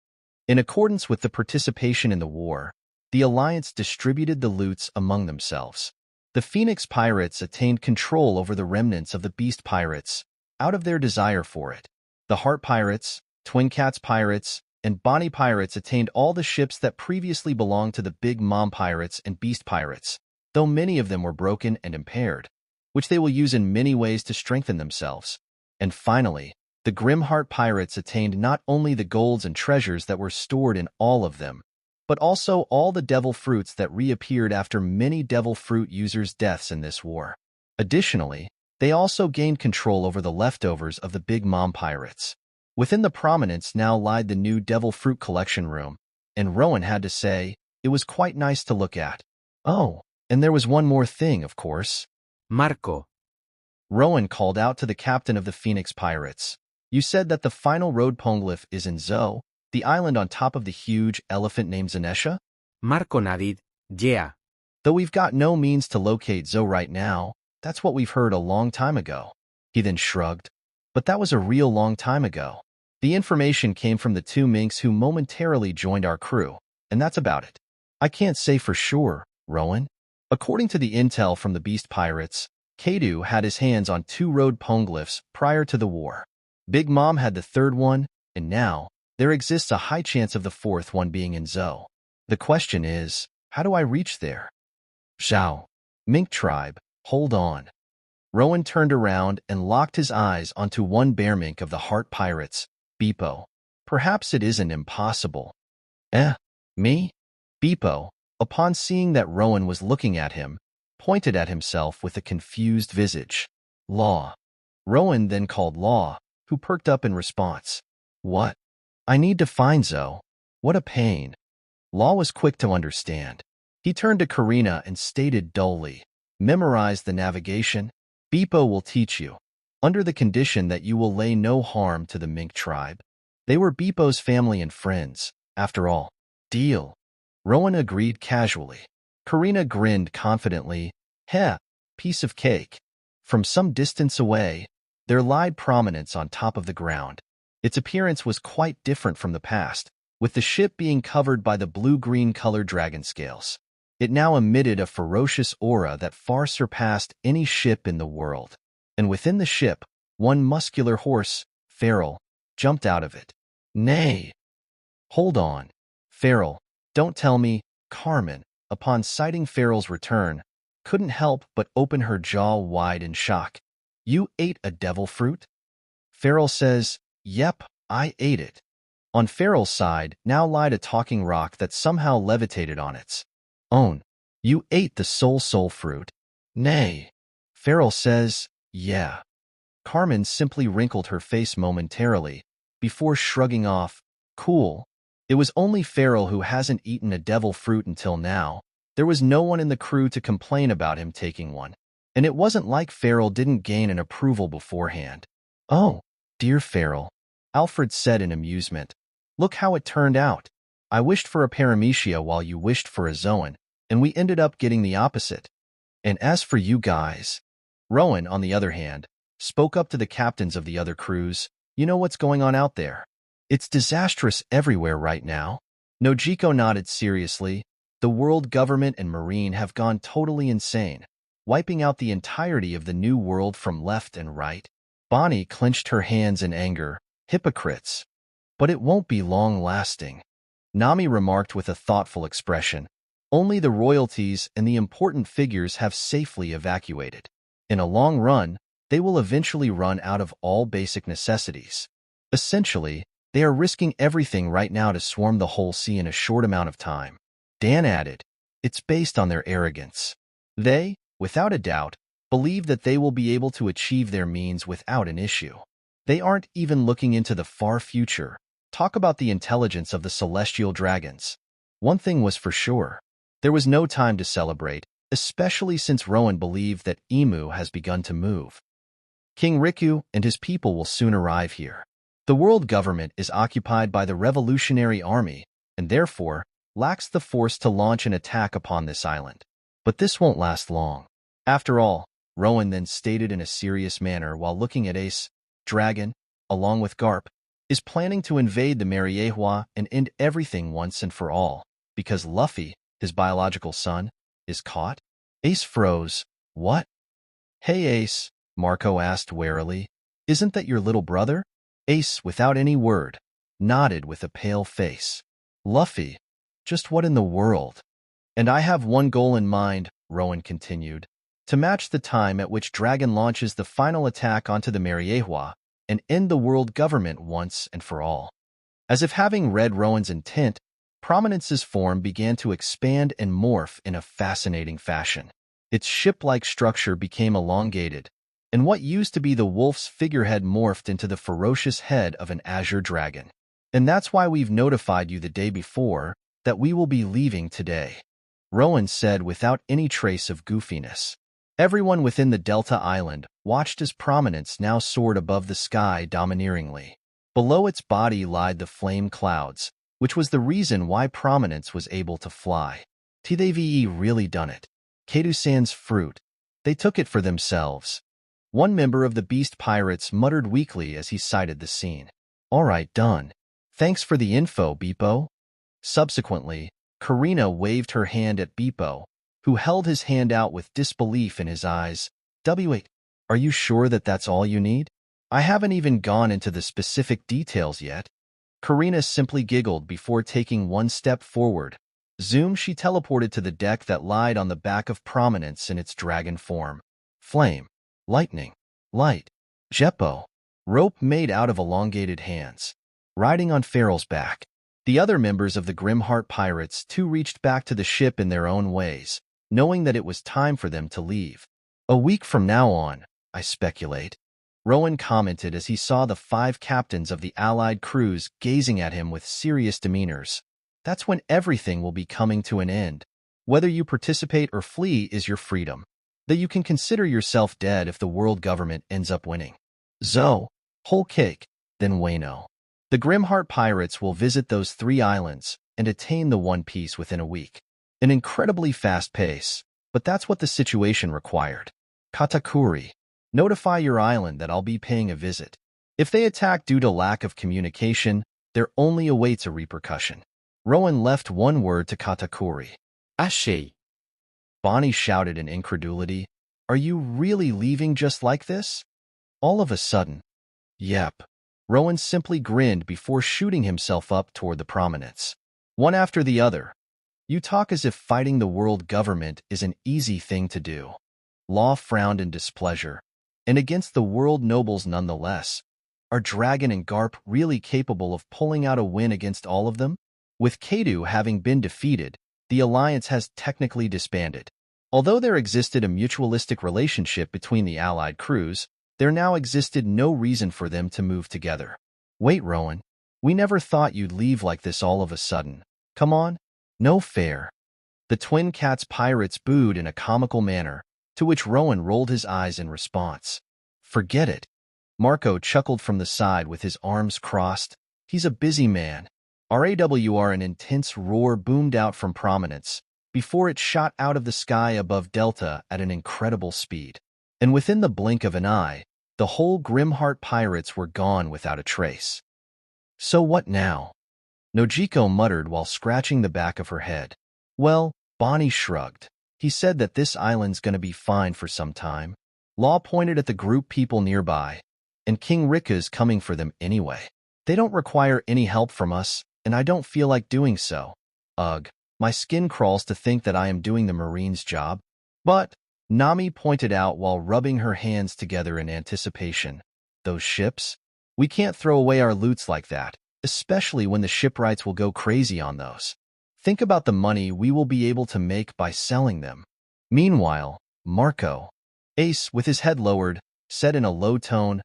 In accordance with the participation in the war, the Alliance distributed the loots among themselves. The Phoenix Pirates attained control over the remnants of the Beast Pirates, out of their desire for it. The Heart Pirates, Twin Cats Pirates, and Bonnie Pirates attained all the ships that previously belonged to the Big Mom Pirates and Beast Pirates, though many of them were broken and impaired, which they will use in many ways to strengthen themselves. And finally, the Grimheart Pirates attained not only the golds and treasures that were stored in all of them, but also all the devil fruits that reappeared after many devil fruit users' deaths in this war. Additionally, they also gained control over the leftovers of the Big Mom Pirates. Within the prominence now lied the new devil fruit collection room, and Rowan had to say, it was quite nice to look at. Oh, and there was one more thing, of course. Marco. Rowan called out to the captain of the Phoenix Pirates. You said that the final road poneglyph is in Zo, the island on top of the huge elephant named Zanesha? Marco Navid, yeah. Though we've got no means to locate Zo right now, that's what we've heard a long time ago. He then shrugged. But that was a real long time ago. The information came from the two minks who momentarily joined our crew, and that's about it. I can't say for sure, Rowan. According to the intel from the Beast Pirates, Kadu had his hands on 2 road poneglyphs prior to the war. Big Mom had the 3rd one, and now, there exists a high chance of the 4th one being in Zo. The question is, how do I reach there? Zhao. Mink tribe, hold on. Rowan turned around and locked his eyes onto one bear mink of the Heart Pirates, Beepo. Perhaps it isn't impossible. Me? Beepo, upon seeing that Rowan was looking at him, pointed at himself with a confused visage. Law. Rowan then called Law, who perked up in response. What? I need to find Zo. What a pain. Law was quick to understand. He turned to Karina and stated dully, memorize the navigation. Beepo will teach you, under the condition that you will lay no harm to the mink tribe. They were Beepo's family and friends, after all. Deal. Rowan agreed casually. Karina grinned confidently. Piece of cake. From some distance away, there lied prominence on top of the ground. Its appearance was quite different from the past, with the ship being covered by the blue-green colored dragon scales. It now emitted a ferocious aura that far surpassed any ship in the world. And within the ship, one muscular horse, feral, jumped out of it. Nay, Hold on. Farrell, don't tell me. Carmen, upon sighting Farrell's return, couldn't help but open her jaw wide in shock. You ate a devil fruit? Farrell says, yep, I ate it. On Farrell's side now lied a talking rock that somehow levitated on its own. You ate the soul fruit? Nay. Farrell says, yeah. Carmen simply wrinkled her face momentarily, before shrugging off, cool. It was only Farrell who hasn't eaten a devil fruit until now. There was no one in the crew to complain about him taking one. And it wasn't like Farrell didn't gain an approval beforehand. Oh, dear Farrell, Alfred said in amusement. Look how it turned out. I wished for a paramecia while you wished for a zoan, and we ended up getting the opposite. And as for you guys, Rowan, on the other hand, spoke up to the captains of the other crews. You know what's going on out there? It's disastrous everywhere right now. Nojiko nodded seriously. The world government and Marine have gone totally insane, wiping out the entirety of the new world from left and right. Bonnie clenched her hands in anger. Hypocrites. But it won't be long-lasting. Nami remarked with a thoughtful expression. Only the royalties and the important figures have safely evacuated. In a long run, they will eventually run out of all basic necessities. Essentially, they are risking everything right now to swarm the whole sea in a short amount of time. Dan added, it's based on their arrogance. They, without a doubt, believe that they will be able to achieve their means without an issue. They aren't even looking into the far future. Talk about the intelligence of the celestial dragons. One thing was for sure. There was no time to celebrate, especially since Rowan believed that Emu has begun to move. King Riku and his people will soon arrive here. The world government is occupied by the Revolutionary Army and therefore lacks the force to launch an attack upon this island. But this won't last long. After all, Rowan then stated in a serious manner while looking at Ace, Dragon, along with Garp, is planning to invade the Mariehua and end everything once and for all, because Luffy, his biological son, is caught? Ace froze. What? Hey Ace, Marco asked warily. Isn't that your little brother? Ace, without any word, nodded with a pale face. Luffy, just what in the world? And I have one goal in mind, Rowan continued, to match the time at which Dragon launches the final attack onto the Mariehua and end the world government once and for all. As if having read Rowan's intent, Prominence's form began to expand and morph in a fascinating fashion. Its ship-like structure became elongated, and what used to be the wolf's figurehead morphed into the ferocious head of an azure dragon. And that's why we've notified you the day before that we will be leaving today, Rowan said without any trace of goofiness. Everyone within the Delta Island watched as Prominence now soared above the sky domineeringly. Below its body lied the flame clouds, which was the reason why Prominence was able to fly. They've really done it. Kato-san's fruit. They took it for themselves. One member of the Beast Pirates muttered weakly as he sighted the scene. All right, done. Thanks for the info, Beepo. Subsequently, Karina waved her hand at Beepo, who held his hand out with disbelief in his eyes. W8, are you sure that that's all you need? I haven't even gone into the specific details yet. Karina simply giggled before taking one step forward. Zoom, she teleported to the deck that lied on the back of Prominence in its dragon form. Flame, lightning, light, Jeppo, rope made out of elongated hands. Riding on Farrell's back. The other members of the Grimheart Pirates too reached back to the ship in their own ways, knowing that it was time for them to leave. A week from now on, I speculate, Rowan commented as he saw the 5 captains of the Allied crews gazing at him with serious demeanors. That's when everything will be coming to an end. Whether you participate or flee is your freedom. That you can consider yourself dead if the world government ends up winning. Zoe, whole cake, then Wano. The Grimheart Pirates will visit those 3 islands and attain the One Piece within a week. An incredibly fast pace, but that's what the situation required. Katakuri, notify your island that I'll be paying a visit. If they attack due to lack of communication, there only awaits a repercussion. Rowan left one word to Katakuri. Ashe. Bonnie shouted in incredulity. Are you really leaving just like this? All of a sudden. Yep. Rowan simply grinned before shooting himself up toward the prominence. One after the other. You talk as if fighting the world government is an easy thing to do. Law frowned in displeasure. And against the world nobles nonetheless. Are Dragon and Garp really capable of pulling out a win against all of them? With Kadu having been defeated, the alliance has technically disbanded. Although there existed a mutualistic relationship between the allied crews, there now existed no reason for them to move together. Wait, Rowan. We never thought you'd leave like this all of a sudden. Come on. No fair. The Twin Cats pirates booed in a comical manner, to which Rowan rolled his eyes in response. Forget it. Marco chuckled from the side with his arms crossed. He's a busy man. RAWR, an intense roar boomed out from prominence, before it shot out of the sky above Delta at an incredible speed. And within the blink of an eye, the whole Grimheart pirates were gone without a trace. So what now? Nojiko muttered while scratching the back of her head. Well, Bonnie shrugged. He said that this island's gonna be fine for some time. Law pointed at the group people nearby. And King Rika's coming for them anyway. They don't require any help from us, and I don't feel like doing so. Ugh, my skin crawls to think that I am doing the Marine's job. But, Nami pointed out while rubbing her hands together in anticipation. Those ships? We can't throw away our loots like that, especially when the shipwrights will go crazy on those. Think about the money we will be able to make by selling them. Meanwhile, Marco, Ace, with his head lowered, said in a low tone,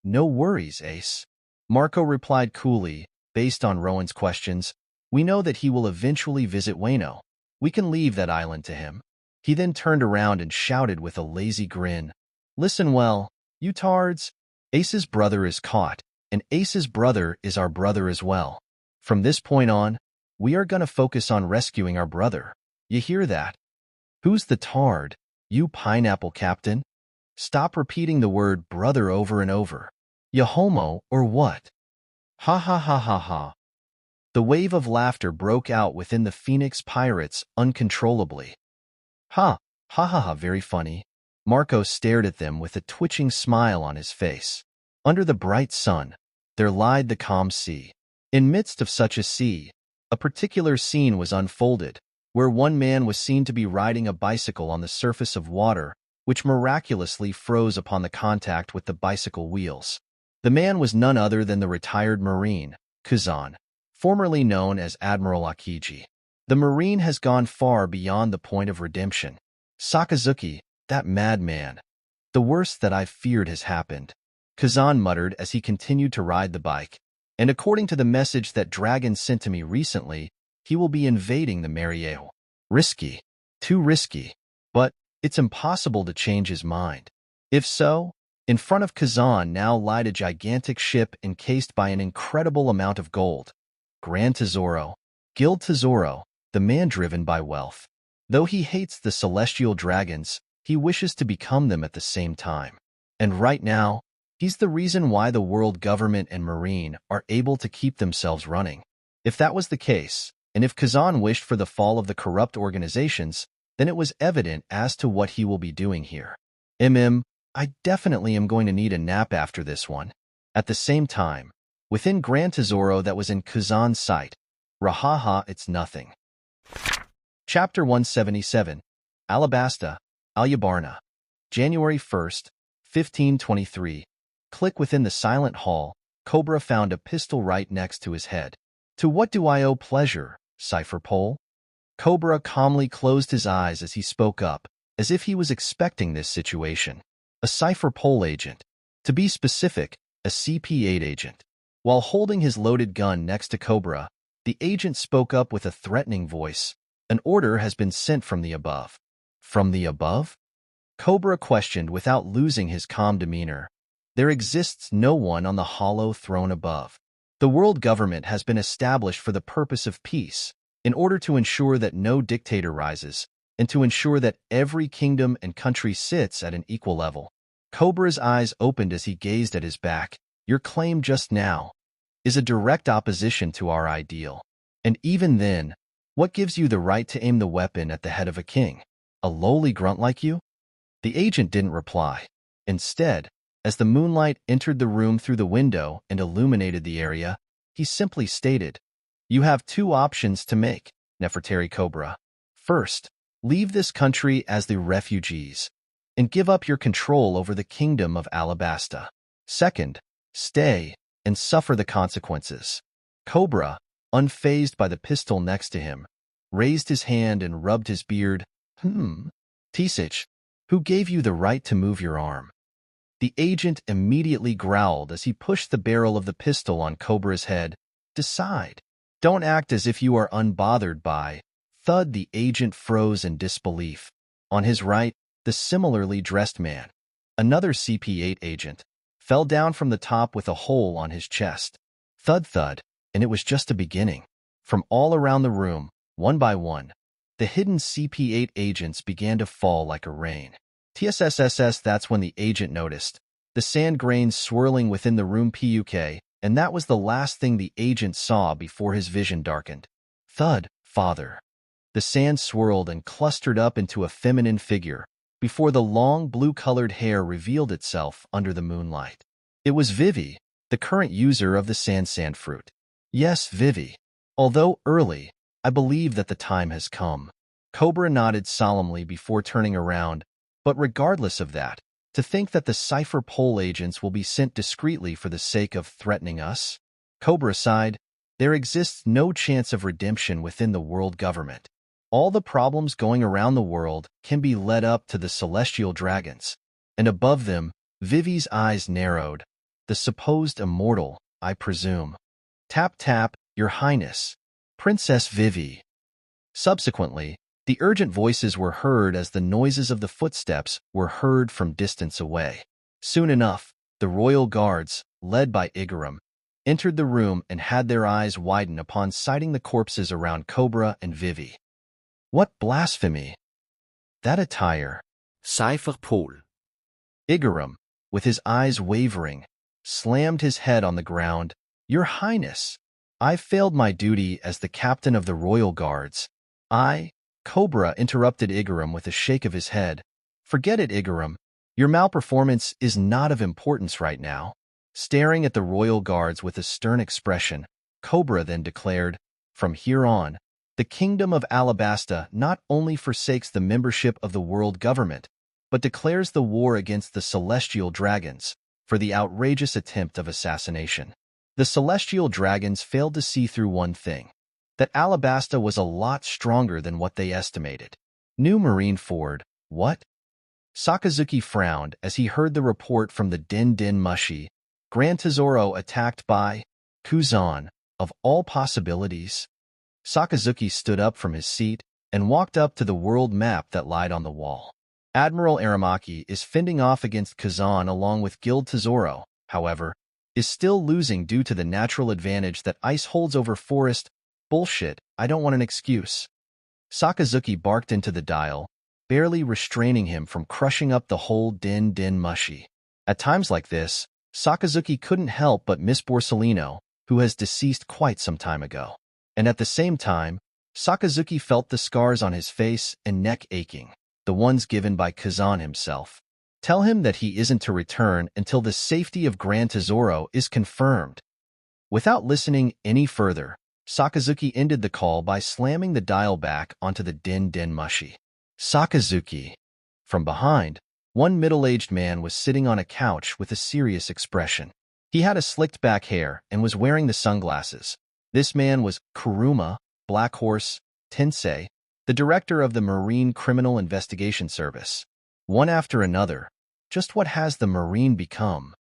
No worries, Ace. Marco replied coolly, based on Rowan's questions. We know that he will eventually visit Wano. We can leave that island to him. He then turned around and shouted with a lazy grin. Listen well, you tards. Ace's brother is caught, and Ace's brother is our brother as well. From this point on, we are gonna focus on rescuing our brother. You hear that? Who's the tard? You pineapple captain? Stop repeating the word brother over and over. You homo or what? Ha ha ha ha ha. The wave of laughter broke out within the Phoenix pirates uncontrollably. Ha ha ha, very funny. Marco stared at them with a twitching smile on his face. Under the bright sun, there lied the calm sea. In midst of such a sea, a particular scene was unfolded, where one man was seen to be riding a bicycle on the surface of water, which miraculously froze upon the contact with the bicycle wheels. The man was none other than the retired Marine, Kazan, formerly known as Admiral Akiji. The Marine has gone far beyond the point of redemption. Sakazuki, that madman. The worst that I've feared has happened, Kazan muttered as he continued to ride the bike. And according to the message that Dragon sent to me recently, he will be invading the Mariejo. Risky. Too risky. But it's impossible to change his mind. If so, in front of Kazan now lied a gigantic ship encased by an incredible amount of gold. Grand Tesoro. Guild Tesoro, the man driven by wealth. Though he hates the celestial dragons, he wishes to become them at the same time. And right now, he's the reason why the world government and Marine are able to keep themselves running. If that was the case, and if Kazan wished for the fall of the corrupt organizations, then it was evident as to what he will be doing here. I definitely am going to need a nap after this one. At the same time, within Grand Tesoro that was in Kazan's sight, Rahaha, it's nothing. Chapter 177, Alabasta, Alyabarna. January 1st, 1523. Click within the silent hall, Cobra found a pistol right next to his head. To what do I owe pleasure, Cipher Pole? Cobra calmly closed his eyes as he spoke up, as if he was expecting this situation. A Cipher Pole agent. To be specific, a CP8 agent. While holding his loaded gun next to Cobra, the agent spoke up with a threatening voice. An order has been sent from the above. From the above? Cobra questioned without losing his calm demeanor. There exists no one on the hollow throne above. The world government has been established for the purpose of peace, in order to ensure that no dictator rises, and to ensure that every kingdom and country sits at an equal level. Cobra's eyes opened as he gazed at his back. Your claim just now is a direct opposition to our ideal. And even then, what gives you the right to aim the weapon at the head of a king? A lowly grunt like you? The agent didn't reply. Instead, As the moonlight entered the room through the window and illuminated the area, he simply stated, "You have two options to make, Nefertari Cobra. First, leave this country as the refugees and give up your control over the kingdom of Alabasta. Second, stay and suffer the consequences." Cobra, unfazed by the pistol next to him, raised his hand and rubbed his beard. Tisich, who gave you the right to move your arm?" The agent immediately growled as he pushed the barrel of the pistol on Cobra's head. "Decide. Don't act as if you are unbothered by." Thud, the agent froze in disbelief. On his right, the similarly dressed man, another CP8 agent, fell down from the top with a hole on his chest. Thud thud, and it was just a beginning. From all around the room, one by one, the hidden CP8 agents began to fall like a rain. TSSSS, that's when the agent noticed the sand grains swirling within the room PUK, and that was the last thing the agent saw before his vision darkened. Thud, father. The sand swirled and clustered up into a feminine figure before the long blue-colored hair revealed itself under the moonlight. It was Vivi, the current user of the sand fruit. Yes, Vivi. Although early, I believe that the time has come. Cobra nodded solemnly before turning around. But regardless of that, to think that the Cypher Pole agents will be sent discreetly for the sake of threatening us? Cobra sighed. There exists no chance of redemption within the world government. All the problems going around the world can be led up to the celestial dragons. And above them, Vivi's eyes narrowed. The supposed immortal, I presume. Tap tap, Your Highness. Princess Vivi. Subsequently, the urgent voices were heard as the noises of the footsteps were heard from distance away. Soon enough, the royal guards, led by Igaram, entered the room and had their eyes widen upon sighting the corpses around Cobra and Vivi. What blasphemy! That attire. Cypher Pole. Igaram, with his eyes wavering, slammed his head on the ground. Your Highness, I failed my duty as the captain of the royal guards. Cobra interrupted Igaram with a shake of his head. Forget it, Igaram. Your malperformance is not of importance right now. Staring at the royal guards with a stern expression, Cobra then declared, from here on, the kingdom of Alabasta not only forsakes the membership of the world government, but declares the war against the celestial dragons for the outrageous attempt of assassination. The celestial dragons failed to see through one thing, that Alabasta was a lot stronger than what they estimated. New Marine Ford, what? Sakazuki frowned as he heard the report from the Din Din Mushi. Gran Tesoro attacked by Kuzan, of all possibilities. Sakazuki stood up from his seat and walked up to the world map that lied on the wall. Admiral Aramaki is fending off against Kazan along with Guild Tesoro, however, is still losing due to the natural advantage that ice holds over forest. Bullshit, I don't want an excuse. Sakazuki barked into the dial, barely restraining him from crushing up the whole Din Din Mushi. At times like this, Sakazuki couldn't help but miss Borsellino, who has deceased quite some time ago. And at the same time, Sakazuki felt the scars on his face and neck aching, the ones given by Kazan himself. Tell him that he isn't to return until the safety of Gran Tesoro is confirmed. Without listening any further, Sakazuki ended the call by slamming the dial back onto the Din Din Mushi. Sakazuki. From behind, one middle-aged man was sitting on a couch with a serious expression. He had a slicked-back hair and was wearing the sunglasses. This man was Kuruma, Black Horse, Tensei, the director of the Marine Criminal Investigation Service. One after another, just what has the Marine become?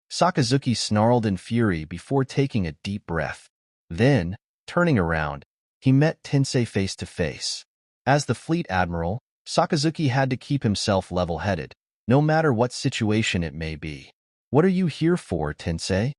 Sakazuki snarled in fury before taking a deep breath. Then, turning around, he met Tensei face to face. As the fleet admiral, Sakazuki had to keep himself level-headed, no matter what situation it may be. What are you here for, Tensei?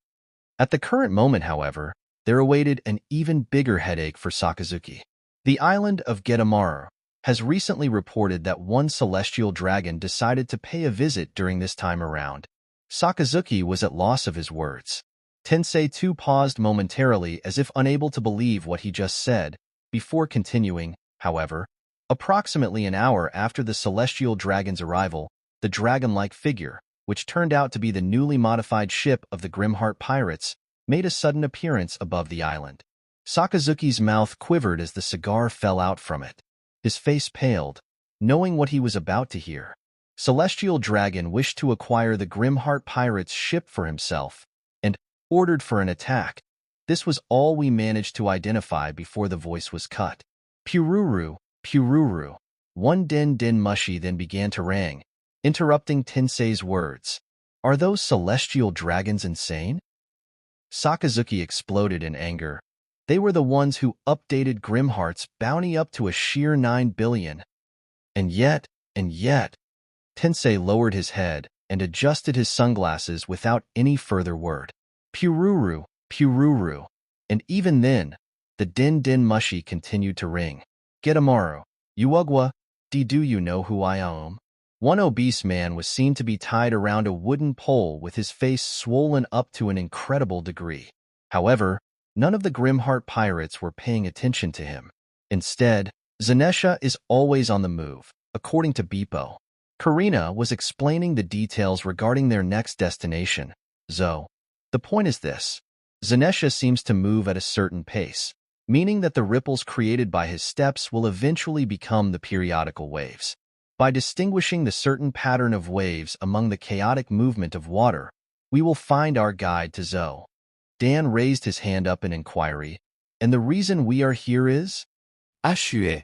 At the current moment, however, there awaited an even bigger headache for Sakazuki. The island of Getamaru has recently reported that one celestial dragon decided to pay a visit during this time around. Sakazuki was at loss of his words. Tensei too paused momentarily as if unable to believe what he just said, before continuing, however. Approximately an hour after the celestial dragon's arrival, the dragon-like figure, which turned out to be the newly modified ship of the Grimheart pirates, made a sudden appearance above the island. Sakazuki's mouth quivered as the cigar fell out from it. His face paled, knowing what he was about to hear. Celestial Dragon wished to acquire the Grimheart pirates' ship for himself, and ordered for an attack. This was all we managed to identify before the voice was cut. Pururu, Pururu. One din din mushi then began to rang, interrupting Tensei's words. Are those celestial dragons insane? Sakazuki exploded in anger. They were the ones who updated Grimheart's bounty up to a sheer 9 billion. And yet, Tensei lowered his head and adjusted his sunglasses without any further word. Pururu, Pururu. And even then, the din din mushi continued to ring. Getamaru, Uugwa, do you know who I am? One obese man was seen to be tied around a wooden pole with his face swollen up to an incredible degree. However, none of the Grimheart pirates were paying attention to him. Instead, Zanesha is always on the move, according to Beppo. Karina was explaining the details regarding their next destination, Zo. The point is this. Zanesha seems to move at a certain pace, meaning that the ripples created by his steps will eventually become the periodical waves. By distinguishing the certain pattern of waves among the chaotic movement of water, we will find our guide to Zo. Dan raised his hand up in inquiry, and the reason we are here is? Ashue.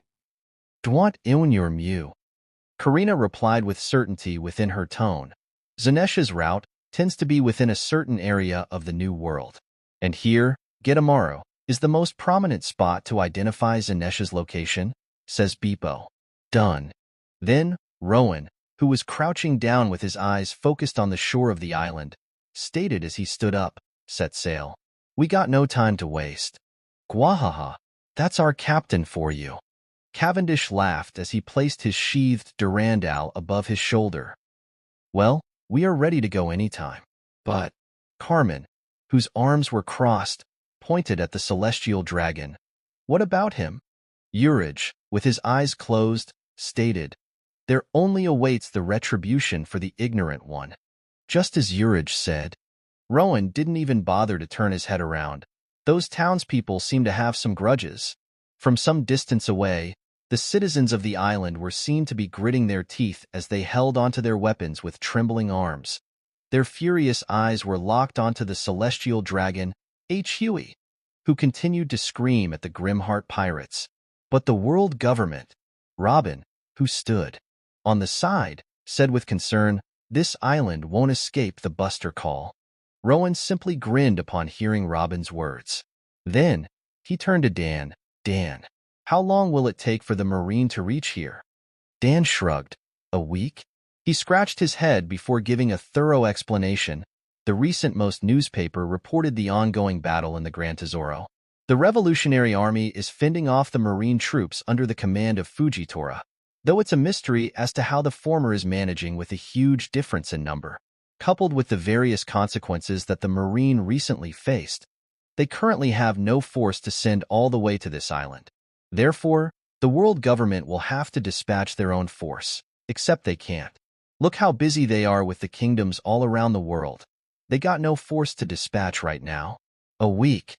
Dwant Ilnur Mu. Karina replied with certainty within her tone. Zanesha's route tends to be within a certain area of the New World. And here, Getamaru, is the most prominent spot to identify Zanesha's location, says Beppo. Done. Then, Rowan, who was crouching down with his eyes focused on the shore of the island, stated as he stood up, set sail. We got no time to waste. Gwahaha, that's our captain for you. Cavendish laughed as he placed his sheathed Durandal above his shoulder. Well, we are ready to go anytime. But Carmen, whose arms were crossed, pointed at the celestial dragon. What about him? Urich, with his eyes closed, stated, there only awaits the retribution for the ignorant one. Just as Urich said. Rowan didn't even bother to turn his head around. Those townspeople seemed to have some grudges. From some distance away, the citizens of the island were seen to be gritting their teeth as they held onto their weapons with trembling arms. Their furious eyes were locked onto the celestial dragon, Huey, who continued to scream at the Grimheart pirates. But the world government, Robin, who stood on the side, said with concern, this island won't escape the buster call. Rowan simply grinned upon hearing Robin's words. Then, he turned to Dan. Dan, how long will it take for the Marine to reach here? Dan shrugged. A week? He scratched his head before giving a thorough explanation. The recent Most newspaper reported the ongoing battle in the Gran Tesoro. The Revolutionary Army is fending off the Marine troops under the command of Fujitora, though it's a mystery as to how the former is managing with a huge difference in number. Coupled with the various consequences that the Marine recently faced, they currently have no force to send all the way to this island. Therefore, the world government will have to dispatch their own force, except they can't. Look how busy they are with the kingdoms all around the world. They got no force to dispatch right now. A week,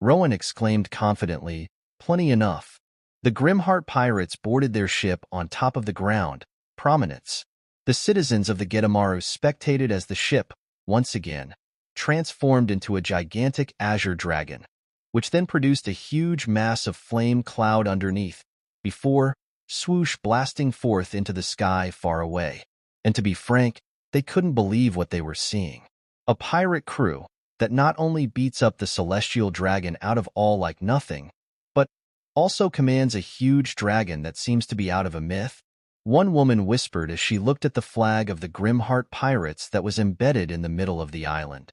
Rowan exclaimed confidently, plenty enough. The Grimheart pirates boarded their ship on top of the ground, prominence. The citizens of the Getamaru spectated as the ship, once again, transformed into a gigantic azure dragon, which then produced a huge mass of flame cloud underneath, before, swoosh blasting forth into the sky far away. And to be frank, they couldn't believe what they were seeing. A pirate crew that not only beats up the celestial dragon out of all like nothing, but also commands a huge dragon that seems to be out of a myth. One woman whispered as she looked at the flag of the Grimheart pirates that was embedded in the middle of the island.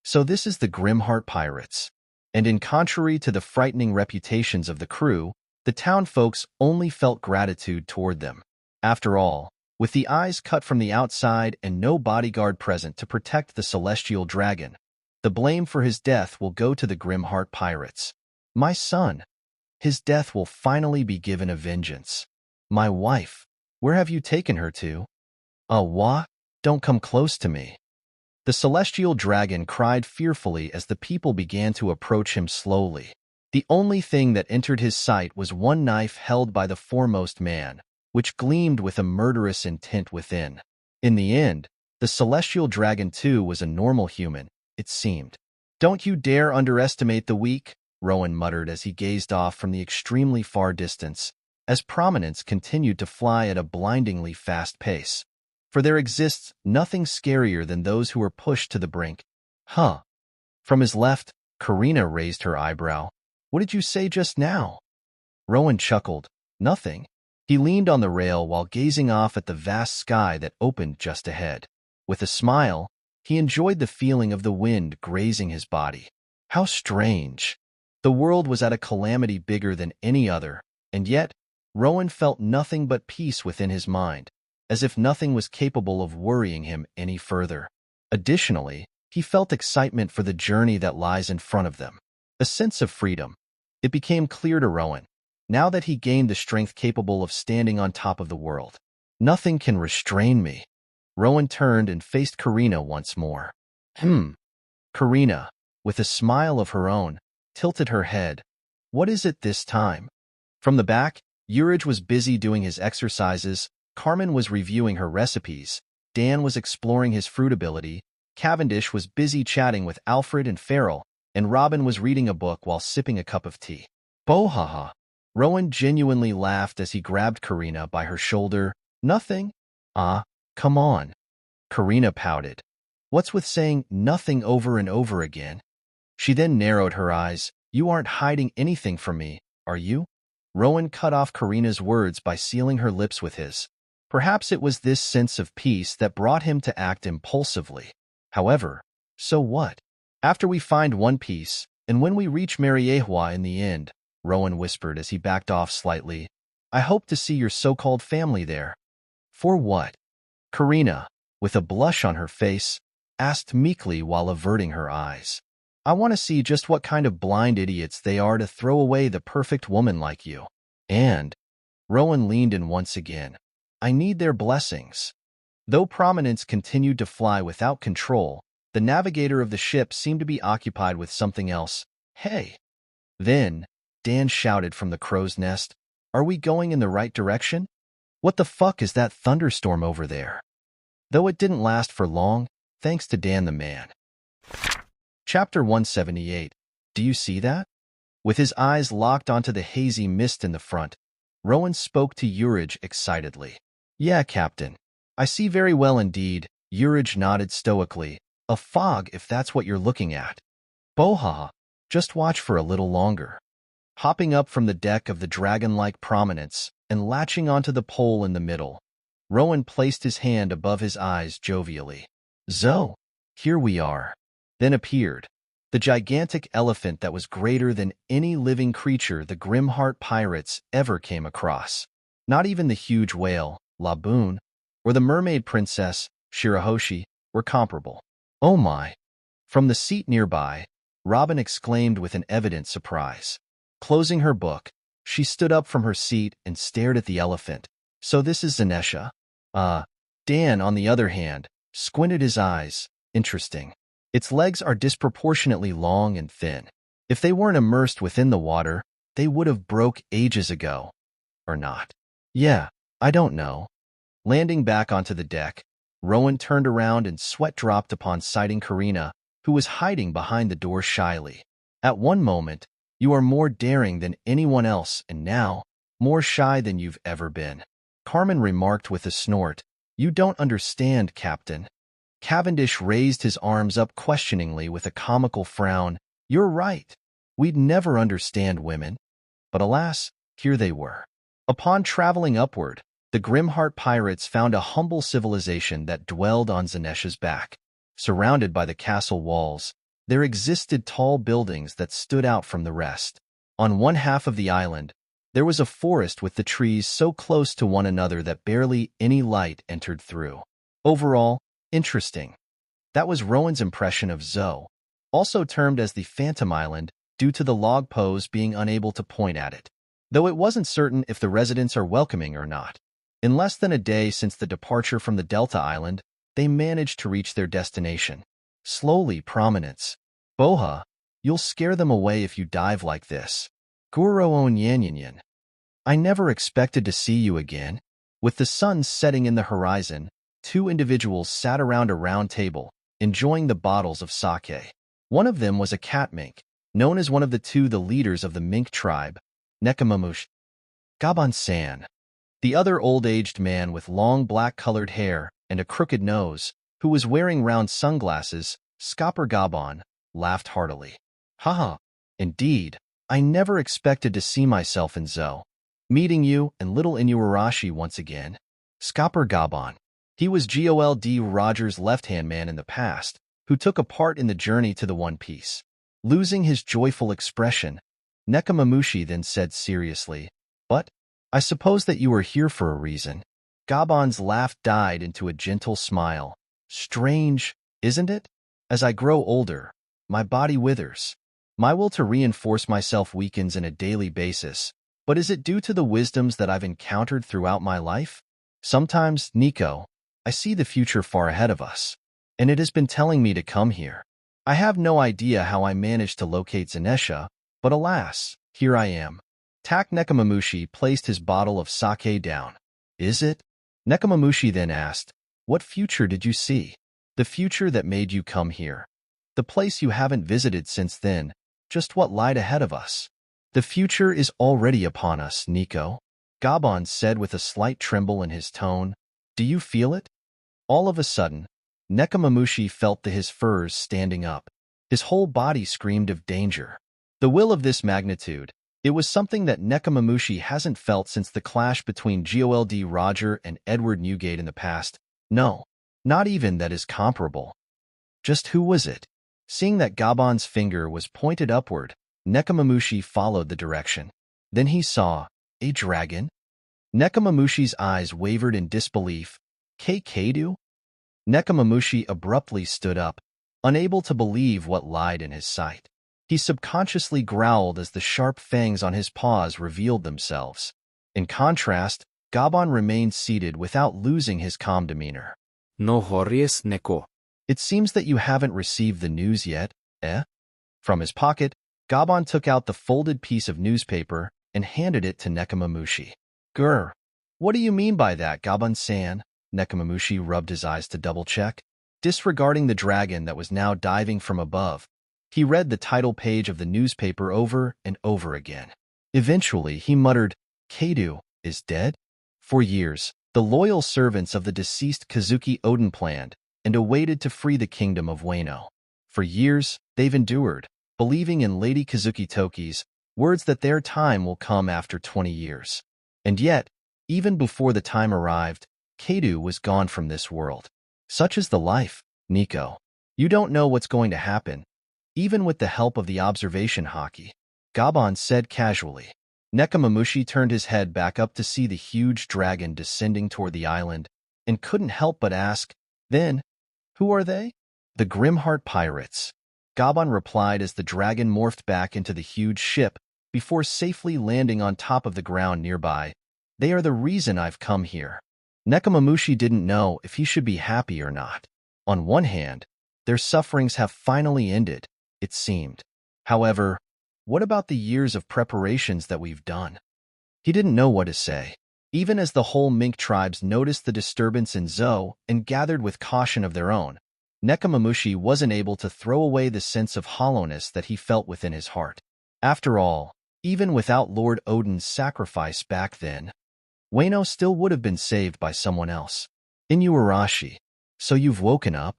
So this is the Grimheart pirates. And in contrary to the frightening reputations of the crew, the town folks only felt gratitude toward them. After all, with the eyes cut from the outside and no bodyguard present to protect the celestial dragon, the blame for his death will go to the Grimheart pirates. My son, his death will finally be given a vengeance. My wife, where have you taken her to? What? Don't come close to me. The celestial dragon cried fearfully as the people began to approach him slowly. The only thing that entered his sight was one knife held by the foremost man, which gleamed with a murderous intent within. In the end, the celestial dragon too was a normal human, it seemed. Don't you dare underestimate the weak, Rowan muttered as he gazed off from the extremely far distance, as prominence continued to fly at a blindingly fast pace. For there exists nothing scarier than those who are pushed to the brink. Huh. From his left, Karina raised her eyebrow. What did you say just now? Rowan chuckled. Nothing. He leaned on the rail while gazing off at the vast sky that opened just ahead. With a smile, he enjoyed the feeling of the wind grazing his body. How strange. The world was at a calamity bigger than any other, and yet, Rowan felt nothing but peace within his mind, as if nothing was capable of worrying him any further. Additionally, he felt excitement for the journey that lies in front of them. A sense of freedom. It became clear to Rowan, now that he gained the strength capable of standing on top of the world. Nothing can restrain me. Rowan turned and faced Karina once more. Karina, with a smile of her own, tilted her head. What is it this time? From the back, Urij was busy doing his exercises, Carmen was reviewing her recipes, Dan was exploring his fruit ability, Cavendish was busy chatting with Alfred and Farrell, and Robin was reading a book while sipping a cup of tea. Bohaha. Rowan genuinely laughed as he grabbed Karina by her shoulder. Nothing? Come on. Karina pouted. What's with saying nothing over and over again? She then narrowed her eyes. You aren't hiding anything from me, are you? Rowan cut off Karina's words by sealing her lips with his. Perhaps it was this sense of peace that brought him to act impulsively. However, so what? After we find One Piece, and when we reach Mariehua in the end, Rowan whispered as he backed off slightly, I hope to see your so-called family there. For what? Karina, with a blush on her face, asked meekly while averting her eyes. I want to see just what kind of blind idiots they are to throw away the perfect woman like you. And, Rowan leaned in once again, I need their blessings. Though Prominence continued to fly without control, the navigator of the ship seemed to be occupied with something else. Hey! Then, Dan shouted from the crow's nest, Are we going in the right direction? What the fuck is that thunderstorm over there? Though it didn't last for long, thanks to Dan the man. Chapter 178. Do you see that? With his eyes locked onto the hazy mist in the front, Rowan spoke to Urij excitedly. Yeah, Captain. I see very well indeed, Urij nodded stoically. A fog if that's what you're looking at. Bohaha, just watch for a little longer. Hopping up from the deck of the dragon-like Prominence and latching onto the pole in the middle, Rowan placed his hand above his eyes jovially. Zo, here we are. Then appeared the gigantic elephant that was greater than any living creature the Grimheart pirates ever came across. Not even the huge whale, Laboon, or the mermaid princess, Shirahoshi, were comparable. Oh my! From the seat nearby, Robin exclaimed with an evident surprise. Closing her book, she stood up from her seat and stared at the elephant. So this is Zanesha? Dan, on the other hand, squinted his eyes. Interesting. Its legs are disproportionately long and thin. If they weren't immersed within the water, they would have broke ages ago. Or not. Yeah, I don't know. Landing back onto the deck, Rowan turned around and sweat dropped upon sighting Karina, who was hiding behind the door shyly. At one moment, you are more daring than anyone else and now, more shy than you've ever been. Carmen remarked with a snort. You don't understand, Captain. Cavendish raised his arms up questioningly with a comical frown. You're right. We'd never understand women. But alas, here they were. Upon traveling upward, the Grimheart pirates found a humble civilization that dwelled on Zanesha's back. Surrounded by the castle walls, there existed tall buildings that stood out from the rest. On one half of the island, there was a forest with the trees so close to one another that barely any light entered through. Overall, interesting. That was Rowan's impression of Zo, also termed as the Phantom Island due to the log pose being unable to point at it, though it wasn't certain if the residents are welcoming or not. In less than a day since the departure from the Delta Island, they managed to reach their destination. Slowly, Prominence. Boha, you'll scare them away if you dive like this. Guro Onyanyanyan. I never expected to see you again. With the sun setting in the horizon, two individuals sat around a round table, enjoying the bottles of sake. One of them was a cat mink, known as one of the leaders of the mink tribe, Nekamamushi. Gaban-san. The other old-aged man with long black-colored hair and a crooked nose, who was wearing round sunglasses, Skopper Gaban, laughed heartily. Haha, indeed, I never expected to see myself in Zo. Meeting you and little Inuarashi once again. Skopper Gaban. He was Gold Roger's left-hand man in the past, who took a part in the journey to the One Piece. Losing his joyful expression, Nekamamushi then said seriously, But, I suppose that you are here for a reason. Gaban's laugh died into a gentle smile. Strange, isn't it? As I grow older, my body withers. My will to reinforce myself weakens on a daily basis. But is it due to the wisdoms that I've encountered throughout my life? Sometimes, Nico, I see the future far ahead of us, and it has been telling me to come here. I have no idea how I managed to locate Zanesha, but alas, here I am. Tak Nekamamushi placed his bottle of sake down. Is it? Nekamamushi then asked, What future did you see? The future that made you come here. The place you haven't visited since then, just what lied ahead of us. The future is already upon us, Nico. Gaban said with a slight tremble in his tone. Do you feel it? All of a sudden, Nekamamushi felt his furs standing up. His whole body screamed of danger. The will of this magnitude, it was something that Nekamamushi hasn't felt since the clash between Gold Roger and Edward Newgate in the past. No, not even that is comparable. Just who was it? Seeing that Gaban's finger was pointed upward, Nekamamushi followed the direction. Then he saw a dragon. Nekamamushi's eyes wavered in disbelief. Keidu? Nekamamushi abruptly stood up, unable to believe what lied in his sight. He subconsciously growled as the sharp fangs on his paws revealed themselves. In contrast, Gaban remained seated without losing his calm demeanor. No worries, Neko. It seems that you haven't received the news yet, eh? From his pocket, Gaban took out the folded piece of newspaper and handed it to Nekamamushi. Grr. What do you mean by that, Gaban-san? Nekamamushi rubbed his eyes to double-check. Disregarding the dragon that was now diving from above, he read the title page of the newspaper over and over again. Eventually, he muttered, Keidu is dead? For years, the loyal servants of the deceased Kazuki Oden planned and awaited to free the kingdom of Wano. For years, they've endured, believing in Lady Kazuki Toki's words that their time will come after 20 years. And yet, even before the time arrived, Keidu was gone from this world. Such is the life, Nico. You don't know what's going to happen, even with the help of the observation hockey. Gaban said casually. Nekamamushi turned his head back up to see the huge dragon descending toward the island, and couldn't help but ask, Then, who are they? The Grimheart Pirates. Gaban replied as the dragon morphed back into the huge ship before safely landing on top of the ground nearby. They are the reason I've come here. Nekamamushi didn't know if he should be happy or not. On one hand, their sufferings have finally ended, it seemed. However, what about the years of preparations that we've done? He didn't know what to say. Even as the whole mink tribes noticed the disturbance in Zo and gathered with caution of their own, Nekamamushi wasn't able to throw away the sense of hollowness that he felt within his heart. After all, even without Lord Oden's sacrifice back then, Wano still would have been saved by someone else. Inuarashi, so you've woken up?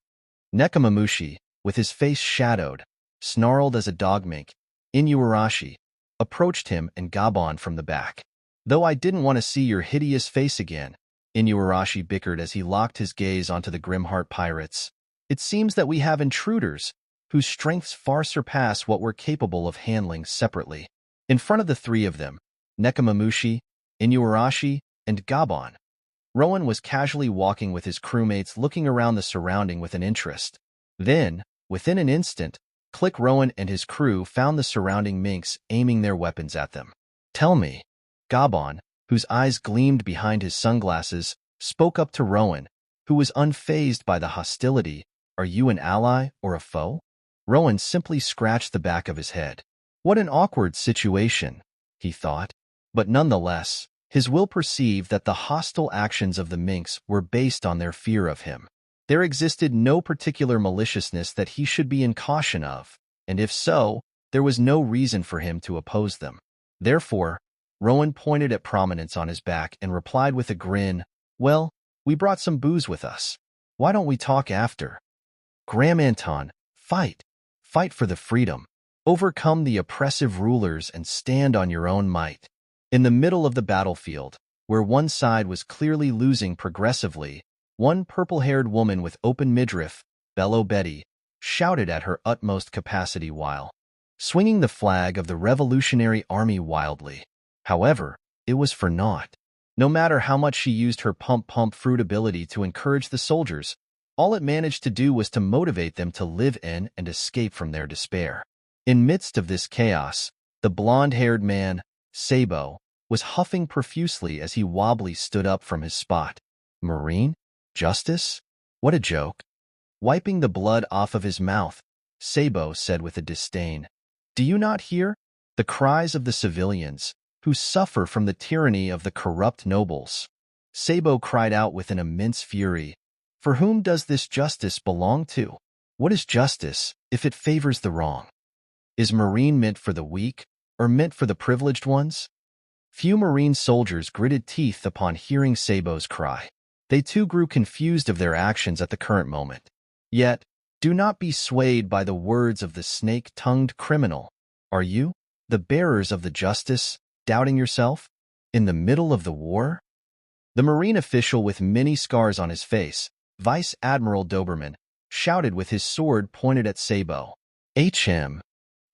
Nekamamushi, with his face shadowed, snarled as a dog mink. Inuarashi approached him and Gaban from the back. Though I didn't want to see your hideous face again, Inuarashi bickered as he locked his gaze onto the Grimheart Pirates. It seems that we have intruders whose strengths far surpass what we're capable of handling separately. In front of the three of them, Nekamamushi, Inuarashi, and Gaban, Rowan was casually walking with his crewmates looking around the surrounding with an interest. Then, within an instant, Rowan and his crew found the surrounding minks aiming their weapons at them. Tell me, Gaban, whose eyes gleamed behind his sunglasses, spoke up to Rowan, who was unfazed by the hostility. Are you an ally or a foe? Rowan simply scratched the back of his head. What an awkward situation, he thought. But nonetheless, his will perceived that the hostile actions of the minks were based on their fear of him. There existed no particular maliciousness that he should be in caution of, and if so, there was no reason for him to oppose them. Therefore, Rowan pointed at Prominence on his back and replied with a grin, "Well, we brought some booze with us. Why don't we talk after? Graham Anton, fight! Fight for the freedom. Overcome the oppressive rulers and stand on your own might." In the middle of the battlefield, where one side was clearly losing progressively, one purple-haired woman with open midriff, Bello Betty, shouted at her utmost capacity while swinging the flag of the Revolutionary Army wildly. However, it was for naught. No matter how much she used her pump fruit ability to encourage the soldiers, all it managed to do was to motivate them to live in and escape from their despair. In midst of this chaos, the blonde-haired man, Sabo, was huffing profusely as he wobbly stood up from his spot. Marine? Justice? What a joke. Wiping the blood off of his mouth, Sabo said with a disdain, "Do you not hear the cries of the civilians who suffer from the tyranny of the corrupt nobles?" Sabo cried out with an immense fury. "For whom does this justice belong to? What is justice if it favors the wrong? Is Marine meant for the weak or meant for the privileged ones?" Few Marine soldiers gritted teeth upon hearing Sabo's cry. They too grew confused of their actions at the current moment. Yet, do not be swayed by the words of the snake-tongued criminal. Are you, the bearers of the justice, doubting yourself? In the middle of the war? The Marine official with many scars on his face, Vice Admiral Doberman, shouted with his sword pointed at Sabo. "HM."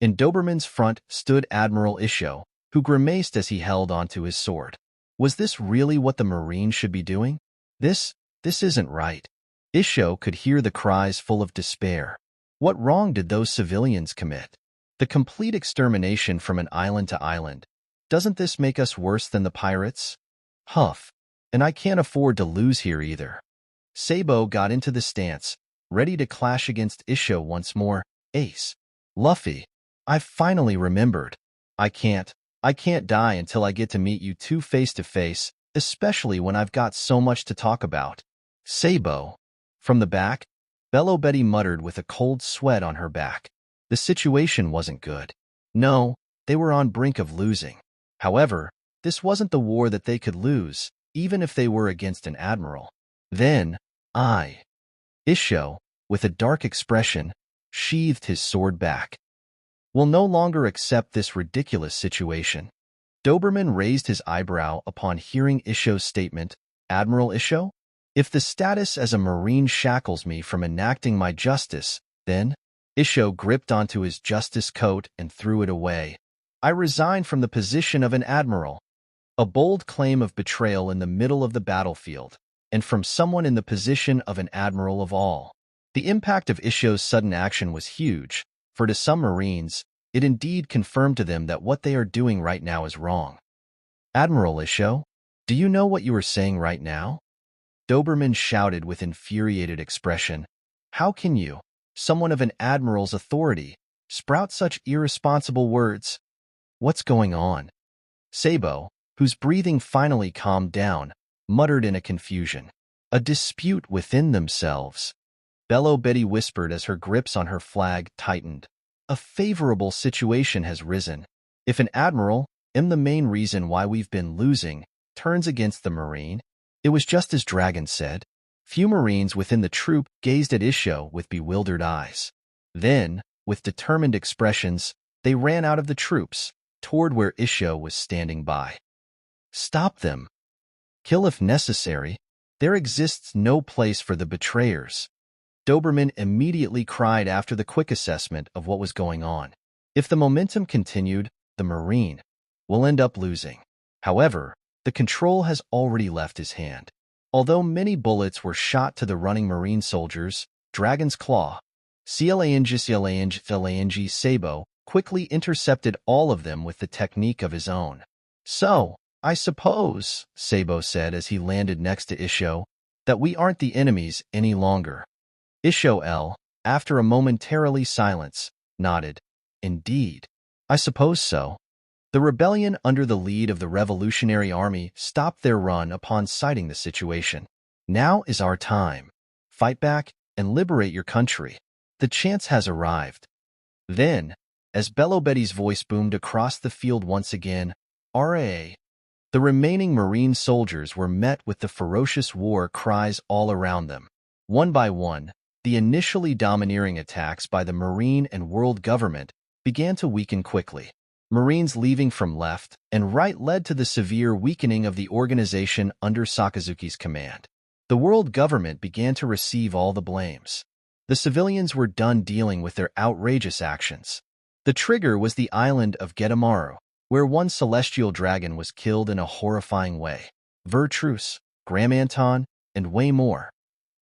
In Doberman's front stood Admiral Isho, who grimaced as he held onto his sword. Was this really what the Marine should be doing? This isn't right. Isho could hear the cries full of despair. What wrong did those civilians commit? The complete extermination from an island to island. Doesn't this make us worse than the pirates? Huff. And I can't afford to lose here either. Sabo got into the stance, ready to clash against Isho once more. "Ace. Luffy. I've finally remembered. I can't die until I get to meet you two face to face, especially when I've got so much to talk about." "Sabo." From the back, Bello Betty muttered with a cold sweat on her back. The situation wasn't good. No, they were on brink of losing. However, this wasn't the war that they could lose, even if they were against an admiral. Then, Isho, with a dark expression, sheathed his sword back. "Will no longer accept this ridiculous situation." Doberman raised his eyebrow upon hearing Isho's statement. "Admiral Isho? If the status as a Marine shackles me from enacting my justice, then—" Isho gripped onto his justice coat and threw it away. "I resign from the position of an admiral." A bold claim of betrayal in the middle of the battlefield, and from someone in the position of an admiral of all. The impact of Isho's sudden action was huge, for to some Marines, it indeed confirmed to them that what they are doing right now is wrong. "Admiral Isho, do you know what you are saying right now?" Doberman shouted with infuriated expression. "How can you, someone of an admiral's authority, sprout such irresponsible words? What's going on?" Sabo, whose breathing finally calmed down, muttered in a confusion. "A dispute within themselves," Bello Betty whispered as her grips on her flag tightened. "A favorable situation has risen. If an admiral, the main reason why we've been losing, turns against the Marine." It was just as Dragon said. Few Marines within the troop gazed at Isho with bewildered eyes. Then, with determined expressions, they ran out of the troops, toward where Isho was standing by. "Stop them. Kill if necessary. There exists no place for the betrayers," Doberman immediately cried after the quick assessment of what was going on. If the momentum continued, the Marine will end up losing. However, the control has already left his hand. Although many bullets were shot to the running Marine soldiers, Dragon's Claw, CLANG Sabo, quickly intercepted all of them with the technique of his own. "So, I suppose," Sabo said as he landed next to Isho, that we aren't the enemies any longer. Ishoel, after a momentarily silence, nodded. Indeed. I suppose so. The rebellion under the lead of the Revolutionary Army stopped their run upon citing the situation. Now is our time. Fight back and liberate your country. The chance has arrived. Then, as Belobetti's voice boomed across the field once again, RA, the remaining Marine soldiers were met with the ferocious war cries all around them. One by one, the initially domineering attacks by the Marine and world government began to weaken quickly. Marines leaving from left and right led to the severe weakening of the organization under Sakazuki's command. The world government began to receive all the blames. The civilians were done dealing with their outrageous actions. The trigger was the island of Getamaru, where one celestial dragon was killed in a horrifying way. Vertruce, Graham Anton, and way more.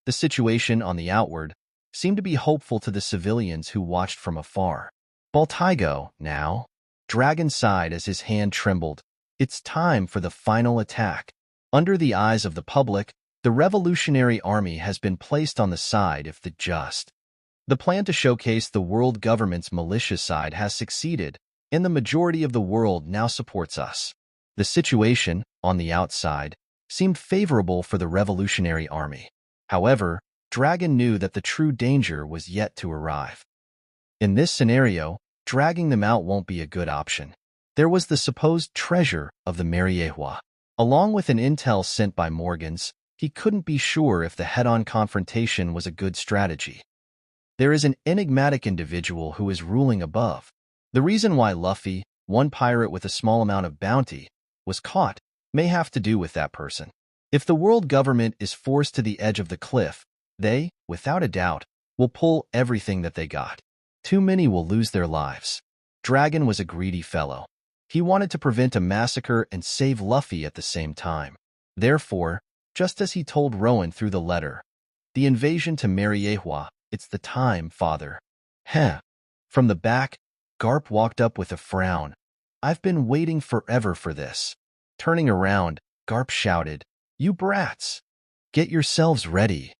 The situation on the outward seemed to be hopeful to the civilians who watched from afar. Baltigo, now. Dragon sighed as his hand trembled. It's time for the final attack. Under the eyes of the public, the Revolutionary Army has been placed on the side of the just. The plan to showcase the world government's malicious side has succeeded, and the majority of the world now supports us. The situation, on the outside, seemed favorable for the Revolutionary Army. However, Dragon knew that the true danger was yet to arrive. In this scenario, dragging them out won't be a good option. There was the supposed treasure of the Mariehua. Along with an intel sent by Morgans, he couldn't be sure if the head-on confrontation was a good strategy. There is an enigmatic individual who is ruling above. The reason why Luffy, one pirate with a small amount of bounty, was caught may have to do with that person. If the world government is forced to the edge of the cliff, they, without a doubt, will pull everything that they got. Too many will lose their lives. Dragon was a greedy fellow. He wanted to prevent a massacre and save Luffy at the same time. Therefore, just as he told Rowan through the letter, the invasion to Mariehua, it's the time, father. Heh. From the back, Garp walked up with a frown. I've been waiting forever for this. Turning around, Garp shouted, You brats! Get yourselves ready.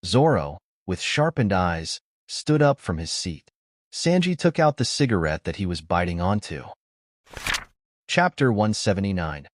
Zoro, with sharpened eyes, stood up from his seat. Sanji took out the cigarette that he was biting onto. Chapter 179.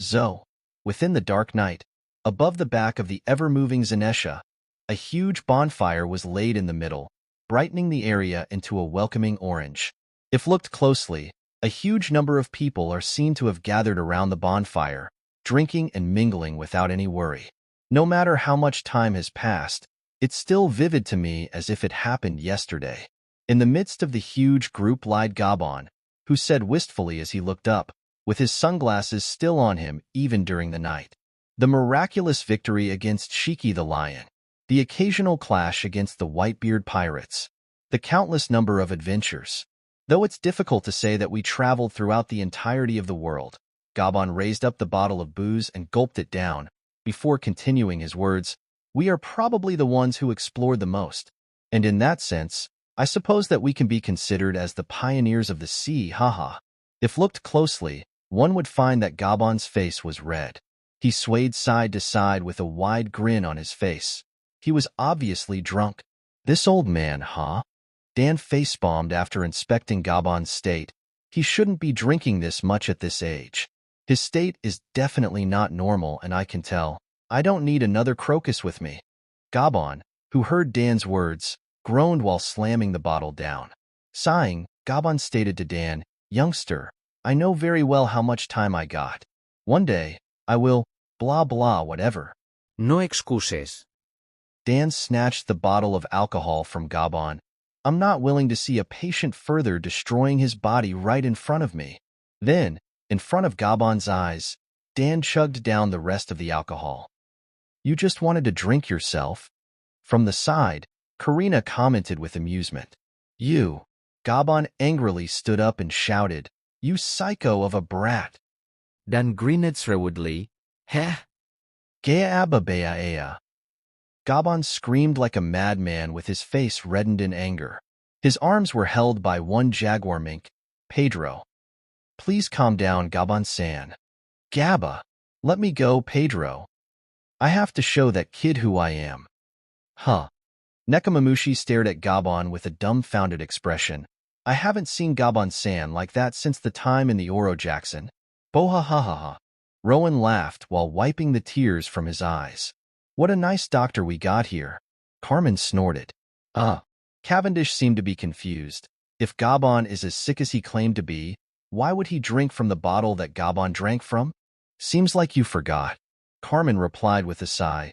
Zo. Within the dark night, above the back of the ever-moving Zenesha, a huge bonfire was laid in the middle, brightening the area into a welcoming orange. If looked closely, a huge number of people are seen to have gathered around the bonfire, drinking and mingling without any worry. No matter how much time has passed, it's still vivid to me as if it happened yesterday. In the midst of the huge group lied Gabon, who said wistfully as he looked up, with his sunglasses still on him even during the night. The miraculous victory against Shiki the lion, the occasional clash against the Whitebeard pirates, the countless number of adventures. Though it's difficult to say that we traveled throughout the entirety of the world, Gabon raised up the bottle of booze and gulped it down. Before continuing his words, we are probably the ones who explored the most. And in that sense, I suppose that we can be considered as the pioneers of the sea, haha. If looked closely, one would find that Gabon's face was red. He swayed side to side with a wide grin on his face. He was obviously drunk. This old man, huh? Dan face-bombed after inspecting Gabon's state. He shouldn't be drinking this much at this age. His state is definitely not normal, and I can tell. I don't need another crocus with me. Gabon, who heard Dan's words, groaned while slamming the bottle down. Sighing, Gabon stated to Dan, Youngster, I know very well how much time I got. One day, I will, blah blah whatever. No excuses. Dan snatched the bottle of alcohol from Gabon. I'm not willing to see a patient further destroying his body right in front of me. Then, in front of Gabon's eyes, Dan chugged down the rest of the alcohol. You just wanted to drink yourself? From the side, Karina commented with amusement. You. Gabon angrily stood up and shouted, You psycho of a brat. Dan grinned shrewdly. Heh. Geababeaea. Gabon screamed like a madman with his face reddened in anger. His arms were held by one jaguar mink, Pedro. Please calm down, Gabon-san. Gabba, let me go, Pedro. I have to show that kid who I am. Huh. Nekamamushi stared at Gabon with a dumbfounded expression. I haven't seen Gabon-san like that since the time in the Oro Jackson. Boha-ha-ha-ha. Rowan laughed while wiping the tears from his eyes. What a nice doctor we got here. Carmen snorted. Cavendish seemed to be confused. If Gabon is as sick as he claimed to be, why would he drink from the bottle that Gabon drank from? Seems like you forgot. Carmen replied with a sigh.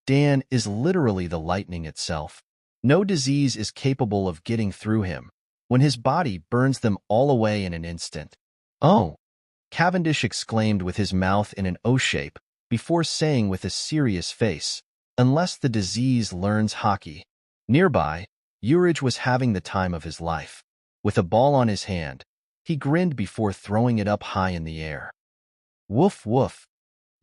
Dan is literally the lightning itself. No disease is capable of getting through him, when his body burns them all away in an instant. Oh! Cavendish exclaimed with his mouth in an O shape, before saying with a serious face, unless the disease learns hockey. Nearby, Urich was having the time of his life. With a ball on his hand, he grinned before throwing it up high in the air. Woof woof.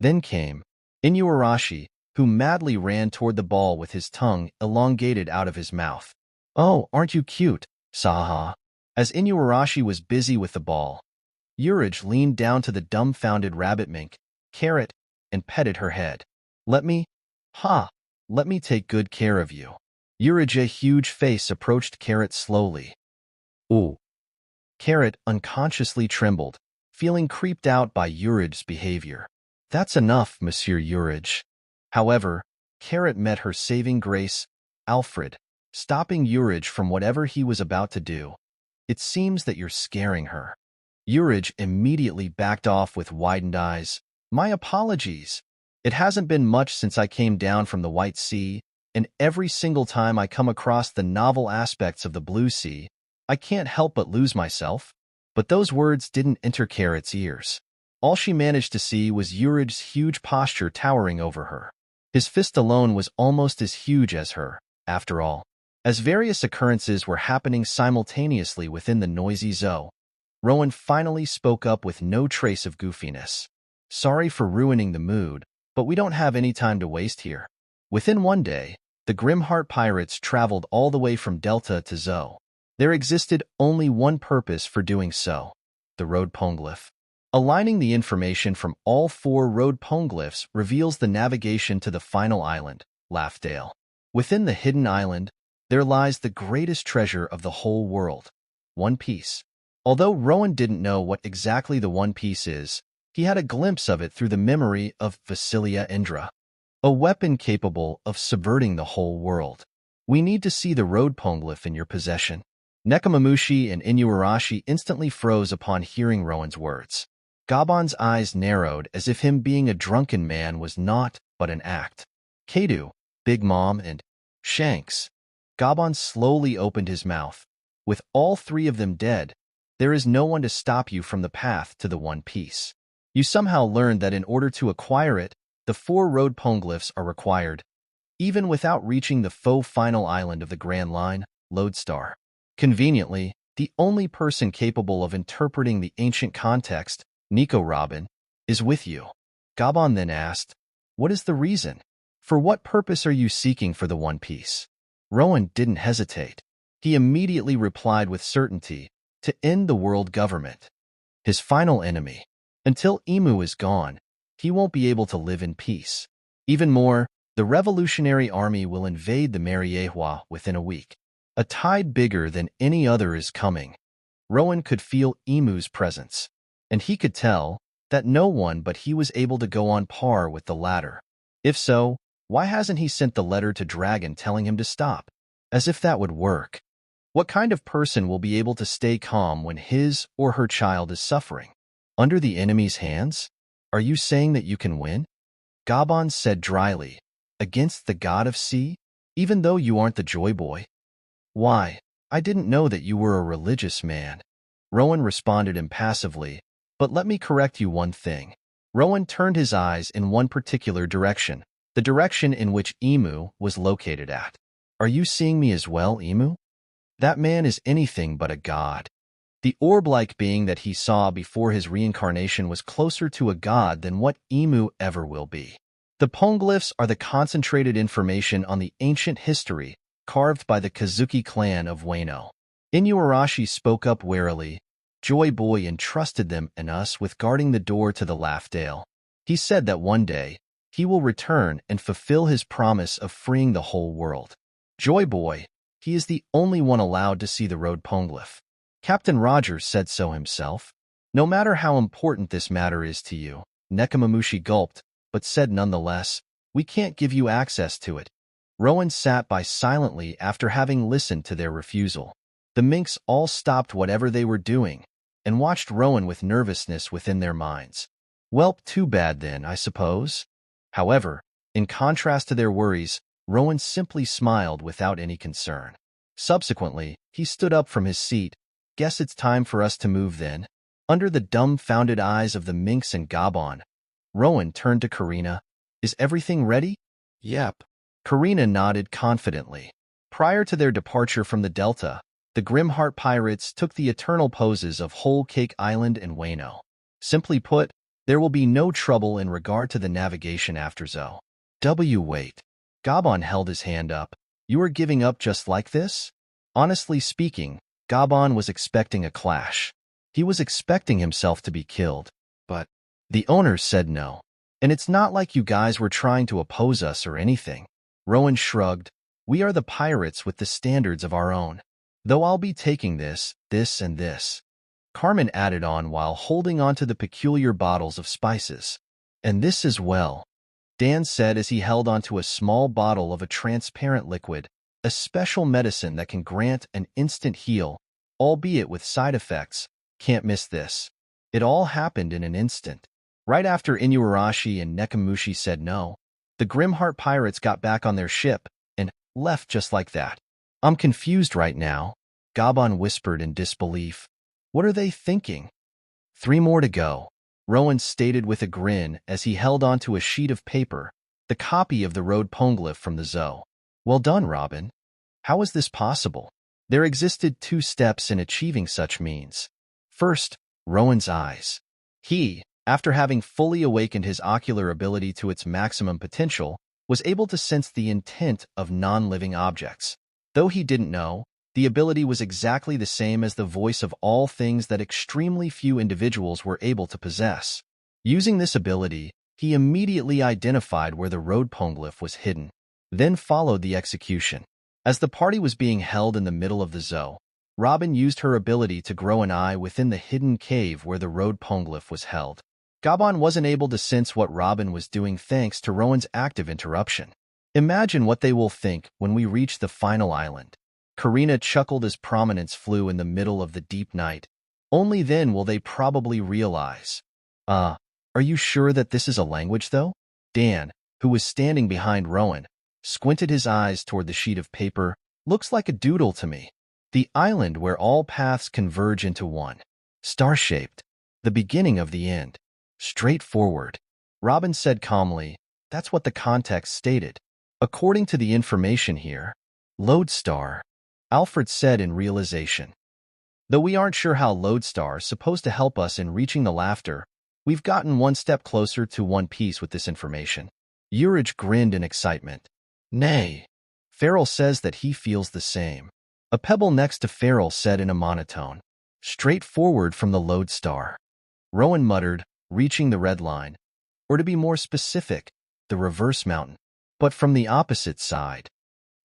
Then came Inuarashi, who madly ran toward the ball with his tongue elongated out of his mouth. Oh, aren't you cute, Saha? As Inuarashi was busy with the ball, Urich leaned down to the dumbfounded rabbit mink, Carrot, and petted her head. Let me take good care of you. Urich's huge face approached Carrot slowly. Ooh. Carrot unconsciously trembled, feeling creeped out by Urich's behavior. That's enough, Monsieur Urich. However, Carrot met her saving grace, Alfred, stopping Urich from whatever he was about to do. It seems that you're scaring her. Urich immediately backed off with widened eyes. My apologies. It hasn't been much since I came down from the White Sea, and every single time I come across the novel aspects of the Blue Sea, I can't help but lose myself. But those words didn't enter Carrot's ears. All she managed to see was Urich's huge posture towering over her. His fist alone was almost as huge as her, after all. As various occurrences were happening simultaneously within the noisy zoo, Rowan finally spoke up with no trace of goofiness. Sorry for ruining the mood, but we don't have any time to waste here. Within one day, the Grimheart pirates traveled all the way from Delta to Zoo. There existed only one purpose for doing so: the road poneglyph. Aligning the information from all 4 road poneglyphs reveals the navigation to the final island, Laughdale. Within the hidden island, there lies the greatest treasure of the whole world, One Piece. Although Rowan didn't know what exactly the One Piece is, he had a glimpse of it through the memory of Vasilia Indra, a weapon capable of subverting the whole world. We need to see the road poneglyph in your possession. Nekamamushi and Inuarashi instantly froze upon hearing Rowan's words. Gabon's eyes narrowed as if him being a drunken man was naught but an act. Kadu, Big Mom, and Shanks. Gabon slowly opened his mouth. With all 3 of them dead, there is no one to stop you from the path to the One Piece. You somehow learned that in order to acquire it, the 4 road poneglyphs are required, even without reaching the faux final island of the Grand Line, Lodestar. Conveniently, the only person capable of interpreting the ancient context, Nico Robin, is with you. Gabon then asked, what is the reason? For what purpose are you seeking for the One Piece? Rowan didn't hesitate. He immediately replied with certainty, to end the world government. His final enemy. Until Emu is gone, he won't be able to live in peace. Even more, the Revolutionary Army will invade the Mariewa within a week. A tide bigger than any other is coming. Rowan could feel Emu's presence, and he could tell that no one but he was able to go on par with the latter. If so, why hasn't he sent the letter to Dragon telling him to stop? As if that would work. What kind of person will be able to stay calm when his or her child is suffering? Under the enemy's hands? Are you saying that you can win? Gabon said dryly, against the god of sea? Even though you aren't the Joy Boy? Why, I didn't know that you were a religious man. Rowan responded impassively, but let me correct you one thing. Rowan turned his eyes in one particular direction, the direction in which Emu was located at. Are you seeing me as well, Emu? That man is anything but a god. The orb-like being that he saw before his reincarnation was closer to a god than what Emu ever will be. The poneglyphs are the concentrated information on the ancient history carved by the Kazuki clan of Wano. Inuarashi spoke up warily. Joy Boy entrusted them and us with guarding the door to the Laughdale. He said that one day, he will return and fulfill his promise of freeing the whole world. Joy Boy, he is the only one allowed to see the road poneglyph. Captain Rogers said so himself. No matter how important this matter is to you, Nekamamushi gulped, but said nonetheless, we can't give you access to it. Rowan sat by silently after having listened to their refusal. The minks all stopped whatever they were doing and watched Rowan with nervousness within their minds. Well, too bad then, I suppose. However, in contrast to their worries, Rowan simply smiled without any concern. Subsequently, he stood up from his seat. Guess it's time for us to move then. Under the dumbfounded eyes of the minks and Gabon, Rowan turned to Karina. Is everything ready? Yep. Karina nodded confidently. Prior to their departure from the Delta, the Grimheart pirates took the eternal poses of Whole Cake Island and Wano. Simply put, there will be no trouble in regard to the navigation after Zo. Wait. Gabon held his hand up. You are giving up just like this? Honestly speaking, Gabon was expecting a clash. He was expecting himself to be killed. But the owners said no. And it's not like you guys were trying to oppose us or anything. Rowan shrugged. We are the pirates with the standards of our own. Though I'll be taking this, and this. Carmen added on while holding onto the peculiar bottles of spices. And this as well, Dan said as he held onto a small bottle of a transparent liquid, a special medicine that can grant an instant heal, albeit with side effects. Can't miss this. It all happened in an instant. Right after Inuarashi and Nekamushi said no, the Grimheart pirates got back on their ship and left just like that. I'm confused right now, Gabon whispered in disbelief. What are they thinking? 3 more to go, Rowan stated with a grin as he held onto a sheet of paper, the copy of the road poneglyph from the Zoo. Well done, Robin. How is this possible? There existed 2 steps in achieving such means. First, Rowan's eyes. He, after having fully awakened his ocular ability to its maximum potential, was able to sense the intent of non-living objects. Though he didn't know, the ability was exactly the same as the voice of all things that extremely few individuals were able to possess. Using this ability, he immediately identified where the road poneglyph was hidden. Then followed the execution. As the party was being held in the middle of the Zoo, Robin used her ability to grow an eye within the hidden cave where the road poneglyph was held. Gabon wasn't able to sense what Robin was doing thanks to Rowan's active interruption. Imagine what they will think when we reach the final island. Karina chuckled as Prominence flew in the middle of the deep night. Only then will they probably realize. Are you sure that this is a language, though? Dan, who was standing behind Rowan, squinted his eyes toward the sheet of paper. Looks like a doodle to me. The island where all paths converge into one. Star-shaped. The beginning of the end. Straightforward. Robin said calmly, that's what the context stated. According to the information here, Lodestar, Alfred said in realization. Though we aren't sure how Lodestar is supposed to help us in reaching the laughter, we've gotten 1 step closer to One Piece with this information. Urich grinned in excitement. Nay. Farrell says that he feels the same. A pebble next to Farrell said in a monotone. Straightforward from the Lodestar. Rowan muttered, reaching the red line. Or to be more specific, the reverse mountain. But from the opposite side.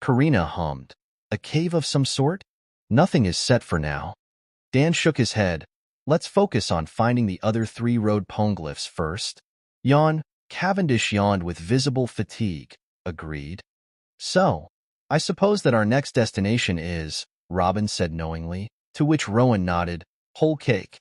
Karina hummed. A cave of some sort? Nothing is set for now. Dan shook his head. Let's focus on finding the other 3 road poneglyphs first. Cavendish yawned with visible fatigue. Agreed. So, I suppose that our next destination is, Robin said knowingly, to which Rowan nodded, Whole Cake.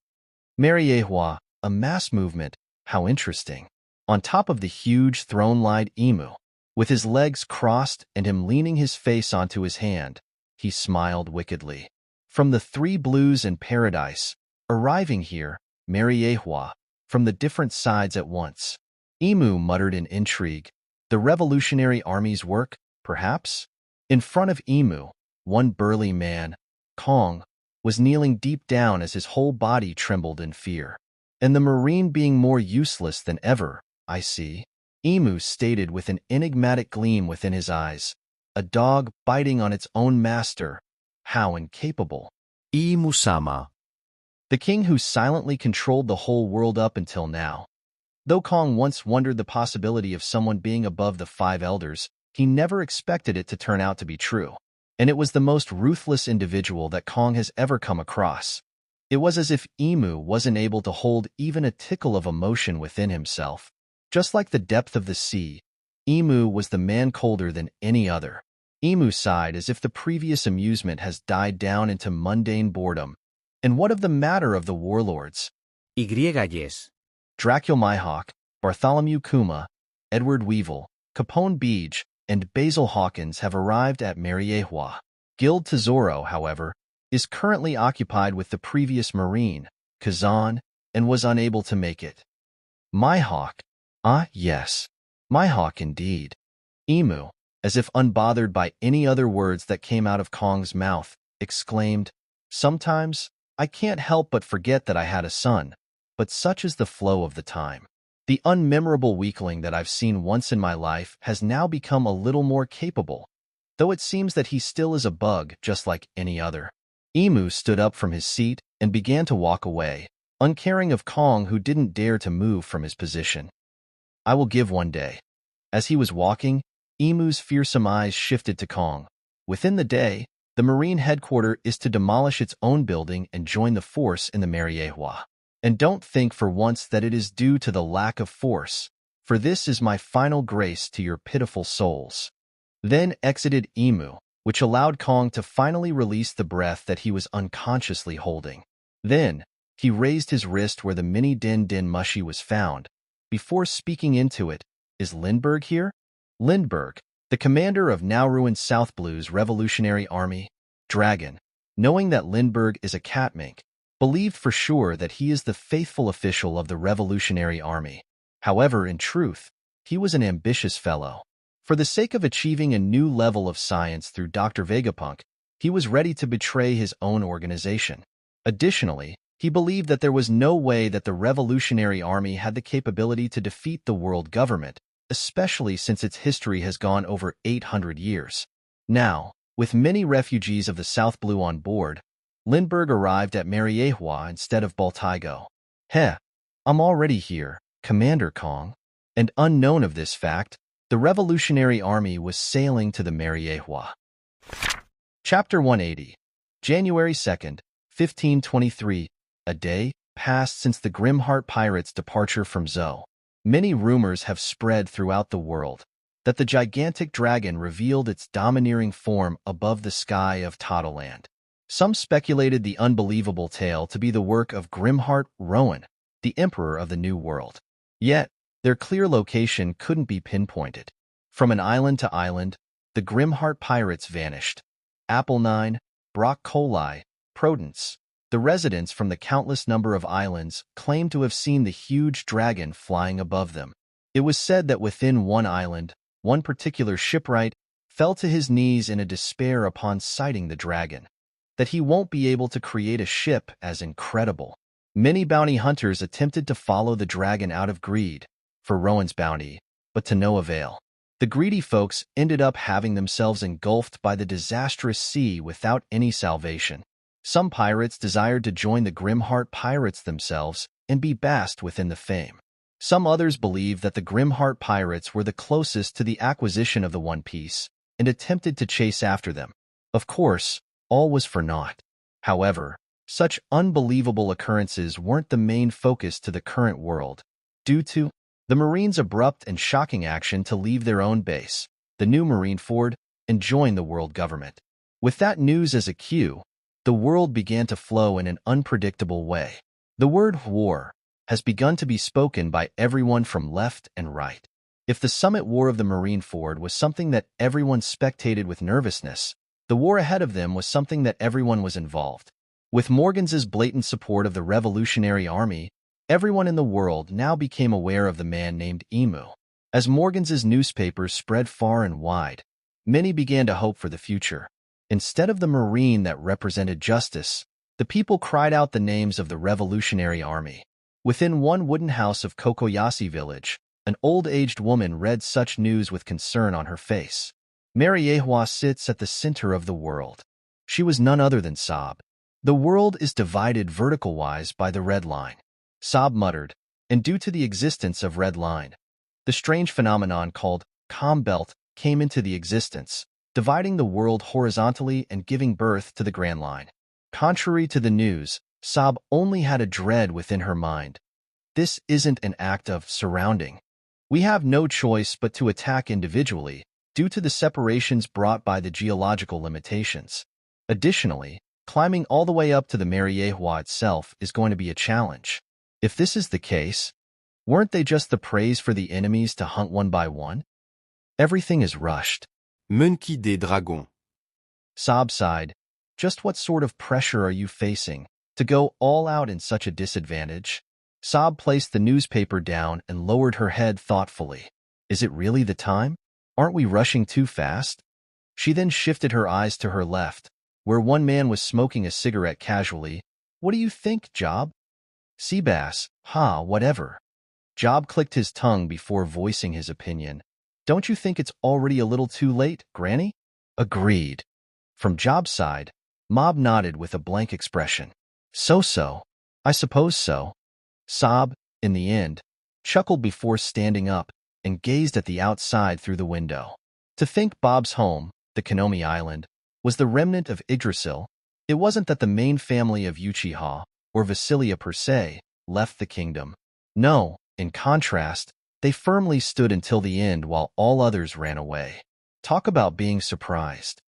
Mariehua, a mass movement, how interesting. On top of the huge throne-like emu, with his legs crossed and him leaning his face onto his hand, he smiled wickedly. From the 3 blues in paradise, arriving here, Mariehua, from the different sides at once. Emu muttered in intrigue. The Revolutionary Army's work, perhaps? In front of Emu, one burly man, Kong, was kneeling deep down as his whole body trembled in fear. And the Marine being more useless than ever, I see. Emu stated with an enigmatic gleam within his eyes. A dog biting on its own master. How incapable. Emu-sama. The king who silently controlled the whole world up until now. Though Kong once wondered the possibility of someone being above the five elders, he never expected it to turn out to be true. And it was the most ruthless individual that Kong has ever come across. It was as if Emu wasn't able to hold even a tickle of emotion within himself. Just like the depth of the sea, Emu was the man colder than any other. Emu sighed as if the previous amusement has died down into mundane boredom. And what of the matter of the warlords? Yes. Dracula Mihawk, Bartholomew Kuma, Edward Weevil, Capone Beej, and Basil Hawkins have arrived at Mariehua. Guild Tesoro, however, is currently occupied with the previous Marine, Kazan, and was unable to make it. Mihawk? Ah, yes. Mihawk indeed. Emu, as if unbothered by any other words that came out of Kong's mouth, exclaimed, "Sometimes, I can't help but forget that I had a son, but such is the flow of the time. The unmemorable weakling that I've seen once in my life has now become a little more capable, though it seems that he still is a bug just like any other." Emu stood up from his seat and began to walk away, uncaring of Kong who didn't dare to move from his position. "I will give one day." As he was walking, Emu's fearsome eyes shifted to Kong. Within the day, the Marine headquarters is to demolish its own building and join the force in the Mariehua. And don't think for once that it is due to the lack of force, for this is my final grace to your pitiful souls. Then exited Emu, which allowed Kong to finally release the breath that he was unconsciously holding. Then, he raised his wrist where the mini Din Din Mushi was found. Before speaking into it, "Is Lindbergh here?" Lindbergh, the commander of now ruined South Blue's Revolutionary Army, Dragon, knowing that Lindbergh is a catmink, believed for sure that he is the faithful official of the Revolutionary Army. However, in truth, he was an ambitious fellow. For the sake of achieving a new level of science through Dr. Vegapunk, he was ready to betray his own organization. Additionally, he believed that there was no way that the Revolutionary Army had the capability to defeat the world government, especially since its history has gone over 800 years. Now, with many refugees of the South Blue on board, Lindbergh arrived at Mariehua instead of Baltigo. "Heh, I'm already here, Commander Kong." And unknown of this fact, the Revolutionary Army was sailing to the Mariehua. Chapter 180. January 2nd, 1523. A day passed since the Grimheart pirates' departure from Zou. Many rumors have spread throughout the world that the gigantic dragon revealed its domineering form above the sky of Totoland. Some speculated the unbelievable tale to be the work of Grimheart Rowan, the Emperor of the New World. Yet, their clear location couldn't be pinpointed. From an island to island, the Grimheart pirates vanished. Apple 9, Brock Coli, Prudence, the residents from the countless number of islands, claimed to have seen the huge dragon flying above them. It was said that within one island, one particular shipwright fell to his knees in a despair upon sighting the dragon. That he won't be able to create a ship as incredible. Many bounty hunters attempted to follow the dragon out of greed for Rowan's bounty, but to no avail. The greedy folks ended up having themselves engulfed by the disastrous sea without any salvation. Some pirates desired to join the Grimheart pirates themselves and be basked within the fame. Some others believed that the Grimheart pirates were the closest to the acquisition of the One Piece and attempted to chase after them. Of course, all was for naught. However, such unbelievable occurrences weren't the main focus to the current world, due to the Marines' abrupt and shocking action to leave their own base, the new Marineford, and join the world government. With that news as a cue, the world began to flow in an unpredictable way. The word war has begun to be spoken by everyone from left and right. If the summit war of the Marineford was something that everyone spectated with nervousness, the war ahead of them was something that everyone was involved. With Morgans's blatant support of the Revolutionary Army, everyone in the world now became aware of the man named Emu. As Morgans's newspapers spread far and wide, many began to hope for the future. Instead of the Marine that represented justice, the people cried out the names of the Revolutionary Army. Within one wooden house of Cocoyasi village, an old-aged woman read such news with concern on her face. Mariehua sits at the center of the world. She was none other than Sob. The world is divided vertical-wise by the red line. Sob muttered, and due to the existence of red line. The strange phenomenon called calm belt came into the existence, dividing the world horizontally and giving birth to the Grand Line. Contrary to the news, Sob only had a dread within her mind. This isn't an act of surrounding. We have no choice but to attack individually, due to the separations brought by the geological limitations. Additionally, climbing all the way up to the Mariehua itself is going to be a challenge. If this is the case, weren't they just the praise for the enemies to hunt one by one? Everything is rushed. Monkey des Dragons. Sob sighed. Just what sort of pressure are you facing to go all out in such a disadvantage? Sob placed the newspaper down and lowered her head thoughtfully. Is it really the time? Aren't we rushing too fast? She then shifted her eyes to her left, where one man was smoking a cigarette casually. What do you think, Job? Seabass, whatever. Job clicked his tongue before voicing his opinion. Don't you think it's already a little too late, Granny? Agreed. From Job's side, Mob nodded with a blank expression. So, I suppose so. Sob, in the end, chuckled before standing up and gazed at the outside through the window. To think Bob's home, the Konomi Island, was the remnant of Yggdrasil, it wasn't that the main family of Uchiha, or Vasilia per se, left the kingdom. No, in contrast, they firmly stood until the end while all others ran away. Talk about being surprised.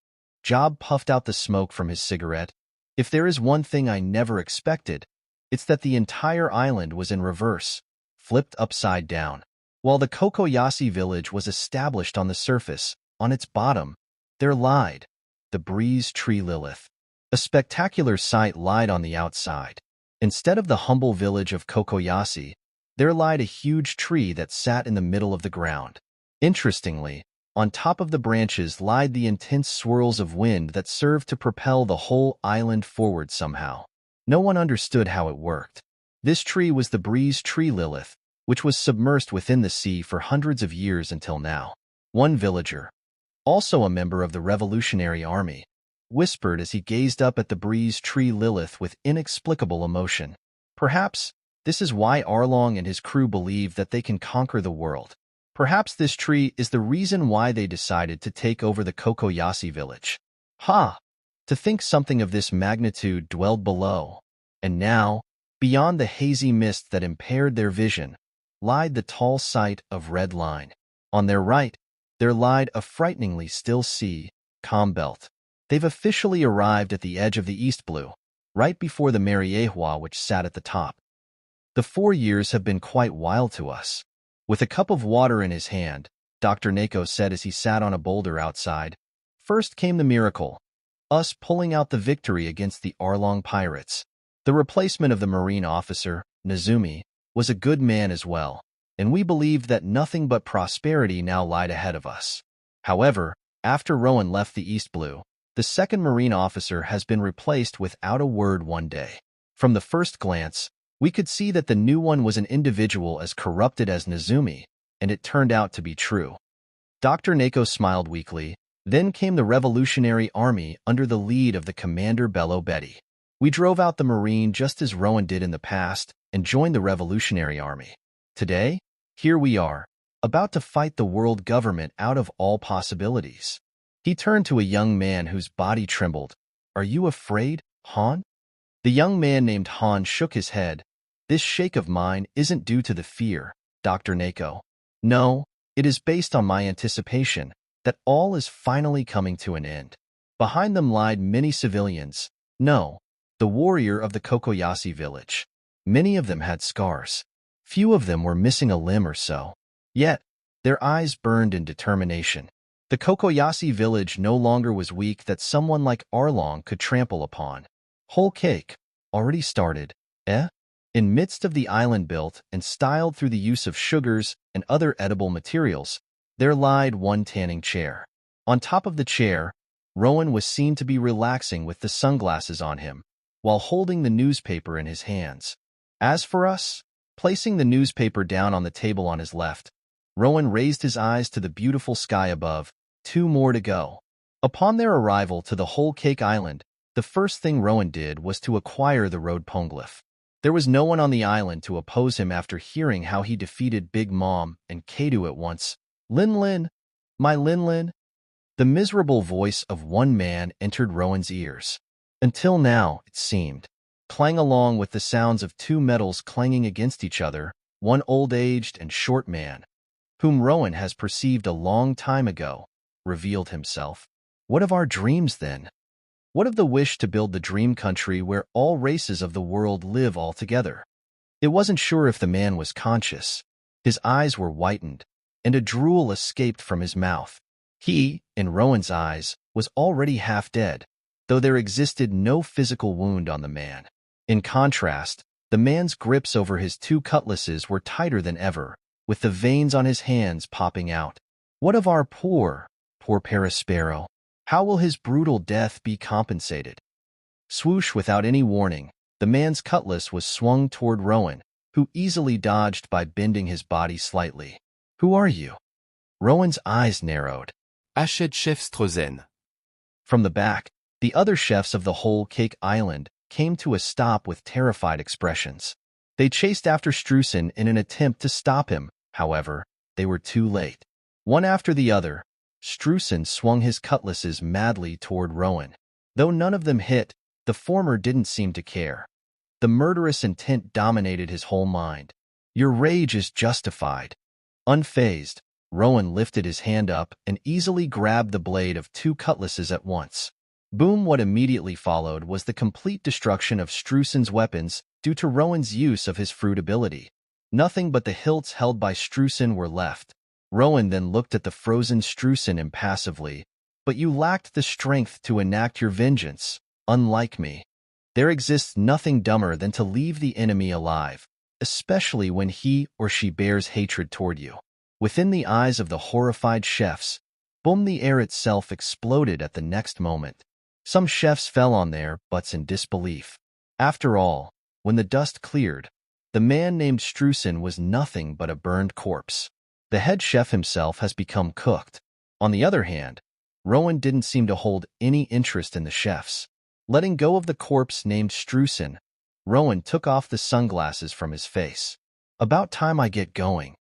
Job puffed out the smoke from his cigarette. If there is one thing I never expected, it's that the entire island was in reverse, flipped upside down. While the Cocoyasi village was established on the surface, on its bottom, there lied the breeze tree Lilith. A spectacular sight lied on the outside. Instead of the humble village of Cocoyasi, there lied a huge tree that sat in the middle of the ground. Interestingly, on top of the branches lied the intense swirls of wind that served to propel the whole island forward somehow. No one understood how it worked. This tree was the breeze tree Lilith, which was submersed within the sea for hundreds of years until now. One villager, also a member of the Revolutionary Army, whispered as he gazed up at the breeze tree Lilith with inexplicable emotion. Perhaps this is why Arlong and his crew believe that they can conquer the world. Perhaps this tree is the reason why they decided to take over the Cocoyasi village. To think something of this magnitude dwelled below. And now, beyond the hazy mist that impaired their vision, lied the tall sight of red line. On their right, there lied a frighteningly still sea, calm belt. They've officially arrived at the edge of the East Blue, right before the Mariehua which sat at the top. The 4 years have been quite wild to us. With a cup of water in his hand, Dr. Nako said as he sat on a boulder outside, first came the miracle, us pulling out the victory against the Arlong pirates. The replacement of the Marine officer, Nezumi, was a good man as well, and we believed that nothing but prosperity now lied ahead of us. However, after Rowan left the East Blue, the second Marine officer has been replaced without a word one day. From the first glance, we could see that the new one was an individual as corrupted as Nezumi, and it turned out to be true. Dr. Nako smiled weakly. Then came the Revolutionary Army under the lead of the Commander Bello Betty. We drove out the Marine just as Rowan did in the past and joined the Revolutionary Army. Today, here we are, about to fight the world government out of all possibilities. He turned to a young man whose body trembled. Are you afraid, Han? The young man named Han shook his head. This shake of mine isn't due to the fear, Dr. Nako. No, it is based on my anticipation that all is finally coming to an end. Behind them lied many civilians. No, the warrior of the Cocoyasi village. Many of them had scars. Few of them were missing a limb or so. Yet, their eyes burned in determination. The Cocoyasi village no longer was weak that someone like Arlong could trample upon. Whole cake, already started, eh? In midst of the island built and styled through the use of sugars and other edible materials, there lied one tanning chair. On top of the chair, Rowan was seen to be relaxing with the sunglasses on him, while holding the newspaper in his hands. As for us, placing the newspaper down on the table on his left, Rowan raised his eyes to the beautiful sky above. 2 more to go. Upon their arrival to the Whole Cake Island, the first thing Rowan did was to acquire the road poneglyph. There was no one on the island to oppose him after hearing how he defeated Big Mom and Kadu at once. Lin Lin, my Lin Lin. The miserable voice of one man entered Rowan's ears. Until now, it seemed, clang along with the sounds of two metals clanging against each other, one old-aged and short man, whom Rowan has perceived a long time ago, revealed himself. What of our dreams, then? What of the wish to build the dream country where all races of the world live all together? It wasn't sure if the man was conscious. His eyes were whitened, and a drool escaped from his mouth. He, in Rowan's eyes, was already half dead, though there existed no physical wound on the man. In contrast, the man's grips over his two cutlasses were tighter than ever, with the veins on his hands popping out. What of our poor Parasparrow? How will his brutal death be compensated? Swoosh, without any warning, the man's cutlass was swung toward Rowan, who easily dodged by bending his body slightly. Who are you? Rowan's eyes narrowed. Achète chef Strozen. From the back, the other chefs of the whole Cake Island came to a stop with terrified expressions. They chased after Strusen in an attempt to stop him. However, they were too late. One after the other, Strusen swung his cutlasses madly toward Rowan. Though none of them hit, the former didn't seem to care. The murderous intent dominated his whole mind. Your rage is justified. Unfazed, Rowan lifted his hand up and easily grabbed the blade of two cutlasses at once. Boom! What immediately followed was the complete destruction of Strusen's weapons due to Rowan's use of his fruit ability. Nothing but the hilts held by Strusen were left. Rowan then looked at the frozen Strusen impassively. But you lacked the strength to enact your vengeance, unlike me. There exists nothing dumber than to leave the enemy alive, especially when he or she bears hatred toward you. Within the eyes of the horrified chefs, boom, the air itself exploded at the next moment. Some chefs fell on their butts in disbelief. After all, when the dust cleared, the man named Strusen was nothing but a burned corpse. The head chef himself has become cooked. On the other hand, Rowan didn't seem to hold any interest in the chefs. Letting go of the corpse named Strusen, Rowan took off the sunglasses from his face. About time I get going.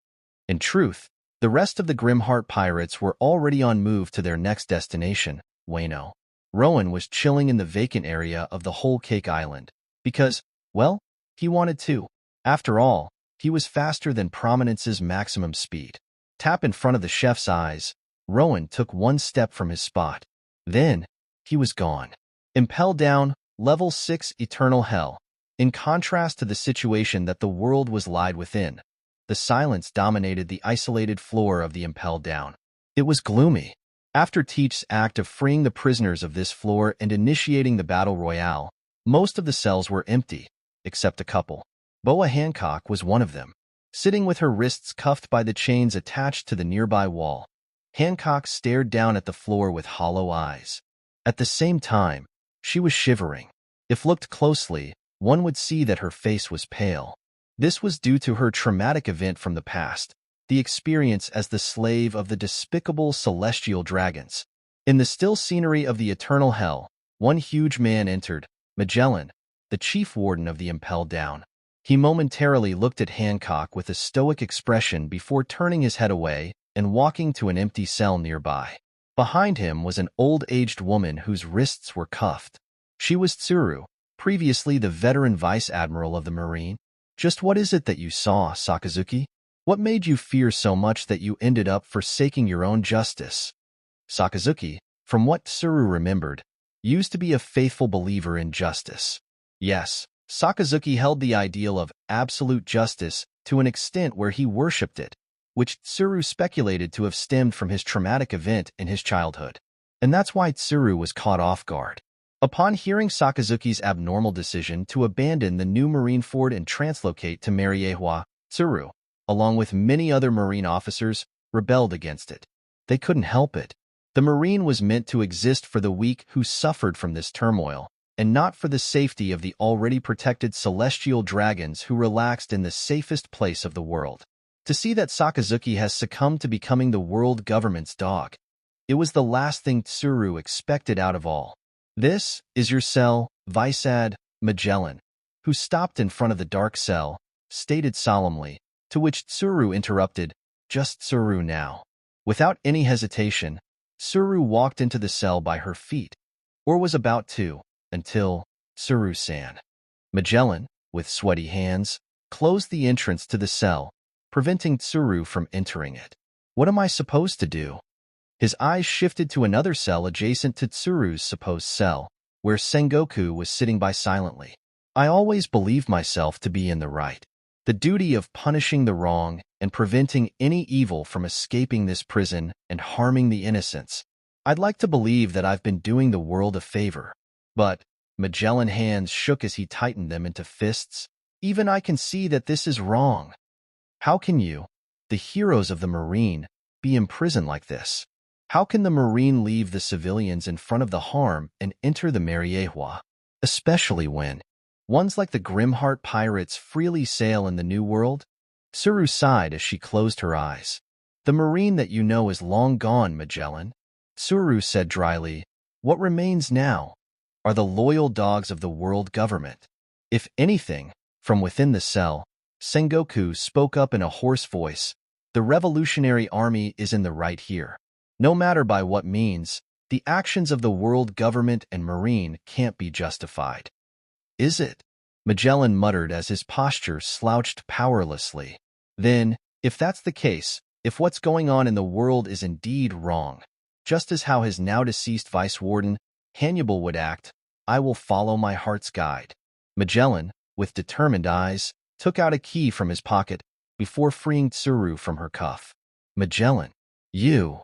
In truth, the rest of the Grimheart pirates were already on move to their next destination, Wano. Rowan was chilling in the vacant area of the whole Cake Island, because, well, he wanted to. After all, he was faster than Prominence's maximum speed. Tap in front of the chef's eyes, Rowan took one step from his spot. Then, he was gone. Impel down, level 6 eternal hell. In contrast to the situation that the world was lied within, the silence dominated the isolated floor of the Impel Down. It was gloomy. After Teach's act of freeing the prisoners of this floor and initiating the battle royale, most of the cells were empty, except a couple. Boa Hancock was one of them, sitting with her wrists cuffed by the chains attached to the nearby wall. Hancock stared down at the floor with hollow eyes. At the same time, she was shivering. If looked closely, one would see that her face was pale. This was due to her traumatic event from the past, the experience as the slave of the despicable celestial dragons. In the still scenery of the eternal hell, one huge man entered, Magellan, the chief warden of the Impel Down. He momentarily looked at Hancock with a stoic expression before turning his head away and walking to an empty cell nearby. Behind him was an old-aged woman whose wrists were cuffed. She was Tsuru, previously the veteran vice-admiral of the Marine. Just what is it that you saw, Sakazuki? What made you fear so much that you ended up forsaking your own justice? Sakazuki, from what Tsuru remembered, used to be a faithful believer in justice. Yes, Sakazuki held the ideal of absolute justice to an extent where he worshipped it, which Tsuru speculated to have stemmed from his traumatic event in his childhood. And that's why Tsuru was caught off guard. Upon hearing Sakazuki's abnormal decision to abandon the new Marine fort and translocate to Mariehua, Tsuru, along with many other Marine officers, rebelled against it. They couldn't help it. The Marine was meant to exist for the weak who suffered from this turmoil, and not for the safety of the already protected celestial dragons who relaxed in the safest place of the world. To see that Sakazuki has succumbed to becoming the world government's dog, it was the last thing Tsuru expected out of all. This is your cell, Vice-Ad, Magellan. who stopped in front of the dark cell, stated solemnly, to which Tsuru interrupted, "Just Tsuru now." Without any hesitation, Tsuru walked into the cell by her feet, or was about to, until Tsuru-san. Magellan, with sweaty hands, closed the entrance to the cell, preventing Tsuru from entering it. "What am I supposed to do?" His eyes shifted to another cell adjacent to Tsuru's supposed cell, where Sengoku was sitting by silently. "I always believed myself to be in the right. The duty of punishing the wrong and preventing any evil from escaping this prison and harming the innocents. I'd like to believe that I've been doing the world a favor. But," Magellan's hands shook as he tightened them into fists, "even I can see that this is wrong. How can you, the heroes of the Marine, be imprisoned like this? How can the Marine leave the civilians in front of the harm and enter the Mariehua? Especially when ones like the Grimheart pirates freely sail in the New World?" Tsuru sighed as she closed her eyes. "The Marine that you know is long gone, Magellan," Tsuru said dryly. "What remains now are the loyal dogs of the world government." If anything, from within the cell, Sengoku spoke up in a hoarse voice, "The Revolutionary Army is in the right here. No matter by what means, the actions of the world government and Marine can't be justified." "Is it?" Magellan muttered as his posture slouched powerlessly. "Then, if that's the case, if what's going on in the world is indeed wrong, just as how his now-deceased vice-warden, Hannibal, would act, I will follow my heart's guide." Magellan, with determined eyes, took out a key from his pocket before freeing Tsuru from her cuff. "Magellan, you..."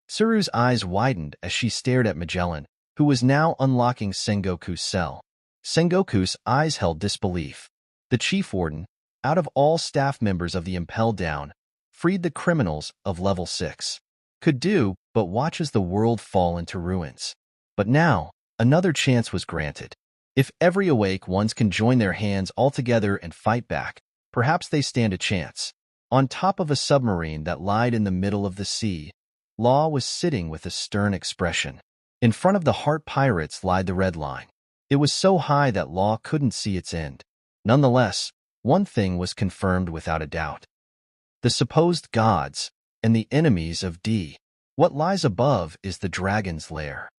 Tsuru's eyes widened as she stared at Magellan, who was now unlocking Sengoku's cell. Sengoku's eyes held disbelief. The chief warden, out of all staff members of the Impel Down, freed the criminals of Level 6. Could do but watch as the world fall into ruins. But now, another chance was granted. If every awake ones can join their hands all together and fight back, perhaps they stand a chance. On top of a submarine that lied in the middle of the sea, Law was sitting with a stern expression. In front of the Heart Pirates lied the red line. It was so high that Law couldn't see its end. Nonetheless, one thing was confirmed without a doubt. The supposed gods and the enemies of D. What lies above is the dragon's lair.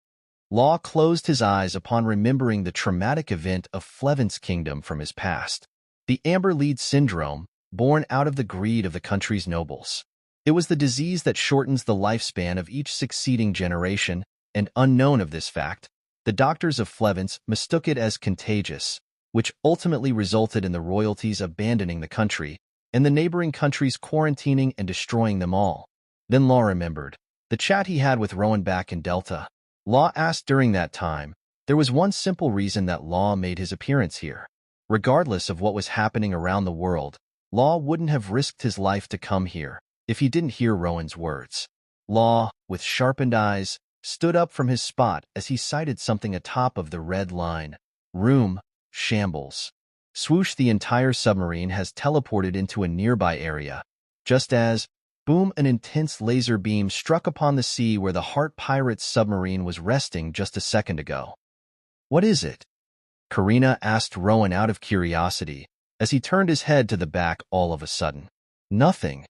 Law closed his eyes upon remembering the traumatic event of Flevent's kingdom from his past. The Amber-Lead syndrome, born out of the greed of the country's nobles. It was the disease that shortens the lifespan of each succeeding generation, and unknown of this fact, the doctors of Flevent's mistook it as contagious, which ultimately resulted in the royalties abandoning the country, and the neighboring countries quarantining and destroying them all. Then Law remembered the chat he had with Rowan back in Delta. Law asked during that time, there was one simple reason that Law made his appearance here. Regardless of what was happening around the world, Law wouldn't have risked his life to come here if he didn't hear Rowan's words. Law, with sharpened eyes, stood up from his spot as he sighted something atop of the red line. Room, shambles. Swoosh, the entire submarine has teleported into a nearby area, just as, boom, an intense laser beam struck upon the sea where the Heart Pirates submarine was resting just a second ago. "What is it?" Karina asked Rowan out of curiosity as he turned his head to the back all of a sudden. "Nothing."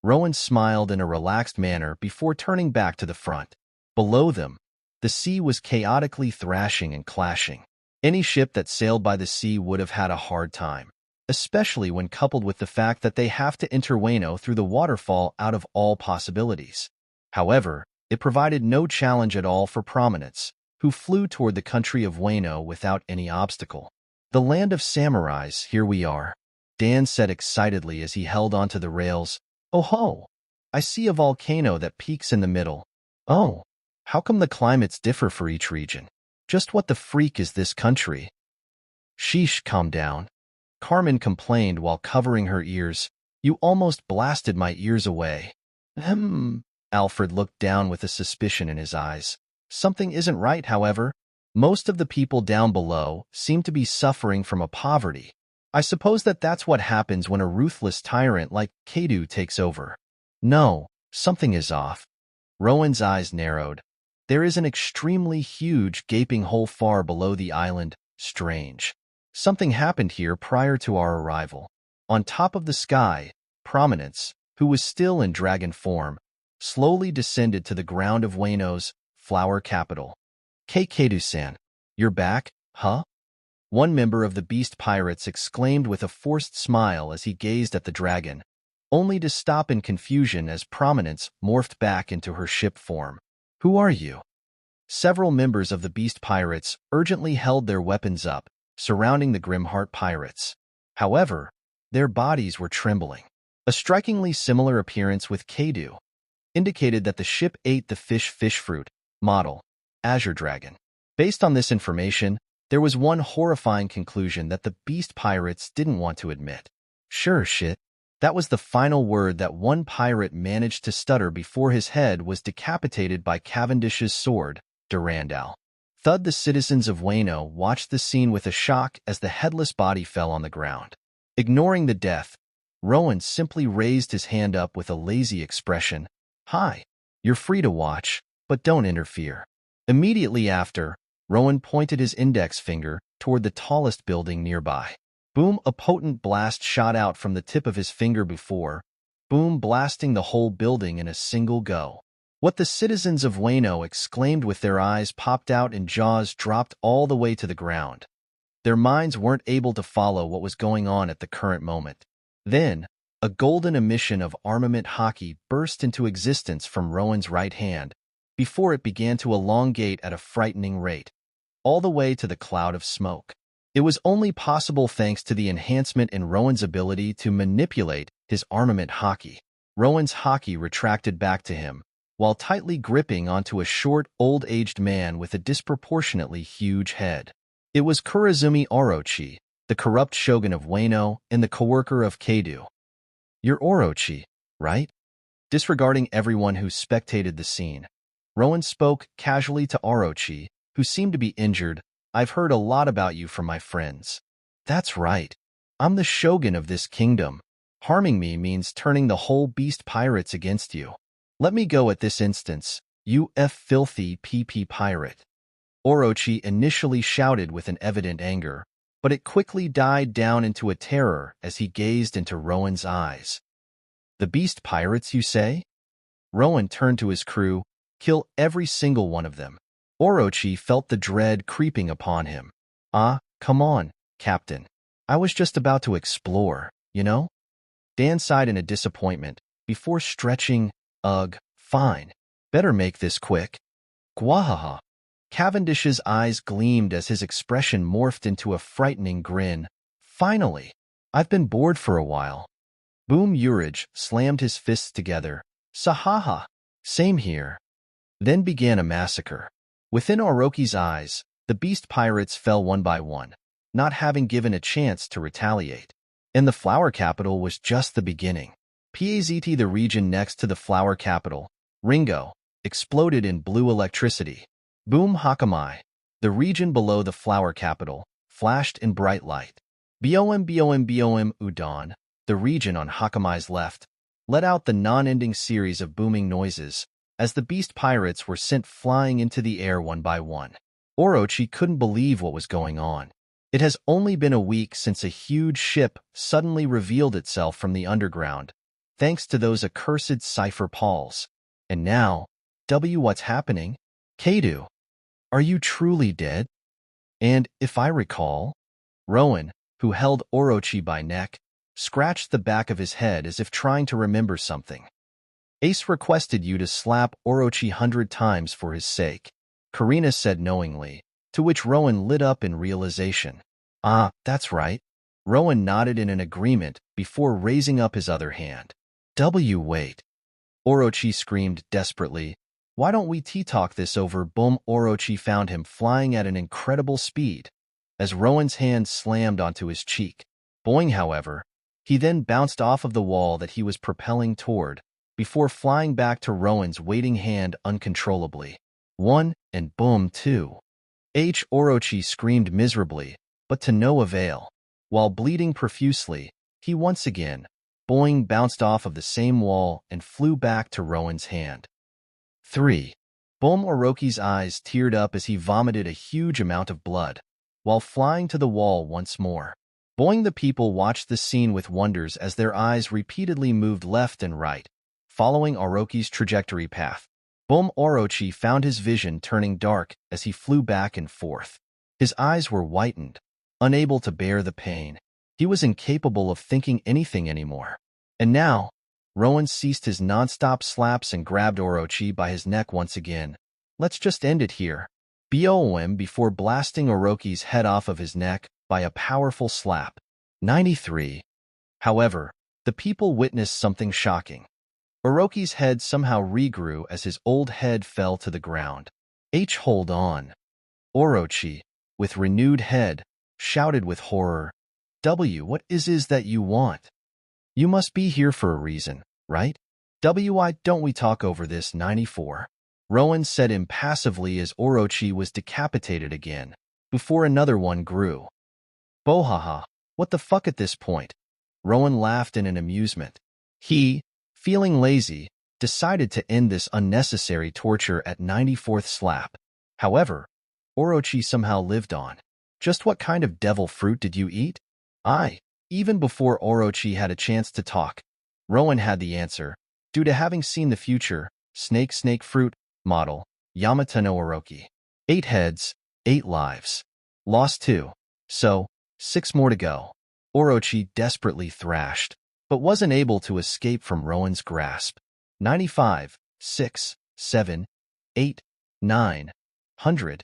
Rowan smiled in a relaxed manner before turning back to the front. Below them, the sea was chaotically thrashing and clashing. Any ship that sailed by the sea would have had a hard time, especially when coupled with the fact that they have to enter Wano through the waterfall out of all possibilities. However, it provided no challenge at all for Prominence, who flew toward the country of Wano without any obstacle. "The land of samurais, here we are," Dan said excitedly as he held onto the rails. "Oh ho! I see a volcano that peaks in the middle. Oh, how come the climates differ for each region? Just what the freak is this country?" "Sheesh, calm down," Carmen complained while covering her ears. "You almost blasted my ears away." Alfred looked down with a suspicion in his eyes. "Something isn't right, however. Most of the people down below seem to be suffering from a poverty. I suppose that's what happens when a ruthless tyrant like Kadu takes over." "No, something is off." Rowan's eyes narrowed. "There is an extremely huge gaping hole far below the island. Strange." Something happened here prior to our arrival. On top of the sky, Prominence, who was still in dragon form, slowly descended to the ground of Wano's flower capital. Kekedu-san, you're back, huh? One member of the beast pirates exclaimed with a forced smile as he gazed at the dragon, only to stop in confusion as Prominence morphed back into her ship form. Who are you? Several members of the beast pirates urgently held their weapons up, surrounding the Grimheart pirates. However, their bodies were trembling. A strikingly similar appearance with Kedu indicated that the ship ate the fish fruit model, Azure Dragon. Based on this information, there was one horrifying conclusion that the beast pirates didn't want to admit. Sure shit. That was the final word that one pirate managed to stutter before his head was decapitated by Cavendish's sword, Durandal. Thud. The citizens of Wano watched the scene with a shock as the headless body fell on the ground. Ignoring the death, Rowan simply raised his hand up with a lazy expression. Hi, you're free to watch, but don't interfere. Immediately after, Rowan pointed his index finger toward the tallest building nearby. Boom! A potent blast shot out from the tip of his finger before, boom, blasting the whole building in a single go. What the citizens of Wano exclaimed with their eyes popped out and jaws dropped all the way to the ground. Their minds weren't able to follow what was going on at the current moment. Then, a golden emission of armament hockey burst into existence from Rowan's right hand, before it began to elongate at a frightening rate, all the way to the cloud of smoke. It was only possible thanks to the enhancement in Rowan's ability to manipulate his armament hockey. Rowan's hockey retracted back to him, while tightly gripping onto a short, old-aged man with a disproportionately huge head. It was Kurazumi Orochi, the corrupt shogun of Wano and the coworker of Kedu. You're Orochi, right? Disregarding everyone who spectated the scene, Rowan spoke casually to Orochi, who seemed to be injured. I've heard a lot about you from my friends. That's right. I'm the shogun of this kingdom. Harming me means turning the whole beast pirates against you. Let me go at this instance, you filthy PP pirate. Orochi initially shouted with an evident anger, but it quickly died down into a terror as he gazed into Rowan's eyes. The beast pirates, you say? Rowan turned to his crew. Kill every single one of them. Orochi felt the dread creeping upon him. Come on, Captain. I was just about to explore, you know? Dan sighed in a disappointment, before stretching. Ugh, fine. Better make this quick. Gwahaha. Cavendish's eyes gleamed as his expression morphed into a frightening grin. Finally. I've been bored for a while. Boom Urage slammed his fists together. Sahaha. Same here. Then began a massacre. Within Orochi's eyes, the beast pirates fell one by one, not having given a chance to retaliate. And the flower capital was just the beginning. PAZT, the region next to the flower capital, Ringo, exploded in blue electricity. Boom Hakamai, the region below the flower capital, flashed in bright light. BOM Udon, the region on Hakamai's left, let out the non-ending series of booming noises, as the beast pirates were sent flying into the air one by one. Orochi couldn't believe what was going on. It has only been a week since a huge ship suddenly revealed itself from the underground, thanks to those accursed cipher pawls. And now, what's happening? Kedu, are you truly dead? And, if I recall, Rowan, who held Orochi by neck, scratched the back of his head as if trying to remember something. Ace requested you to slap Orochi 100 times for his sake, Karina said knowingly, to which Rowan lit up in realization. That's right. Rowan nodded in an agreement before raising up his other hand. Wait. Orochi screamed desperately. Why don't we tea-talk this over? Boom! Orochi found him flying at an incredible speed, as Rowan's hand slammed onto his cheek. Boing, however, he then bounced off of the wall that he was propelling toward, before flying back to Rowan's waiting hand uncontrollably. One, and boom, two. Orochi screamed miserably, but to no avail. While bleeding profusely, he once again, boing, bounced off of the same wall and flew back to Rowan's hand. 3. Boom! Orochi's eyes teared up as he vomited a huge amount of blood. while flying to the wall once more. Boing, the people watched the scene with wonders as their eyes repeatedly moved left and right, following Orochi's trajectory path. Boom, Orochi found his vision turning dark as he flew back and forth. His eyes were whitened, unable to bear the pain. He was incapable of thinking anything anymore. And now, Rowan ceased his non-stop slaps and grabbed Orochi by his neck once again. Let's just end it here. Boom, before blasting Orochi's head off of his neck by a powerful slap. 93. However, the people witnessed something shocking. Orochi's head somehow regrew as his old head fell to the ground. Hold on. Orochi, with renewed head, shouted with horror. What is that you want? You must be here for a reason, right? Why don't we talk over this? 94. Rowan said impassively as Orochi was decapitated again, before another one grew. Bohaha, what the fuck at this point? Rowan laughed in an amusement. He, feeling lazy, decided to end this unnecessary torture at 94th slap. However, Orochi somehow lived on. Just what kind of devil fruit did you eat? Even before Orochi had a chance to talk, Rowan had the answer. Due to having seen the future, snake fruit, model, Yamata no Orochi. 8 heads, 8 lives. Lost 2. So, 6 more to go. Orochi desperately thrashed, but wasn't able to escape from Rowan's grasp. 95, 6, 7, 8, 9, 100.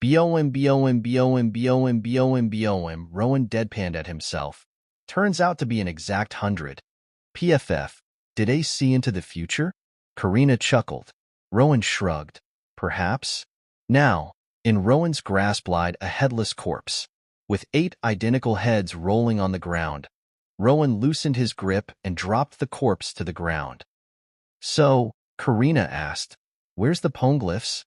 Rowan deadpanned at himself. Turns out to be an exact 100. PFF, did I see into the future? Karina chuckled. Rowan shrugged. Perhaps? Now, in Rowan's grasp lied a headless corpse, with 8 identical heads rolling on the ground. Rowan loosened his grip and dropped the corpse to the ground. So, Karina asked, where's the poneglyphs?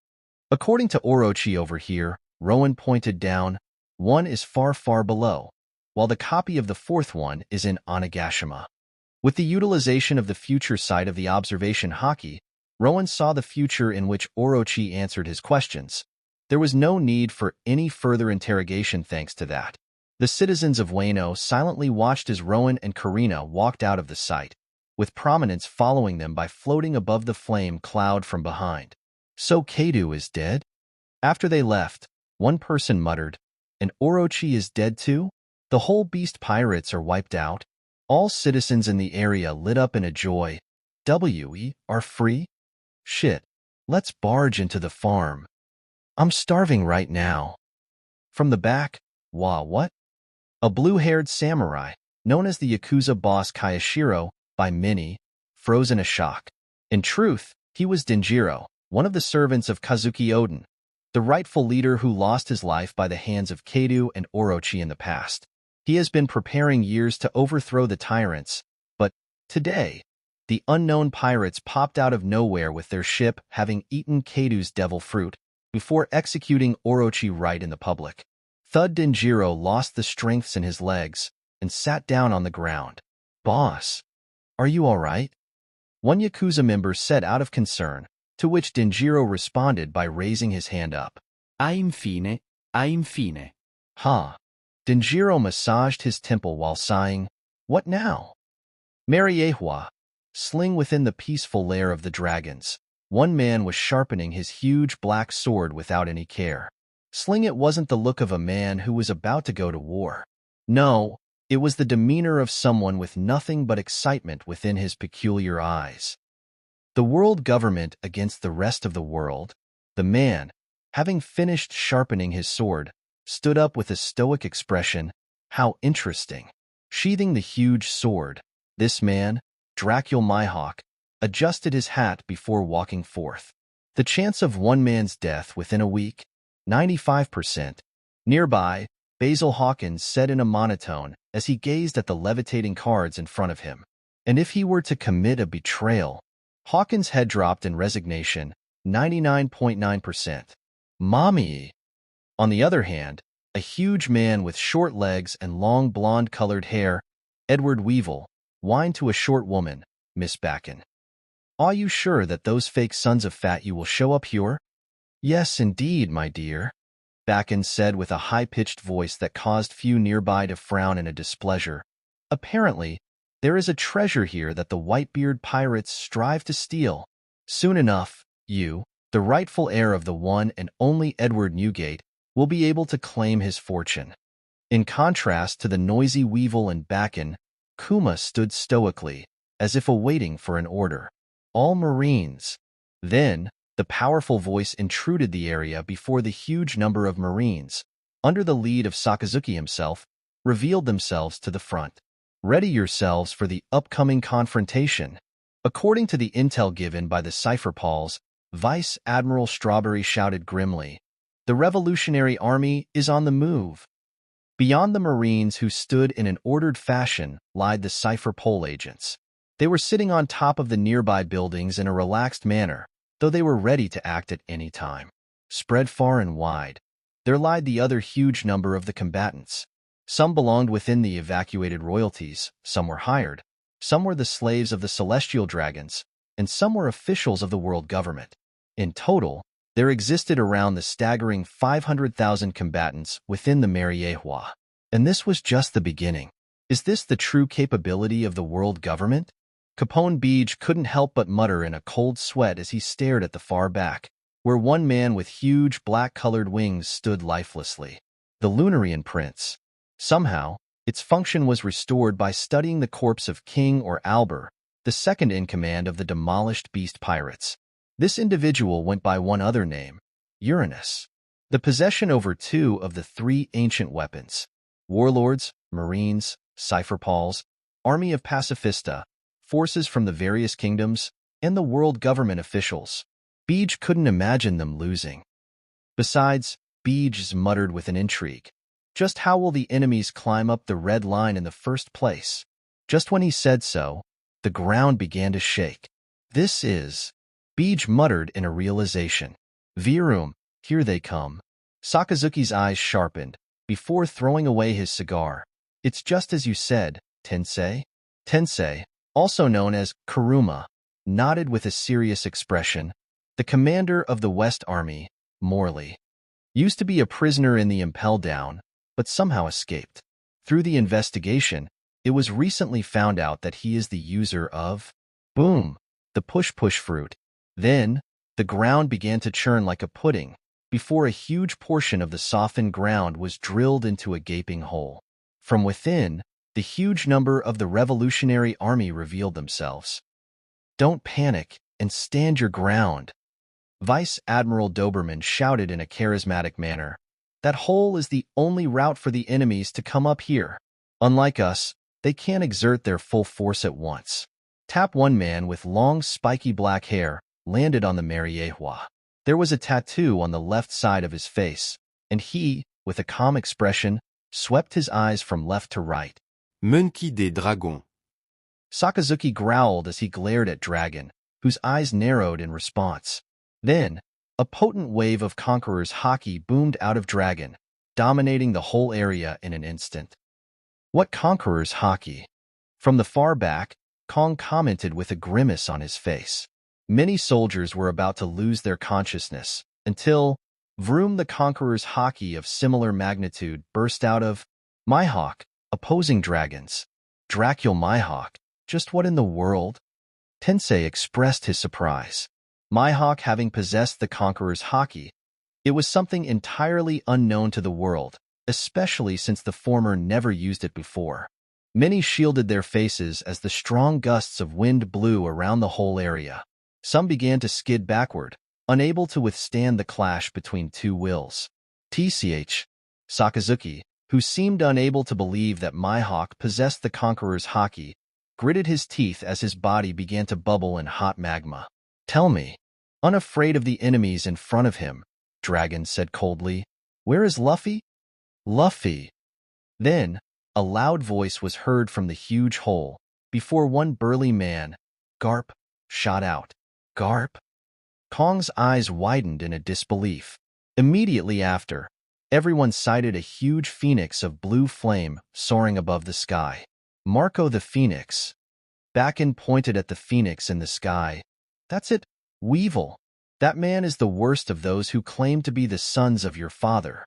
According to Orochi over here, Rowan pointed down, one is far below, while the copy of the 4th one is in Onigashima. With the utilization of the future side of the observation haki, Rowan saw the future in which Orochi answered his questions. There was no need for any further interrogation thanks to that. The citizens of Wano silently watched as Rowan and Karina walked out of the site, with Prominence following them by floating above the flame cloud from behind. So Kado is dead? After they left, one person muttered, and Orochi is dead too? The whole beast pirates are wiped out? All citizens in the area lit up in a joy. We are free? Shit, let's barge into the farm. I'm starving right now. From the back, what? A blue-haired samurai, known as the Yakuza boss Kayashiro by many, froze in a shock. In truth, he was Denjiro, one of the servants of Kazuki Oden, the rightful leader who lost his life by the hands of Kado and Orochi in the past. He has been preparing years to overthrow the tyrants, but today, the unknown pirates popped out of nowhere with their ship having eaten Kado's devil fruit before executing Orochi right in the public. Thud Denjiro lost the strengths in his legs and sat down on the ground. Boss, are you all right? One Yakuza member said out of concern, to which Denjiro responded by raising his hand up. Infine. Ha. Denjiro massaged his temple while sighing, what now? Mariehua, sling within the peaceful lair of the dragons. One man was sharpening his huge black sword without any care. Sling, it wasn't the look of a man who was about to go to war. No, it was the demeanor of someone with nothing but excitement within his peculiar eyes. The world government against the rest of the world. The man, having finished sharpening his sword, stood up with a stoic expression. How interesting. Sheathing the huge sword, this man, Dracul Mihawk, adjusted his hat before walking forth. The chance of one man's death within a week? 95%. Nearby, Basil Hawkins said in a monotone as he gazed at the levitating cards in front of him. And if he were to commit a betrayal? Hawkins' head dropped in resignation, 99.9%. Mommy. On the other hand, a huge man with short legs and long blonde-colored hair, Edward Weevil, whined to a short woman, Miss Backen. Are you sure that those fake sons of fat you will show up here? Yes, indeed, my dear. Bakken said with a high-pitched voice that caused few nearby to frown in a displeasure. Apparently, there is a treasure here that the Whitebeard pirates strive to steal. Soon enough, you, the rightful heir of the one and only Edward Newgate, will be able to claim his fortune. In contrast to the noisy Weevil and Bakken, Kuma stood stoically, as if awaiting for an order. All Marines. Then, the powerful voice intruded the area before the huge number of Marines, under the lead of Sakazuki himself, revealed themselves to the front. Ready yourselves for the upcoming confrontation. According to the intel given by the Cipher Pauls, Vice Admiral Strawberry shouted grimly, "The Revolutionary Army is on the move." Beyond the Marines who stood in an ordered fashion lied the Cipher Pole agents. They were sitting on top of the nearby buildings in a relaxed manner, though they were ready to act at any time. Spread far and wide, there lied the other huge number of the combatants. Some belonged within the evacuated royalties, some were hired, some were the slaves of the celestial dragons, and some were officials of the world government. In total, there existed around the staggering 500,000 combatants within the Mariehua. And this was just the beginning. Is this the true capability of the world government? Capone Beej couldn't help but mutter in a cold sweat as he stared at the far back, where one man with huge black-colored wings stood lifelessly. The Lunarian Prince. Somehow, its function was restored by studying the corpse of King or Albert, the second in command of the demolished beast pirates. This individual went by one other name, Uranus. The possession over two of the three ancient weapons, warlords, marines, Cipher Pauls, army of pacifista, forces from the various kingdoms, and the world government officials. Beej couldn't imagine them losing. Besides, Beej muttered with an intrigue. Just how will the enemies climb up the red line in the first place? Just when he said so, the ground began to shake. This is... Beej muttered in a realization. Virum, here they come. Sakazuki's eyes sharpened, before throwing away his cigar. It's just as you said, Tensei. Tensei, also known as Kuruma, nodded with a serious expression. The commander of the West Army, Morley, used to be a prisoner in the Impel Down, but somehow escaped. Through the investigation, it was recently found out that he is the user of... Boom! The push-push fruit. Then, the ground began to churn like a pudding, before a huge portion of the softened ground was drilled into a gaping hole. From within, the huge number of the Revolutionary Army revealed themselves. Don't panic, and stand your ground. Vice Admiral Doberman shouted in a charismatic manner. That hole is the only route for the enemies to come up here. Unlike us, they can't exert their full force at once. Tap one man with long, spiky black hair landed on the Mariehua. There was a tattoo on the left side of his face, and he, with a calm expression, swept his eyes from left to right. Monkey des Dragons. Sakazuki growled as he glared at Dragon, whose eyes narrowed in response. Then, a potent wave of Conqueror's haki boomed out of Dragon, dominating the whole area in an instant. What Conqueror's haki? From the far back, Kong commented with a grimace on his face. Many soldiers were about to lose their consciousness, until, vroom, the Conqueror's haki of similar magnitude burst out of Mihawk, opposing dragons. Dracul Mihawk, just what in the world? Tensei expressed his surprise. Mihawk having possessed the Conqueror's haki, it was something entirely unknown to the world, especially since the former never used it before. Many shielded their faces as the strong gusts of wind blew around the whole area. Some began to skid backward, unable to withstand the clash between two wills. Tch. Sakazuki, who seemed unable to believe that Mihawk possessed the Conqueror's haki, gritted his teeth as his body began to bubble in hot magma. Tell me, unafraid of the enemies in front of him, Dragon said coldly, where is Luffy? Luffy. Then, a loud voice was heard from the huge hole, before one burly man, Garp, shot out. Garp? Kong's eyes widened in a disbelief. Immediately after, everyone sighted a huge phoenix of blue flame soaring above the sky. Marco the Phoenix. Bakken pointed at the phoenix in the sky. That's it, Weevil. That man is the worst of those who claim to be the sons of your father.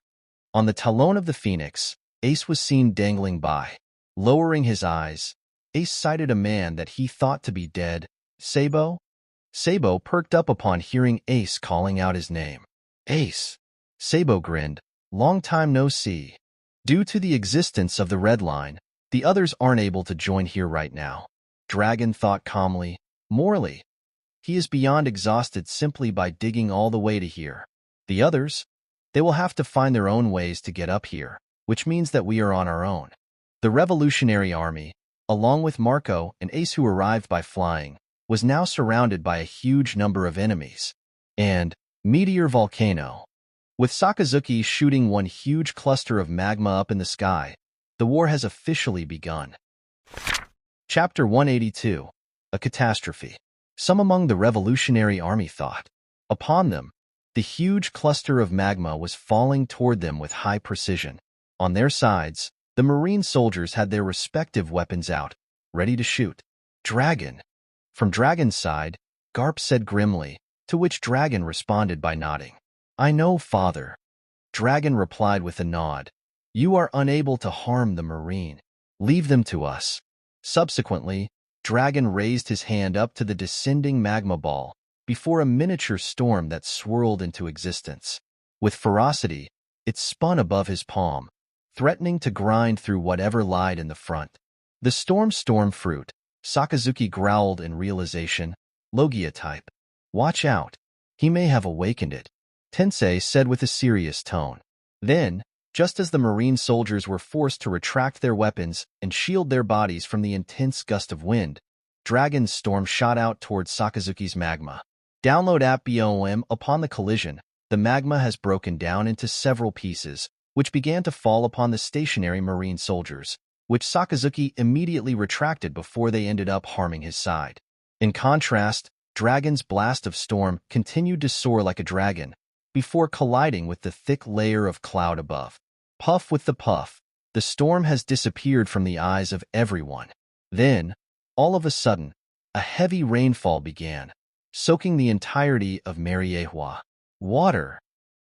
On the talon of the phoenix, Ace was seen dangling by. Lowering his eyes, Ace sighted a man that he thought to be dead. Sabo? Sabo perked up upon hearing Ace calling out his name. Ace. Sabo grinned. Long time no see. Due to the existence of the red line, the others aren't able to join here right now. Dragon thought calmly. Morley. He is beyond exhausted simply by digging all the way to here. The others? They will have to find their own ways to get up here, which means that we are on our own. The Revolutionary Army, along with Marco and Ace who arrived by flying, was now surrounded by a huge number of enemies. And Meteor Volcano. With Sakazuki shooting one huge cluster of magma up in the sky, the war has officially begun. Chapter 182. A Catastrophe. Some among the Revolutionary Army thought. Upon them, the huge cluster of magma was falling toward them with high precision. On their sides, the Marine soldiers had their respective weapons out, ready to shoot. Dragon. From Dragon's side, Garp said grimly, to which Dragon responded by nodding. I know, Father. Dragon replied with a nod. You are unable to harm the Marine. Leave them to us. Subsequently, Dragon raised his hand up to the descending magma ball before a miniature storm that swirled into existence. With ferocity, it spun above his palm, threatening to grind through whatever lied in the front. The storm fruit, Sakazuki growled in realization. Logia type. Watch out. He may have awakened it, Tensei said with a serious tone. Then, just as the Marine soldiers were forced to retract their weapons and shield their bodies from the intense gust of wind, Dragon's storm shot out towards Sakazuki's magma. Download app BOM. Upon the collision, the magma has broken down into several pieces, which began to fall upon the stationary Marine soldiers, which Sakazuki immediately retracted before they ended up harming his side. In contrast, Dragon's blast of storm continued to soar like a dragon, before colliding with the thick layer of cloud above. Puff with the puff, the storm has disappeared from the eyes of everyone. Then, all of a sudden, a heavy rainfall began, soaking the entirety of Mariehua. Water.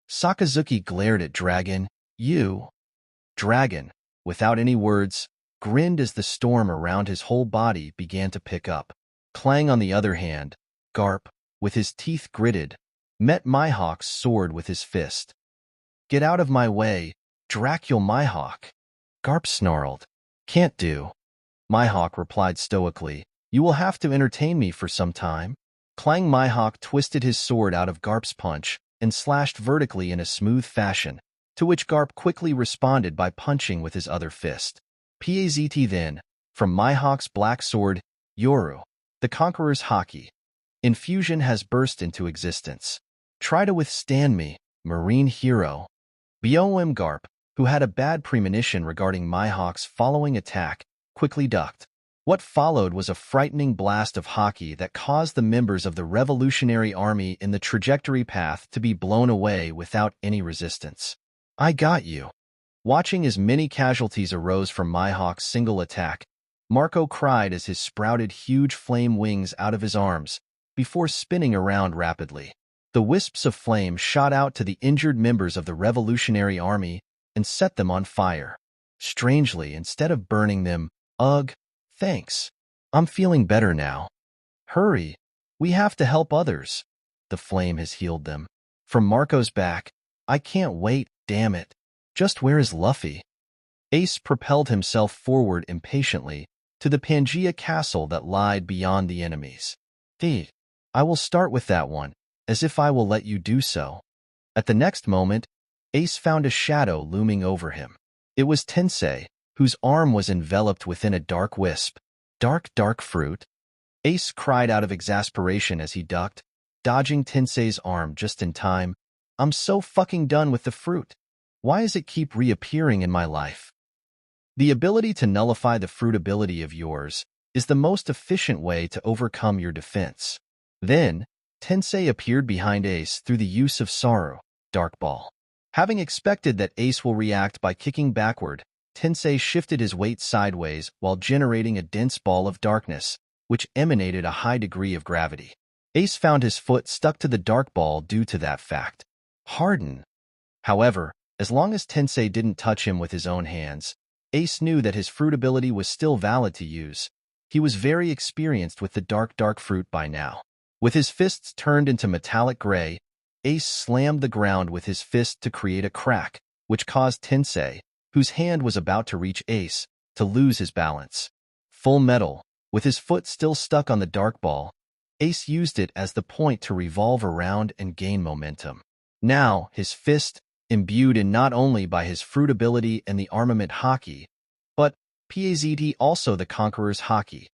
Sakazuki glared at Dragon. You. Dragon, without any words, grinned as the storm around his whole body began to pick up. Clang on the other hand, Garp, with his teeth gritted, met Mihawk's sword with his fist. Get out of my way, Dracul Mihawk. Garp snarled. Can't do. Mihawk replied stoically. You will have to entertain me for some time. Clang Mihawk twisted his sword out of Garp's punch and slashed vertically in a smooth fashion, to which Garp quickly responded by punching with his other fist. PAZT then, from Mihawk's black sword, Yoru, the Conqueror's Haki. Infusion has burst into existence. Try to withstand me, Marine hero. BOM Garp, who had a bad premonition regarding Mihawk's following attack, quickly ducked. What followed was a frightening blast of Haki that caused the members of the Revolutionary Army in the trajectory path to be blown away without any resistance. I got you. Watching as many casualties arose from Mihawk's single attack, Marco cried as his sprouted huge flame wings out of his arms, before spinning around rapidly. The wisps of flame shot out to the injured members of the Revolutionary Army and set them on fire. Strangely, instead of burning them, ugh, thanks. I'm feeling better now. Hurry, we have to help others. The flame has healed them. From Marco's back, I can't wait, damn it. Just where is Luffy? Ace propelled himself forward impatiently to the Pangea castle that lied beyond the enemies. I will start with that one, as if I will let you do so. At the next moment, Ace found a shadow looming over him. It was Tensei, whose arm was enveloped within a dark wisp. Dark fruit? Ace cried out of exasperation as he ducked, dodging Tensei's arm just in time. I'm so fucking done with the fruit. Why does it keep reappearing in my life? The ability to nullify the fruit ability of yours is the most efficient way to overcome your defense. Then, Tensei appeared behind Ace through the use of Saru, Dark Ball. Having expected that Ace will react by kicking backward, Tensei shifted his weight sideways while generating a dense ball of darkness, which emanated a high degree of gravity. Ace found his foot stuck to the dark ball due to that fact. Harden. However, As long as Tensei didn't touch him with his own hands, Ace knew that his fruit ability was still valid to use. He was very experienced with the dark fruit by now. With his fists turned into metallic gray, Ace slammed the ground with his fist to create a crack, which caused Tensei, whose hand was about to reach Ace, to lose his balance. Full metal, with his foot still stuck on the dark ball, Ace used it as the point to revolve around and gain momentum. Now, his fist, imbued in not only by his fruit ability and the armament haki, but PAZT also the Conqueror's haki,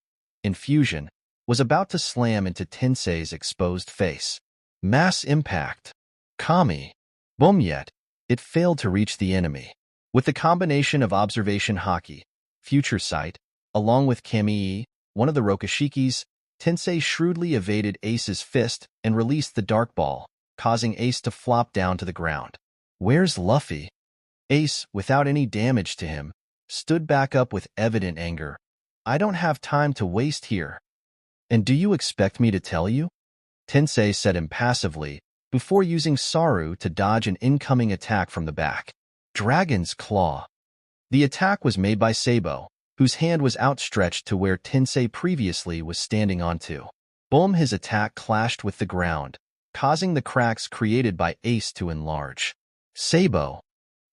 infusion, was about to slam into Tensei's exposed face. Mass impact. Kami. Boom, yet it failed to reach the enemy. With the combination of observation haki, future sight, along with Kamii, one of the Rokushikis, Tensei shrewdly evaded Ace's fist and released the dark ball, causing Ace to flop down to the ground. Where's Luffy? Ace, without any damage to him, stood back up with evident anger. I don't have time to waste here. And do you expect me to tell you? Tensei said impassively, before using Saru to dodge an incoming attack from the back. Dragon's Claw. The attack was made by Sabo, whose hand was outstretched to where Tensei previously was standing onto. Boom, his attack clashed with the ground, causing the cracks created by Ace to enlarge. Sabo.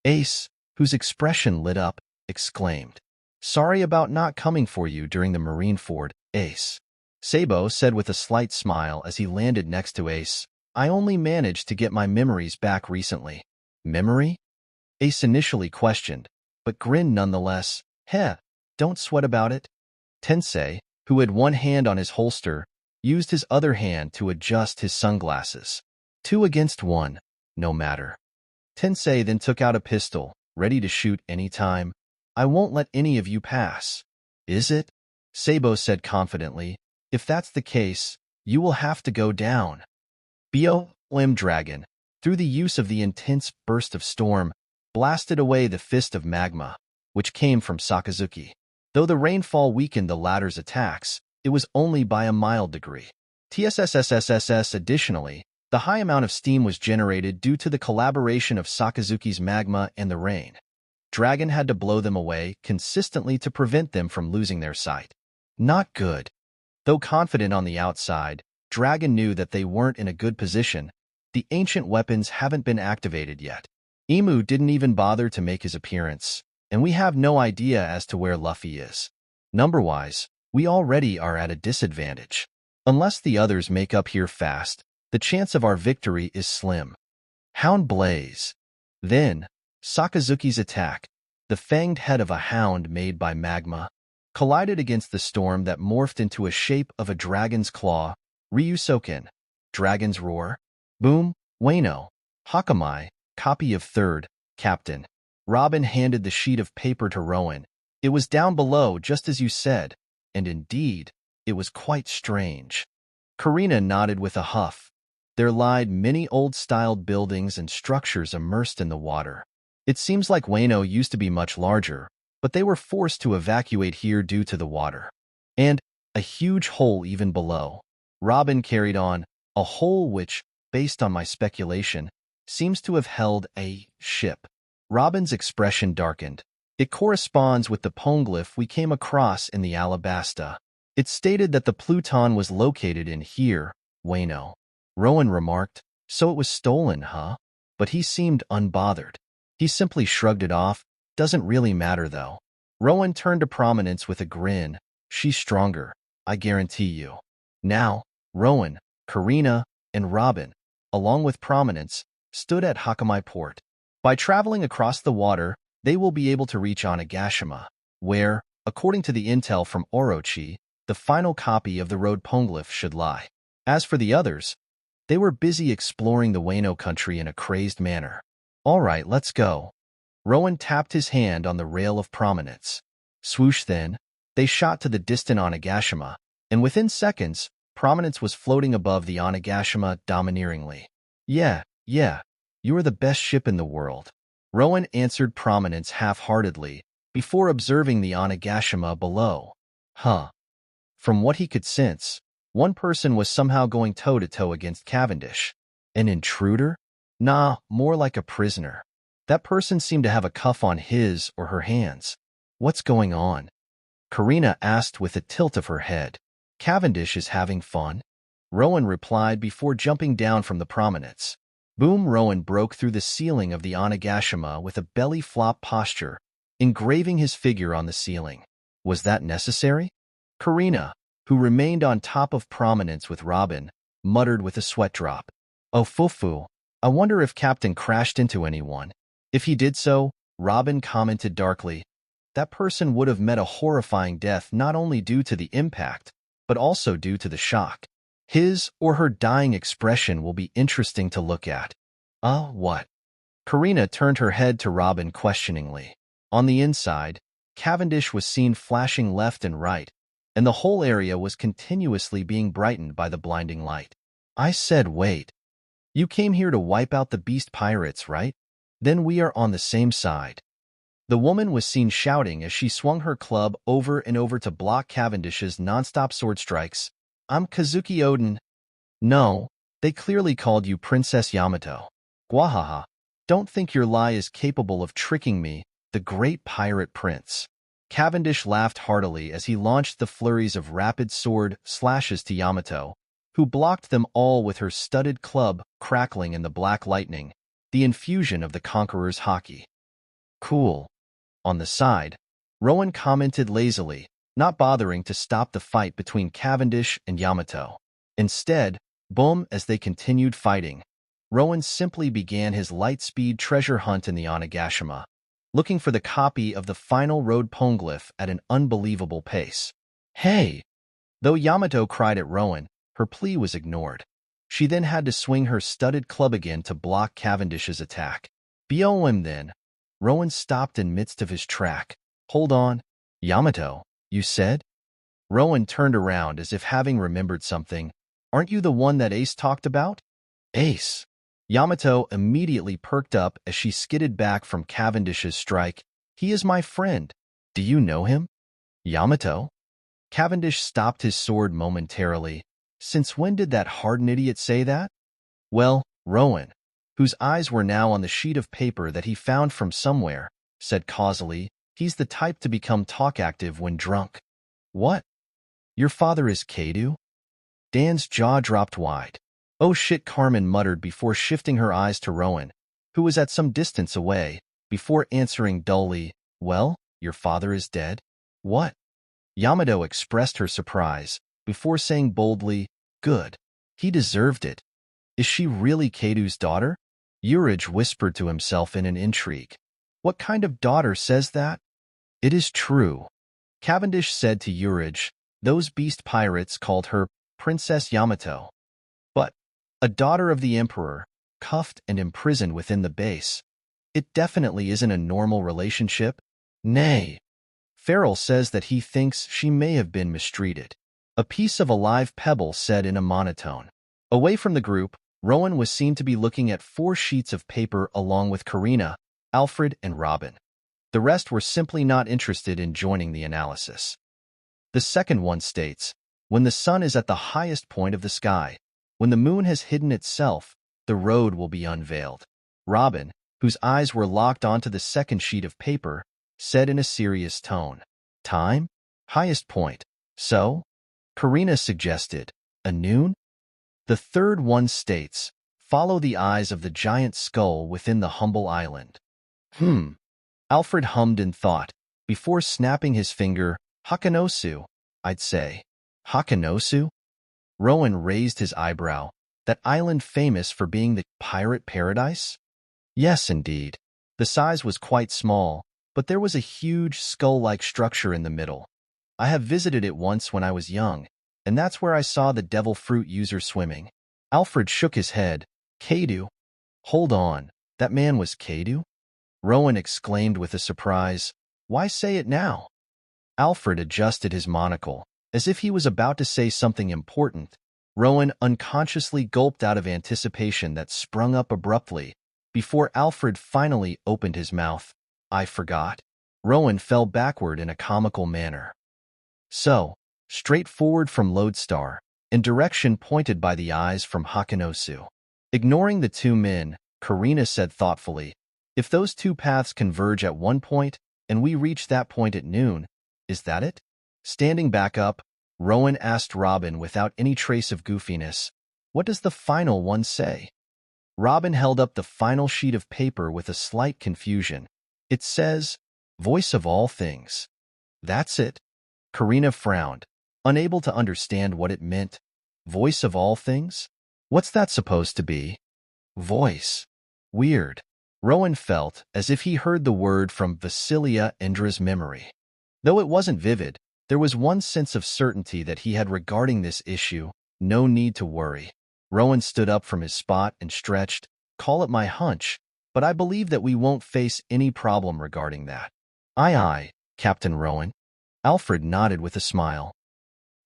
Ace, whose expression lit up, exclaimed, "Sorry about not coming for you during the Marineford, Ace." Sabo said with a slight smile as he landed next to Ace, "I only managed to get my memories back recently." Memory? Ace initially questioned, but grinned nonetheless. Heh, don't sweat about it. Tensei, who had one hand on his holster, used his other hand to adjust his sunglasses. 2 against 1, no matter. Tensei then took out a pistol, ready to shoot any time. I won't let any of you pass. Is it? Sabo said confidently. If that's the case, you will have to go down. BOM Dragon, through the use of the intense burst of storm, blasted away the fist of magma, which came from Sakazuki. Though the rainfall weakened the latter's attacks, it was only by a mild degree. TSSSSSS additionally, the high amount of steam was generated due to the collaboration of Sakazuki's magma and the rain. Dragon had to blow them away consistently to prevent them from losing their sight. Not good. Though confident on the outside, Dragon knew that they weren't in a good position. The ancient weapons haven't been activated yet. Emu didn't even bother to make his appearance, and we have no idea as to where Luffy is. Number-wise, we already are at a disadvantage. Unless the others make up here fast, the chance of our victory is slim. Hound Blaze. Then, Sakazuki's attack, the fanged head of a hound made by magma, collided against the storm that morphed into a shape of a dragon's claw. Ryusoken. Dragon's Roar. Boom. Wano. Hakamai. Copy of 3rd. Captain. Robin handed the sheet of paper to Rowan. It was down below, just as you said, and indeed, it was quite strange. Karina nodded with a huff. There lied many old-styled buildings and structures immersed in the water. It seems like Wano used to be much larger, but they were forced to evacuate here due to the water. And a huge hole even below. Robin carried on, a hole which, based on my speculation, seems to have held a ship. Robin's expression darkened. It corresponds with the poneglyph we came across in the Alabasta. It stated that the Pluton was located in here, Wano. Rowan remarked, so it was stolen, huh? But he seemed unbothered. He simply shrugged it off. Doesn't really matter, though. Rowan turned to Prominence with a grin. She's stronger, I guarantee you. Now, Rowan, Karina, and Robin, along with Prominence, stood at Hakamai Port. By traveling across the water, they will be able to reach Onigashima, where, according to the intel from Orochi, the final copy of the road poneglyph should lie. As for the others, they were busy exploring the Wano country in a crazed manner. All right, let's go. Rowan tapped his hand on the rail of Prominence. Swoosh then, they shot to the distant Onigashima, and within seconds, Prominence was floating above the Onigashima domineeringly. Yeah, you are the best ship in the world. Rowan answered Prominence half-heartedly, before observing the Onigashima below. Huh. From what he could sense, one person was somehow going toe-to-toe against Cavendish. An intruder? Nah, more like a prisoner. That person seemed to have a cuff on his or her hands. What's going on? Karina asked with a tilt of her head. Cavendish is having fun? Rowan replied before jumping down from the prominence. Boom! Rowan broke through the ceiling of the Onigashima with a belly flop posture, engraving his figure on the ceiling. Was that necessary? Karina, who remained on top of prominence with Robin, muttered with a sweat drop. Oh fufu, I wonder if Captain crashed into anyone. If he did so, Robin commented darkly, that person would have met a horrifying death not only due to the impact, but also due to the shock. His or her dying expression will be interesting to look at. What? Karina turned her head to Robin questioningly. On the inside, Cavendish was seen flashing left and right, and the whole area was continuously being brightened by the blinding light. I said wait. You came here to wipe out the beast pirates, right? Then we are on the same side. The woman was seen shouting as she swung her club over and over to block Cavendish's nonstop sword strikes. I'm Kazuki Odin. No, they clearly called you Princess Yamato. Gwahaha. Don't think your lie is capable of tricking me, the great pirate prince. Cavendish laughed heartily as he launched the flurries of rapid sword slashes to Yamato, who blocked them all with her studded club crackling in the black lightning, the infusion of the conqueror's haki. Cool. On the side, Rowan commented lazily, not bothering to stop the fight between Cavendish and Yamato. Instead, boom, as they continued fighting, Rowan simply began his light-speed treasure hunt in the Onigashima, looking for the copy of the final road poneglyph at an unbelievable pace. Hey! Though Yamato cried at Rowan, her plea was ignored. She then had to swing her studded club again to block Cavendish's attack. BOM then. Rowan stopped in midst of his track. Hold on. Yamato, you said? Rowan turned around as if having remembered something. Aren't you the one that Ace talked about? Ace. Yamato immediately perked up as she skidded back from Cavendish's strike. He is my friend. Do you know him? Yamato? Cavendish stopped his sword momentarily. Since when did that hardened idiot say that? Well, Rowan, whose eyes were now on the sheet of paper that he found from somewhere, said causally, he's the type to become talk-active when drunk. What? Your father is Kadu? Dan's jaw dropped wide. Oh shit, Carmen muttered before shifting her eyes to Rowan, who was at some distance away, before answering dully, well, your father is dead? What? Yamato expressed her surprise, before saying boldly, good. He deserved it. Is she really Kadu's daughter? Urij whispered to himself in an intrigue. What kind of daughter says that? It is true. Cavendish said to Urij, those beast pirates called her Princess Yamato. But, a daughter of the Emperor, cuffed and imprisoned within the base. It definitely isn't a normal relationship. Nay. Farrell says that he thinks she may have been mistreated. A piece of a live pebble said in a monotone. Away from the group, Rowan was seen to be looking at 4 sheets of paper along with Karina, Alfred, and Robin. The rest were simply not interested in joining the analysis. The second one states, when the sun is at the highest point of the sky, when the moon has hidden itself, the road will be unveiled. Robin, whose eyes were locked onto the second sheet of paper, said in a serious tone. Time? Highest point. So? Karina suggested, a noon? The third one states, follow the eyes of the giant skull within the humble island. Alfred hummed in thought, before snapping his finger, Hakanosu, I'd say. Hakanosu? Rowan raised his eyebrow. That island famous for being the pirate paradise? Yes, indeed. The size was quite small, but there was a huge skull-like structure in the middle. I have visited it once when I was young, and that's where I saw the devil fruit user swimming. Alfred shook his head. Kadu? Hold on, that man was Kadu? Rowan exclaimed with a surprise. Why say it now? Alfred adjusted his monocle, as if he was about to say something important. Rowan unconsciously gulped out of anticipation that sprung up abruptly, before Alfred finally opened his mouth. I forgot. Rowan fell backward in a comical manner. So, straight forward from Lodestar, in direction pointed by the eyes from Hakanosu. Ignoring the 2 men, Karina said thoughtfully, If those two paths converge at one point, and we reach that point at noon, is that it? Standing back up, Rowan asked Robin without any trace of goofiness, "What does the final one say?" Robin held up the final sheet of paper with a slight confusion. "It says, Voice of all things." "That's it." Karina frowned, unable to understand what it meant. Voice of all things? What's that supposed to be? Voice. Weird. Rowan felt as if he heard the word from Vasilia Indra's memory. Though it wasn't vivid, there was one sense of certainty that he had regarding this issue. No need to worry. Rowan stood up from his spot and stretched. "Call it my hunch, but I believe that we won't face any problem regarding that." "Aye, aye, Captain Rowan." Alfred nodded with a smile.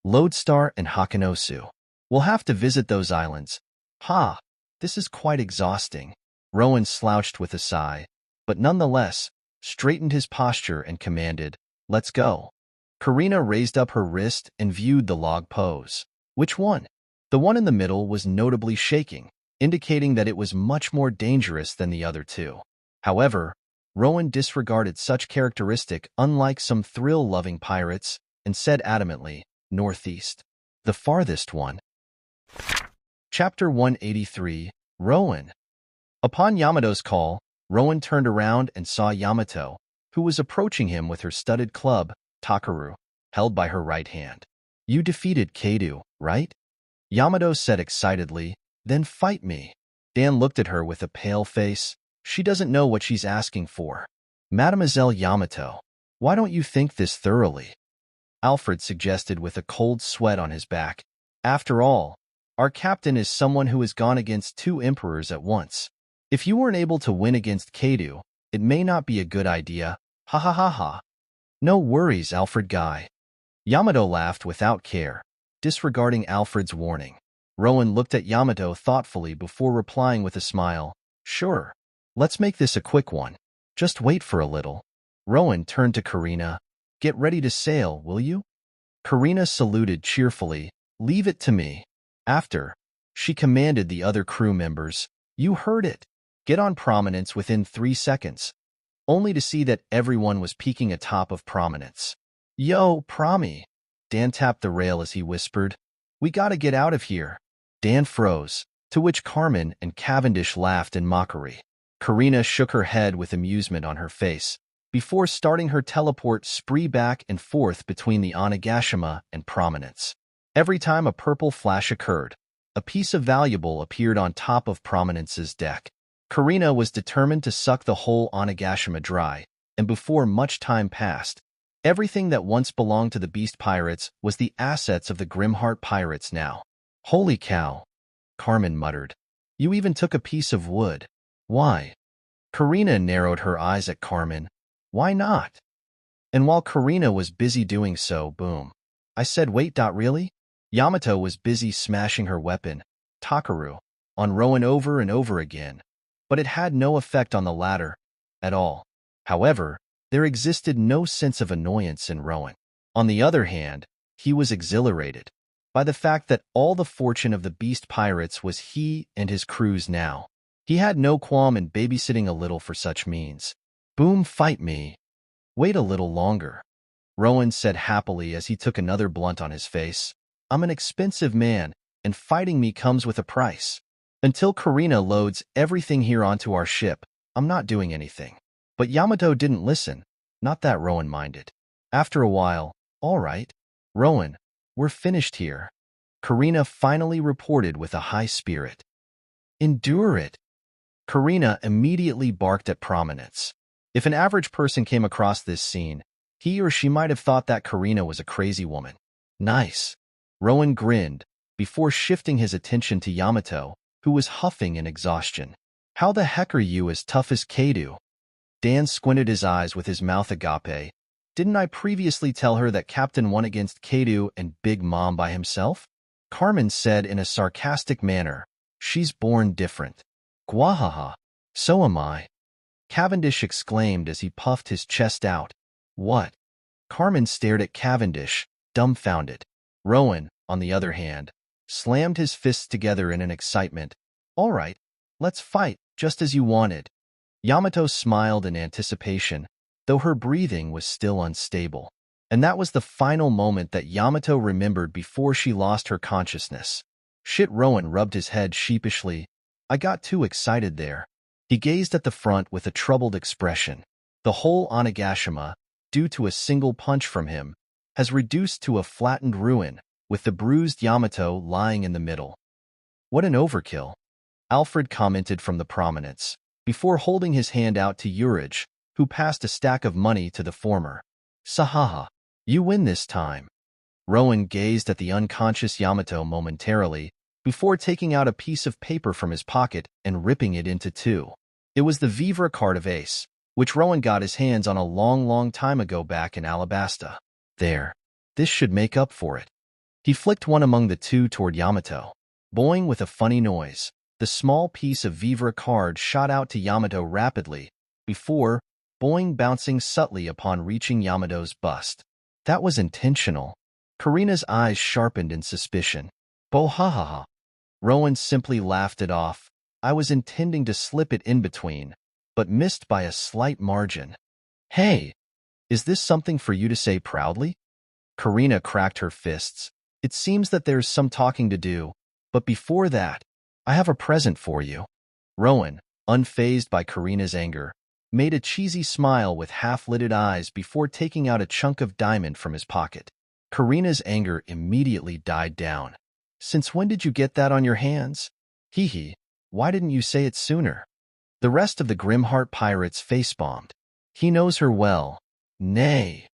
"Lodestar and Hakanosu. We'll have to visit those islands." "Ha! This is quite exhausting." Rowan slouched with a sigh, but nonetheless straightened his posture and commanded, "Let's go." Karina raised up her wrist and viewed the log pose. Which one? The one in the middle was notably shaking, indicating that it was much more dangerous than the other two. However, Rowan disregarded such characteristic unlike some thrill-loving pirates and said adamantly, "Northeast." The farthest one. Chapter 183, Rowan. Upon Yamato's call, Rowan turned around and saw Yamato, who was approaching him with her studded club, Takaru, held by her right hand. "You defeated Kaido, right?" Yamato said excitedly, "Then fight me." Dan looked at her with a pale face. She doesn't know what she's asking for. "Mademoiselle Yamato, why don't you think this thoroughly?" Alfred suggested with a cold sweat on his back. "After all, our captain is someone who has gone against two emperors at once. If you weren't able to win against Kaido, it may not be a good idea. Ha ha ha ha." "No worries, Alfred Guy." Yamato laughed without care, disregarding Alfred's warning. Rowan looked at Yamato thoughtfully before replying with a smile. "Sure. Let's make this a quick one. Just wait for a little." Rowan turned to Karina. "Get ready to sail, will you?" Karina saluted cheerfully. "Leave it to me." After, she commanded the other crew members, "You heard it. Get on Prominence within 3 seconds." Only to see that everyone was peeking atop of Prominence. "Yo, Promi." Dan tapped the rail as he whispered, "We gotta get out of here." Dan froze, to which Carmen and Cavendish laughed in mockery. Karina shook her head with amusement on her face, before starting her teleport spree back and forth between the Onigashima and Prominence. Every time a purple flash occurred, a piece of valuable appeared on top of Prominence's deck. Karina was determined to suck the whole Onigashima dry, and before much time passed, everything that once belonged to the Beast Pirates was the assets of the Grimheart Pirates now. "Holy cow," Carmen muttered. "You even took a piece of wood. Why?" Karina narrowed her eyes at Carmen. "Why not?" And while Karina was busy doing so, boom. I said, "Wait, really?" Yamato was busy smashing her weapon, Takaru, on Rowan over and over again, but it had no effect on the latter at all. However, there existed no sense of annoyance in Rowan. On the other hand, he was exhilarated by the fact that all the fortune of the Beast Pirates was he and his crew's now. He had no qualm in babysitting a little for such means. "Boom, fight me." "Wait a little longer," Rowan said happily as he took another blunt on his face. "I'm an expensive man, and fighting me comes with a price. Until Karina loads everything here onto our ship, I'm not doing anything." But Yamato didn't listen. Not that Rowan minded. After a while, "All right, Rowan, we're finished here," Karina finally reported with a high spirit. "Endure it." Karina immediately barked at Prominence. If an average person came across this scene, he or she might have thought that Karina was a crazy woman. "Nice." Rowan grinned, before shifting his attention to Yamato, who was huffing in exhaustion. "How the heck are you as tough as Kaido?" Dan squinted his eyes with his mouth agape. "Didn't I previously tell her that Captain won against Kaido and Big Mom by himself?" Carmen said in a sarcastic manner, "She's born different." "Gwahaha. So am I." Cavendish exclaimed as he puffed his chest out. "What?" Carmen stared at Cavendish, dumbfounded. Rowan, on the other hand, slammed his fists together in an excitement. "All right, let's fight, just as you wanted." Yamato smiled in anticipation, though her breathing was still unstable. And that was the final moment that Yamato remembered before she lost her consciousness. Shit, Rowan rubbed his head sheepishly. I got too excited there. He gazed at the front with a troubled expression. The whole Onigashima, due to a single punch from him, has reduced to a flattened ruin, with the bruised Yamato lying in the middle. What an overkill, Alfred commented from the prominence, before holding his hand out to Urich, who passed a stack of money to the former. Sahaha, you win this time. Rowan gazed at the unconscious Yamato momentarily, before taking out a piece of paper from his pocket and ripping it into two. It was the Vivre card of Ace, which Rowan got his hands on a long time ago back in Alabasta. There. This should make up for it. He flicked one among the two toward Yamato. Boing with a funny noise, the small piece of Vivre card shot out to Yamato rapidly, before, boing, bouncing subtly upon reaching Yamato's bust. That was intentional. Karina's eyes sharpened in suspicion. Bohahaha. Rowan simply laughed it off. I was intending to slip it in between, but missed by a slight margin. Hey, is this something for you to say proudly? Karina cracked her fists. It seems that there's some talking to do, but before that, I have a present for you. Rowan, unfazed by Karina's anger, made a cheesy smile with half-lidded eyes before taking out a chunk of diamond from his pocket. Karina's anger immediately died down. Since when did you get that on your hands? Hee, why didn't you say it sooner? The rest of the Grimheart pirates face-bombed. He knows her well. Nay.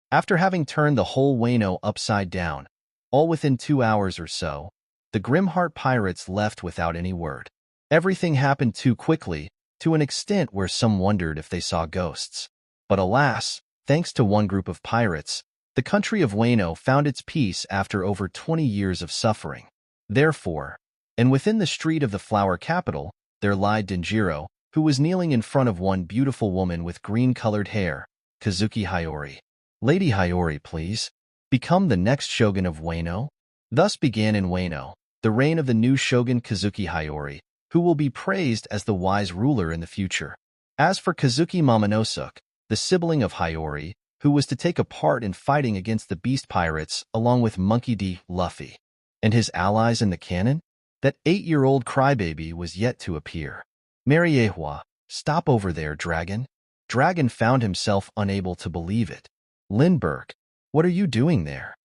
After having turned the whole Wano upside down, all within 2 hours or so, the Grimheart pirates left without any word. Everything happened too quickly, to an extent where some wondered if they saw ghosts. But alas, thanks to one group of pirates, the country of Wano found its peace after over 20 years of suffering. Therefore, and within the street of the flower capital, there lied Denjiro, who was kneeling in front of one beautiful woman with green-colored hair, Kazuki Hayori. Lady Hayori, please, become the next shogun of Wano? Thus began in Wano the reign of the new shogun Kazuki Hayori, who will be praised as the wise ruler in the future. As for Kazuki Momonosuke, the sibling of Hayori, who was to take a part in fighting against the beast pirates along with Monkey D. Luffy, and his allies in the canon, that 8-year-old crybaby was yet to appear. Mariehua, stop over there, Dragon. Dragon found himself unable to believe it. Lindbergh, what are you doing there?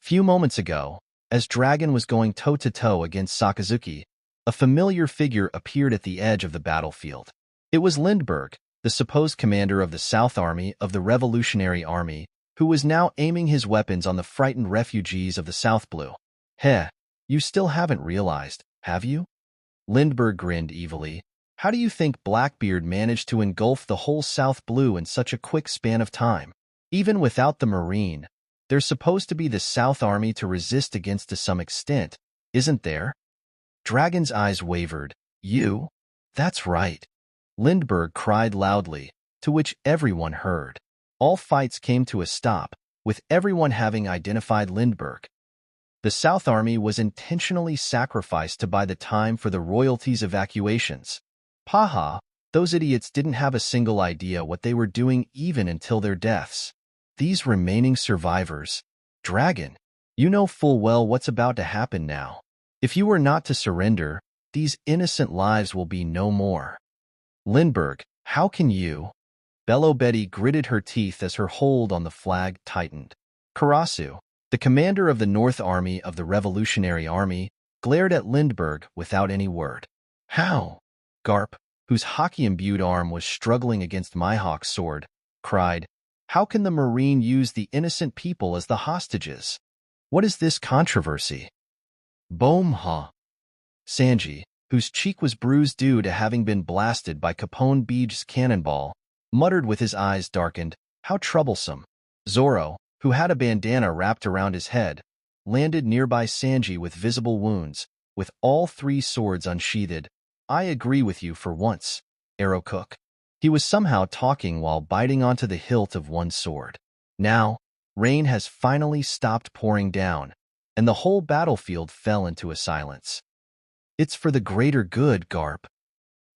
Few moments ago, as Dragon was going toe-to-toe against Sakazuki, a familiar figure appeared at the edge of the battlefield. It was Lindbergh, the supposed commander of the South Army of the Revolutionary Army, who was now aiming his weapons on the frightened refugees of the South Blue. Heh, you still haven't realized, have you? Lindbergh grinned evilly. How do you think Blackbeard managed to engulf the whole South Blue in such a quick span of time? Even without the Marine, there's supposed to be the South Army to resist against to some extent, isn't there? Dragon's eyes wavered. You? That's right. Lindbergh cried loudly, to which everyone heard. All fights came to a stop, with everyone having identified Lindbergh. The South Army was intentionally sacrificed to buy the time for the royalties' evacuations. Paha, those idiots didn't have a single idea what they were doing even until their deaths. These remaining survivors. Dragon, you know full well what's about to happen now. If you were not to surrender, these innocent lives will be no more. Lindbergh, how can you? Bello Betty gritted her teeth as her hold on the flag tightened. Karasu, the commander of the North Army of the Revolutionary Army, glared at Lindbergh without any word. How? Garp, whose hockey-imbued arm was struggling against Mihawk's sword, cried, how can the Marine use the innocent people as the hostages? What is this controversy? Boom-ha. Sanji, whose cheek was bruised due to having been blasted by Capone Beej's cannonball, muttered with his eyes darkened, how troublesome. Zoro, who had a bandana wrapped around his head, landed nearby Sanji with visible wounds, with all 3 swords unsheathed. I agree with you for once, Arrow Cook. He was somehow talking while biting onto the hilt of one sword. Now, rain has finally stopped pouring down, and the whole battlefield fell into a silence. It's for the greater good, Garp.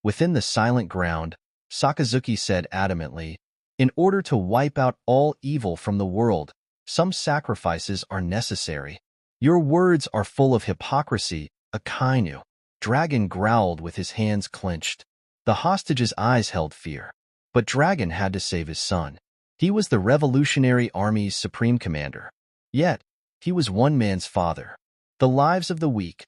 Within the silent ground, Sakazuki said adamantly. In order to wipe out all evil from the world, some sacrifices are necessary. Your words are full of hypocrisy, Akainu. Dragon growled with his hands clenched. The hostage's eyes held fear. But Dragon had to save his son. He was the Revolutionary Army's supreme commander. Yet, he was one man's father. The lives of the weak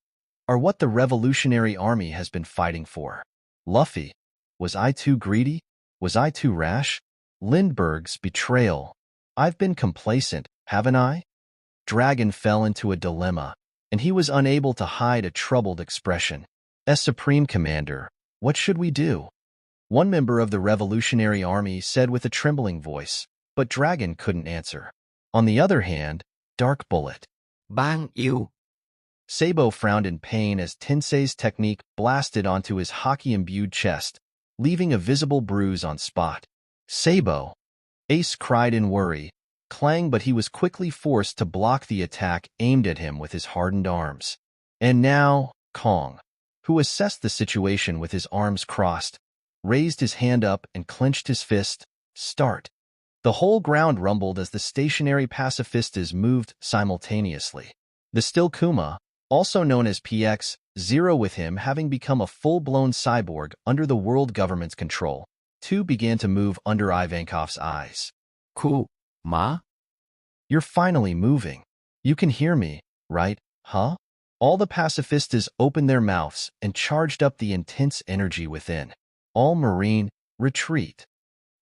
are what the Revolutionary Army has been fighting for. Luffy, was I too greedy? Was I too rash? Lindbergh's betrayal. I've been complacent, haven't I? Dragon fell into a dilemma, and he was unable to hide a troubled expression. As Supreme Commander, what should we do? One member of the Revolutionary Army said with a trembling voice, but Dragon couldn't answer. On the other hand, Dark Bullet. Bang you. Sabo frowned in pain as Tensei's technique blasted onto his hockey-imbued chest, leaving a visible bruise on spot. Sabo! Ace cried in worry. Clang, but he was quickly forced to block the attack aimed at him with his hardened arms. And now, Kong, who assessed the situation with his arms crossed, raised his hand up and clenched his fist. Start. The whole ground rumbled as the stationary pacifistas moved simultaneously. The still Kuma, also known as PX-0 with him having become a full-blown cyborg under the world government's control, too began to move under Ivankov's eyes. Ma? You're finally moving. You can hear me, right, huh? All the pacifistas opened their mouths and charged up the intense energy within. All Marine, retreat.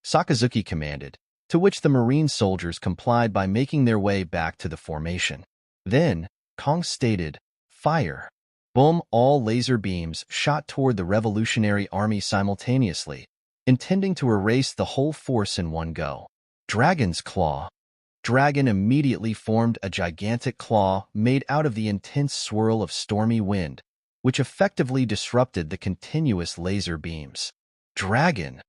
Sakazuki commanded, to which the Marine soldiers complied by making their way back to the formation. Then, Kong stated, fire. Boom, all laser beams shot toward the Revolutionary Army simultaneously, intending to erase the whole force in one go. Dragon's Claw. Dragon immediately formed a gigantic claw made out of the intense swirl of stormy wind, which effectively disrupted the continuous laser beams. Dragon!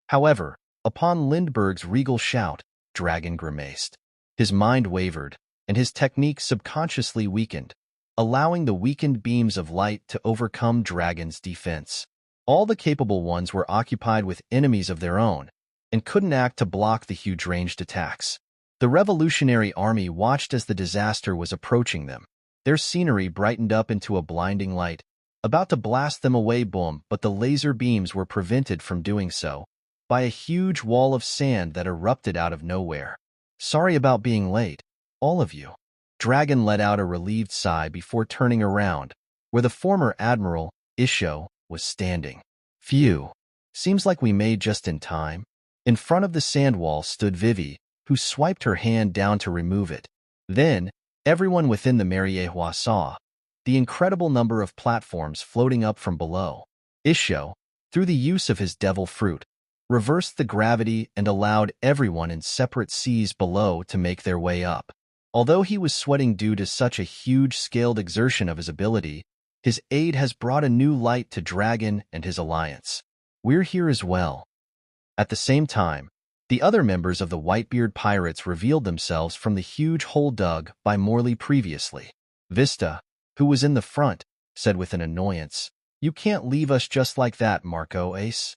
However, upon Lindbergh's regal shout, Dragon grimaced. His mind wavered, and his technique subconsciously weakened, allowing the weakened beams of light to overcome Dragon's defense. All the capable ones were occupied with enemies of their own, and couldn't act to block the huge ranged attacks. The Revolutionary Army watched as the disaster was approaching them. Their scenery brightened up into a blinding light, about to blast them away. Boom, but the laser beams were prevented from doing so by a huge wall of sand that erupted out of nowhere. Sorry about being late, all of you. Dragon let out a relieved sigh before turning around, where the former Admiral, Isho, was standing. Phew. Seems like we made just in time. In front of the sand wall stood Vivi, who swiped her hand down to remove it. Then, everyone within the Mariehua saw the incredible number of platforms floating up from below. Isho, through the use of his devil fruit, reversed the gravity and allowed everyone in separate seas below to make their way up. Although he was sweating due to such a huge-scaled exertion of his ability, his aid has brought a new light to Dragon and his alliance. We're here as well. At the same time, the other members of the Whitebeard Pirates revealed themselves from the huge hole dug by Morley previously. Vista, who was in the front, said with an annoyance, "You can't leave us just like that, Marco Ace."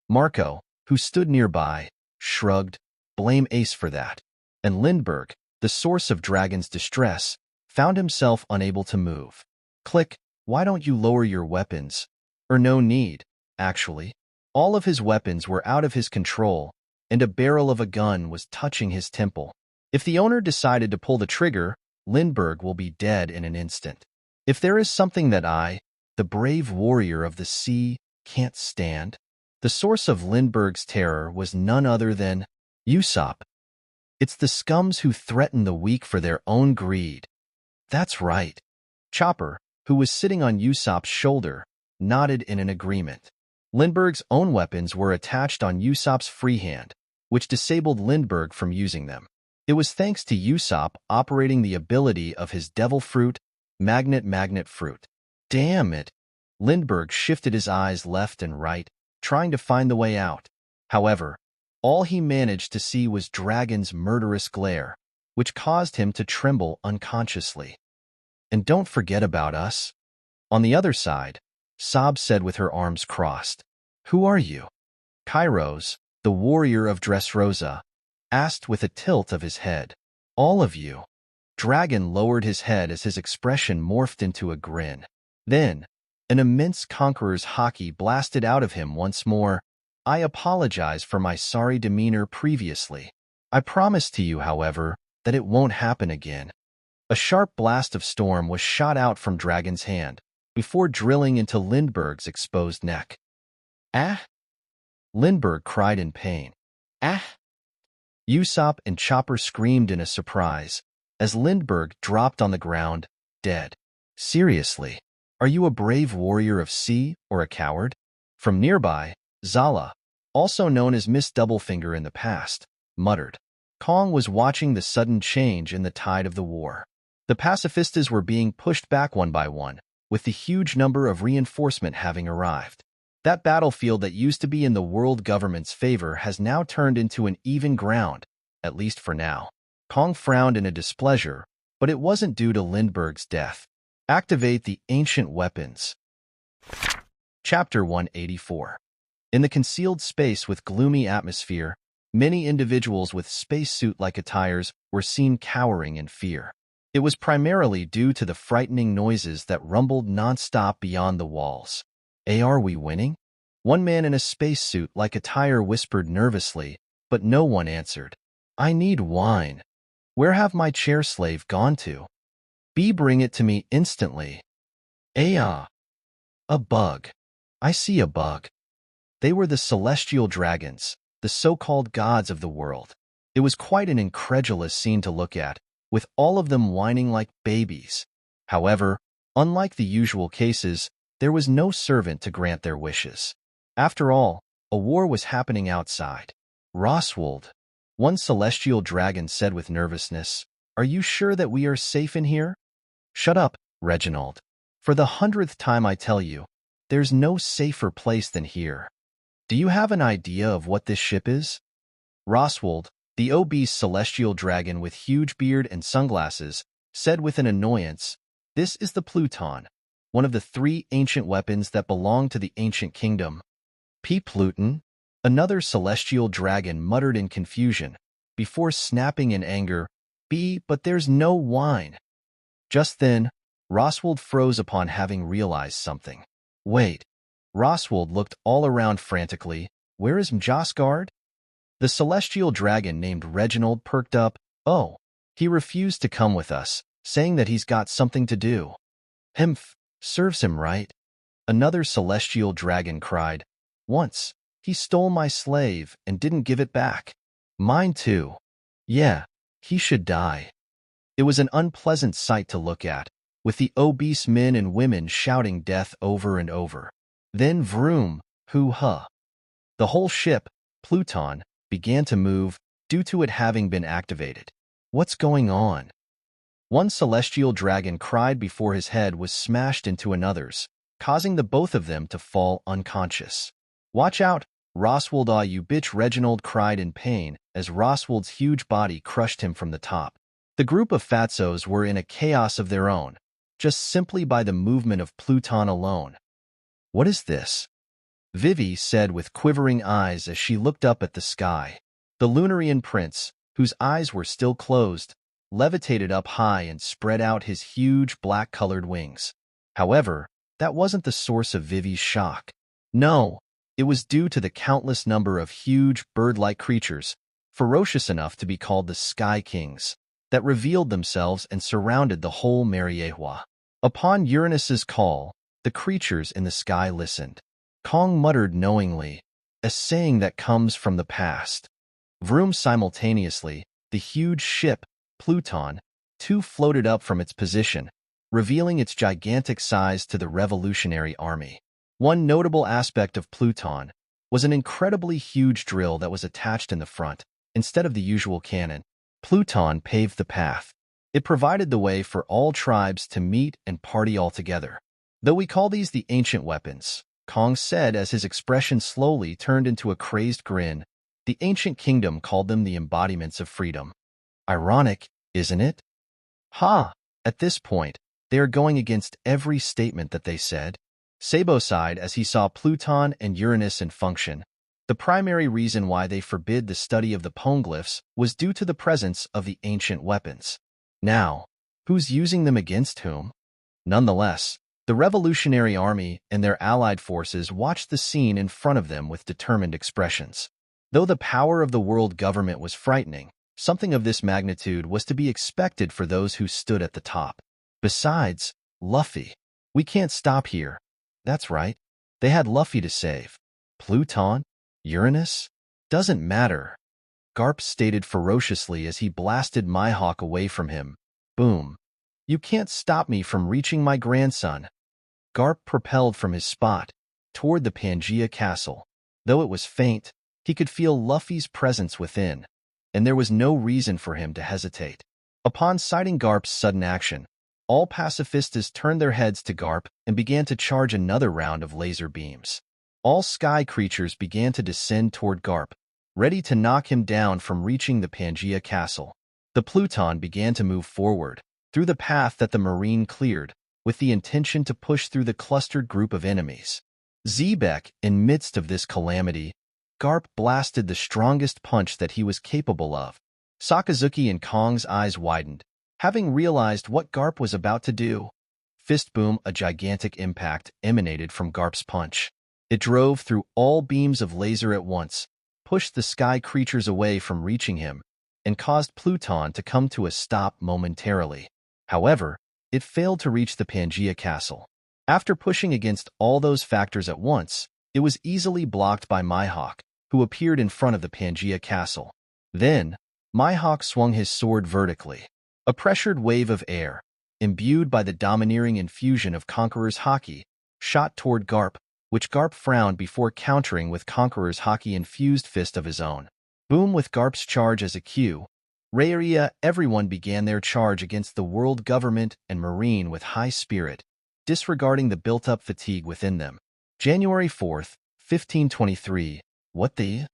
Marco, who stood nearby, shrugged, "Blame Ace for that." And Lindbergh, the source of Dragon's distress, found himself unable to move. Click, why don't you lower your weapons? Or no need, actually. All of his weapons were out of his control, and a barrel of a gun was touching his temple. If the owner decided to pull the trigger, Lindbergh will be dead in an instant. If there is something that I, the brave warrior of the sea, can't stand, the source of Lindbergh's terror was none other than Usopp. It's the scums who threaten the weak for their own greed. That's right. Chopper, who was sitting on Usopp's shoulder, nodded in an agreement. Lindbergh's own weapons were attached on Usopp's free hand, which disabled Lindbergh from using them. It was thanks to Usopp operating the ability of his devil fruit, magnet fruit. Damn it! Lindbergh shifted his eyes left and right, trying to find the way out. However, all he managed to see was Dragon's murderous glare, which caused him to tremble unconsciously. And don't forget about us. On the other side, Sob said with her arms crossed, "Who are you?" Kairos, the warrior of Dressrosa, asked with a tilt of his head. All of you. Dragon lowered his head as his expression morphed into a grin. Then, an immense conqueror's haki blasted out of him once more. I apologize for my sorry demeanor previously. I promise to you, however, that it won't happen again. A sharp blast of storm was shot out from Dragon's hand, before drilling into Lindbergh's exposed neck. Ah! Lindbergh cried in pain. Ah! Usopp and Chopper screamed in a surprise, as Lindbergh dropped on the ground, dead. Seriously, are you a brave warrior of sea or a coward? From nearby, Zala, also known as Miss Doublefinger in the past, muttered. Kong was watching the sudden change in the tide of the war. The pacifistas were being pushed back one by one, with the huge number of reinforcement having arrived. That battlefield that used to be in the world government's favor has now turned into an even ground, at least for now. Kong frowned in a displeasure, but it wasn't due to Lindbergh's death. Activate the ancient weapons. Chapter 184. In the concealed space with gloomy atmosphere, many individuals with spacesuit-like attires were seen cowering in fear. It was primarily due to the frightening noises that rumbled non-stop beyond the walls. Are we winning? One man in a spacesuit-like attire whispered nervously, but no one answered. I need wine. Where have my chair slave gone to? B, bring it to me instantly. A bug. I see a bug. They were the celestial dragons, the so-called gods of the world. It was quite an incredulous scene to look at, with all of them whining like babies. However, unlike the usual cases, there was no servant to grant their wishes. After all, a war was happening outside. Roswald, one celestial dragon said with nervousness, are you sure that we are safe in here? Shut up, Reginald. For the 100th time I tell you, there's no safer place than here. Do you have an idea of what this ship is? Roswald, the obese celestial dragon with huge beard and sunglasses, said with an annoyance, this is the Pluton, one of the 3 ancient weapons that belong to the ancient kingdom. P. Pluton, another celestial dragon muttered in confusion, before snapping in anger, B, but there's no wine. Just then, Roswald froze upon having realized something. Wait. Roswald looked all around frantically. Where is Mjasgard? The celestial dragon named Reginald perked up. Oh, he refused to come with us, saying that he's got something to do. Himph, serves him right. Another celestial dragon cried. Once, he stole my slave and didn't give it back. Mine too. Yeah, he should die. It was an unpleasant sight to look at, with the obese men and women shouting death over and over. Then vroom, hoo-ha. The whole ship, Pluton, began to move, due to it having been activated. What's going on? One celestial dragon cried before his head was smashed into another's, causing the both of them to fall unconscious. Watch out, Roswald, you bitch, Reginald cried in pain as Roswald's huge body crushed him from the top. The group of fatzos were in a chaos of their own, just simply by the movement of Pluton alone. What is this? Vivi said with quivering eyes as she looked up at the sky. The Lunarian prince, whose eyes were still closed, levitated up high and spread out his huge black-colored wings. However, that wasn't the source of Vivi's shock. No, it was due to the countless number of huge bird-like creatures, ferocious enough to be called the Sky Kings, that revealed themselves and surrounded the whole Mariehua. Upon Uranus's call, the creatures in the sky listened. Kong muttered knowingly, a saying that comes from the past. Vroom, simultaneously, the huge ship, Pluton, too floated up from its position, revealing its gigantic size to the Revolutionary Army. One notable aspect of Pluton was an incredibly huge drill that was attached in the front. Instead of the usual cannon, Pluton paved the path. It provided the way for all tribes to meet and party all together. Though we call these the ancient weapons, Kong said as his expression slowly turned into a crazed grin, the ancient kingdom called them the embodiments of freedom. Ironic, isn't it? Ha! At this point, they are going against every statement that they said. Sabo sighed as he saw Pluton and Uranus in function. The primary reason why they forbid the study of the poneglyphs was due to the presence of the ancient weapons. Now, who's using them against whom? Nonetheless, the Revolutionary Army and their allied forces watched the scene in front of them with determined expressions. Though the power of the world government was frightening, something of this magnitude was to be expected for those who stood at the top. Besides, Luffy. We can't stop here. That's right. They had Luffy to save. Pluton? Uranus? Doesn't matter. Garp stated ferociously as he blasted Mihawk away from him. Boom. You can't stop me from reaching my grandson. Garp propelled from his spot toward the Pangaea castle. Though it was faint, he could feel Luffy's presence within, and there was no reason for him to hesitate. Upon sighting Garp's sudden action, all pacifistas turned their heads to Garp and began to charge another round of laser beams. All sky creatures began to descend toward Garp, ready to knock him down from reaching the Pangaea castle. The Pluton began to move forward, through the path that the Marine cleared, with the intention to push through the clustered group of enemies. Zebek, in midst of this calamity, Garp blasted the strongest punch that he was capable of. Sakazuki and Kong's eyes widened, having realized what Garp was about to do. Fist boom, a gigantic impact emanated from Garp's punch. It drove through all beams of laser at once, pushed the sky creatures away from reaching him, and caused Pluton to come to a stop momentarily. However, it failed to reach the Pangaea castle. After pushing against all those factors at once, it was easily blocked by Mihawk, who appeared in front of the Pangaea castle. Then, Mihawk swung his sword vertically. A pressured wave of air, imbued by the domineering infusion of Conqueror's Haki, shot toward Garp, which Garp frowned before countering with Conqueror's Haki-infused fist of his own. Boom, with Garp's charge as a cue. Rairia, everyone began their charge against the world government and Marine with high spirit, disregarding the built-up fatigue within them. January 4th, 1523. What the?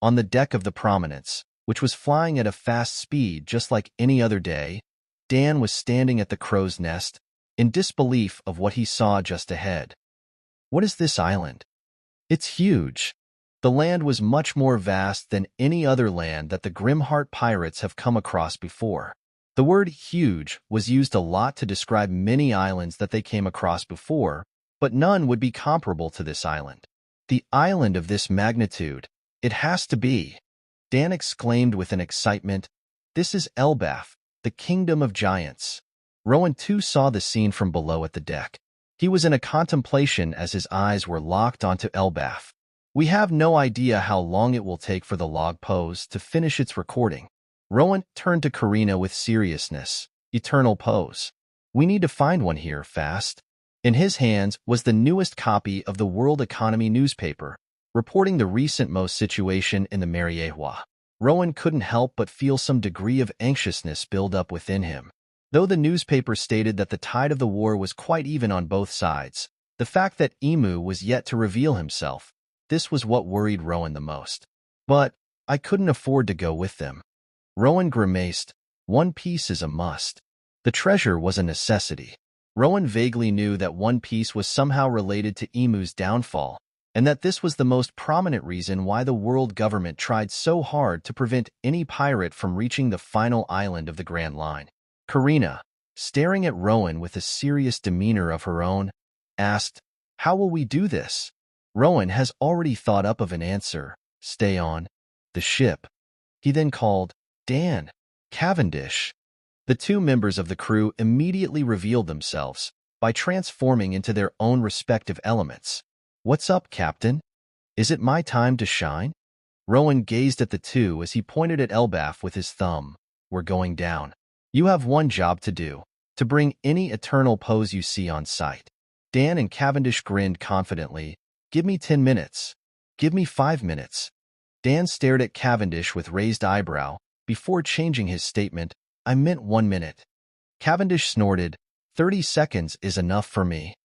On the deck of the Prominence, which was flying at a fast speed just like any other day, Dan was standing at the crow's nest, in disbelief of what he saw just ahead. What is this island? It's huge. The land was much more vast than any other land that the Grimheart pirates have come across before. The word huge was used a lot to describe many islands that they came across before, but none would be comparable to this island. The island of this magnitude, it has to be. Dan exclaimed with an excitement, "This is Elbaf, the kingdom of giants." Rowan too saw the scene from below at the deck. He was in a contemplation as his eyes were locked onto Elbaf. We have no idea how long it will take for the log pose to finish its recording. Rowan turned to Karina with seriousness. Eternal pose. We need to find one here, fast. In his hands was the newest copy of the World Economy newspaper, reporting the recent situation in the Mariehua. Rowan couldn't help but feel some degree of anxiousness build up within him. Though the newspaper stated that the tide of the war was quite even on both sides, the fact that Emu was yet to reveal himself, this was what worried Rowan the most. But I couldn't afford to go with them. Rowan grimaced. One Piece is a must. The treasure was a necessity. Rowan vaguely knew that One Piece was somehow related to Emu's downfall, and that this was the most prominent reason why the world government tried so hard to prevent any pirate from reaching the final island of the Grand Line. Karina, staring at Rowan with a serious demeanor of her own, asked, "How will we do this?" Rowan has already thought up of an answer. Stay on the ship. He then called, "Dan, Cavendish." The two members of the crew immediately revealed themselves by transforming into their own respective elements. "What's up, Captain? Is it my time to shine?" Rowan gazed at the two as he pointed at Elbaf with his thumb. "We're going down. You have one job to do, to bring any eternal pose you see on sight." Dan and Cavendish grinned confidently. "Give me 10 minutes. Give me 5 minutes." Dan stared at Cavendish with raised eyebrow, before changing his statement. "I meant 1 minute." Cavendish snorted. 30 seconds is enough for me."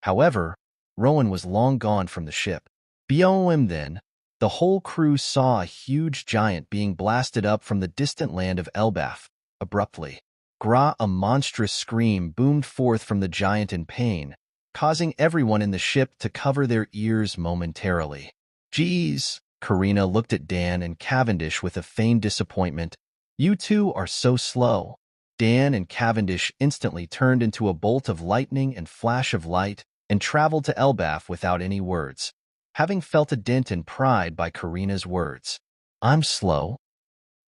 However, Rowan was long gone from the ship. Beyond him then, the whole crew saw a huge giant being blasted up from the distant land of Elbaf. Abruptly, a monstrous scream boomed forth from the giant in pain, causing everyone in the ship to cover their ears momentarily. "Geez, Karina looked at Dan and Cavendish with a feigned disappointment. You two are so slow. Dan and Cavendish instantly turned into a bolt of lightning and flash of light and traveled to Elbaf without any words, having felt a dent in pride by Karina's words. I'm slow.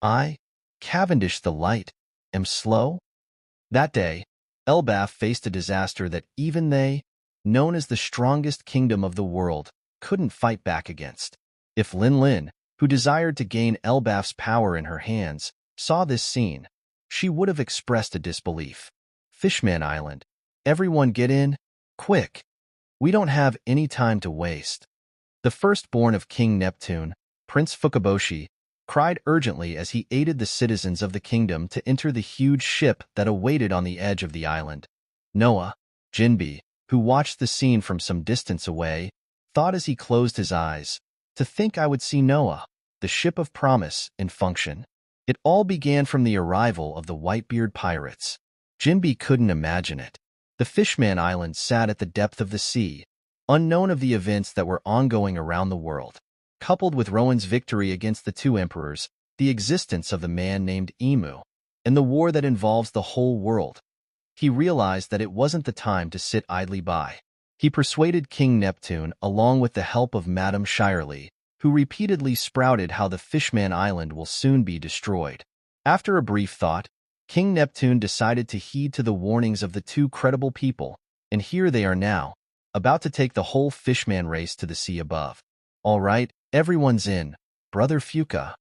I, Cavendish the Light, am slow? That day, Elbaf faced a disaster that even they, known as the strongest kingdom of the world, couldn't fight back against. If Lin Lin, who desired to gain Elbaf's power in her hands, saw this scene, she would have expressed a disbelief. Fishman Island. Everyone get in, quick. We don't have any time to waste. The firstborn of King Neptune, Prince Fukaboshi, cried urgently as he aided the citizens of the kingdom to enter the huge ship that awaited on the edge of the island. Noah, Jinbi, who watched the scene from some distance away, thought as he closed his eyes, to think I would see Noah, the ship of promise, in function. It all began from the arrival of the Whitebeard pirates. Jinbi couldn't imagine it. The Fishman Island sat at the depth of the sea, unknown of the events that were ongoing around the world. Coupled with Rowan's victory against the two emperors, the existence of the man named Emu, and the war that involves the whole world, he realized that it wasn't the time to sit idly by. He persuaded King Neptune, along with the help of Madame Shirley, who repeatedly sprouted how the Fishman Island will soon be destroyed. After a brief thought, King Neptune decided to heed to the warnings of the two credible people, and here they are now, about to take the whole Fishman race to the sea above. All right, everyone's in, Brother Fuka.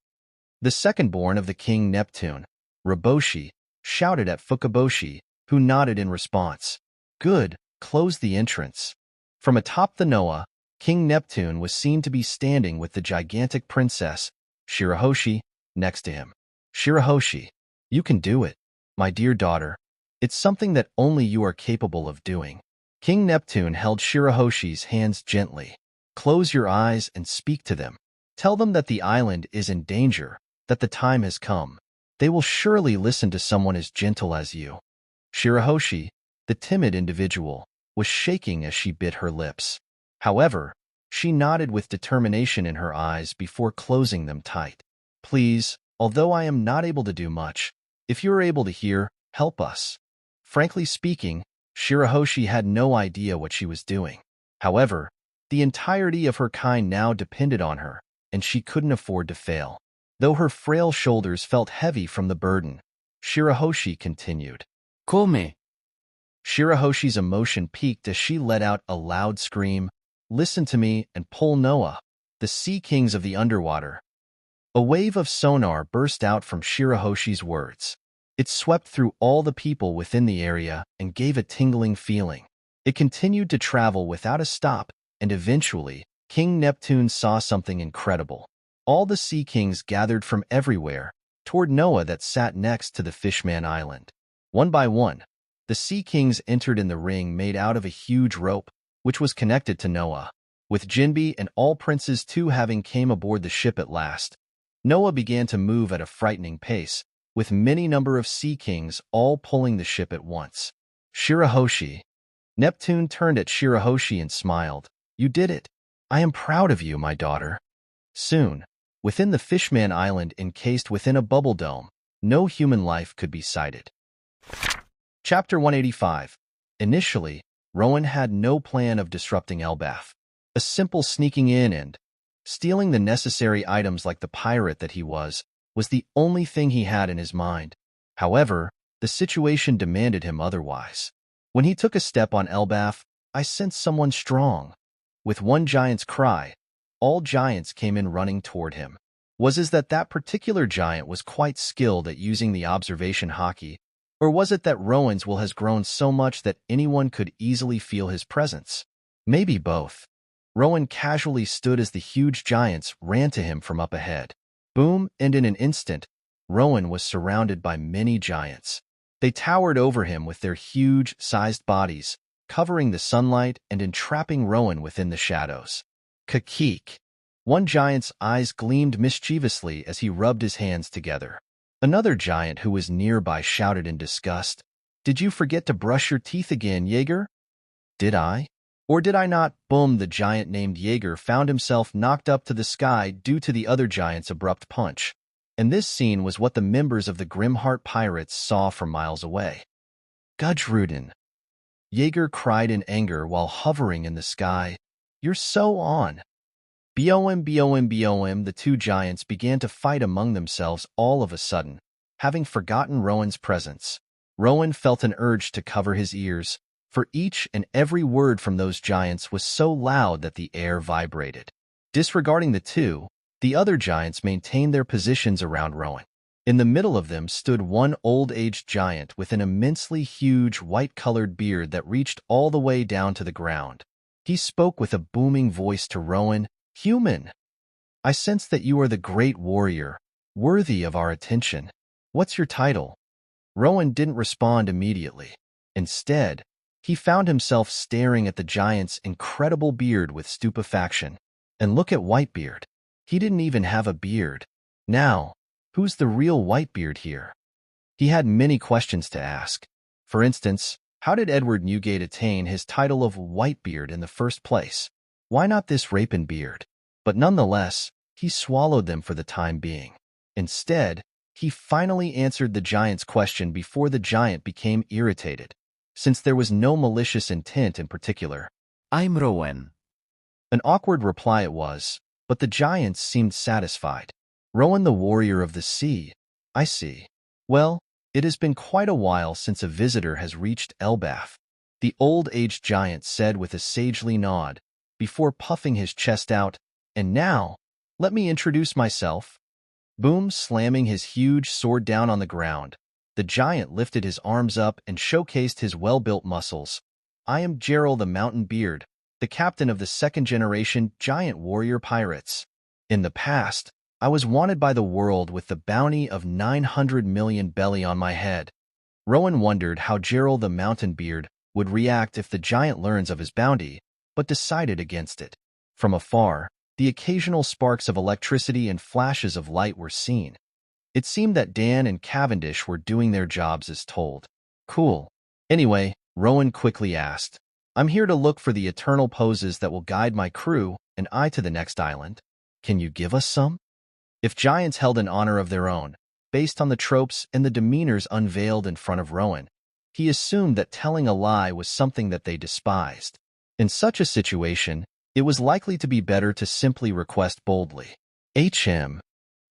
The second-born of the King Neptune, Raboshi, shouted at Fukaboshi, who nodded in response. Good, close the entrance. From atop the Noah, King Neptune was seen to be standing with the gigantic princess, Shirahoshi, next to him. Shirahoshi, you can do it, my dear daughter. It's something that only you are capable of doing. King Neptune held Shirahoshi's hands gently. Close your eyes and speak to them. Tell them that the island is in danger, that the time has come. They will surely listen to someone as gentle as you. Shirahoshi, the timid individual, was shaking as she bit her lips. However, she nodded with determination in her eyes before closing them tight. Please, although I am not able to do much, if you are able to hear, help us. Frankly speaking, Shirahoshi had no idea what she was doing. However, the entirety of her kind now depended on her, and she couldn't afford to fail. Though her frail shoulders felt heavy from the burden, Shirahoshi continued. Come. Shirahoshi's emotion peaked as she let out a loud scream. Listen to me and pull Noah, the sea kings of the underwater. A wave of sonar burst out from Shirahoshi's words. It swept through all the people within the area and gave a tingling feeling. It continued to travel without a stop, and eventually, King Neptune saw something incredible. All the sea kings gathered from everywhere toward Noah that sat next to the Fishman Island. One by one, the sea kings entered in the ring made out of a huge rope, which was connected to Noah. With Jinbi and all princes too having came aboard the ship at last, Noah began to move at a frightening pace, with many number of sea kings all pulling the ship at once. Shirahoshi. Neptune turned at Shirahoshi and smiled. You did it. I am proud of you, my daughter. Soon, within the Fishman Island encased within a bubble dome, no human life could be sighted. Chapter 185. Initially, Rowan had no plan of disrupting Elbaf. A simple sneaking in and stealing the necessary items like the pirate that he was the only thing he had in his mind. However, the situation demanded him otherwise. When he took a step on Elbaf, I sensed someone strong. With one giant's cry, all giants came in running toward him. Was it that particular giant was quite skilled at using the observation hockey, or was it that Rowan's will has grown so much that anyone could easily feel his presence? Maybe both. Rowan casually stood as the huge giants ran to him from up ahead. Boom, and in an instant, Rowan was surrounded by many giants. They towered over him with their huge-sized bodies, covering the sunlight and entrapping Rowan within the shadows. Kakik. One giant's eyes gleamed mischievously as he rubbed his hands together. Another giant who was nearby shouted in disgust, Did you forget to brush your teeth again, Jaeger? Did I? Or did I not? Boom, the giant named Jaeger found himself knocked up to the sky due to the other giant's abrupt punch. And this scene was what the members of the Grimheart Pirates saw from miles away. Gudruden. Jaeger cried in anger while hovering in the sky. You're so on. Bom, the two giants began to fight among themselves all of a sudden, having forgotten Rowan's presence. Rowan felt an urge to cover his ears, for each and every word from those giants was so loud that the air vibrated. Disregarding the two, the other giants maintained their positions around Rowan. In the middle of them stood one old-aged giant with an immensely huge white-colored beard that reached all the way down to the ground. He spoke with a booming voice to Rowan. Human, I sense that you are the great warrior, worthy of our attention. What's your title? Rowan didn't respond immediately. Instead, he found himself staring at the giant's incredible beard with stupefaction. And look at Whitebeard. He didn't even have a beard. Now, who's the real Whitebeard here? He had many questions to ask. For instance, how did Edward Newgate attain his title of Whitebeard in the first place? Why not this Rapin beard? But nonetheless, he swallowed them for the time being. Instead, he finally answered the giant's question before the giant became irritated, since there was no malicious intent in particular. I'm Rowan. An awkward reply it was, but the giants seemed satisfied. Rowan, the warrior of the sea. I see. Well, it has been quite a while since a visitor has reached Elbaf, the old-aged giant said with a sagely nod, before puffing his chest out. And now, let me introduce myself. Boom, slamming his huge sword down on the ground, the giant lifted his arms up and showcased his well-built muscles. I am Gerald the Mountain Beard, the captain of the second-generation giant warrior pirates. In the past, I was wanted by the world with the bounty of 900 million belly on my head. Rowan wondered how Gerald the Mountain Beard would react if the giant learns of his bounty, but decided against it. From afar, the occasional sparks of electricity and flashes of light were seen. It seemed that Dan and Cavendish were doing their jobs as told. Cool. Anyway, Rowan quickly asked, I'm here to look for the eternal poses that will guide my crew and I to the next island. Can you give us some? If giants held an honor of their own, based on the tropes and the demeanors unveiled in front of Rowan, he assumed that telling a lie was something that they despised. In such a situation, it was likely to be better to simply request boldly.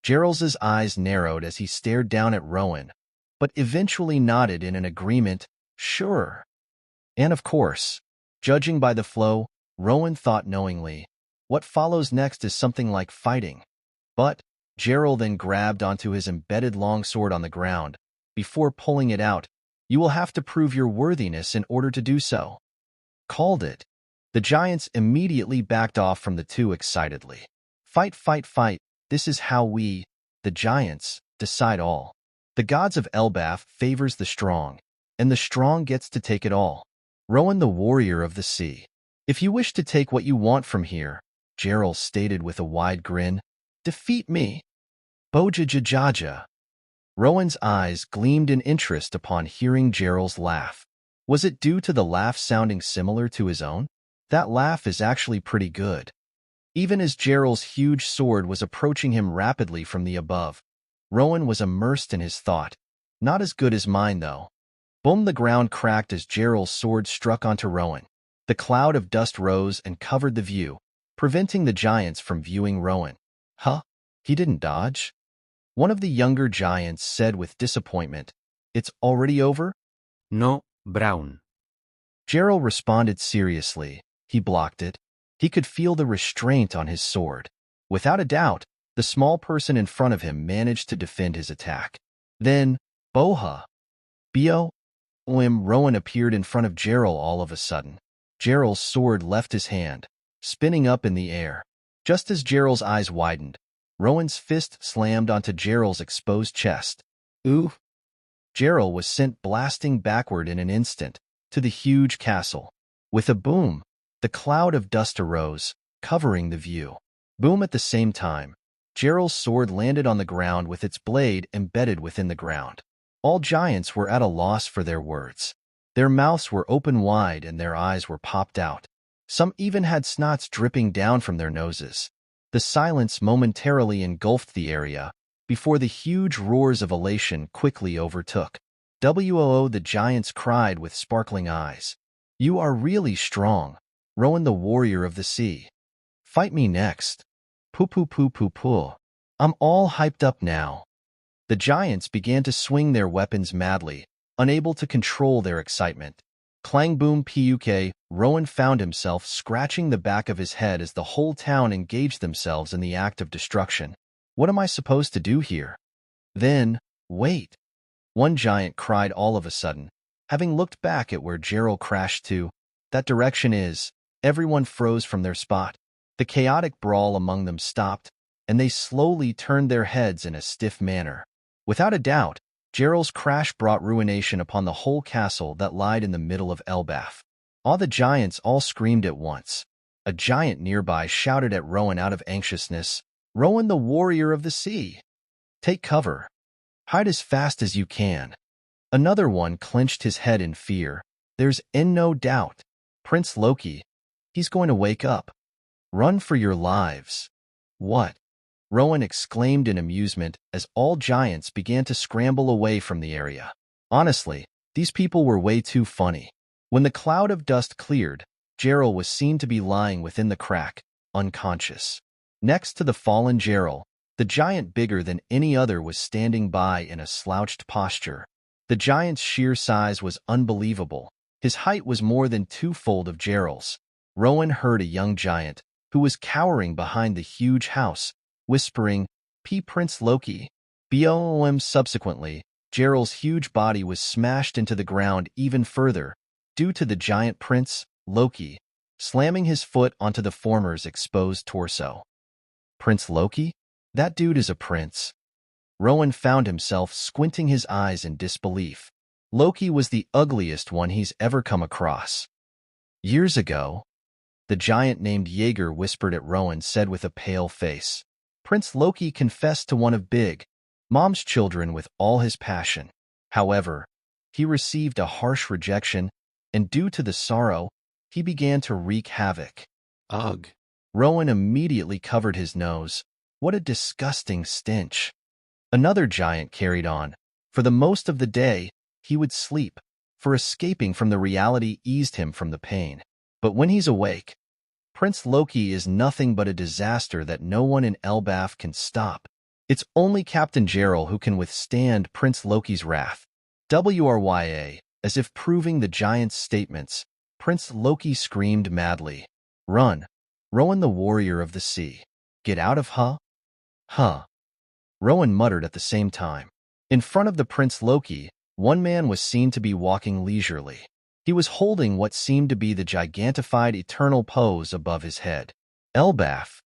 Gerald's eyes narrowed as he stared down at Rowan, but eventually nodded in an agreement, sure. And of course, judging by the flow, Rowan thought knowingly, what follows next is something like fighting. But Gerald then grabbed onto his embedded longsword on the ground. Before pulling it out, you will have to prove your worthiness in order to do so. Called it. The giants immediately backed off from the two excitedly. Fight, fight, fight. This is how we, the giants, decide all. The gods of Elbaf favors the strong, and the strong gets to take it all. Rowan, the warrior of the sea. If you wish to take what you want from here, Gerald stated with a wide grin, defeat me. Bojajajaja. Rowan's eyes gleamed in interest upon hearing Gerald's laugh. Was it due to the laugh sounding similar to his own? That laugh is actually pretty good. Even as Gerald's huge sword was approaching him rapidly from the above, Rowan was immersed in his thought. Not as good as mine, though. Boom, the ground cracked as Gerald's sword struck onto Rowan. The cloud of dust rose and covered the view, preventing the giants from viewing Rowan. Huh? He didn't dodge? One of the younger giants said with disappointment. It's already over? No, Brown. Gerald responded seriously. He blocked it. He could feel the restraint on his sword. Without a doubt, the small person in front of him managed to defend his attack. Then, Boha. Rowan appeared in front of Gerald all of a sudden. Gerald's sword left his hand, spinning up in the air. Just as Gerald's eyes widened, Rowan's fist slammed onto Gerald's exposed chest. Ooh! Gerald was sent blasting backward in an instant, to the huge castle. With a boom, the cloud of dust arose, covering the view. Boom, at the same time, Gerald's sword landed on the ground with its blade embedded within the ground. All giants were at a loss for their words. Their mouths were open wide and their eyes were popped out. Some even had snots dripping down from their noses. The silence momentarily engulfed the area before the huge roars of elation quickly overtook. "Woo!" the giants cried with sparkling eyes. "You are really strong, Rowan the warrior of the sea. Fight me next. Poo poo poo poo poo. I'm all hyped up now." The giants began to swing their weapons madly, unable to control their excitement. Clang boom puk, Rowan found himself scratching the back of his head as the whole town engaged themselves in the act of destruction. What am I supposed to do here? Then, wait. One giant cried all of a sudden, having looked back at where Gerald crashed to. "That direction is." Everyone froze from their spot. The chaotic brawl among them stopped, and they slowly turned their heads in a stiff manner. Without a doubt, Gerald's crash brought ruination upon the whole castle that lied in the middle of Elbaf. All the giants all screamed at once. A giant nearby shouted at Rowan out of anxiousness, "Rowan the warrior of the sea! Take cover. Hide as fast as you can." Another one clenched his head in fear. "There's no doubt. Prince Loki. He's going to wake up. Run for your lives." "What?" Rowan exclaimed in amusement as all giants began to scramble away from the area. Honestly, these people were way too funny. When the cloud of dust cleared, Gerald was seen to be lying within the crack, unconscious. Next to the fallen Gerald, the giant bigger than any other was standing by in a slouched posture. The giant's sheer size was unbelievable. His height was more than twofold of Gerald's. Rowan heard a young giant, who was cowering behind the huge house, whispering, "P. Prince Loki." Boom! Subsequently, Gerald's huge body was smashed into the ground even further, due to the giant prince, Loki, slamming his foot onto the former's exposed torso. "Prince Loki? That dude is a prince." Rowan found himself squinting his eyes in disbelief. Loki was the ugliest one he's ever come across. "Years ago," the giant named Jaeger whispered at Rowan, said with a pale face, "Prince Loki confessed to one of Big Mom's children with all his passion. However, he received a harsh rejection, and due to the sorrow, he began to wreak havoc." Ugh. Rowan immediately covered his nose. What a disgusting stench. Another giant carried on. For the most of the day, he would sleep, for escaping from the reality eased him from the pain. But when he's awake, Prince Loki is nothing but a disaster that no one in Elbaf can stop. It's only Captain Gerald who can withstand Prince Loki's wrath. Wrya, as if proving the giant's statements, Prince Loki screamed madly, "Run, Rowan the warrior of the sea. Get out of Huh. Rowan muttered at the same time. In front of the Prince Loki, one man was seen to be walking leisurely. He was holding what seemed to be the gigantified eternal pose above his head. "Elbaf,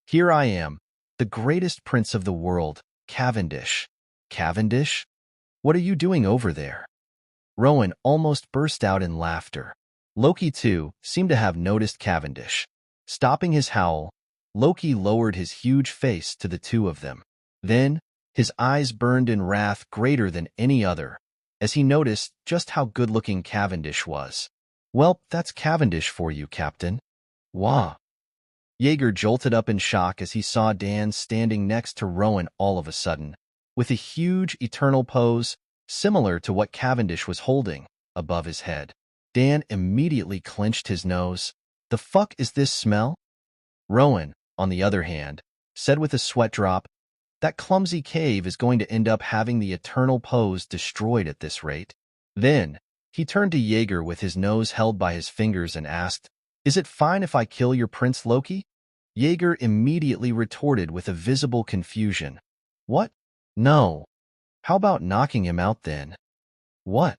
here I am, the greatest prince of the world, Cavendish." "Cavendish? What are you doing over there?" Rowan almost burst out in laughter. Loki, too, seemed to have noticed Cavendish. Stopping his howl, Loki lowered his huge face to the two of them. Then, his eyes burned in wrath greater than any other, as he noticed just how good-looking Cavendish was. "Well, that's Cavendish for you, Captain." "Wah." Jaeger jolted up in shock as he saw Dan standing next to Rowan all of a sudden, with a huge eternal pose, similar to what Cavendish was holding, above his head. Dan immediately clenched his nose. "The fuck is this smell?" Rowan, on the other hand, said with a sweat drop, "That clumsy cave is going to end up having the eternal pose destroyed at this rate." Then, he turned to Jaeger with his nose held by his fingers and asked, "Is it fine if I kill your Prince Loki?" Jaeger immediately retorted with a visible confusion. "What? No. How about knocking him out then?" "What?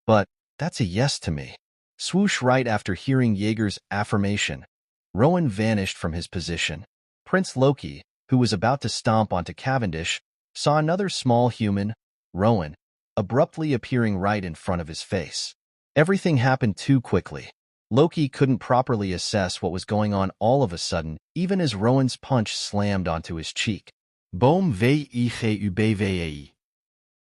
But that's a yes to me." Swoosh! Right after hearing Jaeger's affirmation, Rowan vanished from his position. Prince Loki, who was about to stomp onto Cavendish, saw another small human, Rowan, abruptly appearing right in front of his face. Everything happened too quickly. Loki couldn't properly assess what was going on all of a sudden, even as Rowan's punch slammed onto his cheek. Boom vigubve.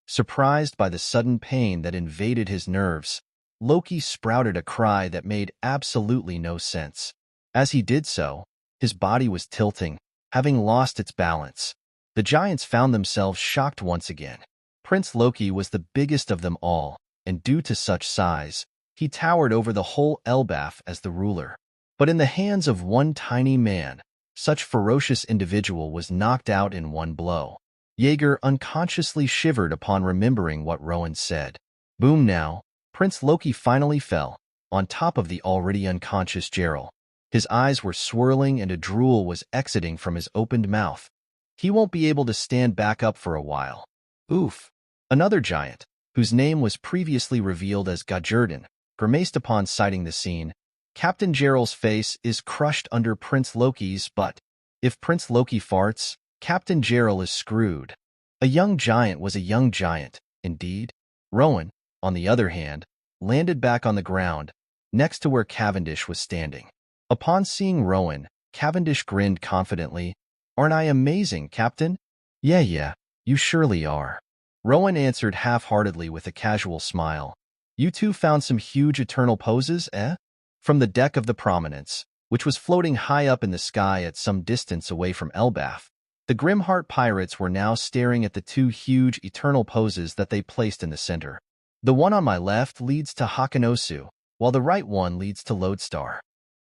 Surprised by the sudden pain that invaded his nerves, Loki sprouted a cry that made absolutely no sense. As he did so, his body was tilting, having lost its balance. The giants found themselves shocked once again. Prince Loki was the biggest of them all, and due to such size, he towered over the whole Elbaf as the ruler. But in the hands of one tiny man, such ferocious individual was knocked out in one blow. Jaeger unconsciously shivered upon remembering what Rowan said. Boom now, Prince Loki finally fell, on top of the already unconscious Geralt. His eyes were swirling and a drool was exiting from his opened mouth. He won't be able to stand back up for a while. Oof. Another giant, whose name was previously revealed as Gajerdin, grimaced upon sighting the scene. Captain Geralt's face is crushed under Prince Loki's, but if Prince Loki farts, Captain Geralt is screwed. A young giant was a young giant, indeed. Rowan, on the other hand, landed back on the ground, next to where Cavendish was standing. Upon seeing Rowan, Cavendish grinned confidently. "Aren't I amazing, Captain?" Yeah, you surely are." Rowan answered half-heartedly with a casual smile. "You two found some huge eternal poses, eh?" From the deck of the Prominence, which was floating high up in the sky at some distance away from Elbaf, the Grimheart pirates were now staring at the two huge eternal poses that they placed in the center. "The one on my left leads to Hakanosu, while the right one leads to Lodestar,"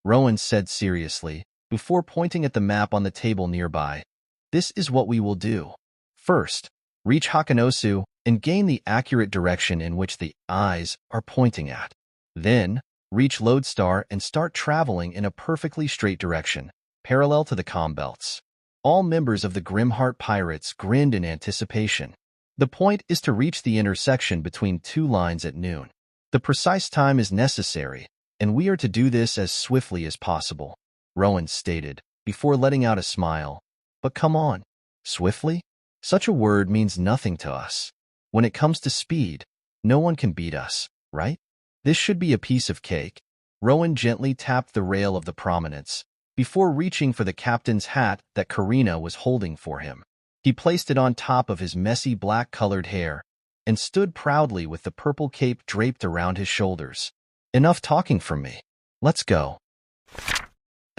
Rowan said seriously, before pointing at the map on the table nearby. "This is what we will do. First, reach Hakanosu and gain the accurate direction in which the eyes are pointing at. Then, reach Lodestar and start traveling in a perfectly straight direction, parallel to the comm belts." All members of the Grimheart pirates grinned in anticipation. The point is to reach the intersection between two lines at noon. The precise time is necessary, and we are to do this as swiftly as possible, Rowan stated, before letting out a smile. "But come on, swiftly? Such a word means nothing to us. When it comes to speed, no one can beat us, right? This should be a piece of cake." Rowan gently tapped the rail of the Prominence, before reaching for the captain's hat that Karina was holding for him. He placed it on top of his messy black-colored hair and stood proudly with the purple cape draped around his shoulders. "Enough talking from me. Let's go."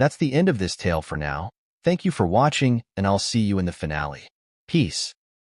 That's the end of this tale for now. Thank you for watching, and I'll see you in the finale. Peace.